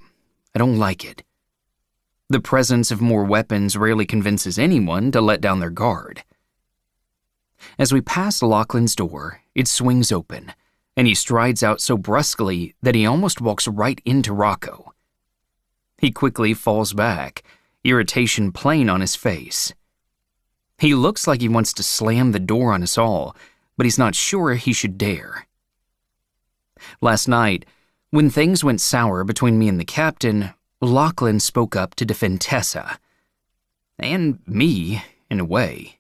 I don't like it. The presence of more weapons rarely convinces anyone to let down their guard. As we pass Lachlan's door, it swings open, and he strides out so brusquely that he almost walks right into Rocco. He quickly falls back, irritation plain on his face. He looks like he wants to slam the door on us all, but he's not sure he should dare. Last night, when things went sour between me and the captain, Lachlan spoke up to defend Tessa. And me, in a way.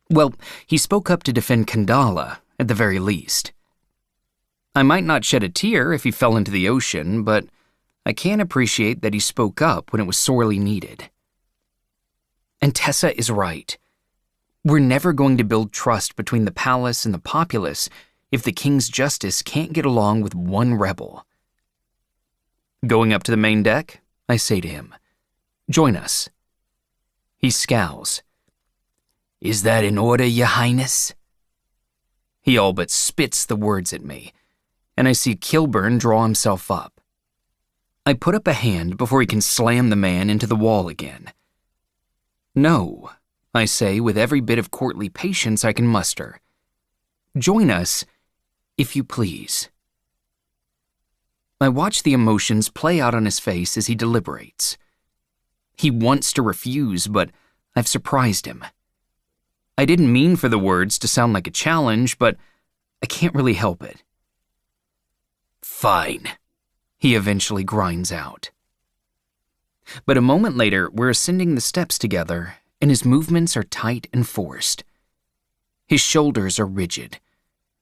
Well, he spoke up to defend Kandala, at the very least. I might not shed a tear if he fell into the ocean, but I can appreciate that he spoke up when it was sorely needed. And Tessa is right. We're never going to build trust between the palace and the populace if the king's justice can't get along with one rebel. Going up to the main deck, I say to him, "Join us." He scowls. "Is that in order, Your Highness?" He all but spits the words at me, and I see Kilburn draw himself up. I put up a hand before he can slam the man into the wall again. "No," I say with every bit of courtly patience I can muster. "Join us, if you please." I watch the emotions play out on his face as he deliberates. He wants to refuse, but I've surprised him. I didn't mean for the words to sound like a challenge, but I can't really help it. "Fine," he eventually grinds out. But a moment later, we're ascending the steps together, and his movements are tight and forced. His shoulders are rigid,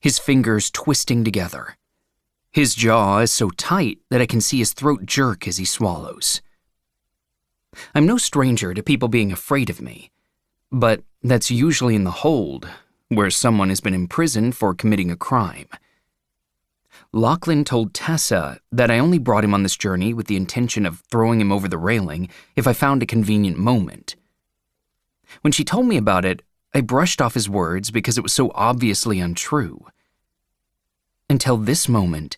his fingers twisting together. His jaw is so tight that I can see his throat jerk as he swallows. I'm no stranger to people being afraid of me, but that's usually in the hold, where someone has been imprisoned for committing a crime. Lachlan told Tessa that I only brought him on this journey with the intention of throwing him over the railing if I found a convenient moment. When she told me about it, I brushed off his words because it was so obviously untrue. Until this moment,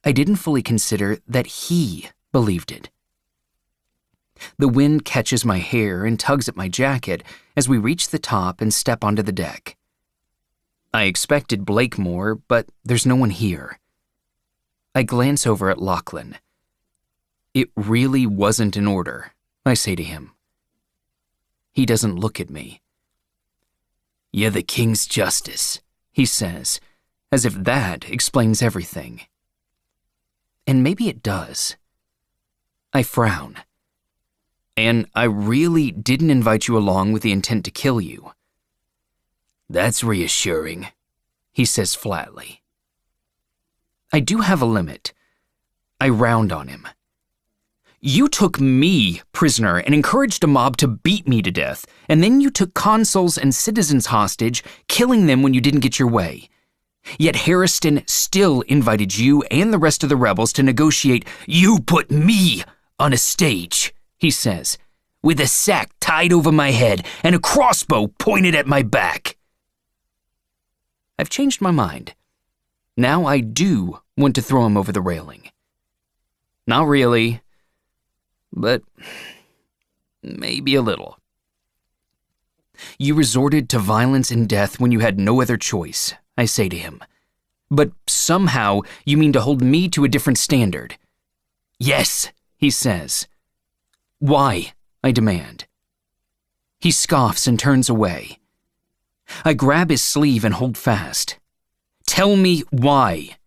I didn't fully consider that he believed it. The wind catches my hair and tugs at my jacket as we reach the top and step onto the deck. I expected Blakemore, but there's no one here. I glance over at Lachlan. "It really wasn't in order," I say to him. He doesn't look at me. "You're the king's justice," he says, as if that explains everything. And maybe it does. I frown. "And I really didn't invite you along with the intent to kill you." "That's reassuring," he says flatly. I do have a limit. I round on him. "You took me prisoner and encouraged a mob to beat me to death, and then you took consuls and citizens hostage, killing them when you didn't get your way. Yet Harriston still invited you and the rest of the rebels to negotiate." "You put me on a stage," he says, "with a sack tied over my head and a crossbow pointed at my back." I've changed my mind. Now I do want to throw him over the railing. Not really, but maybe a little. "You resorted to violence and death when you had no other choice," I say to him. "But somehow you mean to hold me to a different standard." "Yes," he says. "Why?" I demand. He scoffs and turns away. I grab his sleeve and hold fast. "Tell me why."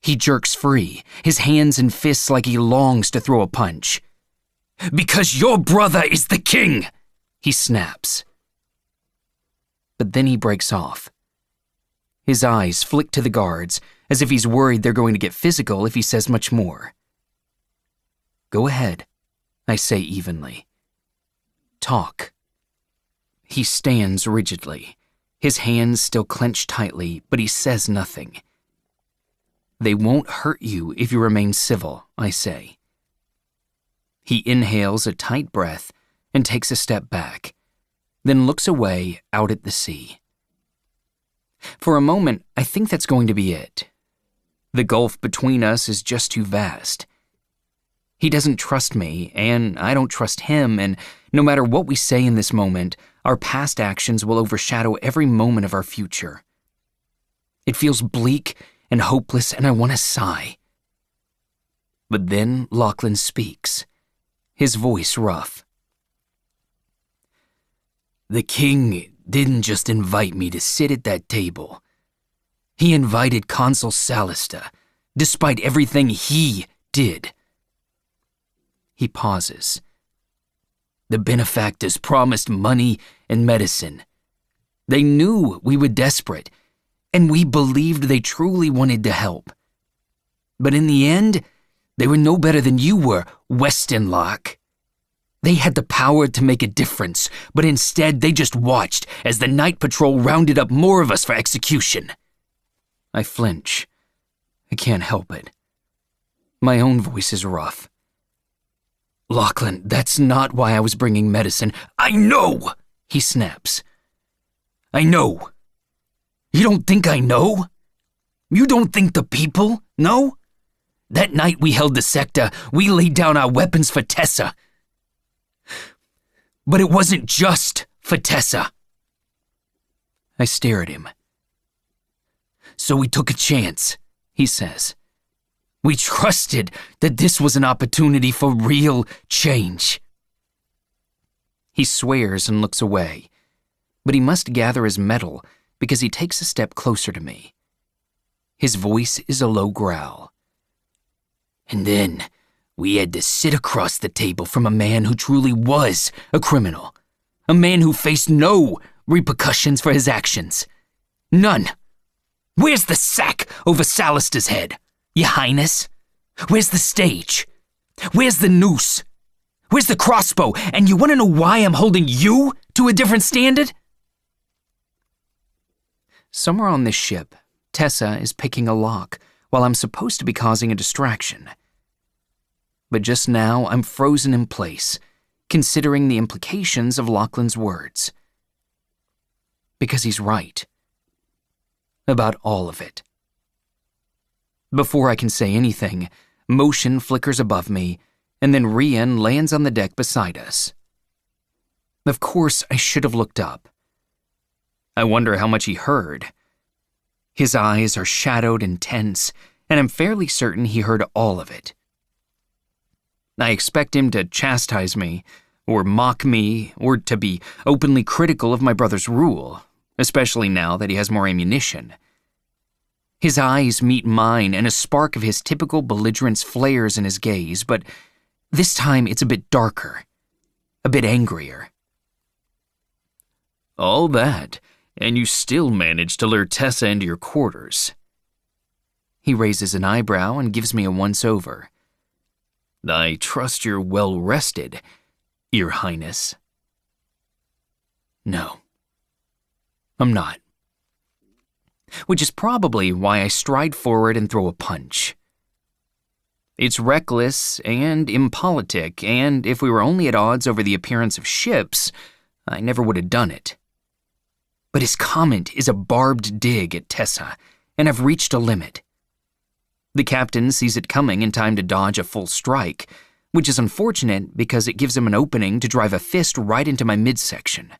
He jerks free, his hands and fists like he longs to throw a punch. "Because your brother is the king!" he snaps. But then he breaks off. His eyes flick to the guards, as if he's worried they're going to get physical if he says much more. "Go ahead," I say evenly. "Talk." He stands rigidly, his hands still clenched tightly, but he says nothing. "They won't hurt you if you remain civil," I say. He inhales a tight breath and takes a step back, then looks away out at the sea. For a moment, I think that's going to be it. The gulf between us is just too vast. He doesn't trust me, and I don't trust him, and no matter what we say in this moment, our past actions will overshadow every moment of our future. It feels bleak and hopeless, and I want to sigh. But then Lachlan speaks, his voice rough. "The king didn't just invite me to sit at that table. He invited Consul Salista, despite everything he did." He pauses. "The benefactors promised money and medicine. They knew we were desperate, and we believed they truly wanted to help. But in the end, they were no better than you were, Westonlock. They had the power to make a difference, but instead they just watched as the night patrol rounded up more of us for execution." I flinch. I can't help it. My own voice is rough. "Lachlan, that's not why I was bringing medicine." "I know," he snaps. "I know. You don't think I know? You don't think the people know? That night we held the sector, we laid down our weapons for Tessa. But it wasn't just for Tessa." I stare at him. "So we took a chance," he says. "We trusted that this was an opportunity for real change." He swears and looks away, but he must gather his mettle because he takes a step closer to me. His voice is a low growl. "And then we had to sit across the table from a man who truly was a criminal, a man who faced no repercussions for his actions. None. Where's the sack over Salister's head, Your Highness? Where's the stage? Where's the noose? Where's the crossbow? And you want to know why I'm holding you to a different standard?" Somewhere on this ship, Tessa is picking a lock while I'm supposed to be causing a distraction. But just now, I'm frozen in place, considering the implications of Lachlan's words. Because he's right. About all of it. Before I can say anything, motion flickers above me, and then Rian lands on the deck beside us. Of course, I should have looked up. I wonder how much he heard. His eyes are shadowed and tense, and I'm fairly certain he heard all of it. I expect him to chastise me, or mock me, or to be openly critical of my brother's rule, especially now that he has more ammunition. His eyes meet mine, and a spark of his typical belligerence flares in his gaze, but this time it's a bit darker, a bit angrier. "All that, and you still managed to lure Tessa into your quarters." He raises an eyebrow and gives me a once-over. "I trust you're well rested, Your Highness." No, I'm not. Which is probably why I stride forward and throw a punch. It's reckless and impolitic, and if we were only at odds over the appearance of ships, I never would have done it. But his comment is a barbed dig at Tessa, and I've reached a limit. The captain sees it coming in time to dodge a full strike, which is unfortunate because it gives him an opening to drive a fist right into my midsection.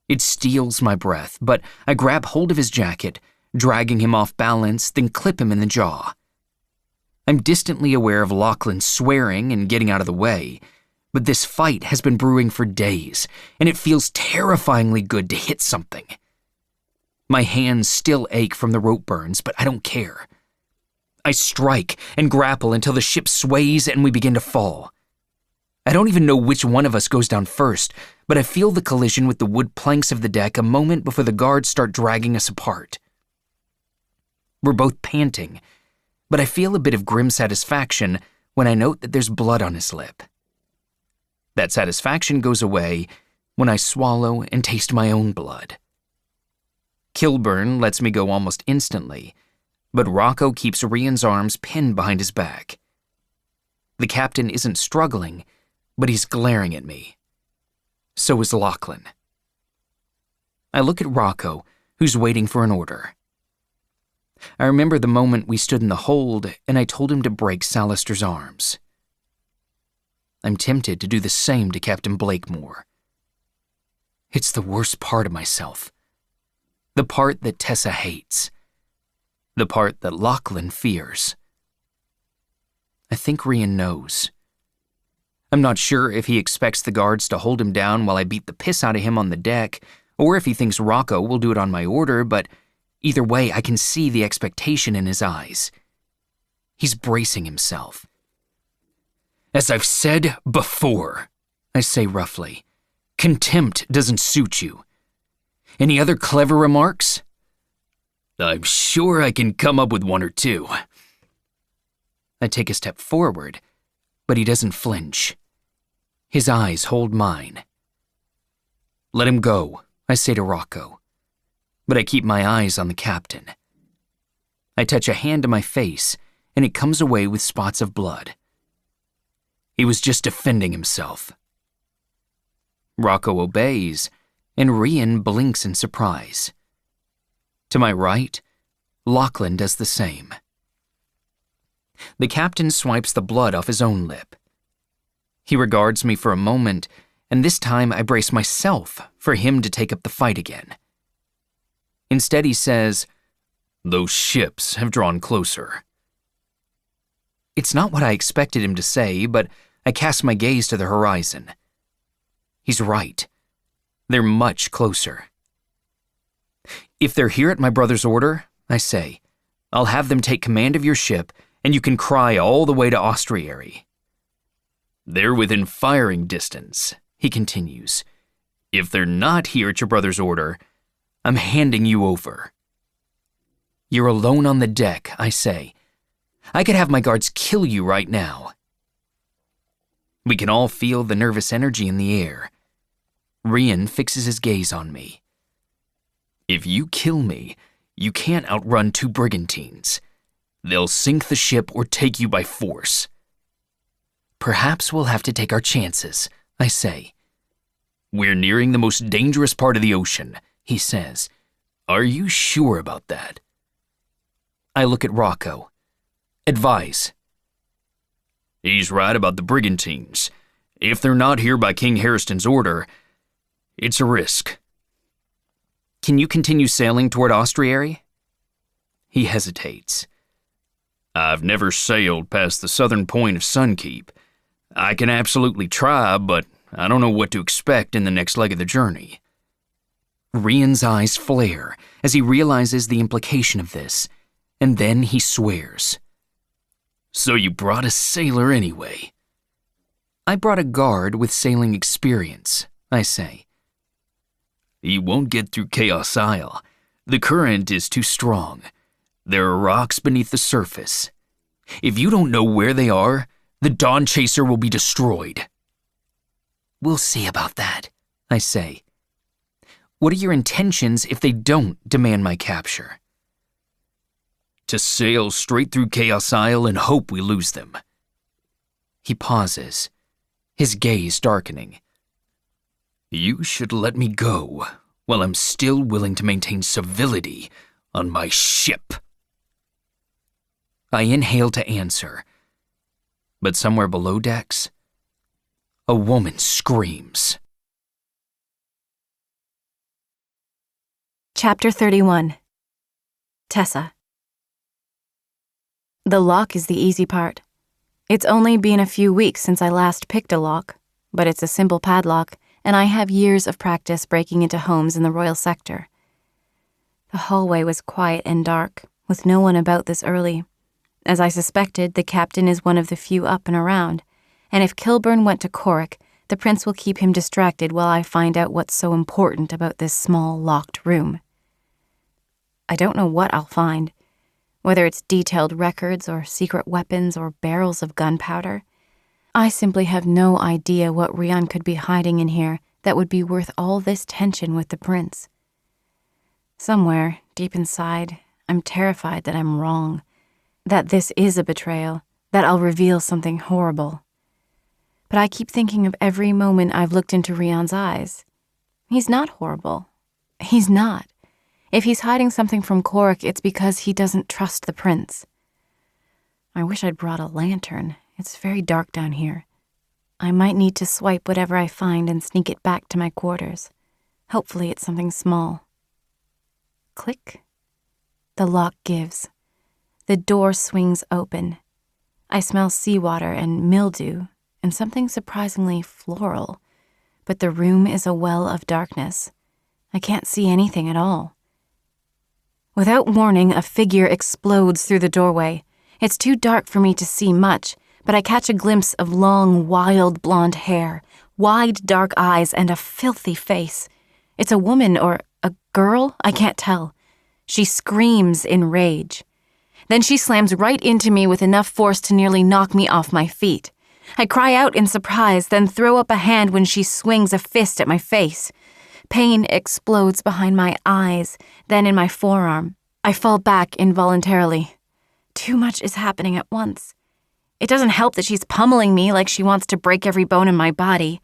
It steals my breath, but I grab hold of his jacket, dragging him off balance, then clip him in the jaw. I'm distantly aware of Lachlan swearing and getting out of the way, but this fight has been brewing for days, and it feels terrifyingly good to hit something. My hands still ache from the rope burns, but I don't care. I strike and grapple until the ship sways and we begin to fall. I don't even know which one of us goes down first, but I feel the collision with the wood planks of the deck a moment before the guards start dragging us apart. We're both panting, but I feel a bit of grim satisfaction when I note that there's blood on his lip. That satisfaction goes away when I swallow and taste my own blood. Kilburn lets me go almost instantly, but Rocco keeps Rian's arms pinned behind his back. The captain isn't struggling, but he's glaring at me. So is Lachlan. I look at Rocco, who's waiting for an order. I remember the moment we stood in the hold and I told him to break Salister's arms. I'm tempted to do the same to Captain Blakemore. It's the worst part of myself. The part that Tessa hates. The part that Lachlan fears. I think Rian knows. I'm not sure if he expects the guards to hold him down while I beat the piss out of him on the deck, or if he thinks Rocco will do it on my order, but either way, I can see the expectation in his eyes. He's bracing himself. As I've said before, I say roughly, contempt doesn't suit you. Any other clever remarks? I'm sure I can come up with one or two. I take a step forward, but he doesn't flinch. His eyes hold mine. Let him go, I say to Rocco, but I keep my eyes on the captain. I touch a hand to my face, and it comes away with spots of blood. He was just defending himself. Rocco obeys, and Rian blinks in surprise. To my right, Lachlan does the same. The captain swipes the blood off his own lip. He regards me for a moment, and this time I brace myself for him to take up the fight again. Instead he says, "Those ships have drawn closer." It's not what I expected him to say, but I cast my gaze to the horizon. He's right. They're much closer. If they're here at my brother's order, I say, I'll have them take command of your ship, and you can cry all the way to Ostriary. They're within firing distance, he continues. If they're not here at your brother's order, I'm handing you over. You're alone on the deck, I say. I could have my guards kill you right now. We can all feel the nervous energy in the air. Rian fixes his gaze on me. If you kill me, you can't outrun two brigantines. They'll sink the ship or take you by force. Perhaps we'll have to take our chances, I say. We're nearing the most dangerous part of the ocean, he says. Are you sure about that? I look at Rocco. Advise. He's right about the brigantines. If they're not here by King Harriston's order, it's a risk. Can you continue sailing toward Ostriary? He hesitates. I've never sailed past the southern point of Sunkeep. I can absolutely try, but I don't know what to expect in the next leg of the journey. Rian's eyes flare as he realizes the implication of this, and then he swears. So you brought a sailor anyway? I brought a guard with sailing experience, I say. You won't get through Chaos Isle. The current is too strong. There are rocks beneath the surface. If you don't know where they are, the Dawn Chaser will be destroyed. We'll see about that, I say. What are your intentions if they don't demand my capture? To sail straight through Chaos Isle and hope we lose them. He pauses, his gaze darkening. You should let me go while I'm still willing to maintain civility on my ship. I inhale to answer, but somewhere below decks, a woman screams. Chapter 31. Tessa. The lock is the easy part. It's only been a few weeks since I last picked a lock, but it's a simple padlock, and I have years of practice breaking into homes in the royal sector. The hallway was quiet and dark, with no one about this early. As I suspected, the captain is one of the few up and around, and if Kilburn went to Cork, the prince will keep him distracted while I find out what's so important about this small, locked room. I don't know what I'll find, whether it's detailed records or secret weapons or barrels of gunpowder. I simply have no idea what Rian could be hiding in here that would be worth all this tension with the prince. Somewhere, deep inside, I'm terrified that I'm wrong, that this is a betrayal, that I'll reveal something horrible. But I keep thinking of every moment I've looked into Rian's eyes. He's not horrible. He's not. If he's hiding something from Cork, it's because he doesn't trust the prince. I wish I'd brought a lantern. It's very dark down here. I might need to swipe whatever I find and sneak it back to my quarters. Hopefully it's something small. Click. The lock gives. The door swings open. I smell seawater and mildew and something surprisingly floral, but the room is a well of darkness. I can't see anything at all. Without warning, a figure explodes through the doorway. It's too dark for me to see much, but I catch a glimpse of long, wild blonde hair, wide, dark eyes, and a filthy face. It's a woman or a girl, I can't tell. She screams in rage. Then she slams right into me with enough force to nearly knock me off my feet. I cry out in surprise, then throw up a hand when she swings a fist at my face. Pain explodes behind my eyes, then in my forearm. I fall back involuntarily. Too much is happening at once. It doesn't help that she's pummeling me like she wants to break every bone in my body.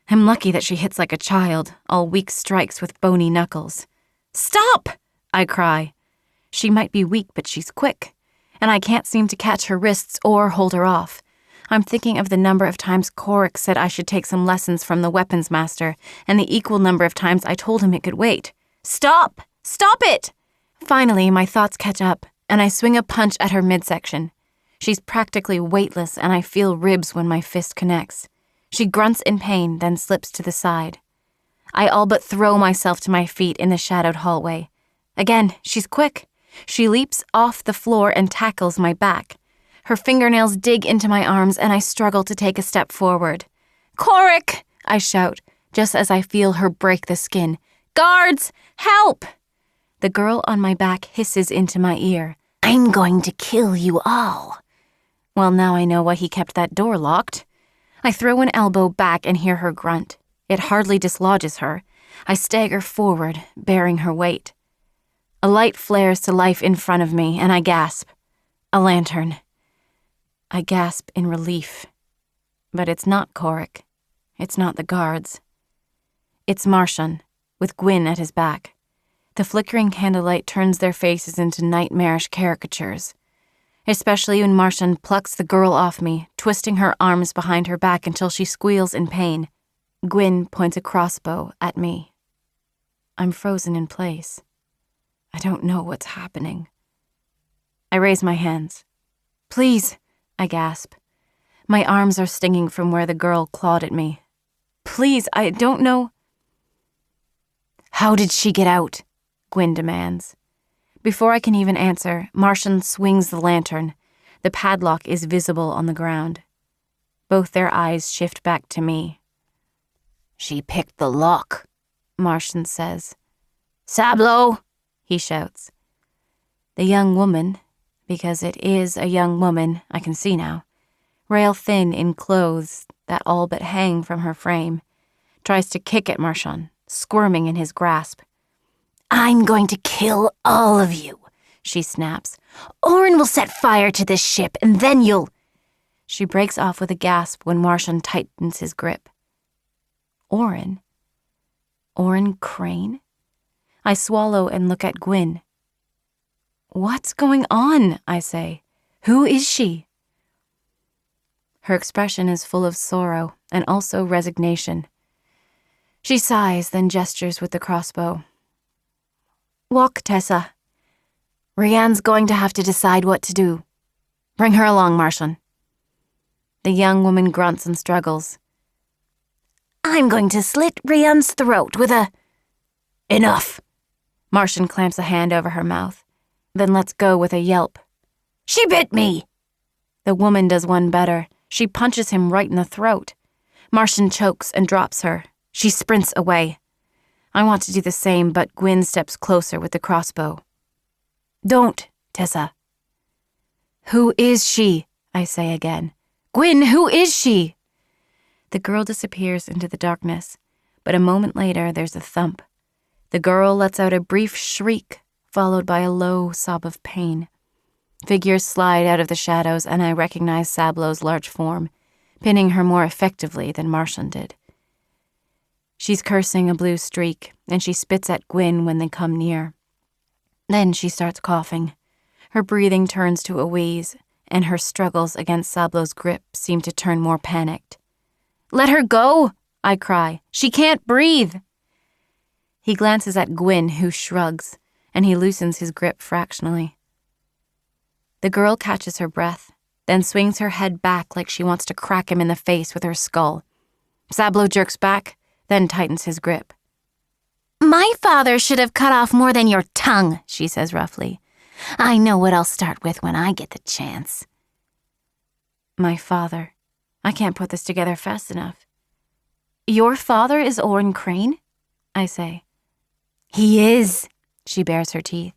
I'm lucky that she hits like a child, all weak strikes with bony knuckles. "Stop!" I cry. She might be weak, but she's quick, and I can't seem to catch her wrists or hold her off. I'm thinking of the number of times Cork said I should take some lessons from the weapons master, and the equal number of times I told him it could wait. "Stop! Stop it!" Finally, my thoughts catch up, and I swing a punch at her midsection. She's practically weightless, and I feel ribs when my fist connects. She grunts in pain, then slips to the side. I all but throw myself to my feet in the shadowed hallway. Again, she's quick. She leaps off the floor and tackles my back. Her fingernails dig into my arms, and I struggle to take a step forward. "Cork!" I shout, just as I feel her break the skin. "Guards! Help!" The girl on my back hisses into my ear. "I'm going to kill you all." Well, now I know why he kept that door locked. I throw an elbow back and hear her grunt. It hardly dislodges her. I stagger forward, bearing her weight. A light flares to life in front of me, and I gasp. A lantern. I gasp in relief. But it's not Cork. It's not the guards. It's Martian, with Gwyn at his back. The flickering candlelight turns their faces into nightmarish caricatures, especially when Martian plucks the girl off me, twisting her arms behind her back until she squeals in pain. Gwyn points a crossbow at me. I'm frozen in place. I don't know what's happening. I raise my hands. "Please," I gasp. My arms are stinging from where the girl clawed at me. "Please, I don't know." "How did she get out?" Gwyn demands. Before I can even answer, Martian swings the lantern. The padlock is visible on the ground. Both their eyes shift back to me. "She picked the lock," Martian says. "Sablo!" he shouts. The young woman, because it is a young woman, I can see now, rail thin in clothes that all but hang from her frame, tries to kick at Martian, squirming in his grasp. "I'm going to kill all of you," she snaps. "Orin will set fire to this ship, and then you'll—" She breaks off with a gasp when Martian tightens his grip. Orin? Orin Crane? I swallow and look at Gwyn. "What's going on?" I say. "Who is she?" Her expression is full of sorrow and also resignation. She sighs, then gestures with the crossbow. "Walk, Tessa. Rian's going to have to decide what to do. Bring her along, Martian." The young woman grunts and struggles. "I'm going to slit Rian's throat with a—" "Enough!" Martian clamps a hand over her mouth, then lets go with a yelp. She bit me! The woman does one better. She punches him right in the throat. Martian chokes and drops her. She sprints away. I want to do the same, but Gwyn steps closer with the crossbow. Don't, Tessa. Who is she? I say again. Gwyn, who is she? The girl disappears into the darkness, but a moment later there's a thump. The girl lets out a brief shriek, followed by a low sob of pain. Figures slide out of the shadows, and I recognize Sablow's large form, pinning her more effectively than Martian did. She's cursing a blue streak, and she spits at Gwyn when they come near. Then she starts coughing. Her breathing turns to a wheeze, and her struggles against Sablow's grip seem to turn more panicked. "Let her go!" I cry. "She can't breathe!" He glances at Gwyn, who shrugs, and he loosens his grip fractionally. The girl catches her breath, then swings her head back like she wants to crack him in the face with her skull. Sablow jerks back, then tightens his grip. My father should have cut off more than your tongue, she says roughly. I know what I'll start with when I get the chance. My father. I can't put this together fast enough. Your father is Oren Crane? I say. He is, she bares her teeth.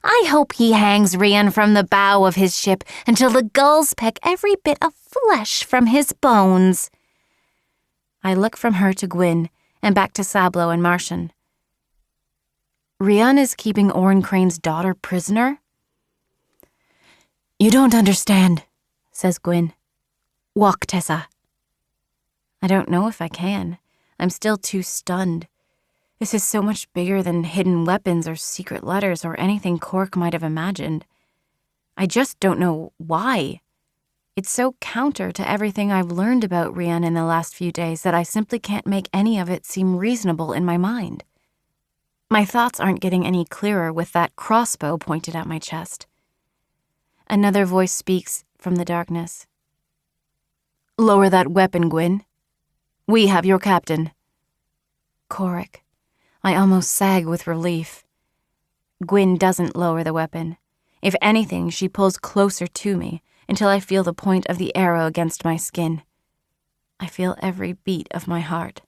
I hope he hangs Rian from the bow of his ship until the gulls peck every bit of flesh from his bones. I look from her to Gwyn and back to Sablow and Martian. Rian is keeping Oren Crane's daughter prisoner? You don't understand, says Gwyn. Walk, Tessa. I don't know if I can. I'm still too stunned. This is so much bigger than hidden weapons or secret letters or anything Cork might have imagined. I just don't know why. It's so counter to everything I've learned about Rian in the last few days that I simply can't make any of it seem reasonable in my mind. My thoughts aren't getting any clearer with that crossbow pointed at my chest. Another voice speaks from the darkness. Lower that weapon, Gwyn. We have your captain. Cork. I almost sag with relief. Gwyn doesn't lower the weapon. If anything, she pulls closer to me until I feel the point of the arrow against my skin. I feel every beat of my heart.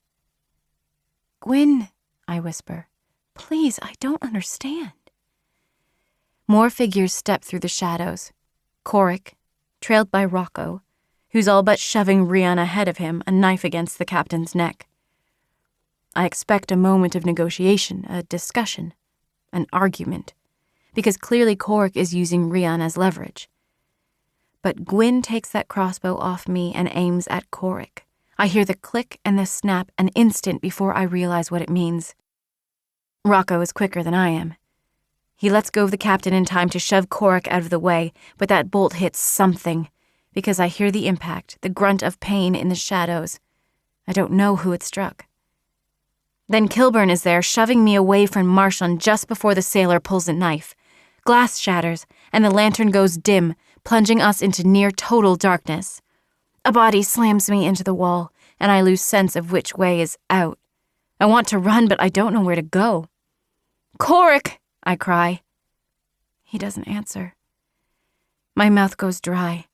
Gwyn, I whisper. Please, I don't understand. More figures step through the shadows. Cork, trailed by Rocco, who's all but shoving Rian ahead of him, a knife against the captain's neck. I expect a moment of negotiation, a discussion, an argument, because clearly Cork is using Rian as leverage. But Gwyn takes that crossbow off me and aims at Cork. I hear the click and the snap an instant before I realize what it means. Rocco is quicker than I am. He lets go of the captain in time to shove Cork out of the way, but that bolt hits something, because I hear the impact, the grunt of pain in the shadows. I don't know who it struck. Then Kilburn is there, shoving me away from Martian just before the sailor pulls a knife. Glass shatters, and the lantern goes dim, plunging us into near total darkness. A body slams me into the wall, and I lose sense of which way is out. I want to run, but I don't know where to go. Cork! I cry. He doesn't answer. My mouth goes dry.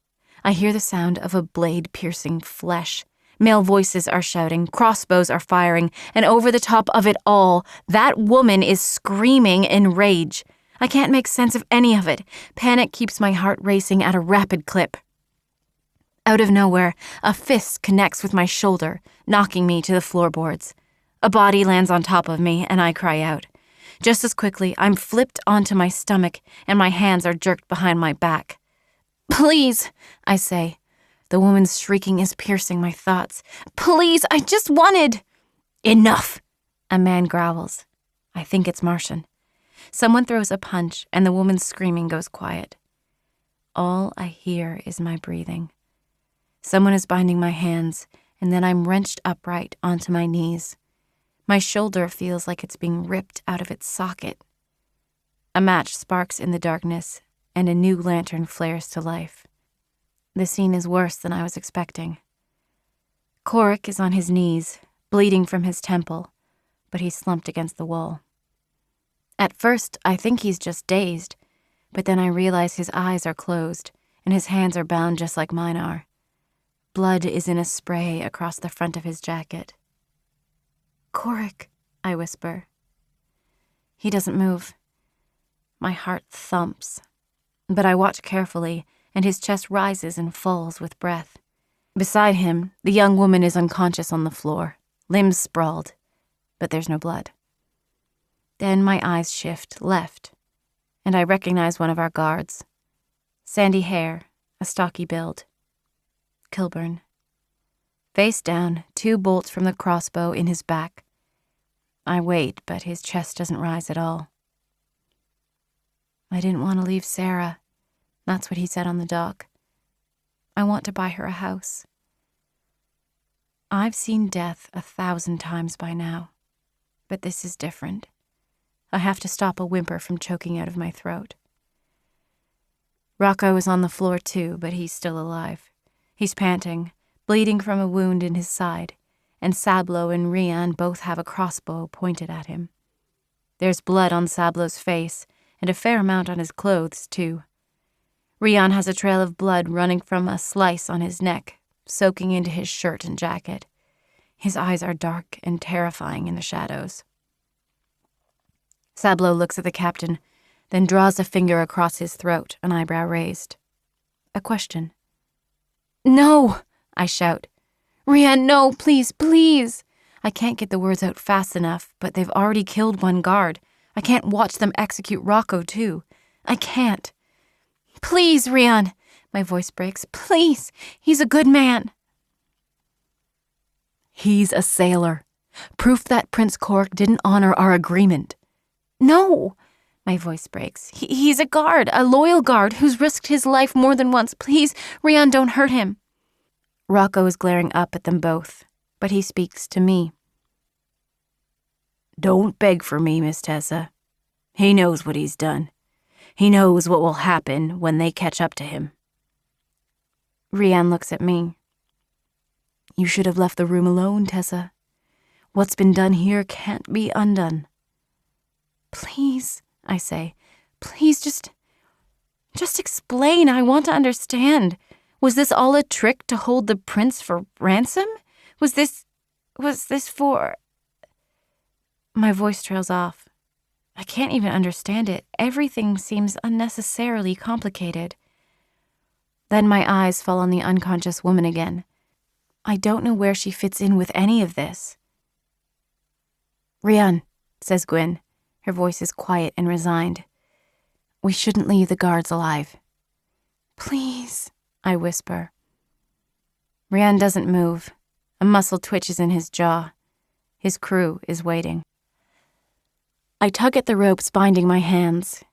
I hear the sound of a blade piercing flesh. Male voices are shouting, crossbows are firing, and over the top of it all, that woman is screaming in rage. I can't make sense of any of it. Panic keeps my heart racing at a rapid clip. Out of nowhere, a fist connects with my shoulder, knocking me to the floorboards. A body lands on top of me, and I cry out. Just as quickly, I'm flipped onto my stomach, and my hands are jerked behind my back. Please, I say. The woman's shrieking is piercing my thoughts. Please, I just wanted... Enough, a man growls. I think it's Martian. Someone throws a punch, and the woman's screaming goes quiet. All I hear is my breathing. Someone is binding my hands, and then I'm wrenched upright onto my knees. My shoulder feels like it's being ripped out of its socket. A match sparks in the darkness, and a new lantern flares to life. The scene is worse than I was expecting. Cork is on his knees, bleeding from his temple, but he's slumped against the wall. At first, I think he's just dazed, but then I realize his eyes are closed and his hands are bound just like mine are. Blood is in a spray across the front of his jacket. "Korik," I whisper. He doesn't move. My heart thumps, but I watch carefully, and his chest rises and falls with breath. Beside him, the young woman is unconscious on the floor, limbs sprawled, but there's no blood. Then my eyes shift left, and I recognize one of our guards. Sandy hair, a stocky build. Kilburn. Face down, 2 bolts from the crossbow in his back. I wait, but his chest doesn't rise at all. "I didn't want to leave Sarah." That's what he said on the dock. "I want to buy her a house." I've seen death 1,000 times by now, but this is different. I have to stop a whimper from choking out of my throat. Rocco is on the floor too, but he's still alive. He's panting, bleeding from a wound in his side, and Sablo and Rian both have a crossbow pointed at him. There's blood on Sablo's face, and a fair amount on his clothes too. Rian has a trail of blood running from a slice on his neck, soaking into his shirt and jacket. His eyes are dark and terrifying in the shadows. Sablo looks at the captain, then draws a finger across his throat, an eyebrow raised. A question. "No!" I shout. "Rian, no, please, please!" I can't get the words out fast enough, but they've already killed one guard. I can't watch them execute Rocco, too. I can't. "Please, Rian!" My voice breaks. "Please! He's a good man!" "He's a sailor. Proof that Prince Korik didn't honor our agreement." "No!" My voice breaks. He's a guard, a loyal guard, who's risked his life more than once. Please, Rian, don't hurt him." Rocco is glaring up at them both, but he speaks to me. "Don't beg for me, Miss Tessa. He knows what he's done. He knows what will happen when they catch up to him." Rian looks at me. "You should have left the room alone, Tessa. What's been done here can't be undone." "Please," I say, "please just explain. I want to understand. Was this all a trick to hold the prince for ransom? Was this for..." My voice trails off. I can't even understand it. Everything seems unnecessarily complicated. Then my eyes fall on the unconscious woman again. I don't know where she fits in with any of this. "Rian," says Gwyn. Her voice is quiet and resigned. "We shouldn't leave the guards alive." "Please," I whisper. Rian doesn't move. A muscle twitches in his jaw. His crew is waiting. I tug at the ropes binding my hands.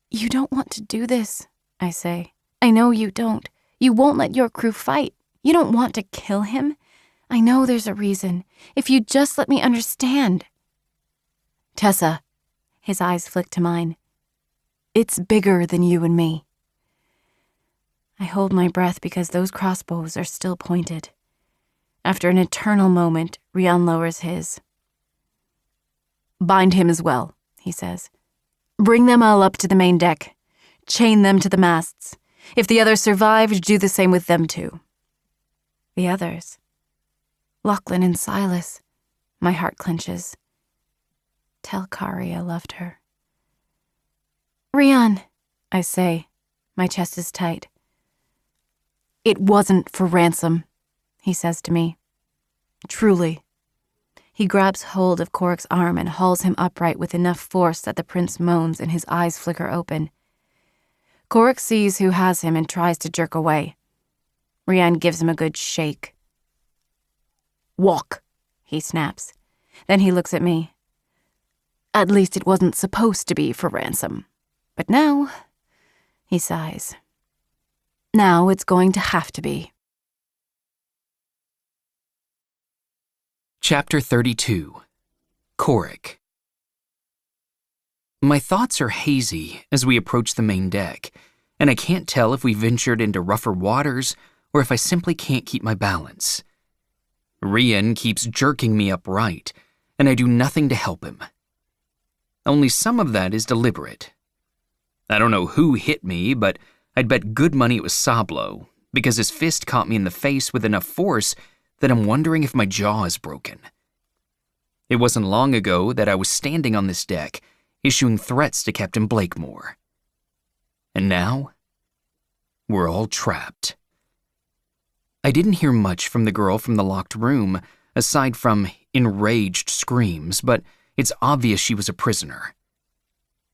"You don't want to do this," I say. "I know you don't. You won't let your crew fight. You don't want to kill him. I know there's a reason. If you'd just let me understand." "Tessa," his eyes flick to mine. "It's bigger than you and me." I hold my breath because those crossbows are still pointed. After an eternal moment, Rian lowers his. "Bind him as well," he says. "Bring them all up to the main deck. Chain them to the masts. If the others survive, do the same with them too." The others? Lachlan and Silas. My heart clenches. Tell Kari I loved her. "Rian," I say. My chest is tight. "It wasn't for ransom," he says to me. "Truly." He grabs hold of Korik's arm and hauls him upright with enough force that the prince moans and his eyes flicker open. Korik sees who has him and tries to jerk away. Rian gives him a good shake. "Walk," he snaps. Then he looks at me. "At least it wasn't supposed to be for ransom. But now," he sighs, "now it's going to have to be." Chapter 32. Korik. My thoughts are hazy as we approach the main deck, and I can't tell if we ventured into rougher waters or if I simply can't keep my balance. Rian keeps jerking me upright, and I do nothing to help him. Only some of that is deliberate. I don't know who hit me, but I'd bet good money it was Sablo, because his fist caught me in the face with enough force that I'm wondering if my jaw is broken. It wasn't long ago that I was standing on this deck, issuing threats to Captain Blakemore. And now, we're all trapped. I didn't hear much from the girl from the locked room, aside from enraged screams, but it's obvious she was a prisoner.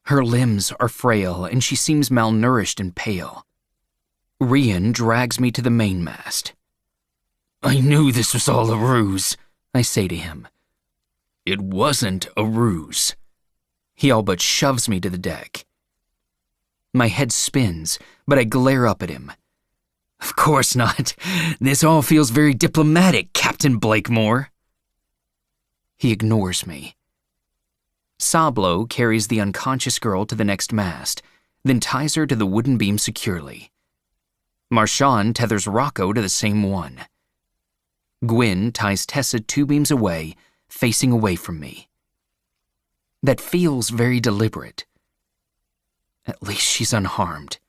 Her limbs are frail, and she seems malnourished and pale. Rian drags me to the mainmast. I knew this was all a ruse, I say to him. It wasn't a ruse. He all but shoves me to the deck. My head spins, but I glare up at him. Of course not. This all feels very diplomatic, Captain Blakemore. He ignores me. Sablo carries the unconscious girl to the next mast, then ties her to the wooden beam securely. Marchand tethers Rocco to the same one. Gwyn ties Tessa 2 beams away, facing away from me. That feels very deliberate. At least she's unharmed.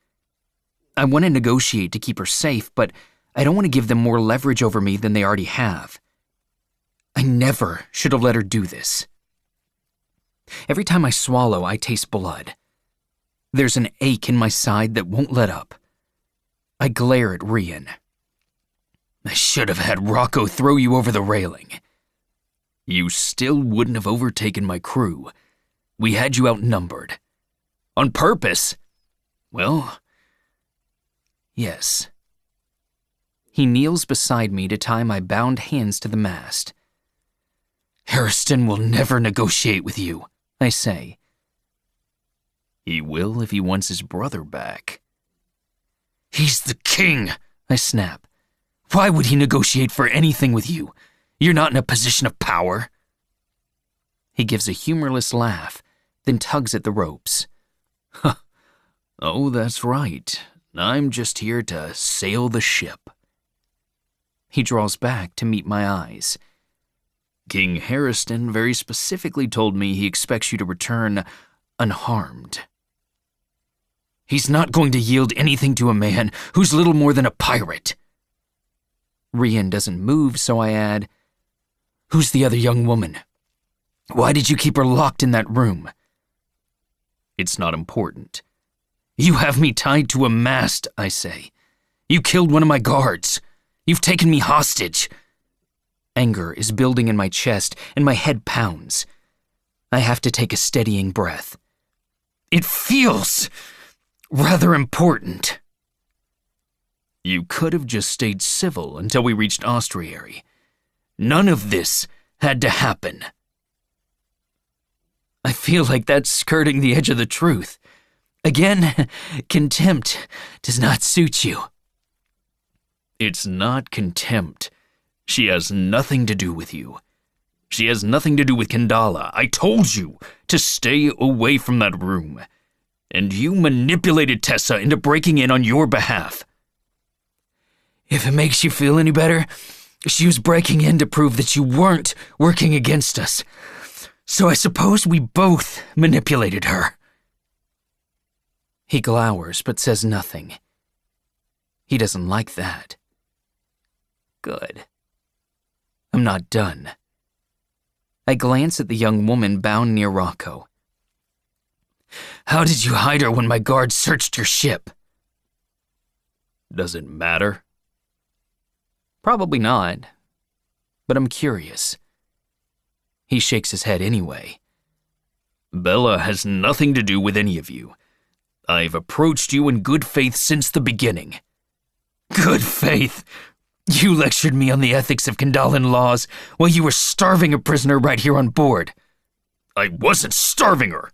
I want to negotiate to keep her safe, but I don't want to give them more leverage over me than they already have. I never should have let her do this. Every time I swallow, I taste blood. There's an ache in my side that won't let up. I glare at Rian. I should have had Rocco throw you over the railing. You still wouldn't have overtaken my crew. We had you outnumbered. On purpose? Well, yes. He kneels beside me to tie my bound hands to the mast. Harriston will never negotiate with you, I say. He will if he wants his brother back. He's the king, I snap. Why would he negotiate for anything with you? You're not in a position of power. He gives a humorless laugh, then tugs at the ropes. Oh, that's right. I'm just here to sail the ship. He draws back to meet my eyes. King Harriston very specifically told me he expects you to return unharmed. He's not going to yield anything to a man who's little more than a pirate. Rian doesn't move, so I add, Who's the other young woman? Why did you keep her locked in that room? It's not important. You have me tied to a mast, I say. You killed one of my guards. You've taken me hostage. Anger is building in my chest, and my head pounds. I have to take a steadying breath. It feels rather important. You could have just stayed civil until we reached Ostriary. None of this had to happen. I feel like that's skirting the edge of the truth. Again, contempt does not suit you. It's not contempt. She has nothing to do with you. She has nothing to do with Kandala. I told you to stay away from that room. And you manipulated Tessa into breaking in on your behalf. If it makes you feel any better, she was breaking in to prove that you weren't working against us. So I suppose we both manipulated her. He glowers but says nothing. He doesn't like that. Good. I'm not done. I glance at the young woman bound near Rocco. How did you hide her when my guards searched your ship? Does it matter? Probably not, but I'm curious. He shakes his head anyway. Bella has nothing to do with any of you. I've approached you in good faith since the beginning. Good faith? You lectured me on the ethics of Kandalan laws while you were starving a prisoner right here on board. I wasn't starving her,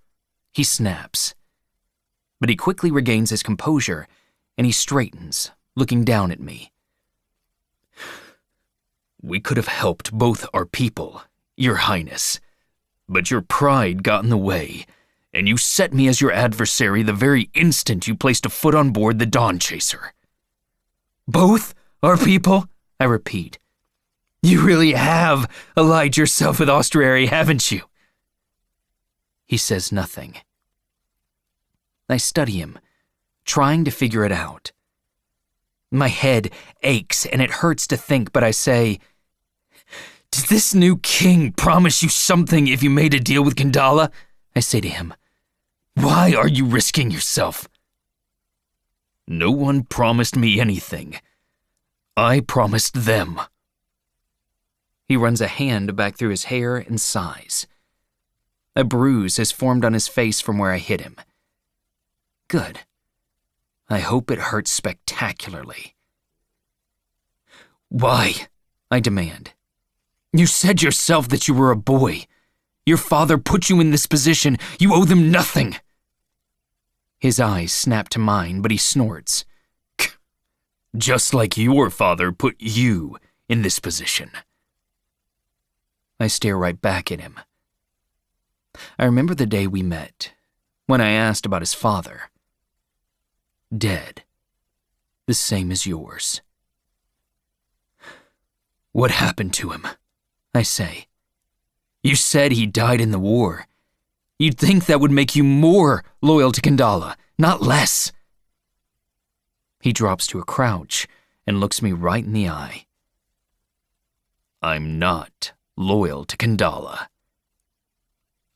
he snaps. But he quickly regains his composure, and he straightens, looking down at me. We could have helped both our people, Your Highness, but your pride got in the way, and you set me as your adversary the very instant you placed a foot on board the Dawn Chaser. Both our people? I repeat. You really have allied yourself with Ostriary, haven't you? He says nothing. I study him, trying to figure it out. My head aches and it hurts to think, but I say, "Did this new king promise you something if you made a deal with Kandala?" I say to him. "Why are you risking yourself?" "No one promised me anything. I promised them." He runs a hand back through his hair and sighs. A bruise has formed on his face from where I hit him. Good. I hope it hurts spectacularly. "Why?" I demand. "You said yourself that you were a boy. Your father put you in this position. You owe them nothing." His eyes snap to mine, but he snorts. "Just like your father put you in this position." I stare right back at him. I remember the day we met, when I asked about his father. Dead. The same as yours. "What happened to him?" I say. "You said he died in the war. You'd think that would make you more loyal to Kandala, not less." He drops to a crouch and looks me right in the eye. "I'm not loyal to Kandala.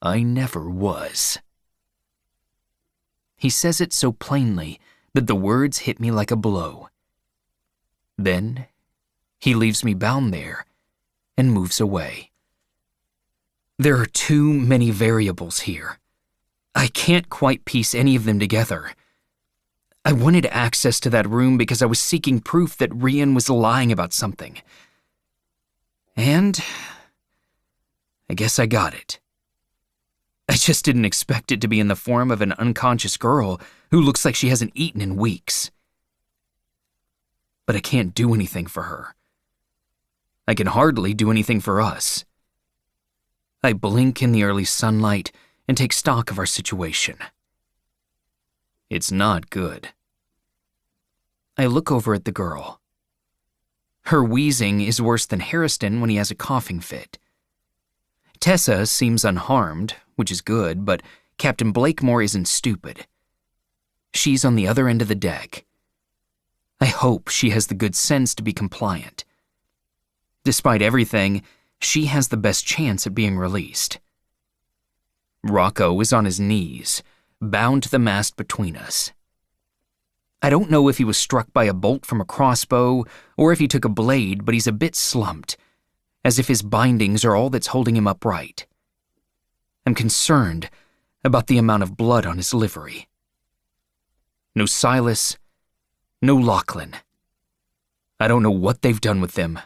I never was." He says it so plainly that the words hit me like a blow. Then he leaves me bound there and moves away. There are too many variables here. I can't quite piece any of them together. I wanted access to that room because I was seeking proof that Rian was lying about something. And I guess I got it. I just didn't expect it to be in the form of an unconscious girl who looks like she hasn't eaten in weeks. But I can't do anything for her. I can hardly do anything for us. I blink in the early sunlight and take stock of our situation. It's not good. I look over at the girl. Her wheezing is worse than Harriston when he has a coughing fit. Tessa seems unharmed, which is good, but Captain Blakemore isn't stupid. She's on the other end of the deck. I hope she has the good sense to be compliant. Despite everything, she has the best chance at being released. Rocco is on his knees, bound to the mast between us. I don't know if he was struck by a bolt from a crossbow or if he took a blade, but he's a bit slumped, as if his bindings are all that's holding him upright. I'm concerned about the amount of blood on his livery. No Silas, no Lachlan. I don't know what they've done with them,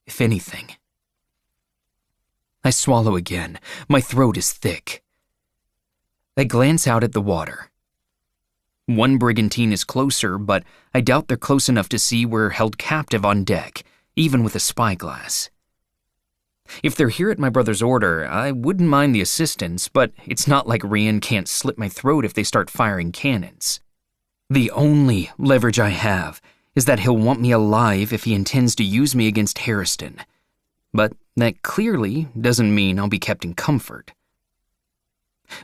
if anything. I swallow again. My throat is thick. I glance out at the water. One brigantine is closer, but I doubt they're close enough to see we're held captive on deck, even with a spyglass. If they're here at my brother's order, I wouldn't mind the assistance, but it's not like Rian can't slit my throat if they start firing cannons. The only leverage I have is that he'll want me alive if he intends to use me against Harriston. But that clearly doesn't mean I'll be kept in comfort.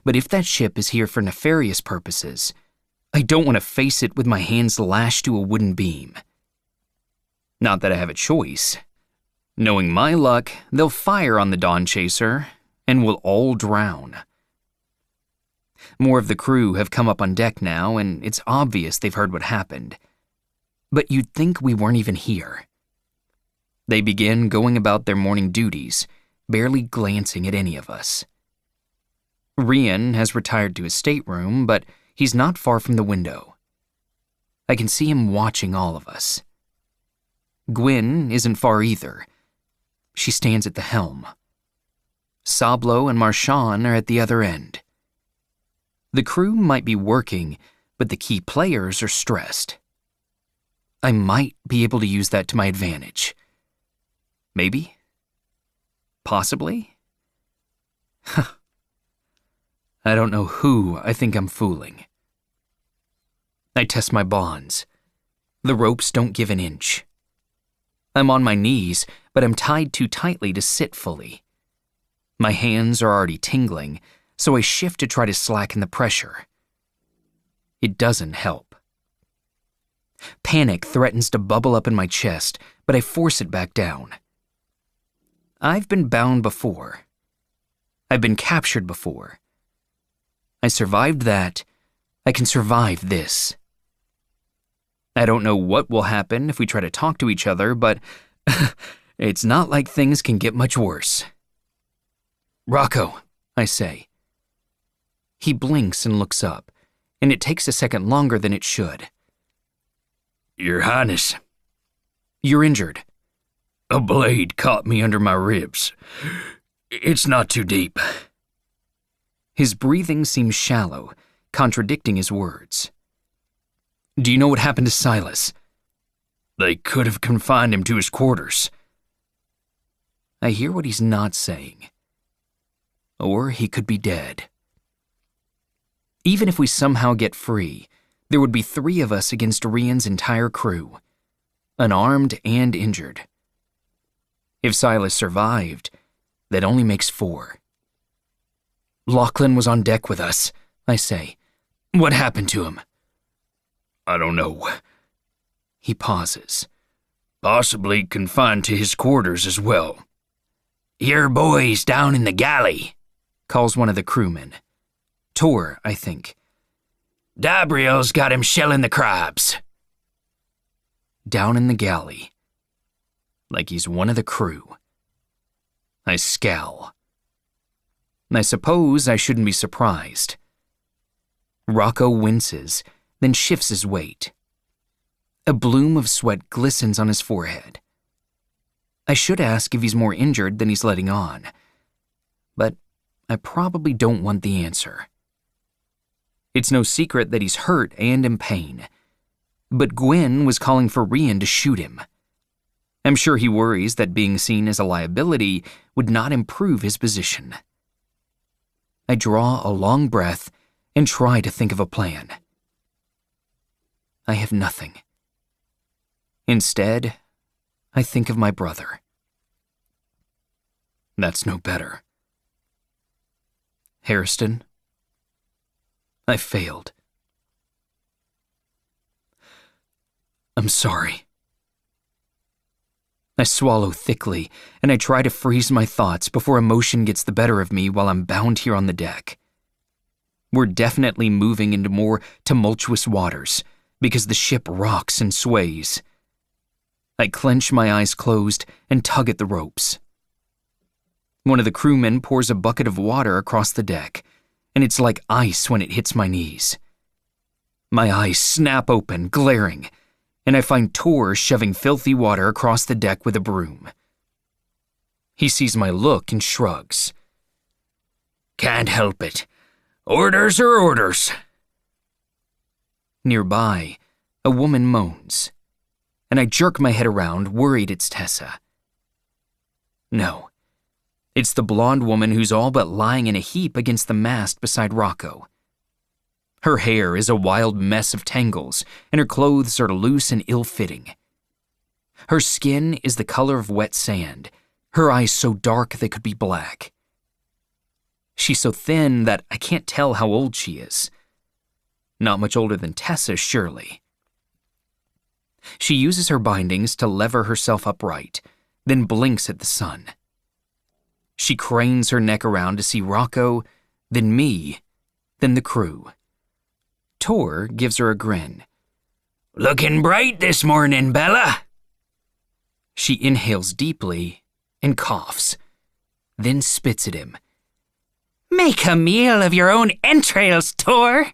But if that ship is here for nefarious purposes, I don't want to face it with my hands lashed to a wooden beam. Not that I have a choice. Knowing my luck, they'll fire on the Dawn Chaser, and we'll all drown. More of the crew have come up on deck now, and it's obvious they've heard what happened. But you'd think we weren't even here. They begin going about their morning duties, barely glancing at any of us. Rian has retired to his stateroom, but he's not far from the window. I can see him watching all of us. Gwyn isn't far either. She stands at the helm. Sablo and Marchand are at the other end. The crew might be working, but the key players are stressed. I might be able to use that to my advantage. Maybe? Possibly? I don't know who I think I'm fooling. I test my bonds. The ropes don't give an inch. I'm on my knees, but I'm tied too tightly to sit fully. My hands are already tingling, so I shift to try to slacken the pressure. It doesn't help. Panic threatens to bubble up in my chest, but I force it back down. I've been bound before. I've been captured before. I survived that. I can survive this. I don't know what will happen if we try to talk to each other, but it's not like things can get much worse. "Rocco," I say. He blinks and looks up, and it takes a second longer than it should. "Your Highness." "You're injured." "A blade caught me under my ribs. It's not too deep." His breathing seems shallow, contradicting his words. "Do you know what happened to Silas?" "They could have confined him to his quarters." I hear what he's not saying. Or he could be dead. Even if we somehow get free, there would be 3 of us against Rian's entire crew, unarmed and injured. If Silas survived, that only makes 4. "Lachlan was on deck with us," I say. "What happened to him?" "I don't know." He pauses. "Possibly confined to his quarters as well." "Your boy's down in the galley," calls one of the crewmen. Tor, I think. "Dabriel's got him shelling the crabs." Down in the galley. Like he's one of the crew. I scowl. I suppose I shouldn't be surprised. Rocco winces, then shifts his weight. A bloom of sweat glistens on his forehead. I should ask if he's more injured than he's letting on, but I probably don't want the answer. It's no secret that he's hurt and in pain, but Gwen was calling for Rian to shoot him. I'm sure he worries that being seen as a liability would not improve his position. I draw a long breath and try to think of a plan. I have nothing. Instead, I think of my brother. That's no better. Hairston, I failed. I'm sorry. I swallow thickly, and I try to freeze my thoughts before emotion gets the better of me while I'm bound here on the deck. We're definitely moving into more tumultuous waters, because the ship rocks and sways. I clench my eyes closed and tug at the ropes. One of the crewmen pours a bucket of water across the deck, and it's like ice when it hits my knees. My eyes snap open, glaring, and I find Tor shoving filthy water across the deck with a broom. He sees my look and shrugs. "Can't help it. Orders are orders." Nearby, a woman moans, and I jerk my head around, worried it's Tessa. No, it's the blonde woman who's all but lying in a heap against the mast beside Rocco. Her hair is a wild mess of tangles, and her clothes are loose and ill-fitting. Her skin is the color of wet sand, her eyes so dark they could be black. She's so thin that I can't tell how old she is. Not much older than Tessa, surely. She uses her bindings to lever herself upright, then blinks at the sun. She cranes her neck around to see Rocco, then me, then the crew. Tor gives her a grin. "Looking bright this morning, Bella." She inhales deeply and coughs, then spits at him. Make a meal of your own entrails, Tor.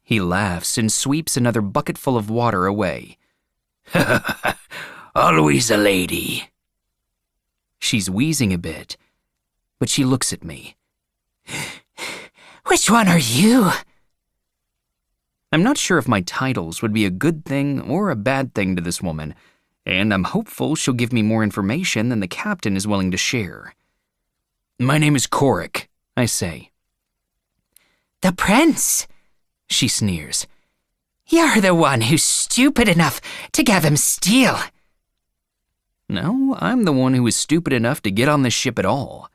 He laughs and sweeps another bucketful of water away. "Always a lady." She's wheezing a bit, but she looks at me. Which one are you? I'm not sure if my titles would be a good thing or a bad thing to this woman, and I'm hopeful she'll give me more information than the captain is willing to share. "My name is Korik," I say. The prince, She sneers. You're the one who's stupid enough to have him steal. No, I'm the one who was stupid enough to get on this ship at all.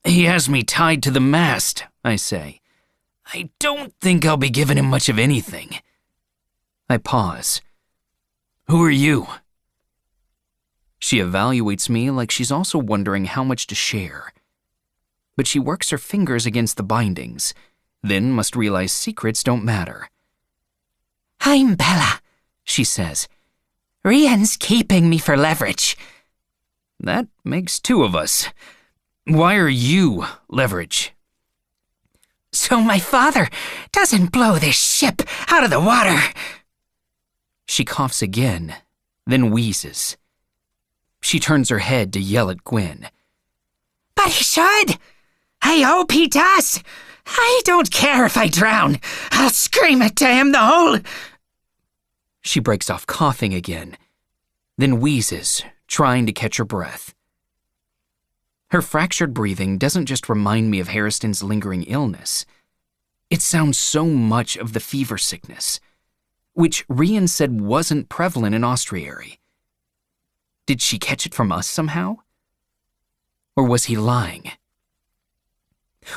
"He has me tied to the mast," I say. I don't think I'll be giving him much of anything. I pause. Who are you? She evaluates me like she's also wondering how much to share. But she works her fingers against the bindings, then must realize secrets don't matter. I'm Bella, she says. Rian's keeping me for leverage. That makes two of us. Why are you leverage? So my father doesn't blow this ship out of the water. She coughs again, then wheezes. She turns her head to yell at Gwen. But he should. I hope he does. I don't care if I drown. I'll scream it to him the whole... She breaks off coughing again, then wheezes, trying to catch her breath. Her fractured breathing doesn't just remind me of Harriston's lingering illness. It sounds so much of the fever sickness, which Rian said wasn't prevalent in Austriary. Did she catch it from us somehow? Or was he lying?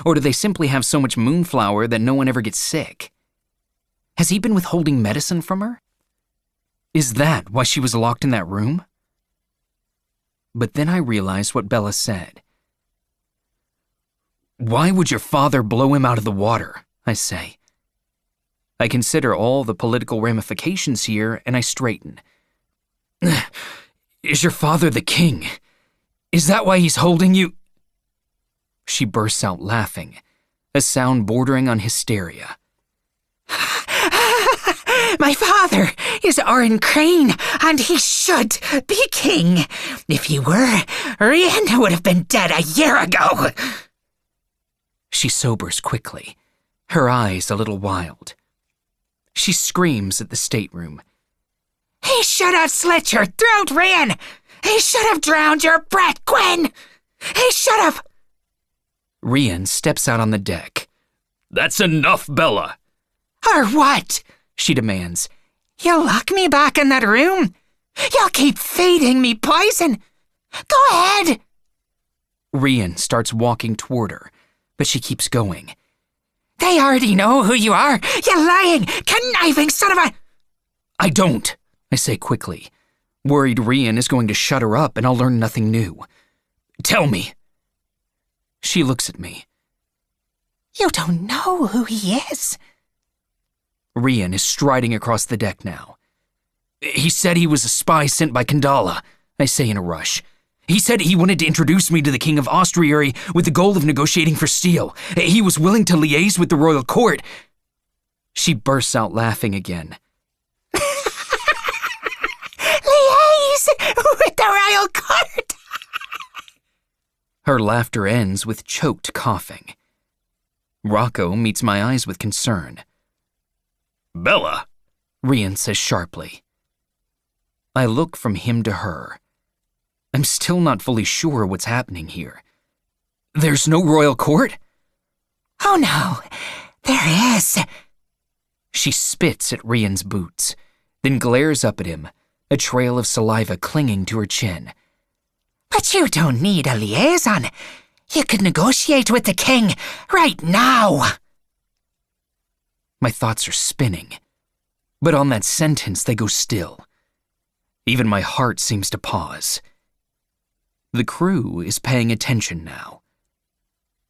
Or do they simply have so much moonflower that no one ever gets sick? Has he been withholding medicine from her? Is that why she was locked in that room? But then I realized what Bella said. Why would your father blow him out of the water? I say. I consider all the political ramifications here, and I straighten. Is your father the king? Is that why he's holding you? She bursts out laughing, a sound bordering on hysteria. My father is Oren Crane, and he should be king. If he were, Rian would have been dead a year ago. She sobers quickly, her eyes a little wild. She screams at the stateroom. He should have slit your throat, Rian. He should have drowned your brat, Gwen. He should have... Rian steps out on the deck. That's enough, Bella. Or what? She demands. You'll lock me back in that room? You'll keep feeding me poison? Go ahead. Rian starts walking toward her, but she keeps going. They already know who you are, you lying, conniving son of a... I don't, I say quickly, worried Rian is going to shut her up and I'll learn nothing new. Tell me. She looks at me. You don't know who he is. Rian is striding across the deck now. He said he was a spy sent by Kandala, I say in a rush. He said he wanted to introduce me to the King of Austriary with the goal of negotiating for steel. He was willing to liaise with the royal court. She bursts out laughing again. Liaise with the royal court! Her laughter ends with choked coughing. Rocco meets my eyes with concern. Bella, Rian says sharply. I look from him to her. I'm still not fully sure what's happening here. There's no royal court? Oh no, there is. She spits at Rian's boots, then glares up at him, a trail of saliva clinging to her chin. But you don't need a liaison. You could negotiate with the king right now. My thoughts are spinning, but on that sentence they go still. Even my heart seems to pause. The crew is paying attention now.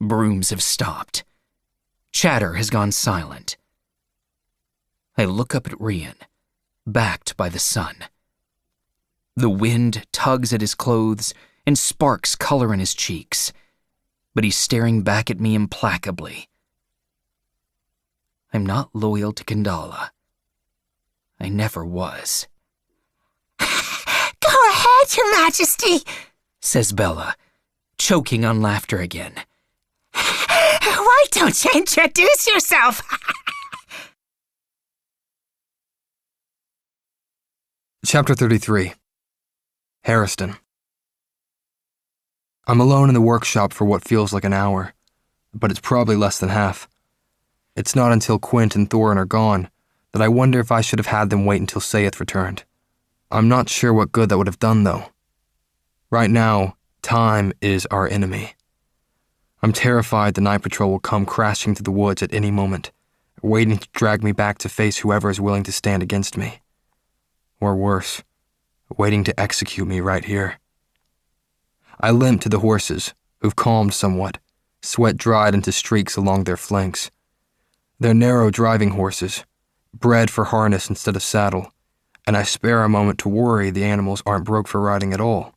Brooms have stopped. Chatter has gone silent. I look up at Rian, backed by the sun. The wind tugs at his clothes and sparks color in his cheeks, but he's staring back at me implacably. I'm not loyal to Kandala. I never was. Go ahead, Your Majesty, says Bella, choking on laughter again. Why don't you introduce yourself? Chapter 33. Harriston. I'm alone in the workshop for what feels like an hour, but it's probably less than half. It's not until Quint and Thorin are gone that I wonder if I should have had them wait until Sayeth returned. I'm not sure what good that would have done, though. Right now, time is our enemy. I'm terrified the night patrol will come crashing through the woods at any moment, waiting to drag me back to face whoever is willing to stand against me. Or worse, waiting to execute me right here. I limp to the horses, who've calmed somewhat, sweat dried into streaks along their flanks. They're narrow driving horses, bred for harness instead of saddle, and I spare a moment to worry the animals aren't broke for riding at all.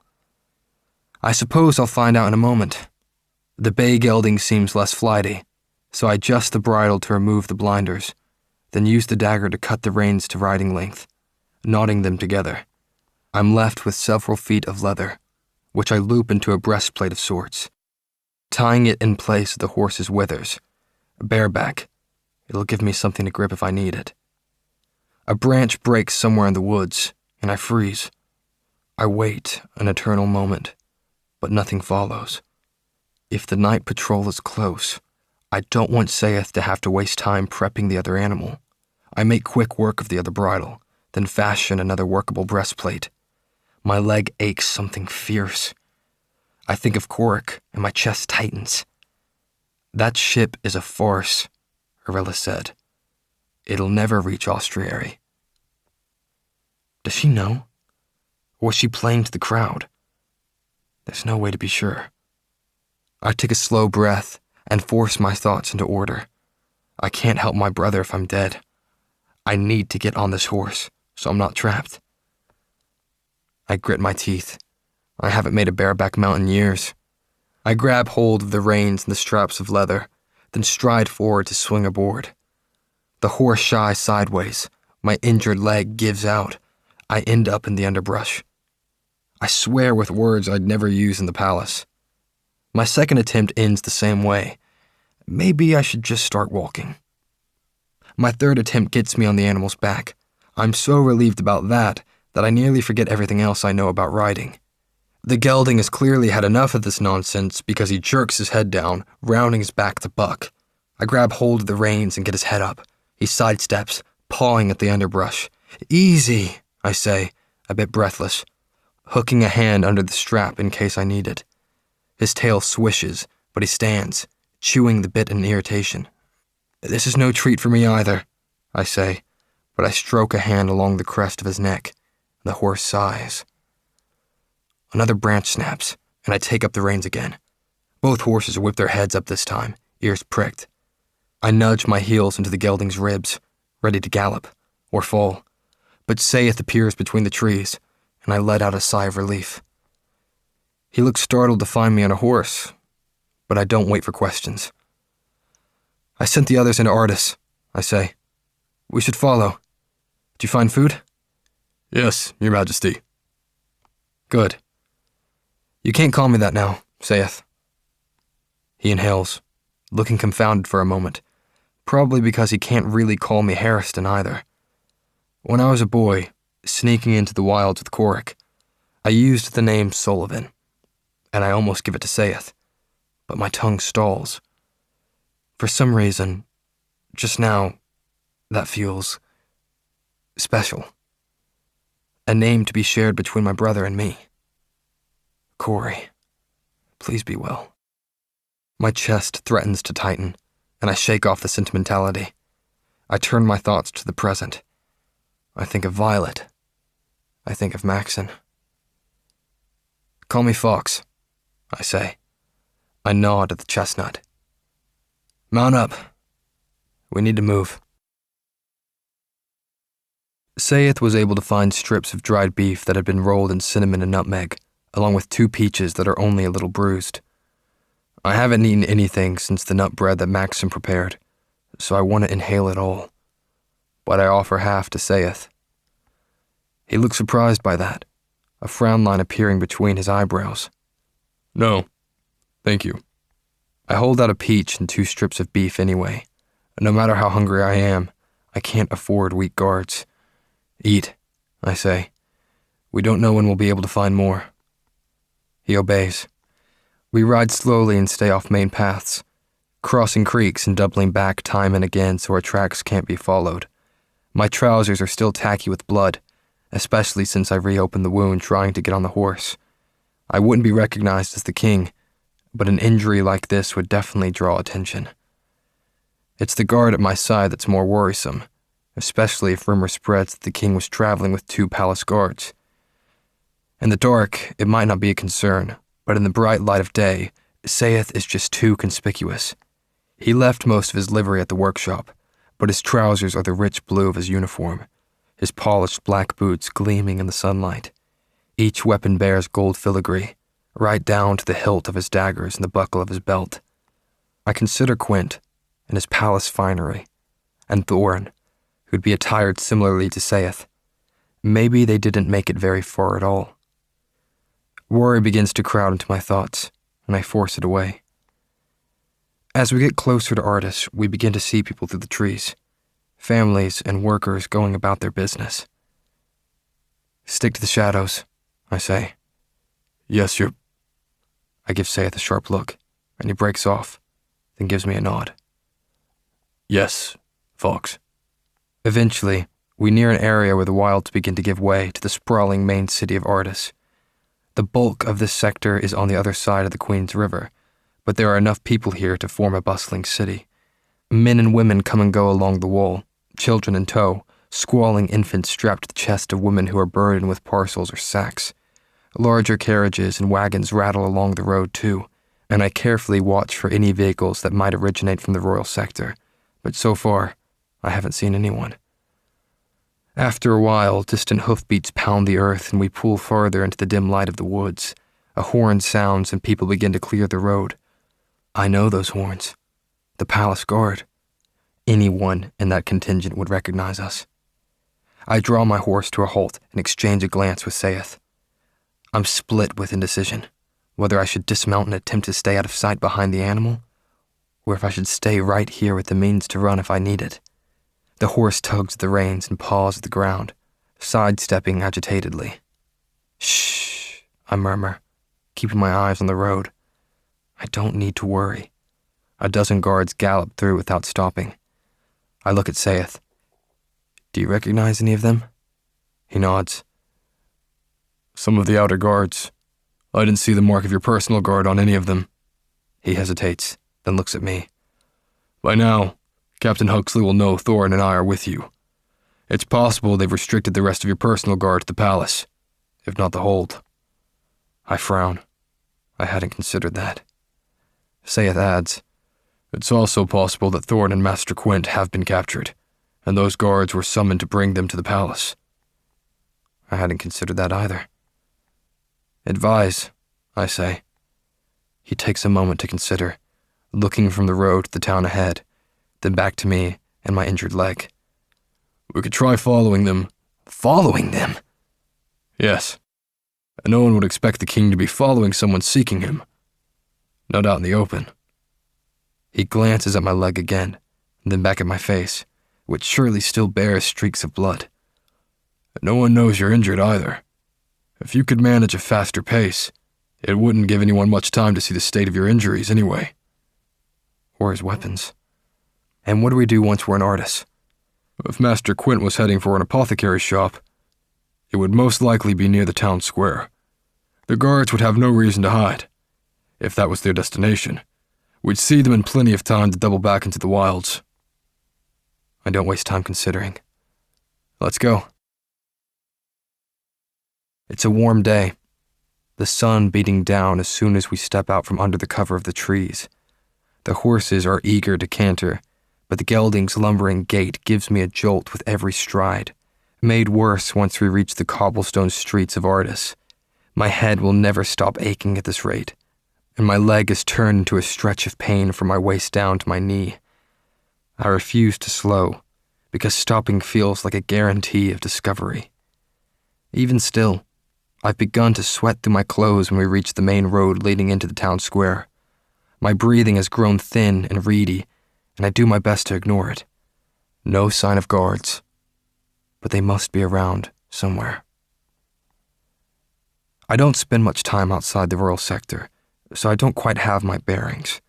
I suppose I'll find out in a moment. The bay gelding seems less flighty, so I adjust the bridle to remove the blinders, then use the dagger to cut the reins to riding length, knotting them together. I'm left with several feet of leather, which I loop into a breastplate of sorts, tying it in place of the horse's withers. Bareback. It'll give me something to grip if I need it. A branch breaks somewhere in the woods, and I freeze. I wait an eternal moment, but nothing follows. If the night patrol is close, I don't want Saith to have to waste time prepping the other animal. I make quick work of the other bridle, then fashion another workable breastplate. My leg aches something fierce. I think of Korik, and my chest tightens. That ship is a farce, Arella said. It'll never reach Austriary. Does she know? Or was she playing to the crowd? There's no way to be sure. I take a slow breath and force my thoughts into order. I can't help my brother if I'm dead. I need to get on this horse, so I'm not trapped. I grit my teeth. I haven't made a bareback mount in years. I grab hold of the reins and the straps of leather, then stride forward to swing aboard. The horse shies sideways. My injured leg gives out. I end up in the underbrush. I swear with words I'd never use in the palace. My second attempt ends the same way. Maybe I should just start walking. My third attempt gets me on the animal's back. I'm so relieved about that I nearly forget everything else I know about riding. The gelding has clearly had enough of this nonsense because he jerks his head down, rounding his back to buck. I grab hold of the reins and get his head up. He sidesteps, pawing at the underbrush. Easy, I say, a bit breathless, hooking a hand under the strap in case I need it. His tail swishes, but he stands, chewing the bit in irritation. This is no treat for me either, I say, but I stroke a hand along the crest of his neck. The horse sighs. Another branch snaps, and I take up the reins again. Both horses whip their heads up this time, ears pricked. I nudge my heels into the gelding's ribs, ready to gallop, or fall, but Saith appears between the trees, and I let out a sigh of relief. He looks startled to find me on a horse, but I don't wait for questions. I sent the others into Ardis, I say. We should follow. Did you find food? Yes, Your Majesty. Good. You can't call me that now, Saith. He inhales, looking confounded for a moment, probably because he can't really call me Harriston either. When I was a boy, sneaking into the wilds with Korik, I used the name Sullivan, and I almost give it to Saith, but my tongue stalls. For some reason, just now, that feels special. A name to be shared between my brother and me. Corey, please be well. My chest threatens to tighten, and I shake off the sentimentality. I turn my thoughts to the present. I think of Violet. I think of Maxon. Call me Fox, I say. I nod at the chestnut. Mount up. We need to move. Saith was able to find strips of dried beef that had been rolled in cinnamon and nutmeg, along with 2 peaches that are only a little bruised. I haven't eaten anything since the nut bread that Maxon prepared, so I want to inhale it all. But I offer half to Saith. He looks surprised by that, a frown line appearing between his eyebrows. No, thank you. I hold out a peach and 2 strips of beef anyway. No matter how hungry I am, I can't afford weak guards. Eat, I say. We don't know when we'll be able to find more. He obeys. We ride slowly and stay off main paths, crossing creeks and doubling back time and again so our tracks can't be followed. My trousers are still tacky with blood, especially since I reopened the wound trying to get on the horse. I wouldn't be recognized as the king, but an injury like this would definitely draw attention. It's the guard at my side that's more worrisome, especially if rumor spreads that the king was traveling with 2 palace guards. In the dark, it might not be a concern, but in the bright light of day, Sayeth is just too conspicuous. He left most of his livery at the workshop, but his trousers are the rich blue of his uniform, his polished black boots gleaming in the sunlight. Each weapon bears gold filigree, right down to the hilt of his daggers and the buckle of his belt. I consider Quint and his palace finery, and Thorin, who'd be attired similarly to Sayeth. Maybe they didn't make it very far at all. Worry begins to crowd into my thoughts, and I force it away. As we get closer to Artis, we begin to see people through the trees, families and workers going about their business. "Stick to the shadows," I say. Yes, you're... I give Sayeth a sharp look, and he breaks off, then gives me a nod. Yes, Fox. Eventually, we near an area where the wilds begin to give way to the sprawling main city of Artis. The bulk of this sector is on the other side of the Queen's River, but there are enough people here to form a bustling city. Men and women come and go along the wall, children in tow, squalling infants strapped to the chest of women who are burdened with parcels or sacks. Larger carriages and wagons rattle along the road too, and I carefully watch for any vehicles that might originate from the royal sector, but so far, I haven't seen anyone. After a while, distant hoofbeats pound the earth and we pull farther into the dim light of the woods. A horn sounds and people begin to clear the road. I know those horns. The palace guard. Anyone in that contingent would recognize us. I draw my horse to a halt and exchange a glance with Sayeth. I'm split with indecision, whether I should dismount and attempt to stay out of sight behind the animal, or if I should stay right here with the means to run if I need it. The horse tugs at the reins and paws at the ground, sidestepping agitatedly. "Shh," I murmur, keeping my eyes on the road. I don't need to worry. A dozen guards gallop through without stopping. I look at Sayeth. "Do you recognize any of them?" He nods. "Some of the outer guards. I didn't see the mark of your personal guard on any of them." He hesitates, then looks at me. "By now, Captain Huxley will know Thorin and I are with you. It's possible they've restricted the rest of your personal guard to the palace, if not the hold." I frown. I hadn't considered that. Sayeth adds, "It's also possible that Thorin and Master Quint have been captured, and those guards were summoned to bring them to the palace." I hadn't considered that either. "Advise," I say. He takes a moment to consider, looking from the road to the town ahead, then back to me and my injured leg. "We could try following them." "Following them?" "Yes. And no one would expect the king to be following someone seeking him. Not out in the open." He glances at my leg again, then back at my face, which surely still bears streaks of blood. "No one knows you're injured either. If you could manage a faster pace, it wouldn't give anyone much time to see the state of your injuries anyway." Or his weapons. And what do we do once we're in Artis? If Master Quint was heading for an apothecary shop, it would most likely be near the town square. The guards would have no reason to hide. If that was their destination, we'd see them in plenty of time to double back into the wilds. I don't waste time considering. Let's go. It's a warm day, the sun beating down as soon as we step out from under the cover of the trees. The horses are eager to canter, but the gelding's lumbering gait gives me a jolt with every stride, made worse once we reach the cobblestone streets of Artis. My head will never stop aching at this rate, and my leg is turned into a stretch of pain from my waist down to my knee. I refuse to slow, because stopping feels like a guarantee of discovery. Even still, I've begun to sweat through my clothes when we reach the main road leading into the town square. My breathing has grown thin and reedy, and I do my best to ignore it. No sign of guards, but they must be around somewhere. I don't spend much time outside the rural sector, so I don't quite have my bearings,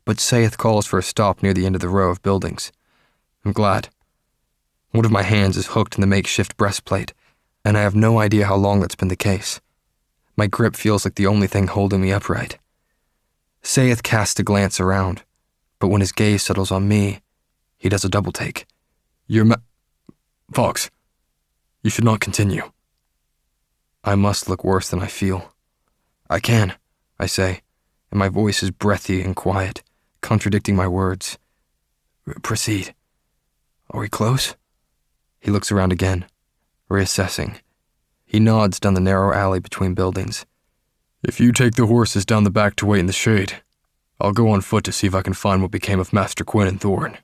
but Sayeth calls for a stop near the end of the row of buildings. I'm glad. One of my hands is hooked in the makeshift breastplate, and I have no idea how long that's been the case. My grip feels like the only thing holding me upright. Sayeth casts a glance around, but when his gaze settles on me, he does a double take. Fox, you should not continue. I must look worse than I feel. I can, I say, and my voice is breathy and quiet, contradicting my words. Proceed. Are we close? He looks around again, reassessing. He nods down the narrow alley between buildings. If you take the horses down the back to wait in the shade, I'll go on foot to see if I can find what became of Master Quinn and Thorn.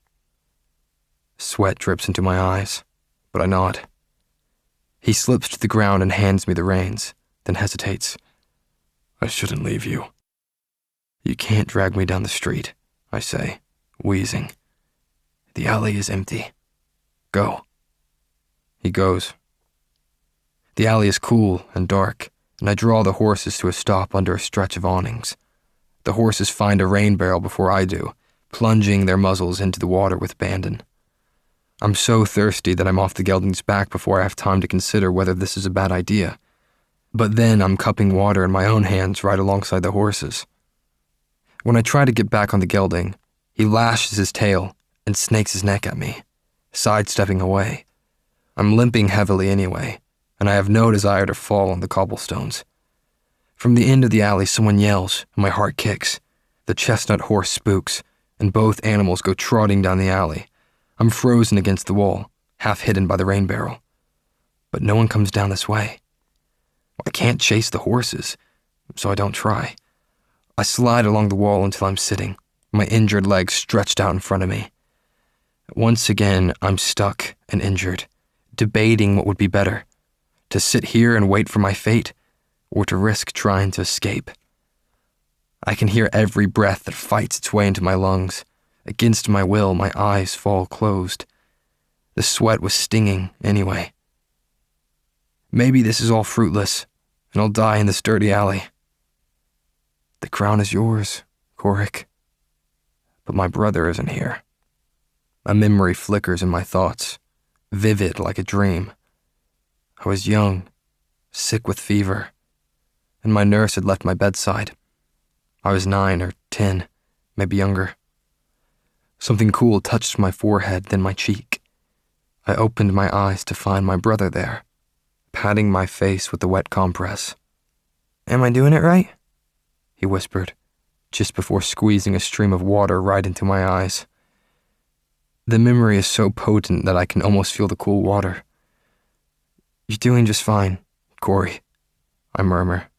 Sweat drips into my eyes, but I nod. He slips to the ground and hands me the reins, then hesitates. I shouldn't leave you. You can't drag me down the street, I say, wheezing. The alley is empty. Go. He goes. The alley is cool and dark, and I draw the horses to a stop under a stretch of awnings. The horses find a rain barrel before I do, plunging their muzzles into the water with abandon. I'm so thirsty that I'm off the gelding's back before I have time to consider whether this is a bad idea. But then I'm cupping water in my own hands right alongside the horses. When I try to get back on the gelding, he lashes his tail and snakes his neck at me, sidestepping away. I'm limping heavily anyway, and I have no desire to fall on the cobblestones. From the end of the alley, someone yells, and my heart kicks. The chestnut horse spooks, and both animals go trotting down the alley. I'm frozen against the wall, half hidden by the rain barrel. But no one comes down this way. I can't chase the horses, so I don't try. I slide along the wall until I'm sitting, my injured legs stretched out in front of me. Once again, I'm stuck and injured, debating what would be better, to sit here and wait for my fate, or to risk trying to escape. I can hear every breath that fights its way into my lungs. Against my will, my eyes fall closed. The sweat was stinging anyway. Maybe this is all fruitless, and I'll die in this dirty alley. The crown is yours, Korik. But my brother isn't here. A memory flickers in my thoughts, vivid like a dream. I was young, sick with fever, and my nurse had left my bedside. I was 9 or 10, maybe younger. Something cool touched my forehead, then my cheek. I opened my eyes to find my brother there, patting my face with the wet compress. "Am I doing it right?" he whispered, just before squeezing a stream of water right into my eyes. The memory is so potent that I can almost feel the cool water. "You're doing just fine, Corey," I murmur.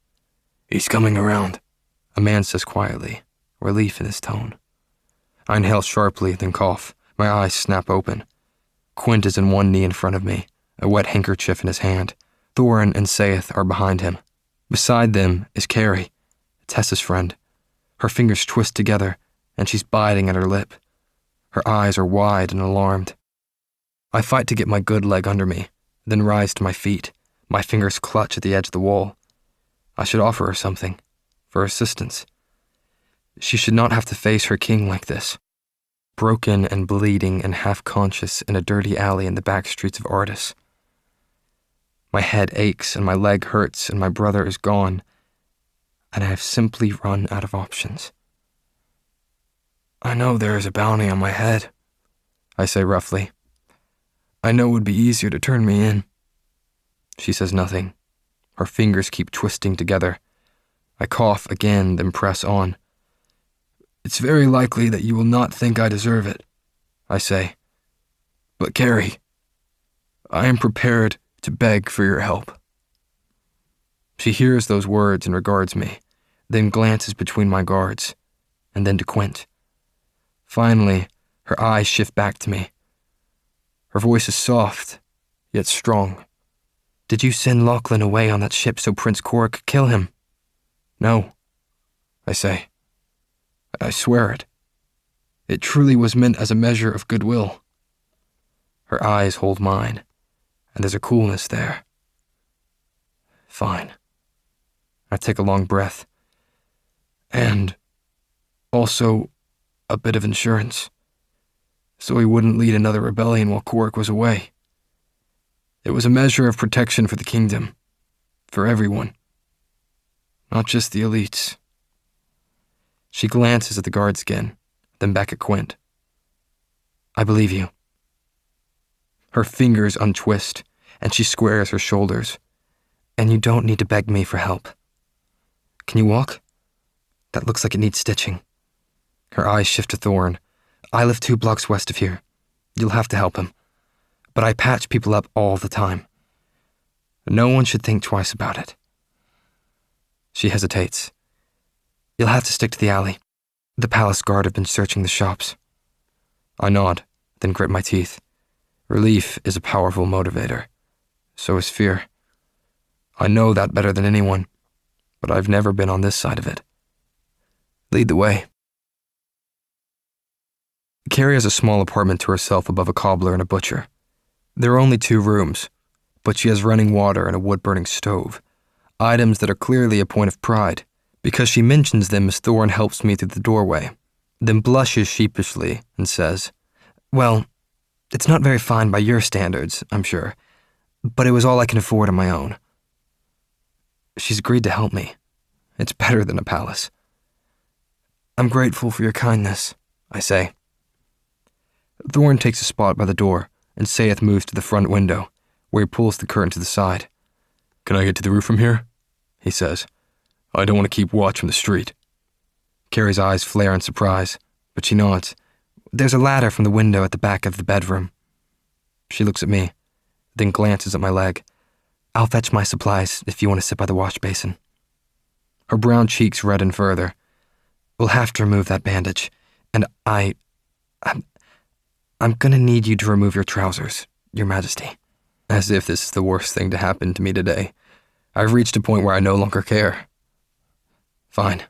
"He's coming around," a man says quietly, relief in his tone. I inhale sharply, then cough. My eyes snap open. Quint is in one knee in front of me, a wet handkerchief in his hand. Thorin and Sayeth are behind him. Beside them is Carrie, Tessa's friend. Her fingers twist together, and she's biting at her lip. Her eyes are wide and alarmed. I fight to get my good leg under me, then rise to my feet. My fingers clutch at the edge of the wall. I should offer her something, for assistance. She should not have to face her king like this, broken and bleeding and half-conscious in a dirty alley in the back streets of Artis. My head aches and my leg hurts and my brother is gone, and I have simply run out of options. "I know there is a bounty on my head," I say roughly. "I know it would be easier to turn me in." She says nothing. Her fingers keep twisting together. I cough again, then press on. "It's very likely that you will not think I deserve it," I say. "But Carrie, I am prepared to beg for your help." She hears those words and regards me, then glances between my guards, and then to Quint. Finally, her eyes shift back to me. Her voice is soft, yet strong. "Did you send Lachlan away on that ship so Prince Korik could kill him?" "No," I say. "I swear it. It truly was meant as a measure of goodwill." Her eyes hold mine, and there's a coolness there. "Fine." I take a long breath. "And also a bit of insurance, so he wouldn't lead another rebellion while Korik was away. It was a measure of protection for the kingdom, for everyone, not just the elites." She glances at the guard skin, then back at Quint. I believe you. Her fingers untwist, and she squares her shoulders. And you don't need to beg me for help. Can you walk? That looks like it needs stitching. Her eyes shift to Thorn. I live 2 blocks west of here. You'll have to help him. But I patch people up all the time. No one should think twice about it. She hesitates. You'll have to stick to the alley. The palace guard have been searching the shops. I nod, then grit my teeth. Relief is a powerful motivator. So is fear. I know that better than anyone, but I've never been on this side of it. Lead the way. Carrie has a small apartment to herself above a cobbler and a butcher. There are only 2 rooms, but she has running water and a wood-burning stove, items that are clearly a point of pride, because she mentions them as Thorn helps me through the doorway, then blushes sheepishly and says, Well, it's not very fine by your standards, I'm sure, but it was all I can afford on my own. She's agreed to help me. It's better than a palace. I'm grateful for your kindness, I say. Thorn takes a spot by the door, and Sayeth moves to the front window, where he pulls the curtain to the side. Can I get to the roof from here? He says. I don't want to keep watch from the street. Carrie's eyes flare in surprise, but she nods. There's a ladder from the window at the back of the bedroom. She looks at me, then glances at my leg. I'll fetch my supplies if you want to sit by the wash basin. Her brown cheeks redden further. We'll have to remove that bandage, and I'm gonna need you to remove your trousers, Your Majesty. As if this is the worst thing to happen to me today. I've reached a point where I no longer care. Fine.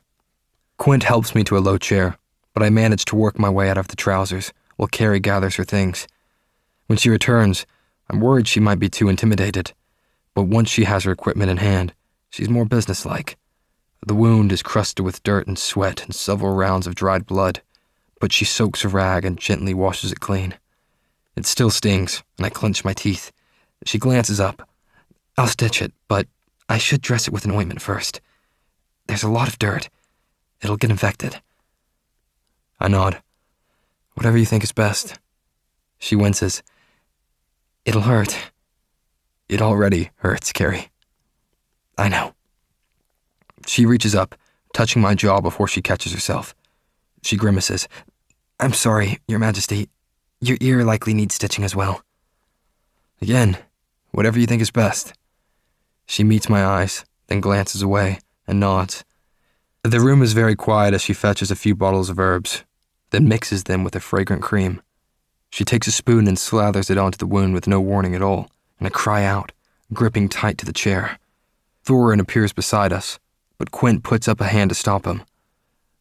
Quint helps me to a low chair, but I manage to work my way out of the trousers while Carrie gathers her things. When she returns, I'm worried she might be too intimidated, but once she has her equipment in hand, she's more businesslike. The wound is crusted with dirt and sweat and several rounds of dried blood, but she soaks a rag and gently washes it clean. It still stings, and I clench my teeth. She glances up. I'll stitch it, but I should dress it with an ointment first. There's a lot of dirt. It'll get infected. I nod. Whatever you think is best. She winces. It'll hurt. It already hurts, Carrie. I know. She reaches up, touching my jaw before she catches herself. She grimaces. I'm sorry, Your Majesty. Your ear likely needs stitching as well. Again, whatever you think is best. She meets my eyes, then glances away and nods. The room is very quiet as she fetches a few bottles of herbs, then mixes them with a fragrant cream. She takes a spoon and slathers it onto the wound with no warning at all, and I cry out, gripping tight to the chair. Thorin appears beside us, but Quint puts up a hand to stop him.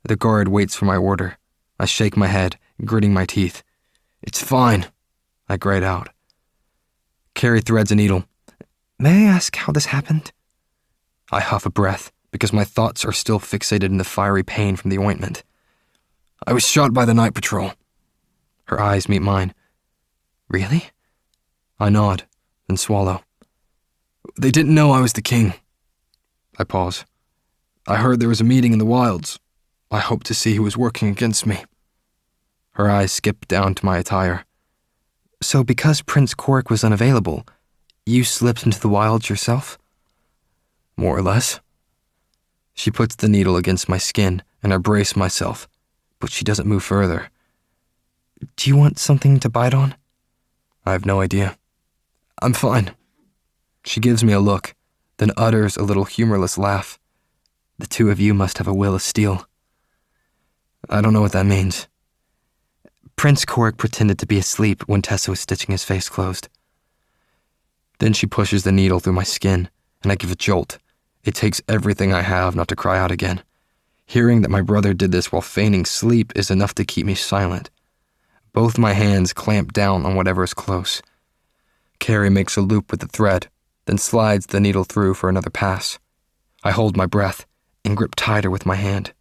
The guard waits for my order. I shake my head, gritting my teeth. It's fine, I grate out. Carrie threads a needle. May I ask how this happened? I huff a breath, because my thoughts are still fixated in the fiery pain from the ointment. I was shot by the night patrol. Her eyes meet mine. Really? I nod, then swallow. They didn't know I was the king. I pause. I heard there was a meeting in the wilds. I hoped to see who was working against me. Her eyes skip down to my attire. So because Prince Korik was unavailable, you slipped into the wilds yourself? More or less. She puts the needle against my skin, and I brace myself, but she doesn't move further. Do you want something to bite on? I have no idea. I'm fine. She gives me a look, then utters a little humorless laugh. The two of you must have a will of steel. I don't know what that means. Prince Korik pretended to be asleep when Tessa was stitching his face closed. Then she pushes the needle through my skin, and I give a jolt. It takes everything I have not to cry out again. Hearing that my brother did this while feigning sleep is enough to keep me silent. Both my hands clamp down on whatever is close. Carrie makes a loop with the thread, then slides the needle through for another pass. I hold my breath and grip tighter with my hand.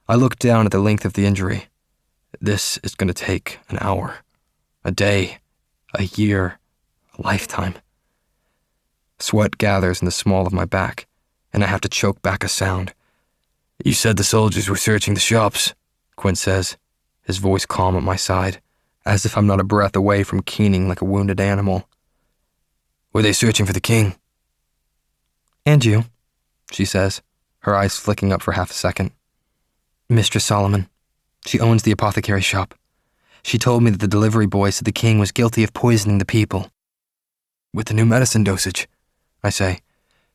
I look down at the length of the injury. This is going to take an hour, a day, a year, a lifetime. Sweat gathers in the small of my back, and I have to choke back a sound. You said the soldiers were searching the shops, Quint says, his voice calm at my side, as if I'm not a breath away from keening like a wounded animal. Were they searching for the king? And you, she says, her eyes flicking up for half a second. Mistress Solomon. She owns the apothecary shop. She told me that the delivery boy said the king was guilty of poisoning the people. With the new medicine dosage, I say.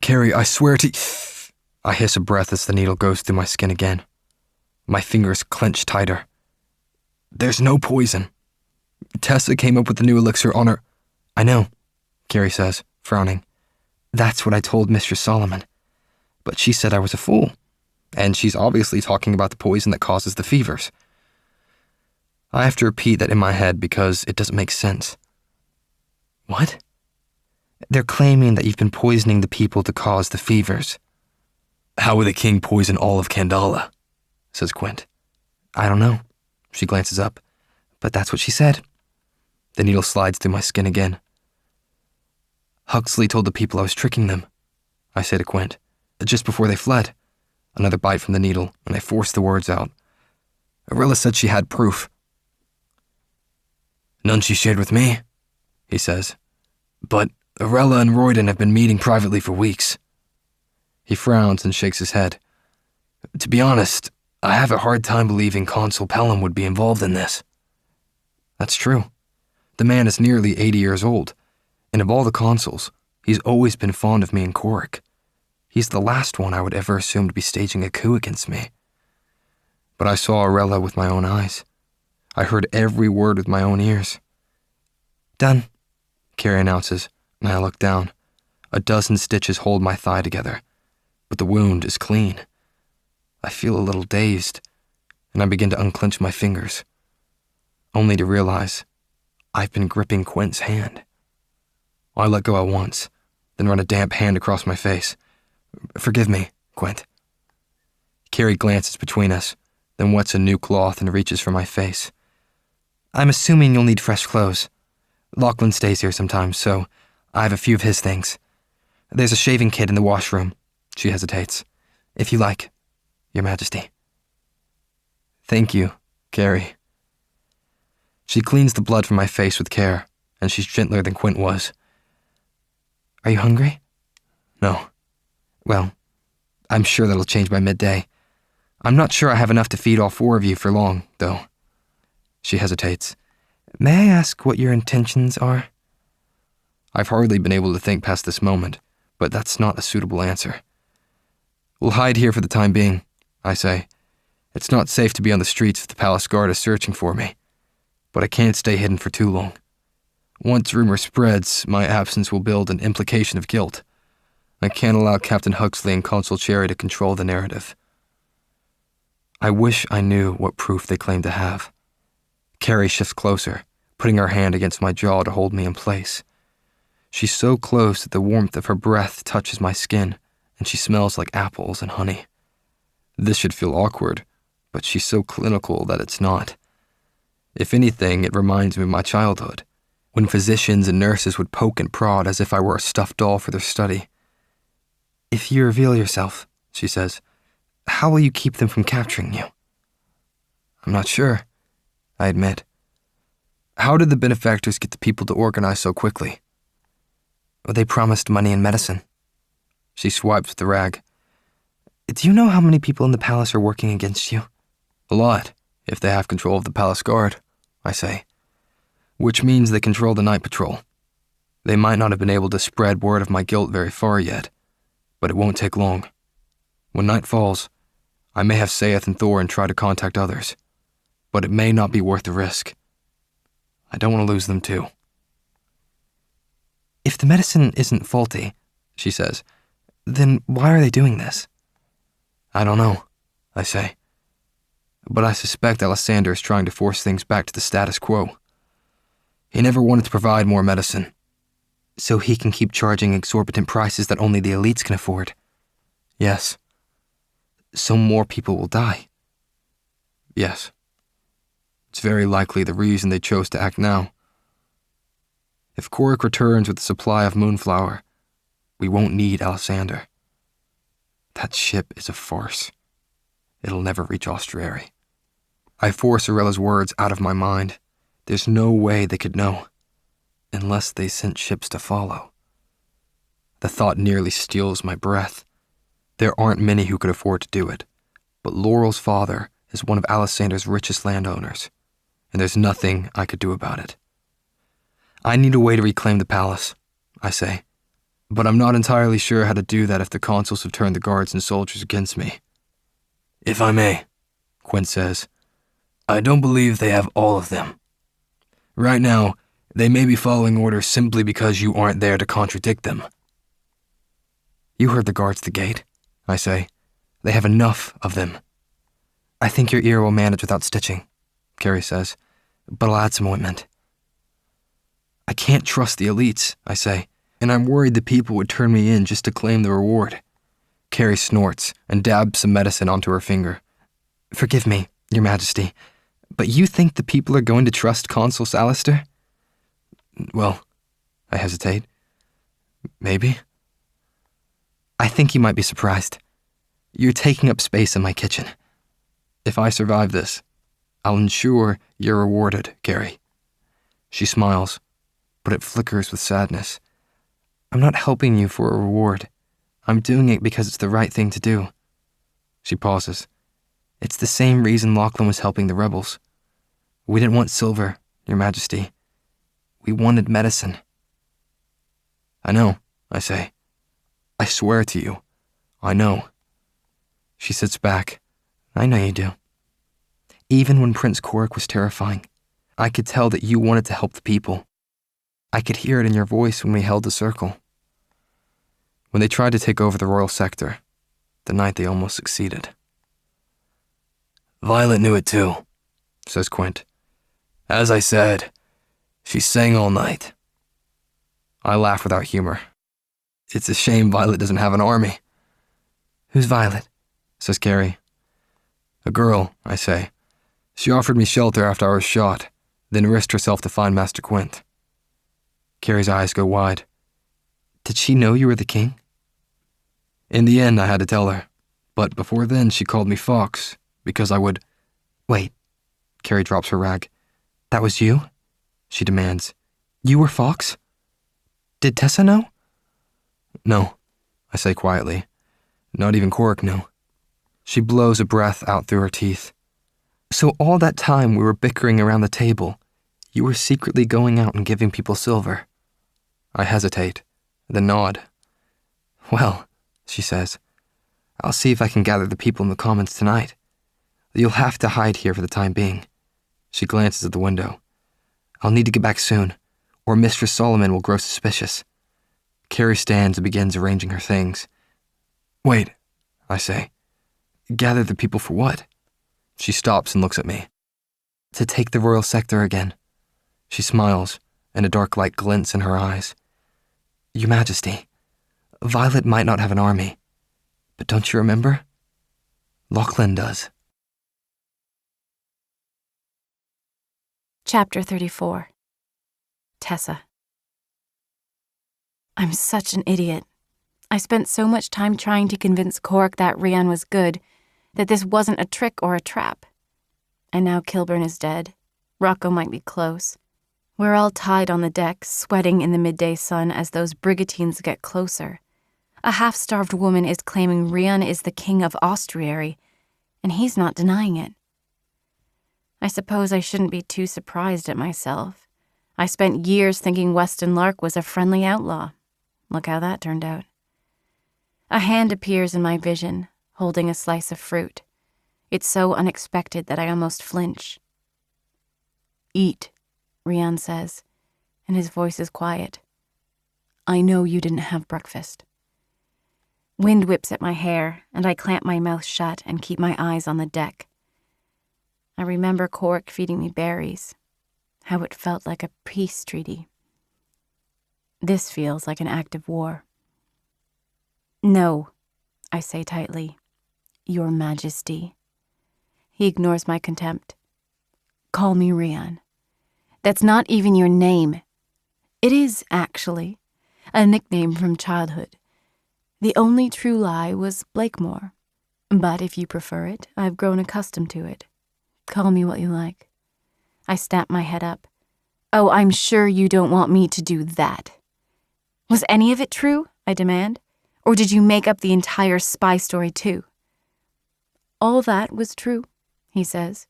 Carrie, I swear to... I hiss a breath as the needle goes through my skin again. My fingers clench tighter. There's no poison. Tessa came up with the new elixir on her... I know, Carrie says, frowning. That's what I told Mistress Solomon. But she said I was a fool. And she's obviously talking about the poison that causes the fevers. I have to repeat that in my head because it doesn't make sense. What? They're claiming that you've been poisoning the people to cause the fevers. How would the king poison all of Kandala? Says Quint. I don't know. She glances up. But that's what she said. The needle slides through my skin again. Huxley told the people I was tricking them, I say to Quint, just before they fled. Another bite from the needle, and I force the words out. Arilla said she had proof. None she shared with me, he says. But Arella and Royden have been meeting privately for weeks. He frowns and shakes his head. To be honest, I have a hard time believing Consul Pelham would be involved in this. That's true. The man is nearly 80 years old, and of all the consuls, he's always been fond of me and Korik. He's the last one I would ever assume to be staging a coup against me. But I saw Arella with my own eyes. I heard every word with my own ears. Done, Carrie announces, and I look down. A dozen stitches hold my thigh together, but the wound is clean. I feel a little dazed, and I begin to unclench my fingers, only to realize I've been gripping Quint's hand. I let go at once, then run a damp hand across my face. Forgive me, Quint. Carrie glances between us, then wets a new cloth and reaches for my face. I'm assuming you'll need fresh clothes. Lachlan stays here sometimes, so I have a few of his things. There's a shaving kit in the washroom. She hesitates. If you like, Your Majesty. Thank you, Carrie. She cleans the blood from my face with care, and she's gentler than Quint was. Are you hungry? No. Well, I'm sure that'll change by midday. I'm not sure I have enough to feed all four of you for long, though. She hesitates. May I ask what your intentions are? I've hardly been able to think past this moment, but that's not a suitable answer. We'll hide here for the time being, I say. It's not safe to be on the streets if the palace guard is searching for me, but I can't stay hidden for too long. Once rumor spreads, my absence will build an implication of guilt. I can't allow Captain Huxley and Consul Cherry to control the narrative. I wish I knew what proof they claim to have. Carrie shifts closer, putting her hand against my jaw to hold me in place. She's so close that the warmth of her breath touches my skin, and she smells like apples and honey. This should feel awkward, but she's so clinical that it's not. If anything, it reminds me of my childhood, when physicians and nurses would poke and prod as if I were a stuffed doll for their study. If you reveal yourself, she says, how will you keep them from capturing you? I'm not sure, I admit. How did the benefactors get the people to organize so quickly? Well, they promised money and medicine. She swipes the rag. Do you know how many people in the palace are working against you? A lot, if they have control of the palace guard, I say. Which means they control the night patrol. They might not have been able to spread word of my guilt very far yet, but it won't take long. When night falls, I may have Saeth and Thor and try to contact others, but it may not be worth the risk. I don't want to lose them too. If the medicine isn't faulty, she says, then why are they doing this? I don't know, I say. But I suspect Alessander is trying to force things back to the status quo. He never wanted to provide more medicine, so he can keep charging exorbitant prices that only the elites can afford. Yes. So more people will die. Yes. It's very likely the reason they chose to act now. If Korik returns with a supply of moonflower, we won't need Alessander. That ship is a farce. it'll never reach Ostrieri. I force Aurella's words out of my mind. There's no way they could know, unless they sent ships to follow. The thought nearly steals my breath. There aren't many who could afford to do it, but Laurel's father is one of Alessander's richest landowners, and there's nothing I could do about it. I need a way to reclaim the palace, I say, but I'm not entirely sure how to do that if the consuls have turned the guards and soldiers against me. If I may, Quint says, I don't believe they have all of them. Right now, they may be following orders simply because you aren't there to contradict them. You heard the guards at the gate, I say. They have enough of them. I think your ear will manage without stitching, Carrie says, but I'll add some ointment. I can't trust the elites, I say, and I'm worried the people would turn me in just to claim the reward. Carrie snorts and dabs some medicine onto her finger. Forgive me, Your Majesty, but you think the people are going to trust Consul Alistair? Well, I hesitate. Maybe. I think you might be surprised. You're taking up space in my kitchen. If I survive this, I'll ensure you're rewarded, Carrie. She smiles, but it flickers with sadness. I'm not helping you for a reward. I'm doing it because it's the right thing to do. She pauses. It's the same reason Lachlan was helping the rebels. We didn't want silver, Your Majesty. We wanted medicine. I know, I say. I swear to you, I know. She sits back. I know you do. Even when Prince Korik was terrifying, I could tell that you wanted to help the people. I could hear it in your voice when we held the circle. When they tried to take over the royal sector, the night they almost succeeded. Violet knew it too, says Quint. As I said, she sang all night. I laugh without humor. It's a shame Violet doesn't have an army. Who's Violet? Says Carrie. A girl, I say. She offered me shelter after I was shot, then risked herself to find Master Quint. Carrie's eyes go wide. Did she know you were the king? In the end, I had to tell her, but before then she called me Fox, because I would... Wait, Carrie drops her rag. That was you? She demands. You were Fox? Did Tessa know? No, I say quietly. Not even Korik knew. She blows a breath out through her teeth. So all that time we were bickering around the table, you were secretly going out and giving people silver. I hesitate, then nod. Well, she says, I'll see if I can gather the people in the commons tonight. You'll have to hide here for the time being. She glances at the window. I'll need to get back soon, or Mistress Solomon will grow suspicious. Carrie stands and begins arranging her things. Wait, I say. Gather the people for what? She stops and looks at me. To take the royal sector again. She smiles, and a dark light glints in her eyes. Your Majesty, Violet might not have an army, but don't you remember? Lachlan does. Chapter 34. Tessa. I'm such an idiot. I spent so much time trying to convince Korik that Rian was good, that this wasn't a trick or a trap. And now Kilburn is dead. Rocco might be close. We're all tied on the deck, sweating in the midday sun as those brigantines get closer. A half-starved woman is claiming Rian is the king of Ostrieri, and he's not denying it. I suppose I shouldn't be too surprised at myself. I spent years thinking Weston Lark was a friendly outlaw. Look how that turned out. A hand appears in my vision, holding a slice of fruit. It's so unexpected that I almost flinch. Eat, Rian says, and his voice is quiet. I know you didn't have breakfast. Wind whips at my hair, and I clamp my mouth shut and keep my eyes on the deck. I remember Korik feeding me berries, how it felt like a peace treaty. This feels like an act of war. No, I say tightly. Your Majesty. He ignores my contempt. Call me Rian. That's not even your name. It is, actually, a nickname from childhood. The only true lie was Blakemore. But if you prefer it, I've grown accustomed to it. Call me what you like. I snap my head up. Oh, I'm sure you don't want me to do that. Was any of it true? I demand. Or did you make up the entire spy story too? All that was true, he says.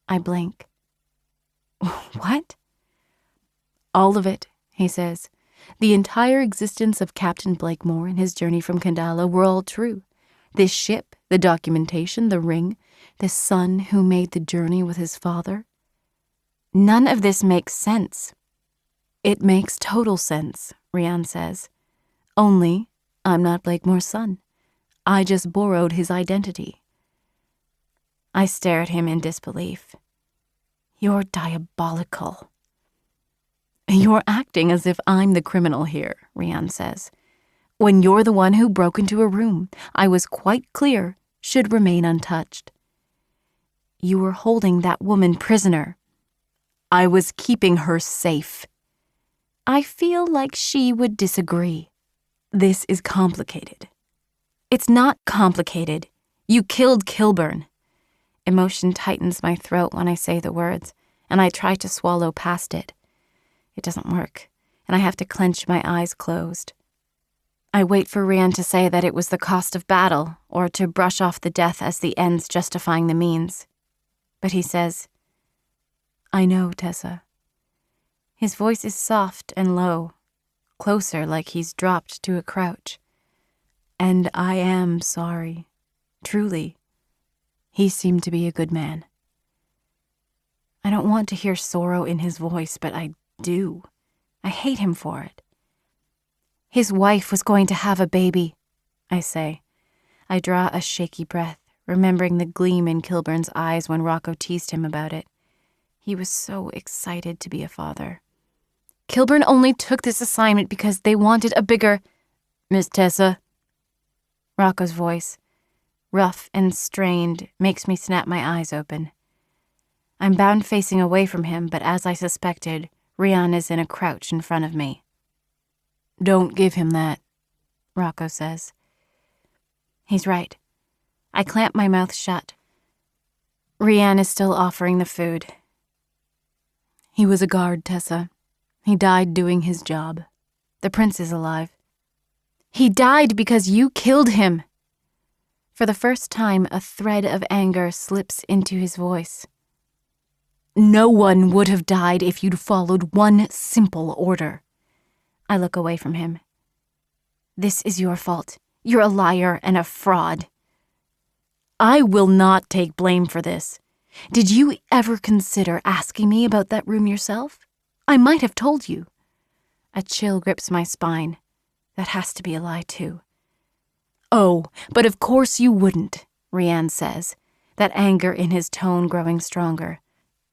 I blink. What? All of it, he says. The entire existence of Captain Blakemore and his journey from Kandala were all true. This ship, the documentation, the ring, the son who made the journey with his father. None of this makes sense. It makes total sense, Rian says. Only, I'm not Blakemore's son. I just borrowed his identity. I stare at him in disbelief. You're diabolical. You're acting as if I'm the criminal here, Rian says. When you're the one who broke into a room, I was quite clear, should remain untouched. You were holding that woman prisoner. I was keeping her safe. I feel like she would disagree. This is complicated. It's not complicated. You killed Kilburn. Emotion tightens my throat when I say the words, and I try to swallow past it. It doesn't work, and I have to clench my eyes closed. I wait for Rian to say that it was the cost of battle, or to brush off the death as the ends justifying the means. But he says, I know, Tessa. His voice is soft and low, closer like he's dropped to a crouch. And I am sorry, truly. He seemed to be a good man. I don't want to hear sorrow in his voice, but I do. I hate him for it. His wife was going to have a baby, I say. I draw a shaky breath, remembering the gleam in Kilburn's eyes when Rocco teased him about it. He was so excited to be a father. Kilburn only took this assignment because they wanted a bigger... Miss Tessa. Rocco's voice, rough and strained, makes me snap my eyes open. I'm bound facing away from him, but as I suspected, Rian is in a crouch in front of me. Don't give him that, Rocco says. He's right. I clamp my mouth shut. Rian is still offering the food. He was a guard, Tessa. He died doing his job. The prince is alive. He died because you killed him. For the first time, a thread of anger slips into his voice. No one would have died if you'd followed one simple order. I look away from him. This is your fault. You're a liar and a fraud. I will not take blame for this. Did you ever consider asking me about that room yourself? I might have told you. A chill grips my spine. That has to be a lie, too. Oh, but of course you wouldn't, Rian says, that anger in his tone growing stronger.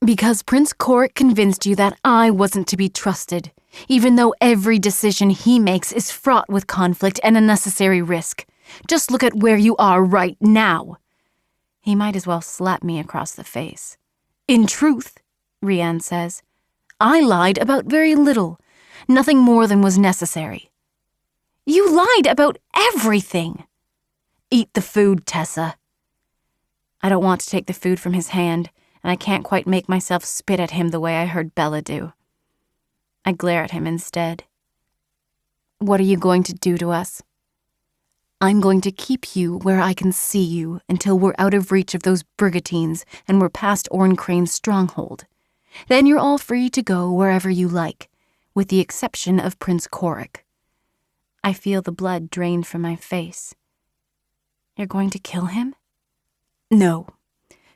Because Prince Korik convinced you that I wasn't to be trusted, even though every decision he makes is fraught with conflict and unnecessary risk. Just look at where you are right now. He might as well slap me across the face. In truth, Rian says, I lied about very little, nothing more than was necessary. You lied about everything. Eat the food, Tessa. I don't want to take the food from his hand, and I can't quite make myself spit at him the way I heard Bella do. I glare at him instead. What are you going to do to us? I'm going to keep you where I can see you until we're out of reach of those brigantines and we're past Orn Crane's stronghold. Then you're all free to go wherever you like, with the exception of Prince Korik. I feel the blood drain from my face. You're going to kill him? No.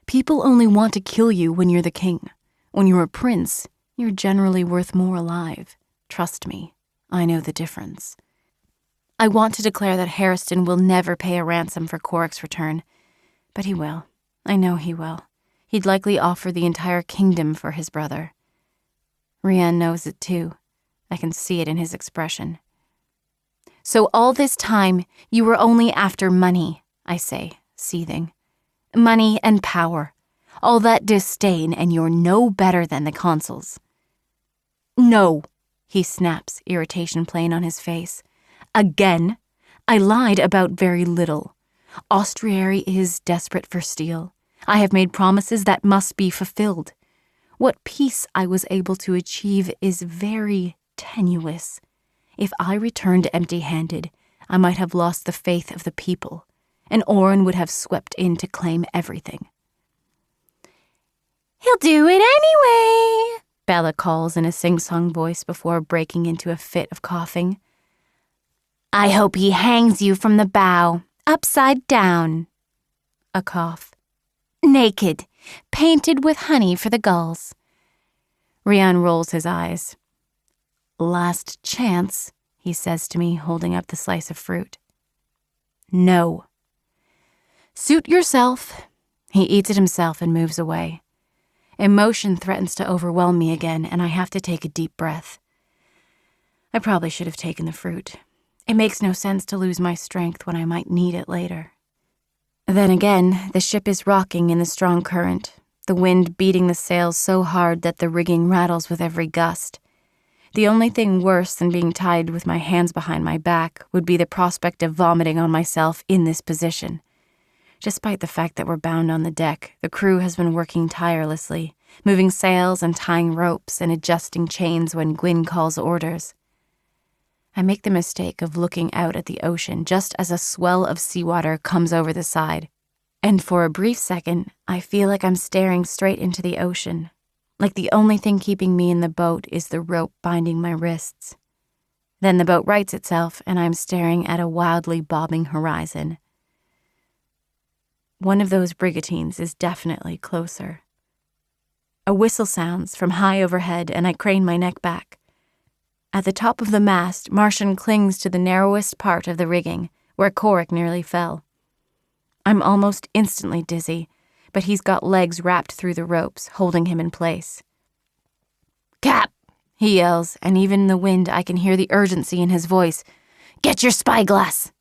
People only want to kill you when you're the king. When you're a prince, you're generally worth more alive. Trust me, I know the difference. I want to declare that Harriston will never pay a ransom for Korik's return, but he will. I know he will. He'd likely offer the entire kingdom for his brother. Rian knows it too. I can see it in his expression. So all this time, you were only after money, I say, seething. Money and power. All that disdain, and you're no better than the consuls. No, he snaps, irritation plain on his face. Again, I lied about very little. Austrieri is desperate for steel. I have made promises that must be fulfilled. What peace I was able to achieve is very tenuous. If I returned empty-handed, I might have lost the faith of the people, and Oren would have swept in to claim everything. He'll do it anyway, Bella calls in a sing-song voice before breaking into a fit of coughing. I hope he hangs you from the bow, upside down. A cough. Naked, painted with honey for the gulls. Rian rolls his eyes. Last chance, he says to me, holding up the slice of fruit. No. Suit yourself. He eats it himself and moves away. Emotion threatens to overwhelm me again, and I have to take a deep breath. I probably should have taken the fruit. It makes no sense to lose my strength when I might need it later. Then again, the ship is rocking in the strong current, the wind beating the sails so hard that the rigging rattles with every gust. The only thing worse than being tied with my hands behind my back would be the prospect of vomiting on myself in this position. Despite the fact that we're bound on the deck, the crew has been working tirelessly, moving sails and tying ropes and adjusting chains when Gwyn calls orders. I make the mistake of looking out at the ocean just as a swell of seawater comes over the side, and for a brief second, I feel like I'm staring straight into the ocean, like the only thing keeping me in the boat is the rope binding my wrists. Then the boat rights itself, and I'm staring at a wildly bobbing horizon. One of those brigantines is definitely closer. A whistle sounds from high overhead, and I crane my neck back. At the top of the mast, Martian clings to the narrowest part of the rigging, where Korik nearly fell. I'm almost instantly dizzy, but he's got legs wrapped through the ropes, holding him in place. "Cap!" he yells, and even in the wind I can hear the urgency in his voice. "Get your spyglass!"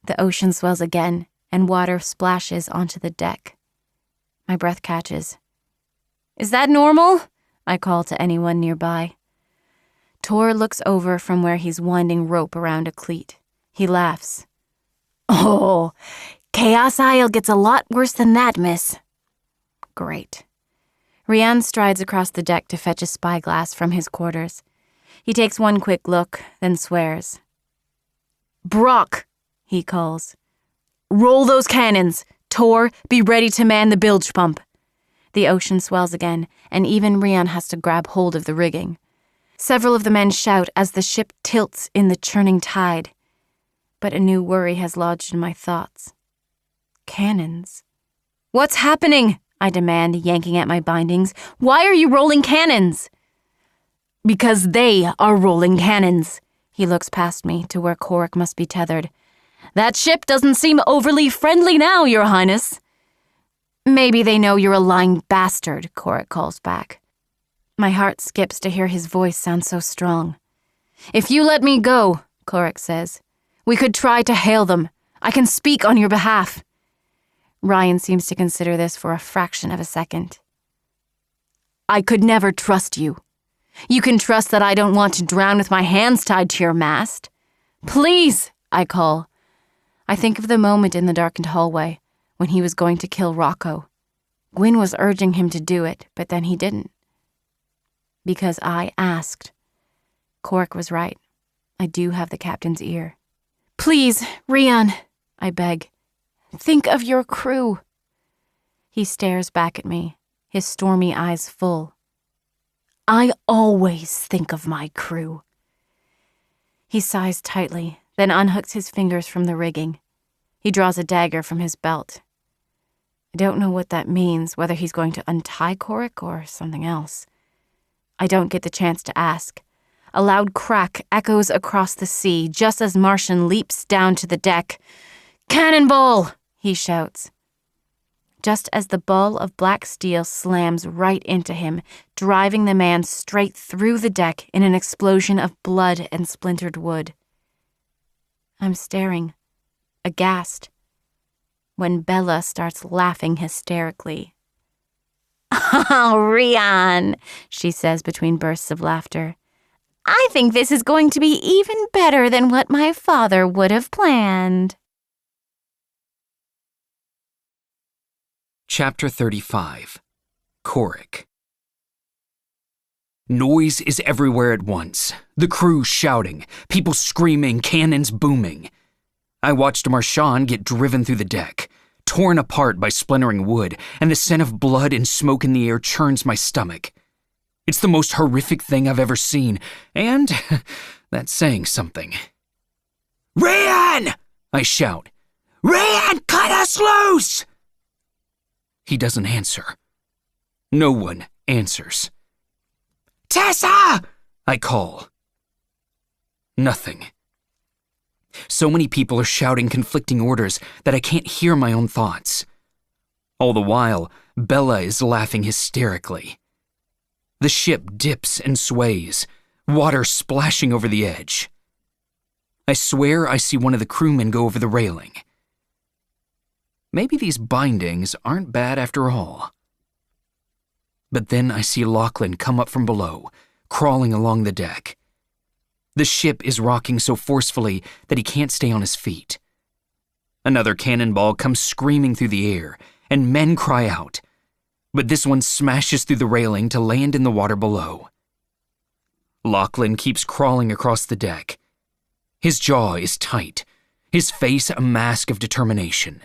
The ocean swells again, and water splashes onto the deck. My breath catches. "Is that normal?" I call to anyone nearby. Tor looks over from where he's winding rope around a cleat. He laughs. "Oh, Chaos Isle gets a lot worse than that, miss." Great. Rian strides across the deck to fetch a spyglass from his quarters. He takes one quick look, then swears. "Brock," he calls. "Roll those cannons. Tor, be ready to man the bilge pump." The ocean swells again, and even Rian has to grab hold of the rigging. Several of the men shout as the ship tilts in the churning tide. But a new worry has lodged in my thoughts. Cannons. "What's happening?" I demand, yanking at my bindings. "Why are you rolling cannons?" "Because they are rolling cannons." He looks past me to where Korik must be tethered. "That ship doesn't seem overly friendly now, Your Highness." "Maybe they know you're a lying bastard," Korik calls back. My heart skips to hear his voice sound so strong. "If you let me go," Korik says, "we could try to hail them. I can speak on your behalf." Ryan seems to consider this for a fraction of a second. "I could never trust you. You can trust that I don't want to drown with my hands tied to your mast." "Please," I call. I think of the moment in the darkened hallway when he was going to kill Rocco. Gwyn was urging him to do it, but then he didn't. Because I asked. Korik was right. I do have the captain's ear. "Please, Rian," I beg. "Think of your crew." He stares back at me, his stormy eyes full. "I always think of my crew." He sighs tightly, then unhooks his fingers from the rigging. He draws a dagger from his belt. I don't know what that means, whether he's going to untie Korik or something else. I don't get the chance to ask. A loud crack echoes across the sea just as Martian leaps down to the deck. "Cannonball!" he shouts. Just as the ball of black steel slams right into him, driving the man straight through the deck in an explosion of blood and splintered wood. I'm staring, aghast, when Bella starts laughing hysterically. "Oh, Rian," she says between bursts of laughter. "I think this is going to be even better than what my father would have planned." Chapter 35. Korik. Noise is everywhere at once. The crew shouting, people screaming, cannons booming. I watched Marchand get driven through the deck, torn apart by splintering wood, and the scent of blood and smoke in the air churns my stomach. It's the most horrific thing I've ever seen, and that's saying something. "Rian!" I shout. "Rian, cut us loose!" He doesn't answer. No one answers. "Tessa!" I call. Nothing. So many people are shouting conflicting orders that I can't hear my own thoughts. All the while, Bella is laughing hysterically. The ship dips and sways, water splashing over the edge. I swear I see one of the crewmen go over the railing. Maybe these bindings aren't bad after all. But then I see Lachlan come up from below, crawling along the deck. The ship is rocking so forcefully that he can't stay on his feet. Another cannonball comes screaming through the air, and men cry out, but this one smashes through the railing to land in the water below. Lachlan keeps crawling across the deck. His jaw is tight, his face a mask of determination.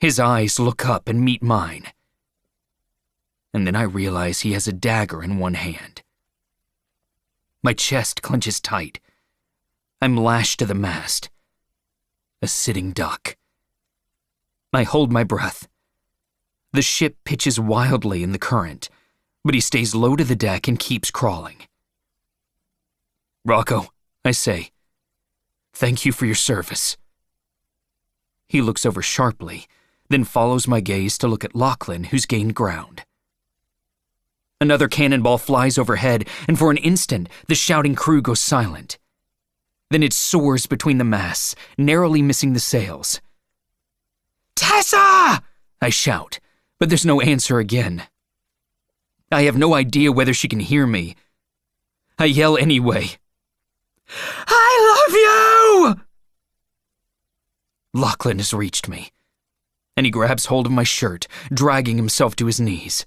His eyes look up and meet mine. And then I realize he has a dagger in one hand. My chest clenches tight. I'm lashed to the mast. A sitting duck. I hold my breath. The ship pitches wildly in the current, but he stays low to the deck and keeps crawling. "Rocco," I say, "thank you for your service." He looks over sharply, then follows my gaze to look at Lachlan, who's gained ground. Another cannonball flies overhead, and for an instant, the shouting crew goes silent. Then it soars between the masts, narrowly missing the sails. "Tessa!" I shout, but there's no answer again. I have no idea whether she can hear me. I yell anyway. "I love you!" Lachlan has reached me, and he grabs hold of my shirt, dragging himself to his knees.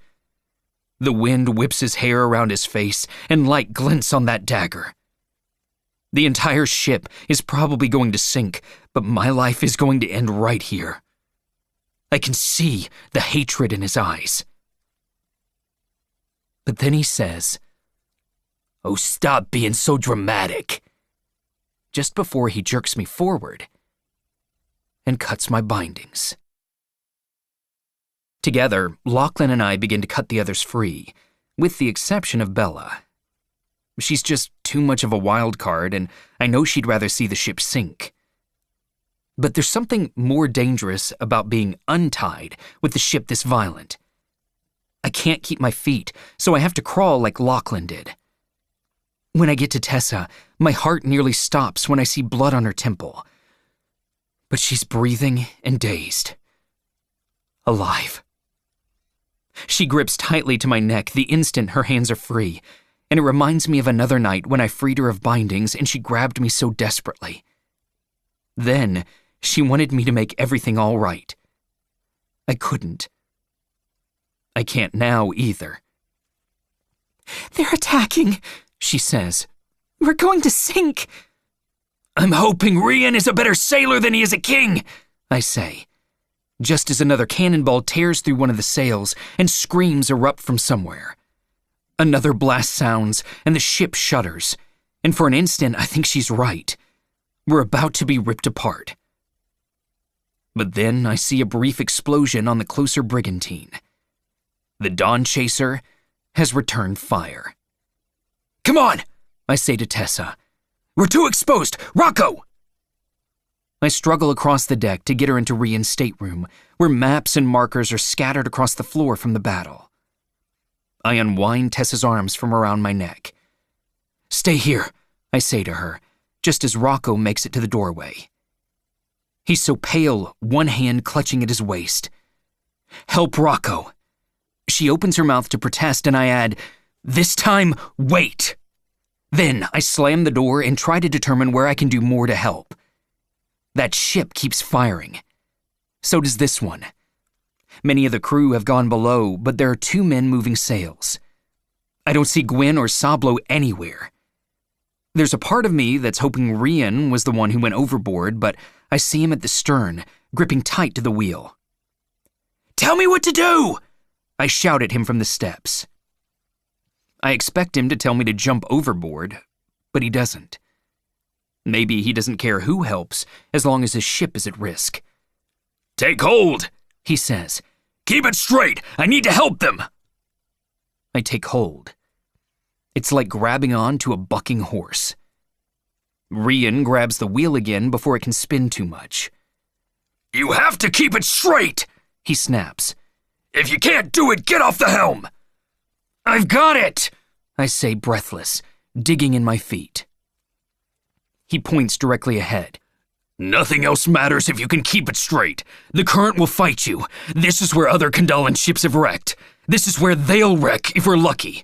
The wind whips his hair around his face, and light glints on that dagger. The entire ship is probably going to sink, but my life is going to end right here. I can see the hatred in his eyes. But then he says, "Oh, stop being so dramatic," just before he jerks me forward and cuts my bindings. Together, Lachlan and I begin to cut the others free, with the exception of Bella. She's just too much of a wild card, and I know she'd rather see the ship sink. But there's something more dangerous about being untied with the ship this violent. I can't keep my feet, so I have to crawl like Lachlan did. When I get to Tessa, my heart nearly stops when I see blood on her temple. But she's breathing and dazed. Alive. She grips tightly to my neck the instant her hands are free, and it reminds me of another night when I freed her of bindings and she grabbed me so desperately. Then, she wanted me to make everything all right. I couldn't. I can't now either. "They're attacking," she says. "We're going to sink." "I'm hoping Rian is a better sailor than he is a king," I say, just as another cannonball tears through one of the sails and screams erupt from somewhere. Another blast sounds, and the ship shudders, and for an instant I think she's right. We're about to be ripped apart. But then I see a brief explosion on the closer brigantine. The Dawn Chaser has returned fire. "Come on," I say to Tessa. "We're too exposed. Rocco!" I struggle across the deck to get her into Rian's stateroom, where maps and markers are scattered across the floor from the battle. I unwind Tessa's arms from around my neck. "Stay here," I say to her, just as Rocco makes it to the doorway. He's so pale, one hand clutching at his waist. "Help Rocco." She opens her mouth to protest, and I add, "This time, wait." Then I slam the door and try to determine where I can do more to help. That ship keeps firing. So does this one. Many of the crew have gone below, but there are 2 men moving sails. I don't see Gwyn or Sablo anywhere. There's a part of me that's hoping Rian was the one who went overboard, but I see him at the stern, gripping tight to the wheel. "Tell me what to do!" I shout at him from the steps. I expect him to tell me to jump overboard, but he doesn't. Maybe he doesn't care who helps, as long as his ship is at risk. "Take hold," he says. "Keep it straight. I need to help them." I take hold. It's like grabbing on to a bucking horse. Rian grabs the wheel again before it can spin too much. "You have to keep it straight," he snaps. "If you can't do it, get off the helm." "I've got it," I say, breathless, digging in my feet. He points directly ahead. "Nothing else matters if you can keep it straight. The current will fight you. This is where other Kandalin ships have wrecked. This is where they'll wreck if we're lucky."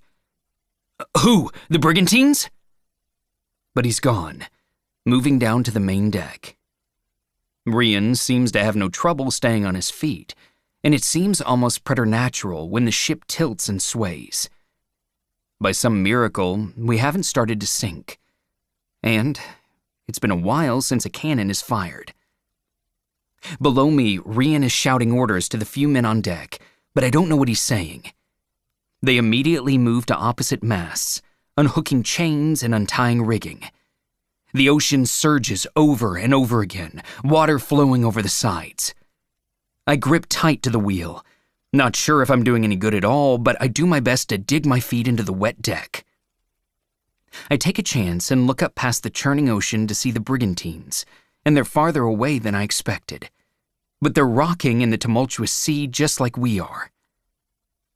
"Who? The Brigantines?" But he's gone, moving down to the main deck. Rian seems to have no trouble staying on his feet, and it seems almost preternatural when the ship tilts and sways. By some miracle, we haven't started to sink. And it's been a while since a cannon is fired. Below me, Rian is shouting orders to the few men on deck, but I don't know what he's saying. They immediately move to opposite masts, unhooking chains and untying rigging. The ocean surges over and over again, water flowing over the sides. I grip tight to the wheel, not sure if I'm doing any good at all, but I do my best to dig my feet into the wet deck. I take a chance and look up past the churning ocean to see the Brigantines, and they're farther away than I expected. But they're rocking in the tumultuous sea just like we are.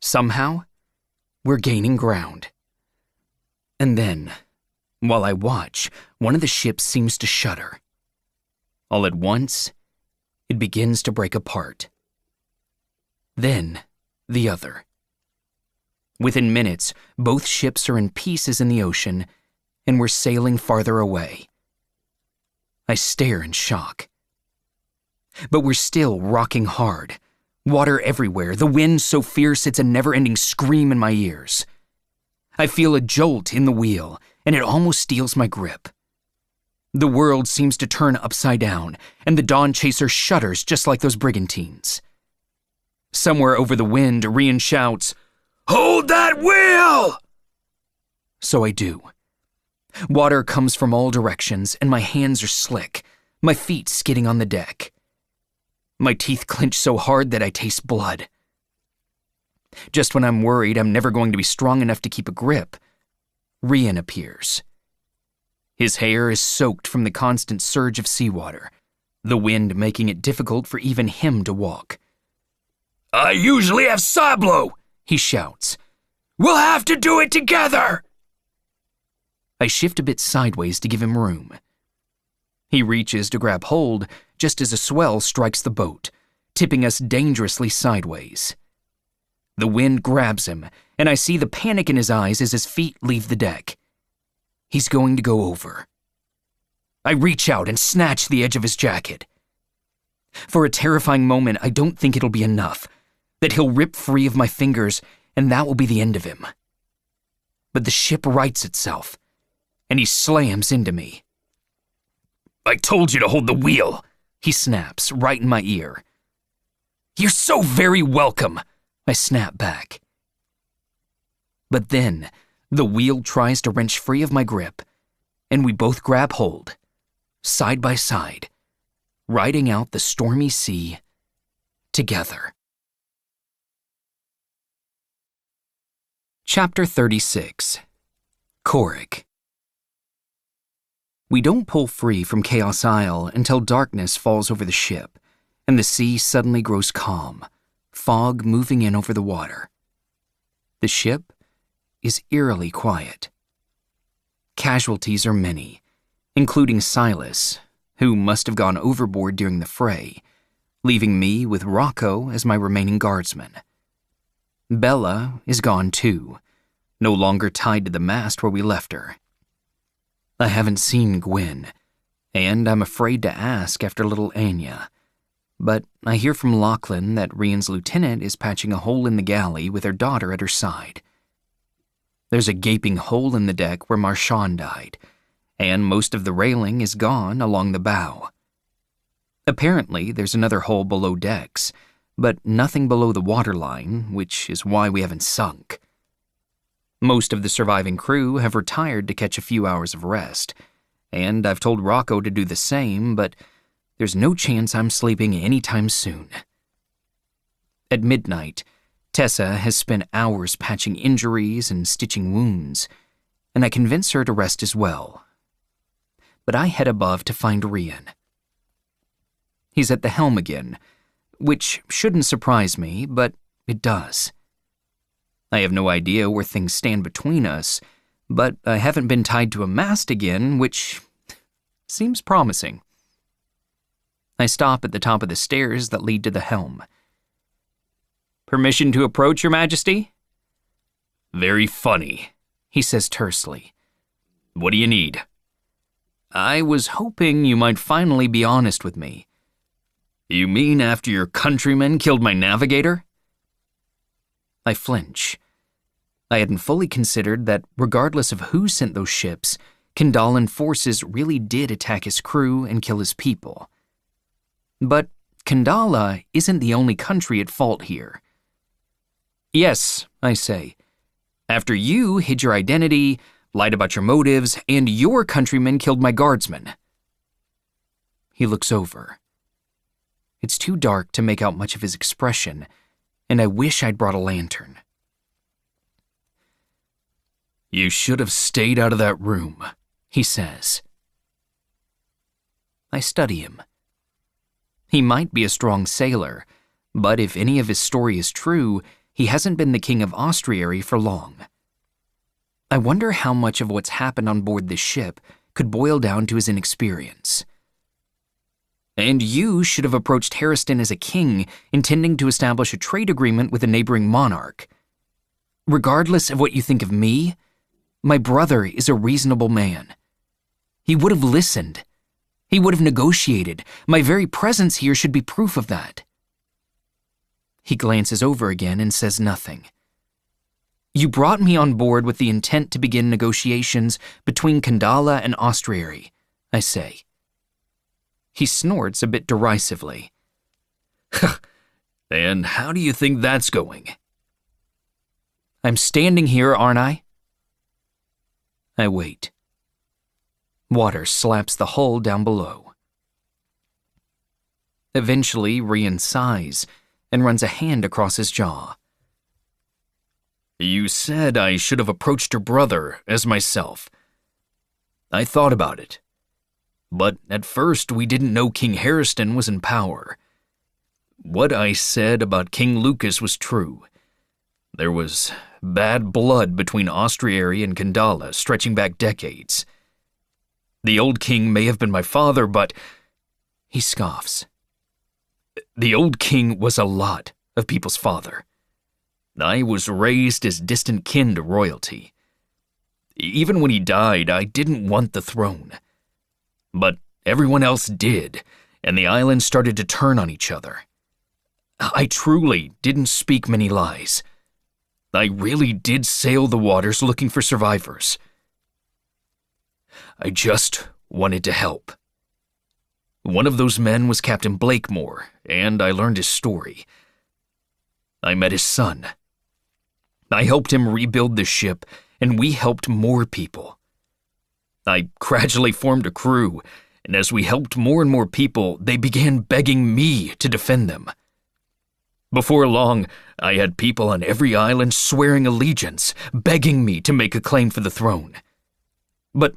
Somehow, we're gaining ground. And then, while I watch, one of the ships seems to shudder. All at once, it begins to break apart. Then, the other. Within minutes, both ships are in pieces in the ocean, and we're sailing farther away. I stare in shock. But we're still rocking hard. Water everywhere, the wind so fierce it's a never-ending scream in my ears. I feel a jolt in the wheel, and it almost steals my grip. The world seems to turn upside down, and the Dawn Chaser shudders just like those Brigantines. Somewhere over the wind, Rian shouts, "Hold that wheel!" So I do. Water comes from all directions, and my hands are slick, my feet skidding on the deck. My teeth clench so hard that I taste blood. Just when I'm worried I'm never going to be strong enough to keep a grip, Rian appears. His hair is soaked from the constant surge of seawater, the wind making it difficult for even him to walk. "I usually have Sablo," he shouts. "We'll have to do it together!" I shift a bit sideways to give him room. He reaches to grab hold just as a swell strikes the boat, tipping us dangerously sideways. The wind grabs him, and I see the panic in his eyes as his feet leave the deck. He's going to go over. I reach out and snatch the edge of his jacket. For a terrifying moment, I don't think it'll be enough, that he'll rip free of my fingers, and that will be the end of him. But the ship rights itself, and he slams into me. "I told you to hold the wheel," he snaps right in my ear. "You're so very welcome," I snap back. But then, the wheel tries to wrench free of my grip, and we both grab hold, side by side, riding out the stormy sea together. Chapter 36. Korik. We don't pull free from Chaos Isle until darkness falls over the ship, and the sea suddenly grows calm, fog moving in over the water. The ship is eerily quiet. Casualties are many, including Silas, who must have gone overboard during the fray, leaving me with Rocco as my remaining guardsman. Bella is gone too, no longer tied to the mast where we left her. I haven't seen Gwyn, and I'm afraid to ask after little Anya, But I hear from Lachlan that Rian's lieutenant is patching a hole in the galley with her daughter at her side. There's a gaping hole in the deck where Marchand died, and most of the railing is gone along the bow. Apparently, there's another hole below decks, but nothing below the waterline, which is why we haven't sunk. Most of the surviving crew have retired to catch a few hours of rest, and I've told Rocco to do the same, but there's no chance I'm sleeping anytime soon. At midnight, Tessa has spent hours patching injuries and stitching wounds, and I convince her to rest as well. But I head above to find Rian. He's at the helm again, which shouldn't surprise me, but it does. I have no idea where things stand between us, but I haven't been tied to a mast again, which seems promising. I stop at the top of the stairs that lead to the helm. "Permission to approach, Your Majesty?" "Very funny," he says tersely. "What do you need?" "I was hoping you might finally be honest with me." "You mean after your countrymen killed my navigator?" I flinch. I hadn't fully considered that regardless of who sent those ships, Kandalan forces really did attack his crew and kill his people. But Kandala isn't the only country at fault here. "Yes," I say, "after you hid your identity, lied about your motives, and your countrymen killed my guardsmen." He looks over. It's too dark to make out much of his expression, and I wish I'd brought a lantern. "You should have stayed out of that room," he says. I study him. He might be a strong sailor, but if any of his story is true, he hasn't been the king of Austriary for long. I wonder how much of what's happened on board this ship could boil down to his inexperience. "And you should have approached Harriston as a king, intending to establish a trade agreement with a neighboring monarch. Regardless of what you think of me, my brother is a reasonable man. He would have listened. He would have negotiated. My very presence here should be proof of that." He glances over again and says nothing. "You brought me on board with the intent to begin negotiations between Kandala and Austriary," I say. He snorts a bit derisively. "And how do you think that's going?" "I'm standing here, aren't I?" I wait. Water slaps the hull down below. Eventually, Rian sighs and runs a hand across his jaw. "You said I should have approached your brother as myself. I thought about it. But at first we didn't know King Harriston was in power. What I said about King Lucas was true. There was bad blood between Austriary and Kandala stretching back decades. The old king may have been my father, but..." He scoffs. "The old king was a lot of people's father. I was raised as distant kin to royalty. Even when he died, I didn't want the throne. But everyone else did, and the island started to turn on each other. I truly didn't speak many lies. I really did sail the waters looking for survivors. I just wanted to help. One of those men was Captain Blakemore, and I learned his story. I met his son. I helped him rebuild the ship, and we helped more people. I gradually formed a crew, and as we helped more and more people, they began begging me to defend them. Before long, I had people on every island swearing allegiance, begging me to make a claim for the throne. But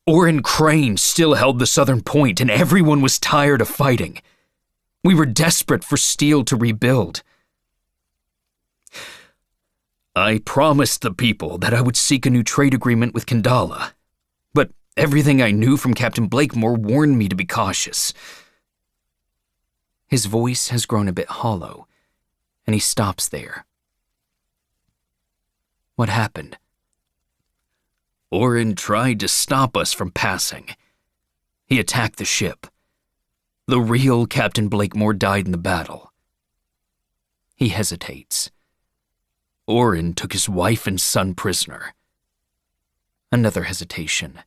Orrin Crane still held the southern point, and everyone was tired of fighting. We were desperate for steel to rebuild. I promised the people that I would seek a new trade agreement with Kandala, but everything I knew from Captain Blakemore warned me to be cautious." His voice has grown a bit hollow, and he stops there. "What happened?" "Orrin tried to stop us from passing. He attacked the ship. The real Captain Blakemore died in the battle. He hesitates. Orin took his wife and son prisoner. Another hesitation.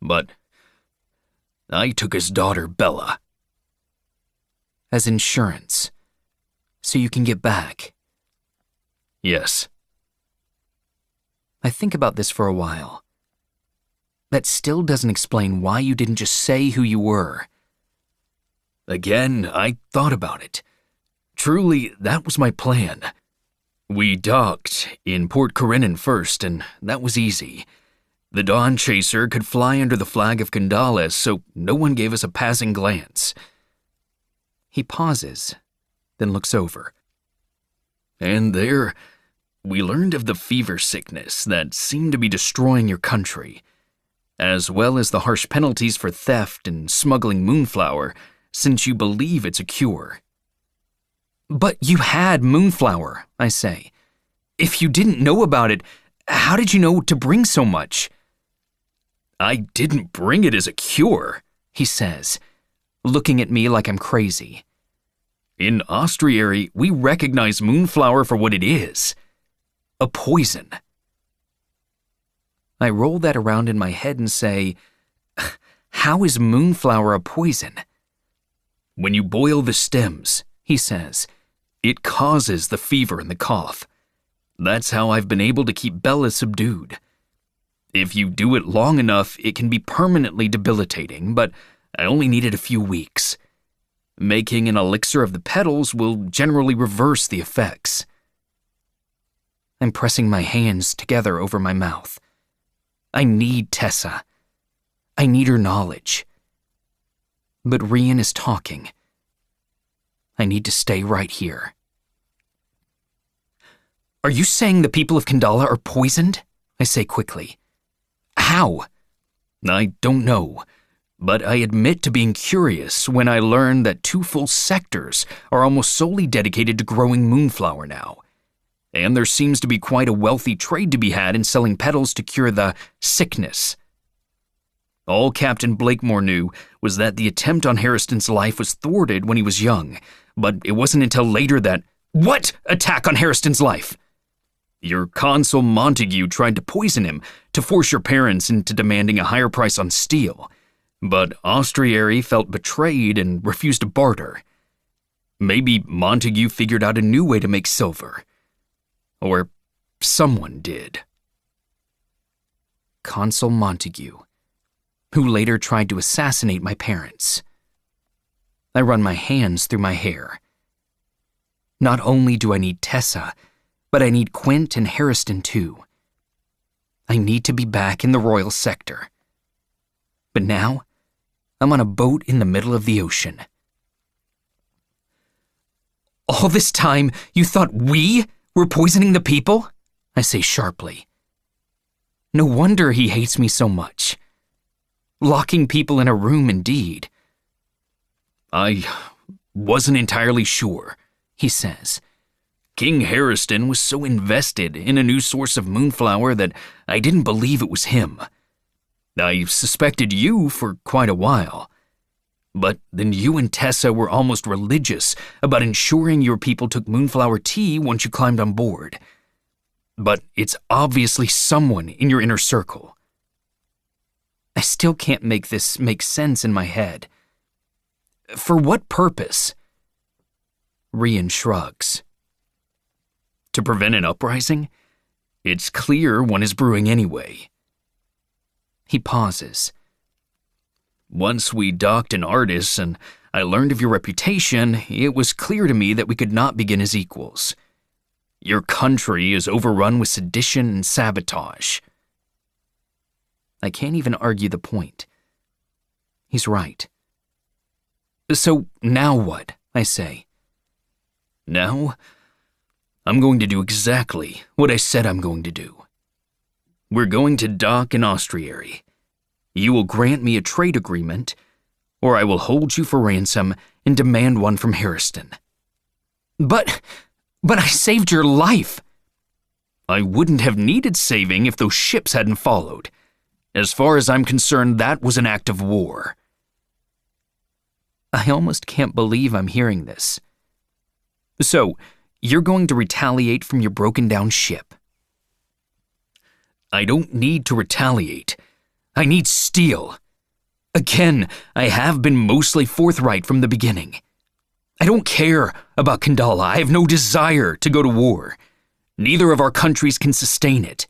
But I took his daughter, Bella. As insurance, so you can get back. Yes. I think about this for a while. That still doesn't explain why you didn't just say who you were. Again, I thought about it. Truly, that was my plan. We docked in Port Corinnan first, and that was easy. The Dawn Chaser could fly under the flag of Kandala, so no one gave us a passing glance. He pauses, then looks over. And there, we learned of the fever sickness that seemed to be destroying your country, as well as the harsh penalties for theft and smuggling Moonflower, since you believe it's a cure. But you had Moonflower, I say. If you didn't know about it, how did you know to bring so much? I didn't bring it as a cure, he says, looking at me like I'm crazy. In Ostriary, we recognize Moonflower for what it is. A poison. I roll that around in my head and say, how is Moonflower a poison? When you boil the stems, he says, it causes the fever and the cough. That's how I've been able to keep Bella subdued. If you do it long enough, it can be permanently debilitating, but I only needed a few weeks. Making an elixir of the petals will generally reverse the effects. I'm pressing my hands together over my mouth. I need Tessa. I need her knowledge. But Rian is talking. I need to stay right here. Are you saying the people of Kandala are poisoned? I say quickly. How? I don't know, but I admit to being curious when I learned that 2 full sectors are almost solely dedicated to growing Moonflower now. And there seems to be quite a wealthy trade to be had in selling petals to cure the sickness. All Captain Blakemore knew was that the attempt on Harriston's life was thwarted when he was young, but it wasn't until later that— What attack on Harriston's life? Your Consul Montague tried to poison him to force your parents into demanding a higher price on steel, but Ostriary felt betrayed and refused to barter. Maybe Montague figured out a new way to make silver. Or someone did. Consul Montague, who later tried to assassinate my parents. I run my hands through my hair. Not only do I need Tessa, but I need Quint and Harriston too. I need to be back in the royal sector. But now, I'm on a boat in the middle of the ocean. All this time, you thought we were poisoning the people? I say sharply. No wonder he hates me so much. Locking people in a room, indeed. I wasn't entirely sure, he says. King Harriston was so invested in a new source of Moonflower that I didn't believe it was him. I suspected you for quite a while. But then you and Tessa were almost religious about ensuring your people took Moonflower tea once you climbed on board. But it's obviously someone in your inner circle. I still can't make this make sense in my head. For what purpose? Rian shrugs. To prevent an uprising? It's clear one is brewing anyway. He pauses. Once we docked in Ardis and I learned of your reputation, it was clear to me that we could not begin as equals. Your country is overrun with sedition and sabotage. I can't even argue the point. He's right. So now what? I say. Now, I'm going to do exactly what I said I'm going to do. We're going to dock in Ostriary. You will grant me a trade agreement, or I will hold you for ransom and demand one from Harriston. But I saved your life. I wouldn't have needed saving if those ships hadn't followed. As far as I'm concerned, that was an act of war. I almost can't believe I'm hearing this. So, you're going to retaliate from your broken-down ship. I don't need to retaliate. I need steel. Again, I have been mostly forthright from the beginning. I don't care about Kandala. I have no desire to go to war. Neither of our countries can sustain it.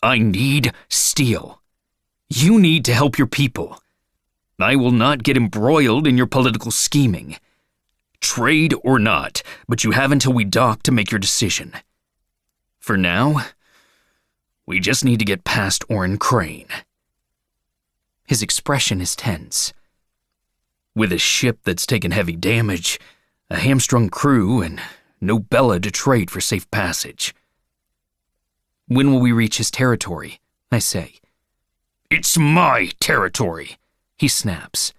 I need steel. You need to help your people. I will not get embroiled in your political scheming. Trade or not, but you have until we dock to make your decision. For now, we just need to get past Orin Crane. His expression is tense. With a ship that's taken heavy damage, a hamstrung crew, and no Bella to trade for safe passage. When will we reach his territory? I say. It's my territory, he snaps.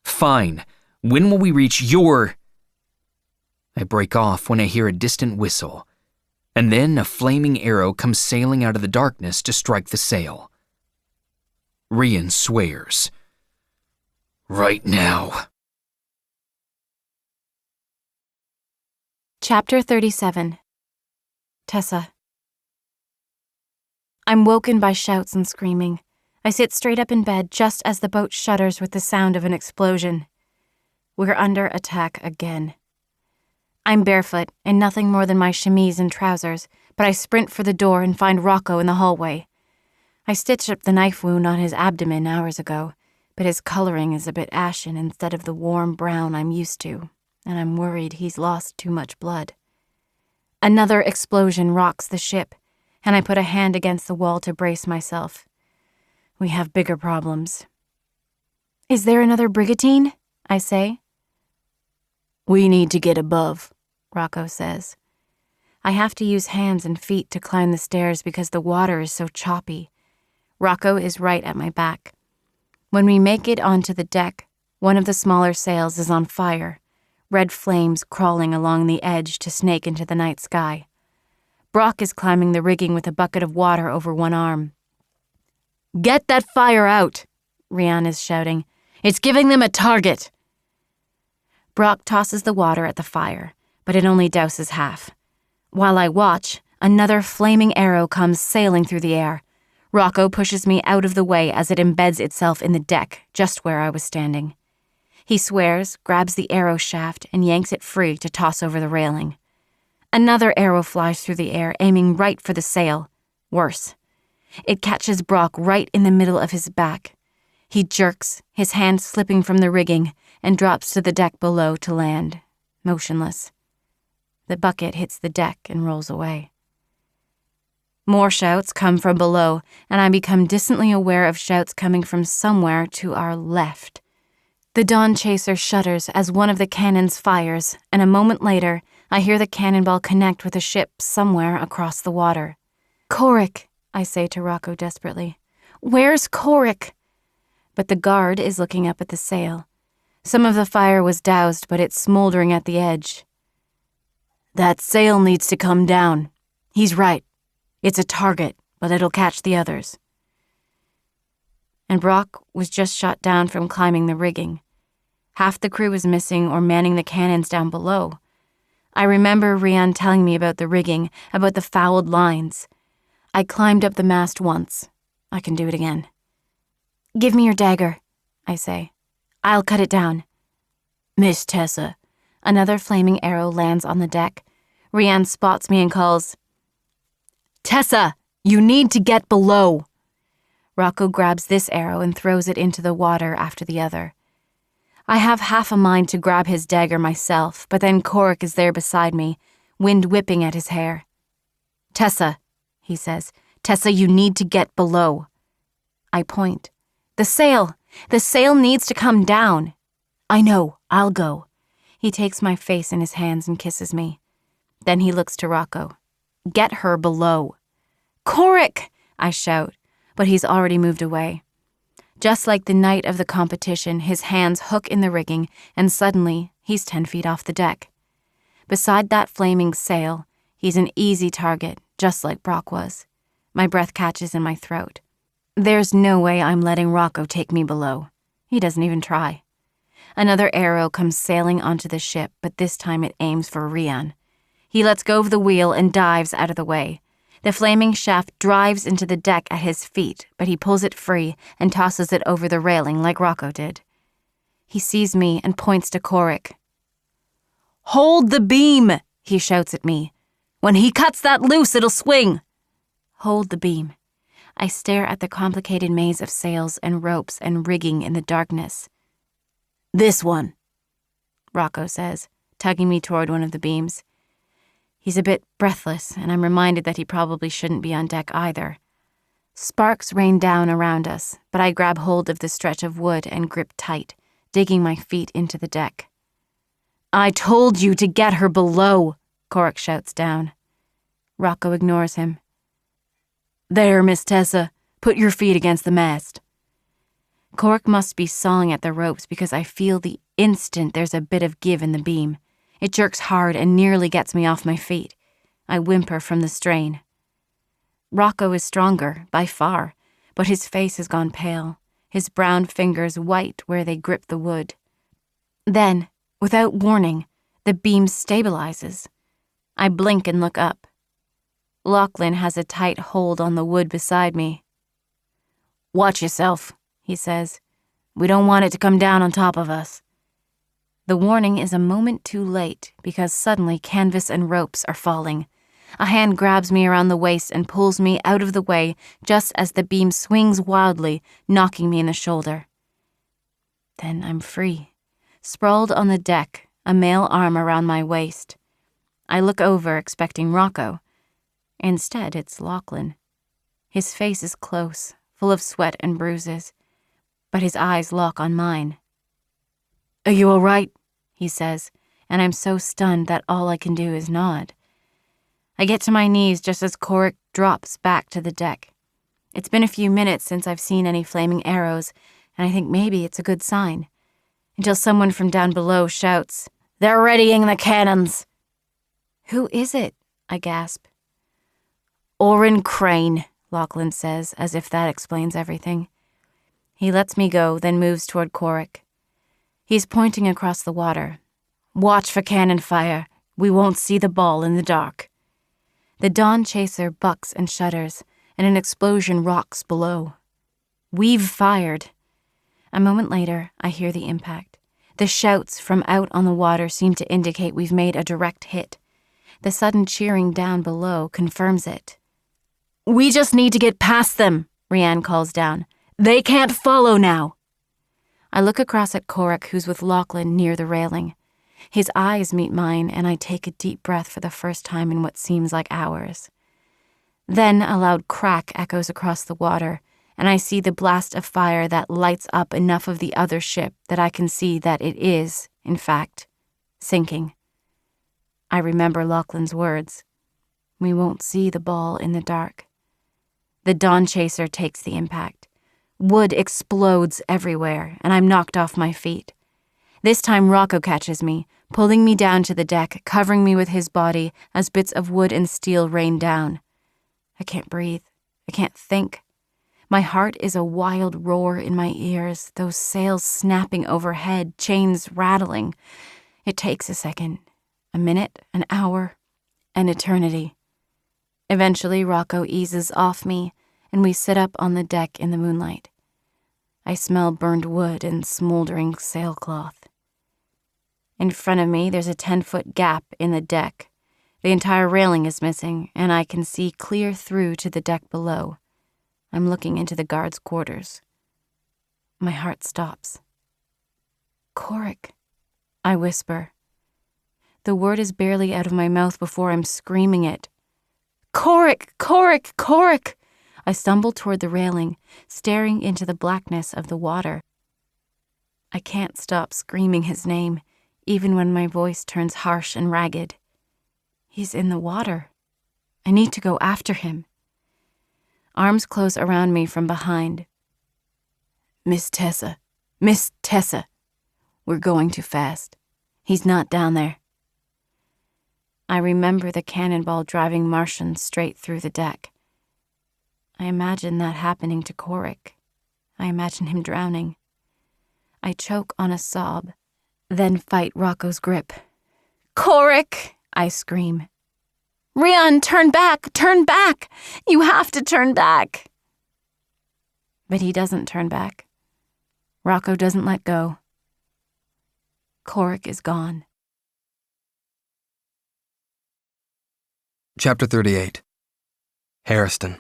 Fine. When will we reach your... I break off when I hear a distant whistle, and then a flaming arrow comes sailing out of the darkness to strike the sail. Rian swears. Right now. Chapter 37. Tessa. I'm woken by shouts and screaming. I sit straight up in bed just as the boat shudders with the sound of an explosion. We're under attack again. I'm barefoot in nothing more than my chemise and trousers, but I sprint for the door and find Rocco in the hallway. I stitched up the knife wound on his abdomen hours ago, but his coloring is a bit ashen instead of the warm brown I'm used to, and I'm worried he's lost too much blood. Another explosion rocks the ship, and I put a hand against the wall to brace myself. We have bigger problems. Is there another brigantine? I say. We need to get above, Rocco says. I have to use hands and feet to climb the stairs because the water is so choppy. Rocco is right at my back. When we make it onto the deck, one of the smaller sails is on fire, red flames crawling along the edge to snake into the night sky. Brock is climbing the rigging with a bucket of water over one arm. Get that fire out, Rian is shouting. It's giving them a target. Brock tosses the water at the fire, but it only douses half. While I watch, another flaming arrow comes sailing through the air. Rocco pushes me out of the way as it embeds itself in the deck, just where I was standing. He swears, grabs the arrow shaft, and yanks it free to toss over the railing. Another arrow flies through the air, aiming right for the sail. Worse. It catches Brock right in the middle of his back. He jerks, his hand slipping from the rigging, and drops to the deck below to land, motionless. The bucket hits the deck and rolls away. More shouts come from below, and I become distantly aware of shouts coming from somewhere to our left. The Dawn Chaser shudders as one of the cannons fires, and a moment later, I hear the cannonball connect with a ship somewhere across the water. Korik, I say to Rocco desperately. Where's Korik? But the guard is looking up at the sail. Some of the fire was doused, but it's smoldering at the edge. That sail needs to come down. He's right. It's a target, but it'll catch the others. And Brock was just shot down from climbing the rigging. Half the crew is missing or manning the cannons down below. I remember Rian telling me about the rigging, about the fouled lines. I climbed up the mast once. I can do it again. Give me your dagger, I say. I'll cut it down. Miss Tessa. Another flaming arrow lands on the deck. Rian spots me and calls, Tessa, you need to get below. Rocco grabs this arrow and throws it into the water after the other. I have half a mind to grab his dagger myself, but then Korik is there beside me, wind whipping at his hair. Tessa, he says. Tessa, you need to get below. I point. The sail needs to come down. I know, I'll go. He takes my face in his hands and kisses me. Then he looks to Rocco. Get her below. Korik, I shout, but he's already moved away. Just like the night of the competition, his hands hook in the rigging, and suddenly he's 10 feet off the deck. Beside that flaming sail, he's an easy target, just like Brock was. My breath catches in my throat. There's no way I'm letting Rocco take me below. He doesn't even try. Another arrow comes sailing onto the ship, but this time it aims for Rian. He lets go of the wheel and dives out of the way. The flaming shaft drives into the deck at his feet, but he pulls it free and tosses it over the railing like Rocco did. He sees me and points to Korik. "Hold the beam!" he shouts at me. "When he cuts that loose, it'll swing!" Hold the beam. I stare at the complicated maze of sails and ropes and rigging in the darkness. "This one," Rocco says, tugging me toward one of the beams. He's a bit breathless, and I'm reminded that he probably shouldn't be on deck either. Sparks rain down around us, but I grab hold of the stretch of wood and grip tight, digging my feet into the deck. "I told you to get her below," Korik shouts down. Rocco ignores him. "There, Miss Tessa, put your feet against the mast." Korik must be sawing at the ropes because I feel the instant there's a bit of give in the beam. It jerks hard and nearly gets me off my feet. I whimper from the strain. Rocco is stronger, by far, but his face has gone pale, his brown fingers white where they grip the wood. Then, without warning, the beam stabilizes. I blink and look up. Lachlan has a tight hold on the wood beside me. "Watch yourself," he says. "We don't want it to come down on top of us." The warning is a moment too late because suddenly canvas and ropes are falling. A hand grabs me around the waist and pulls me out of the way just as the beam swings wildly, knocking me in the shoulder. Then I'm free, sprawled on the deck, a male arm around my waist. I look over, expecting Rocco. Instead, it's Lachlan. His face is close, full of sweat and bruises, but his eyes lock on mine. "Are you all right?" he says, and I'm so stunned that all I can do is nod. I get to my knees just as Korik drops back to the deck. It's been a few minutes since I've seen any flaming arrows, and I think maybe it's a good sign. Until someone from down below shouts, "They're readying the cannons!" "Who is it?" I gasp. "Oren Crane," Lachlan says, as if that explains everything. He lets me go, then moves toward Korik. He's pointing across the water. "Watch for cannon fire. We won't see the ball in the dark." The dawn chaser bucks and shudders, and an explosion rocks below. We've fired. A moment later, I hear the impact. The shouts from out on the water seem to indicate we've made a direct hit. The sudden cheering down below confirms it. "We just need to get past them," Rian calls down. "They can't follow now." I look across at Korik, who's with Lachlan near the railing. His eyes meet mine, and I take a deep breath for the first time in what seems like hours. Then a loud crack echoes across the water, and I see the blast of fire that lights up enough of the other ship that I can see that it is, in fact, sinking. I remember Lachlan's words. We won't see the ball in the dark. The dawn chaser takes the impact. Wood explodes everywhere, and I'm knocked off my feet. This time Rocco catches me, pulling me down to the deck, covering me with his body as bits of wood and steel rain down. I can't breathe. I can't think. My heart is a wild roar in my ears, those sails snapping overhead, chains rattling. It takes a second, a minute, an hour, an eternity. Eventually, Rocco eases off me, and we sit up on the deck in the moonlight. I smell burned wood and smoldering sailcloth. In front of me, there's a 10-foot gap in the deck. The entire railing is missing, and I can see clear through to the deck below. I'm looking into the guards' quarters. My heart stops. "Korik," I whisper. The word is barely out of my mouth before I'm screaming it. "Korik! Korik! Korik!" I stumble toward the railing, staring into the blackness of the water. I can't stop screaming his name, even when my voice turns harsh and ragged. He's in the water. I need to go after him. Arms close around me from behind. Miss Tessa, we're going too fast. He's not down there." I remember the cannonball driving Martian straight through the deck. I imagine that happening to Korik. I imagine him drowning. I choke on a sob, then fight Rocco's grip. "Korik!" I scream. "Rian, turn back! Turn back! You have to turn back!" But he doesn't turn back. Rocco doesn't let go. Korik is gone. Chapter 38. Harriston.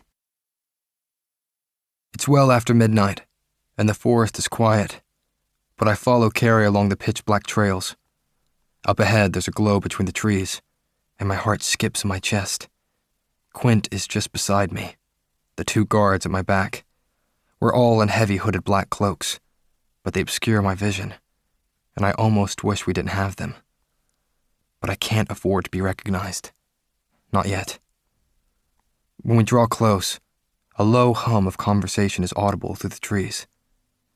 It's well after midnight, and the forest is quiet, but I follow Carrie along the pitch-black trails. Up ahead, there's a glow between the trees, and my heart skips in my chest. Quint is just beside me, the two guards at my back. We're all in heavy hooded black cloaks, but they obscure my vision, and I almost wish we didn't have them. But I can't afford to be recognized. Not yet. When we draw close, a low hum of conversation is audible through the trees.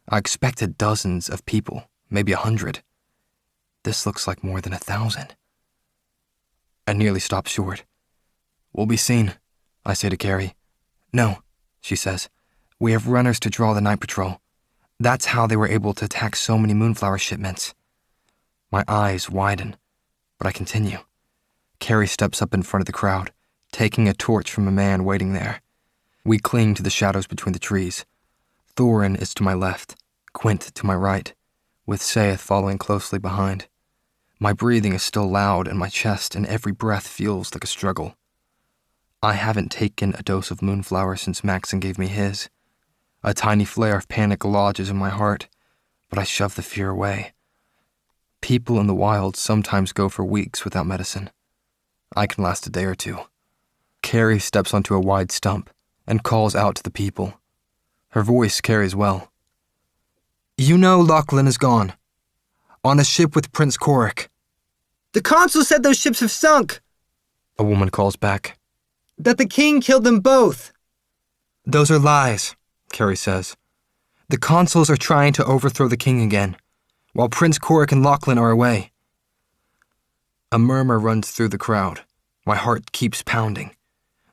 I expected dozens of people, maybe 100. This looks like more than 1,000. I nearly stop short. "We'll be seen," I say to Carrie. "No," she says. "We have runners to draw the night patrol. That's how they were able to attack so many moonflower shipments." My eyes widen, but I continue. Carrie steps up in front of the crowd, taking a torch from a man waiting there. We cling to the shadows between the trees. Thorin is to my left, Quint to my right, with Saeth following closely behind. My breathing is still loud in my chest, and every breath feels like a struggle. I haven't taken a dose of moonflower since Maxon gave me his. A tiny flare of panic lodges in my heart, but I shove the fear away. People in the wild sometimes go for weeks without medicine. I can last a day or two. Carrie steps onto a wide stump and calls out to the people. Her voice carries well. "You know Lachlan is gone. On a ship with Prince Korik." "The consul said those ships have sunk," a woman calls back. "that the king killed them both." "Those are lies," Carrie says. "The consuls are trying to overthrow the king again, while Prince Korik and Lachlan are away." A murmur runs through the crowd. My heart keeps pounding.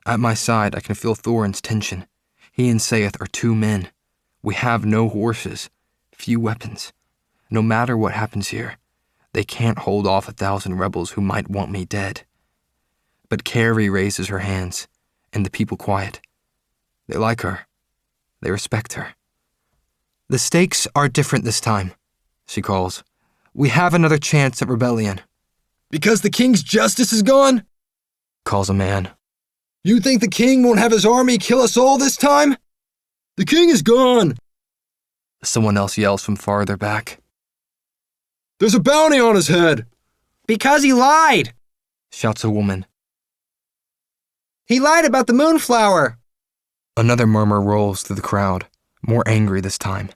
At my side, I can feel Thorin's tension. He and Saeth are two men. We have no horses, few weapons. No matter what happens here, they can't hold off 1,000 rebels who might want me dead. But Carrie raises her hands, and the people quiet. They like her. They respect her. "The stakes are different this time," she calls. "We have another chance at rebellion." "Because the king's justice is gone?" calls a man. "You think the king won't have his army kill us all this time? The king is gone!" Someone else yells from farther back. "There's a bounty on his head!" "Because he lied! Shouts a woman. He lied about the moonflower!" Another murmur rolls through the crowd, more angry this time.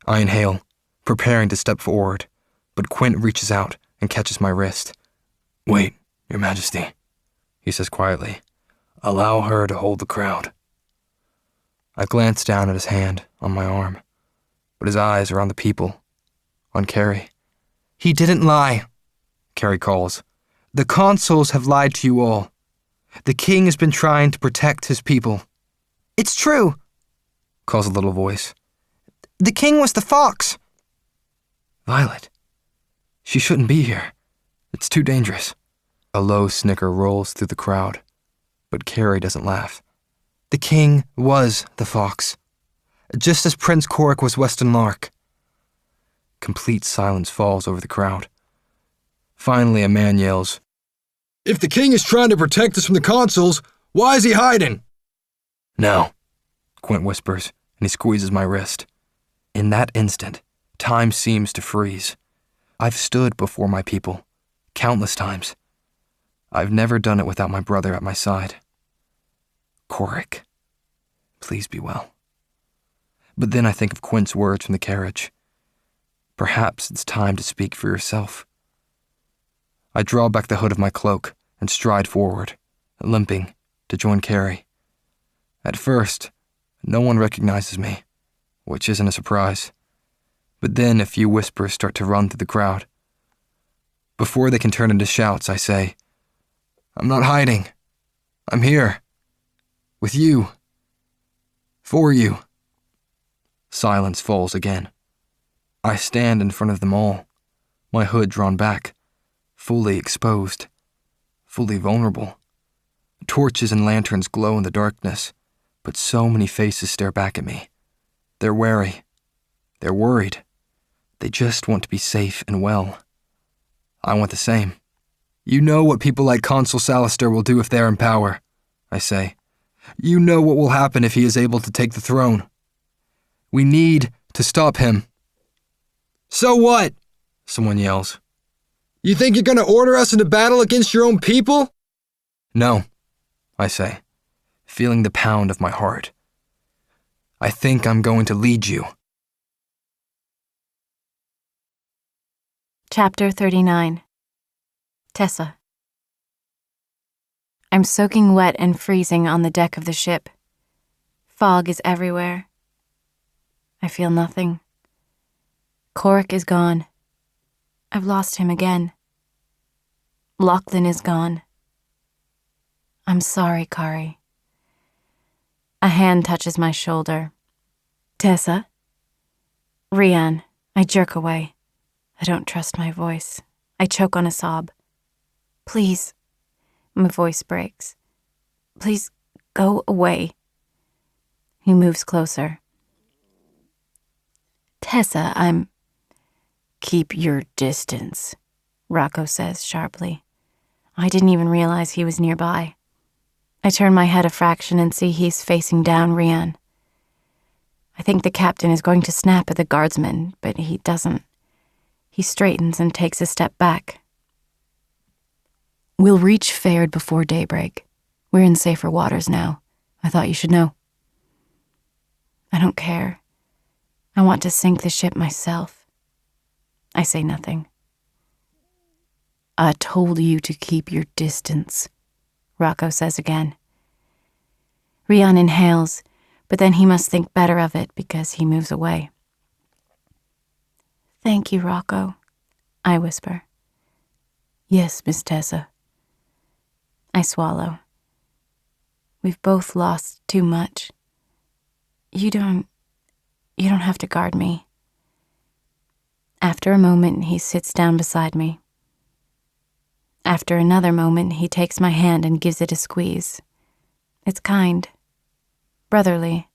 I inhale, preparing to step forward, but Quint reaches out and catches my wrist. "Wait, Your Majesty," he says quietly. "Allow her to hold the crowd." I glance down at his hand on my arm, but his eyes are on the people, on Carrie. "He didn't lie," Carrie calls. "The consuls have lied to you all. The king has been trying to protect his people." "It's true," calls a little voice. "The king was the fox." Violet. She shouldn't be here. It's too dangerous. A low snicker rolls through the crowd, but Carrie doesn't laugh. "The king was the fox, just as Prince Korik was Weston Lark." Complete silence falls over the crowd. Finally, a man yells, "If the king is trying to protect us from the consuls, why is he hiding?" "Now," Quint whispers, and he squeezes my wrist. In that instant, time seems to freeze. I've stood before my people, countless times. I've never done it without my brother at my side. Korik, please be well. But then I think of Quint's words from the carriage. Perhaps it's time to speak for yourself. I draw back the hood of my cloak and stride forward, limping, to join Carrie. At first, no one recognizes me, which isn't a surprise. But then a few whispers start to run through the crowd. Before they can turn into shouts, I say, "I'm not hiding. I'm here. With you. For you." Silence falls again. I stand in front of them all, my hood drawn back, fully exposed, fully vulnerable. Torches and lanterns glow in the darkness, but so many faces stare back at me. They're wary. They're worried. They just want to be safe and well. I want the same. You know what people like Consul Salister will do if they're in power, I say. You know what will happen if he is able to take the throne. We need to stop him. So what? Someone yells. You think you're gonna order us into battle against your own people? No, I say, feeling the pound of my heart. I think I'm going to lead you. Chapter 39. Tessa. I'm soaking wet and freezing on the deck of the ship. Fog is everywhere. I feel nothing. Corrick is gone. I've lost him again. Lachlan is gone. I'm sorry, Kari. A hand touches my shoulder. Tessa? Rian. I jerk away. I don't trust my voice. I choke on a sob. Please. My voice breaks. Please go away. He moves closer. Tessa, I'm... Keep your distance, Rocco says sharply. I didn't even realize he was nearby. I turn my head a fraction and see he's facing down Rian. I think the captain is going to snap at the guardsman, but he doesn't. He straightens and takes a step back. We'll reach Faired before daybreak. We're in safer waters now. I thought you should know. I don't care. I want to sink the ship myself. I say nothing. I told you to keep your distance, Rocco says again. Rian inhales, but then he must think better of it because he moves away. Thank you, Rocco, I whisper. Yes, Miss Tessa. I swallow. We've both lost too much. You don't have to guard me. After a moment, he sits down beside me. After another moment, he takes my hand and gives it a squeeze. It's kind, brotherly.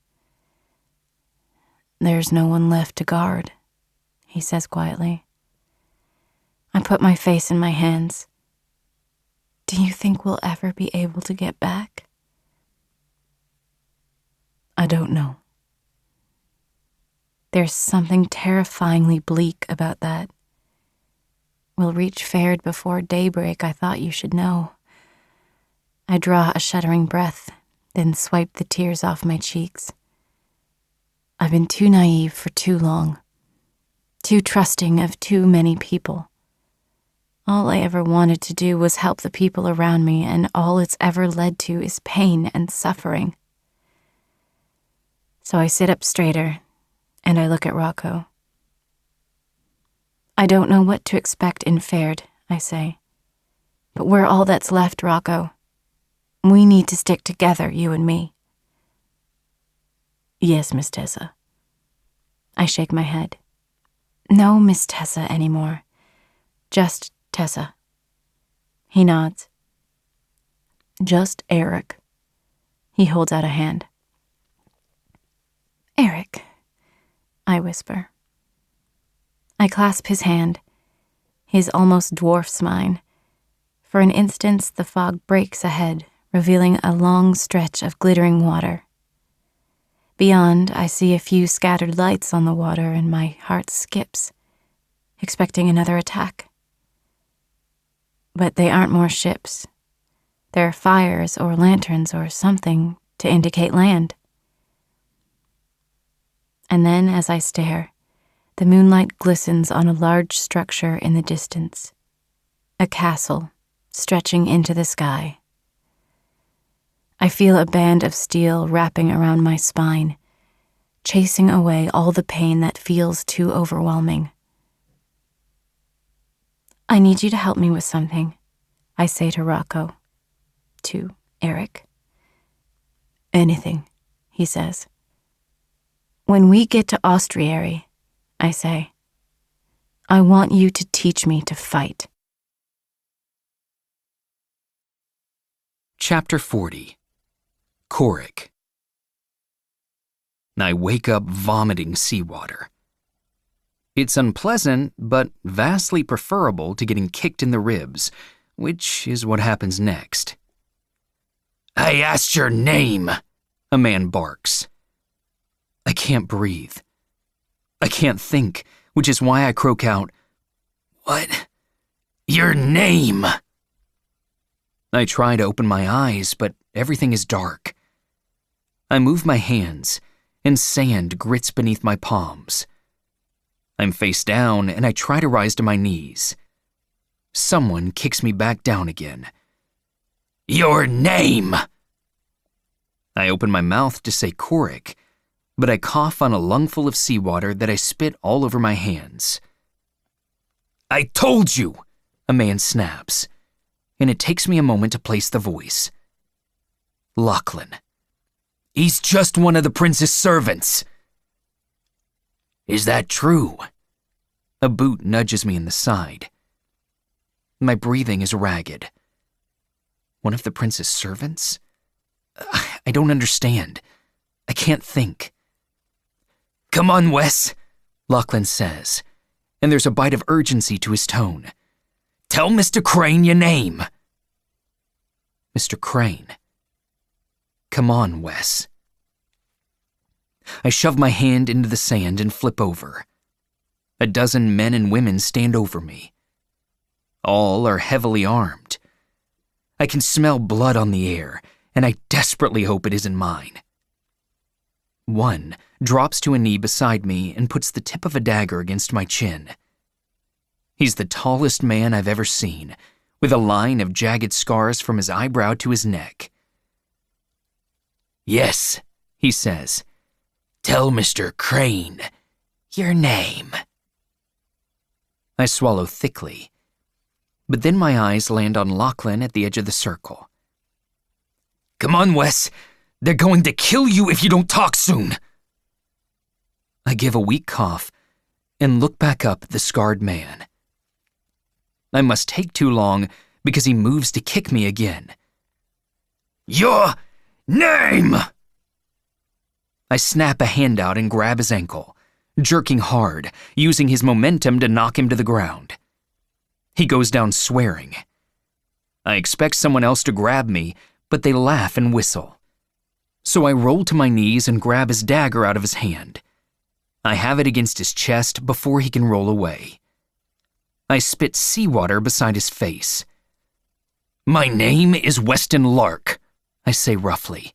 There's no one left to guard, he says quietly. I put my face in my hands. Do you think we'll ever be able to get back? I don't know. There's something terrifyingly bleak about that. We'll reach Faired before daybreak, I thought you should know. I draw a shuddering breath, then swipe the tears off my cheeks. I've been too naive for too long, too trusting of too many people. All I ever wanted to do was help the people around me, and all it's ever led to is pain and suffering. So I sit up straighter, and I look at Rocco. I don't know what to expect in Faired, I say. But we're all that's left, Rocco. We need to stick together, you and me. Yes, Miss Tessa. I shake my head. No Miss Tessa anymore. Just Tessa. He nods. Just Eric. He holds out a hand. Eric, I whisper. I clasp his hand. His almost dwarfs mine. For an instant, the fog breaks ahead, revealing a long stretch of glittering water. Beyond, I see a few scattered lights on the water, and my heart skips, expecting another attack. But they aren't more ships. They're fires or lanterns or something to indicate land. And then, as I stare, the moonlight glistens on a large structure in the distance. A castle, stretching into the sky. I feel a band of steel wrapping around my spine, chasing away all the pain that feels too overwhelming. I need you to help me with something, I say to Rocco. To Eric. Anything, he says. When we get to Austriary, I say. I want you to teach me to fight. Chapter 40. Korik. I wake up vomiting seawater. It's unpleasant, but vastly preferable to getting kicked in the ribs, which is what happens next. I asked your name, a man barks. I can't breathe. I can't think, which is why I croak out, "What?" Your name. I try to open my eyes, but everything is dark. I move my hands, and sand grits beneath my palms. I'm face down, and I try to rise to my knees. Someone kicks me back down again. Your name. I open my mouth to say Korik, but I cough on a lungful of seawater that I spit all over my hands. I told you, a man snaps, and it takes me a moment to place the voice. Lachlan. He's just one of the prince's servants. Is that true? A boot nudges me in the side. My breathing is ragged. One of the prince's servants? I don't understand. I can't think. Come on, Wes, Lachlan says, and there's a bite of urgency to his tone. Tell Mr. Crane your name. Mr. Crane. Come on, Wes. I shove my hand into the sand and flip over. A dozen men and women stand over me. All are heavily armed. I can smell blood on the air, and I desperately hope it isn't mine. One drops to a knee beside me and puts the tip of a dagger against my chin. He's the tallest man I've ever seen, with a line of jagged scars from his eyebrow to his neck. Yes, he says. Tell Mr. Crane your name. I swallow thickly, but then my eyes land on Lachlan at the edge of the circle. Come on, Wes. They're going to kill you if you don't talk soon. I give a weak cough and look back up at the scarred man. I must take too long because he moves to kick me again. Your name! I snap a hand out and grab his ankle, jerking hard, using his momentum to knock him to the ground. He goes down swearing. I expect someone else to grab me, but they laugh and whistle. So I roll to my knees and grab his dagger out of his hand. I have it against his chest before he can roll away. I spit seawater beside his face. My name is Weston Lark, I say roughly.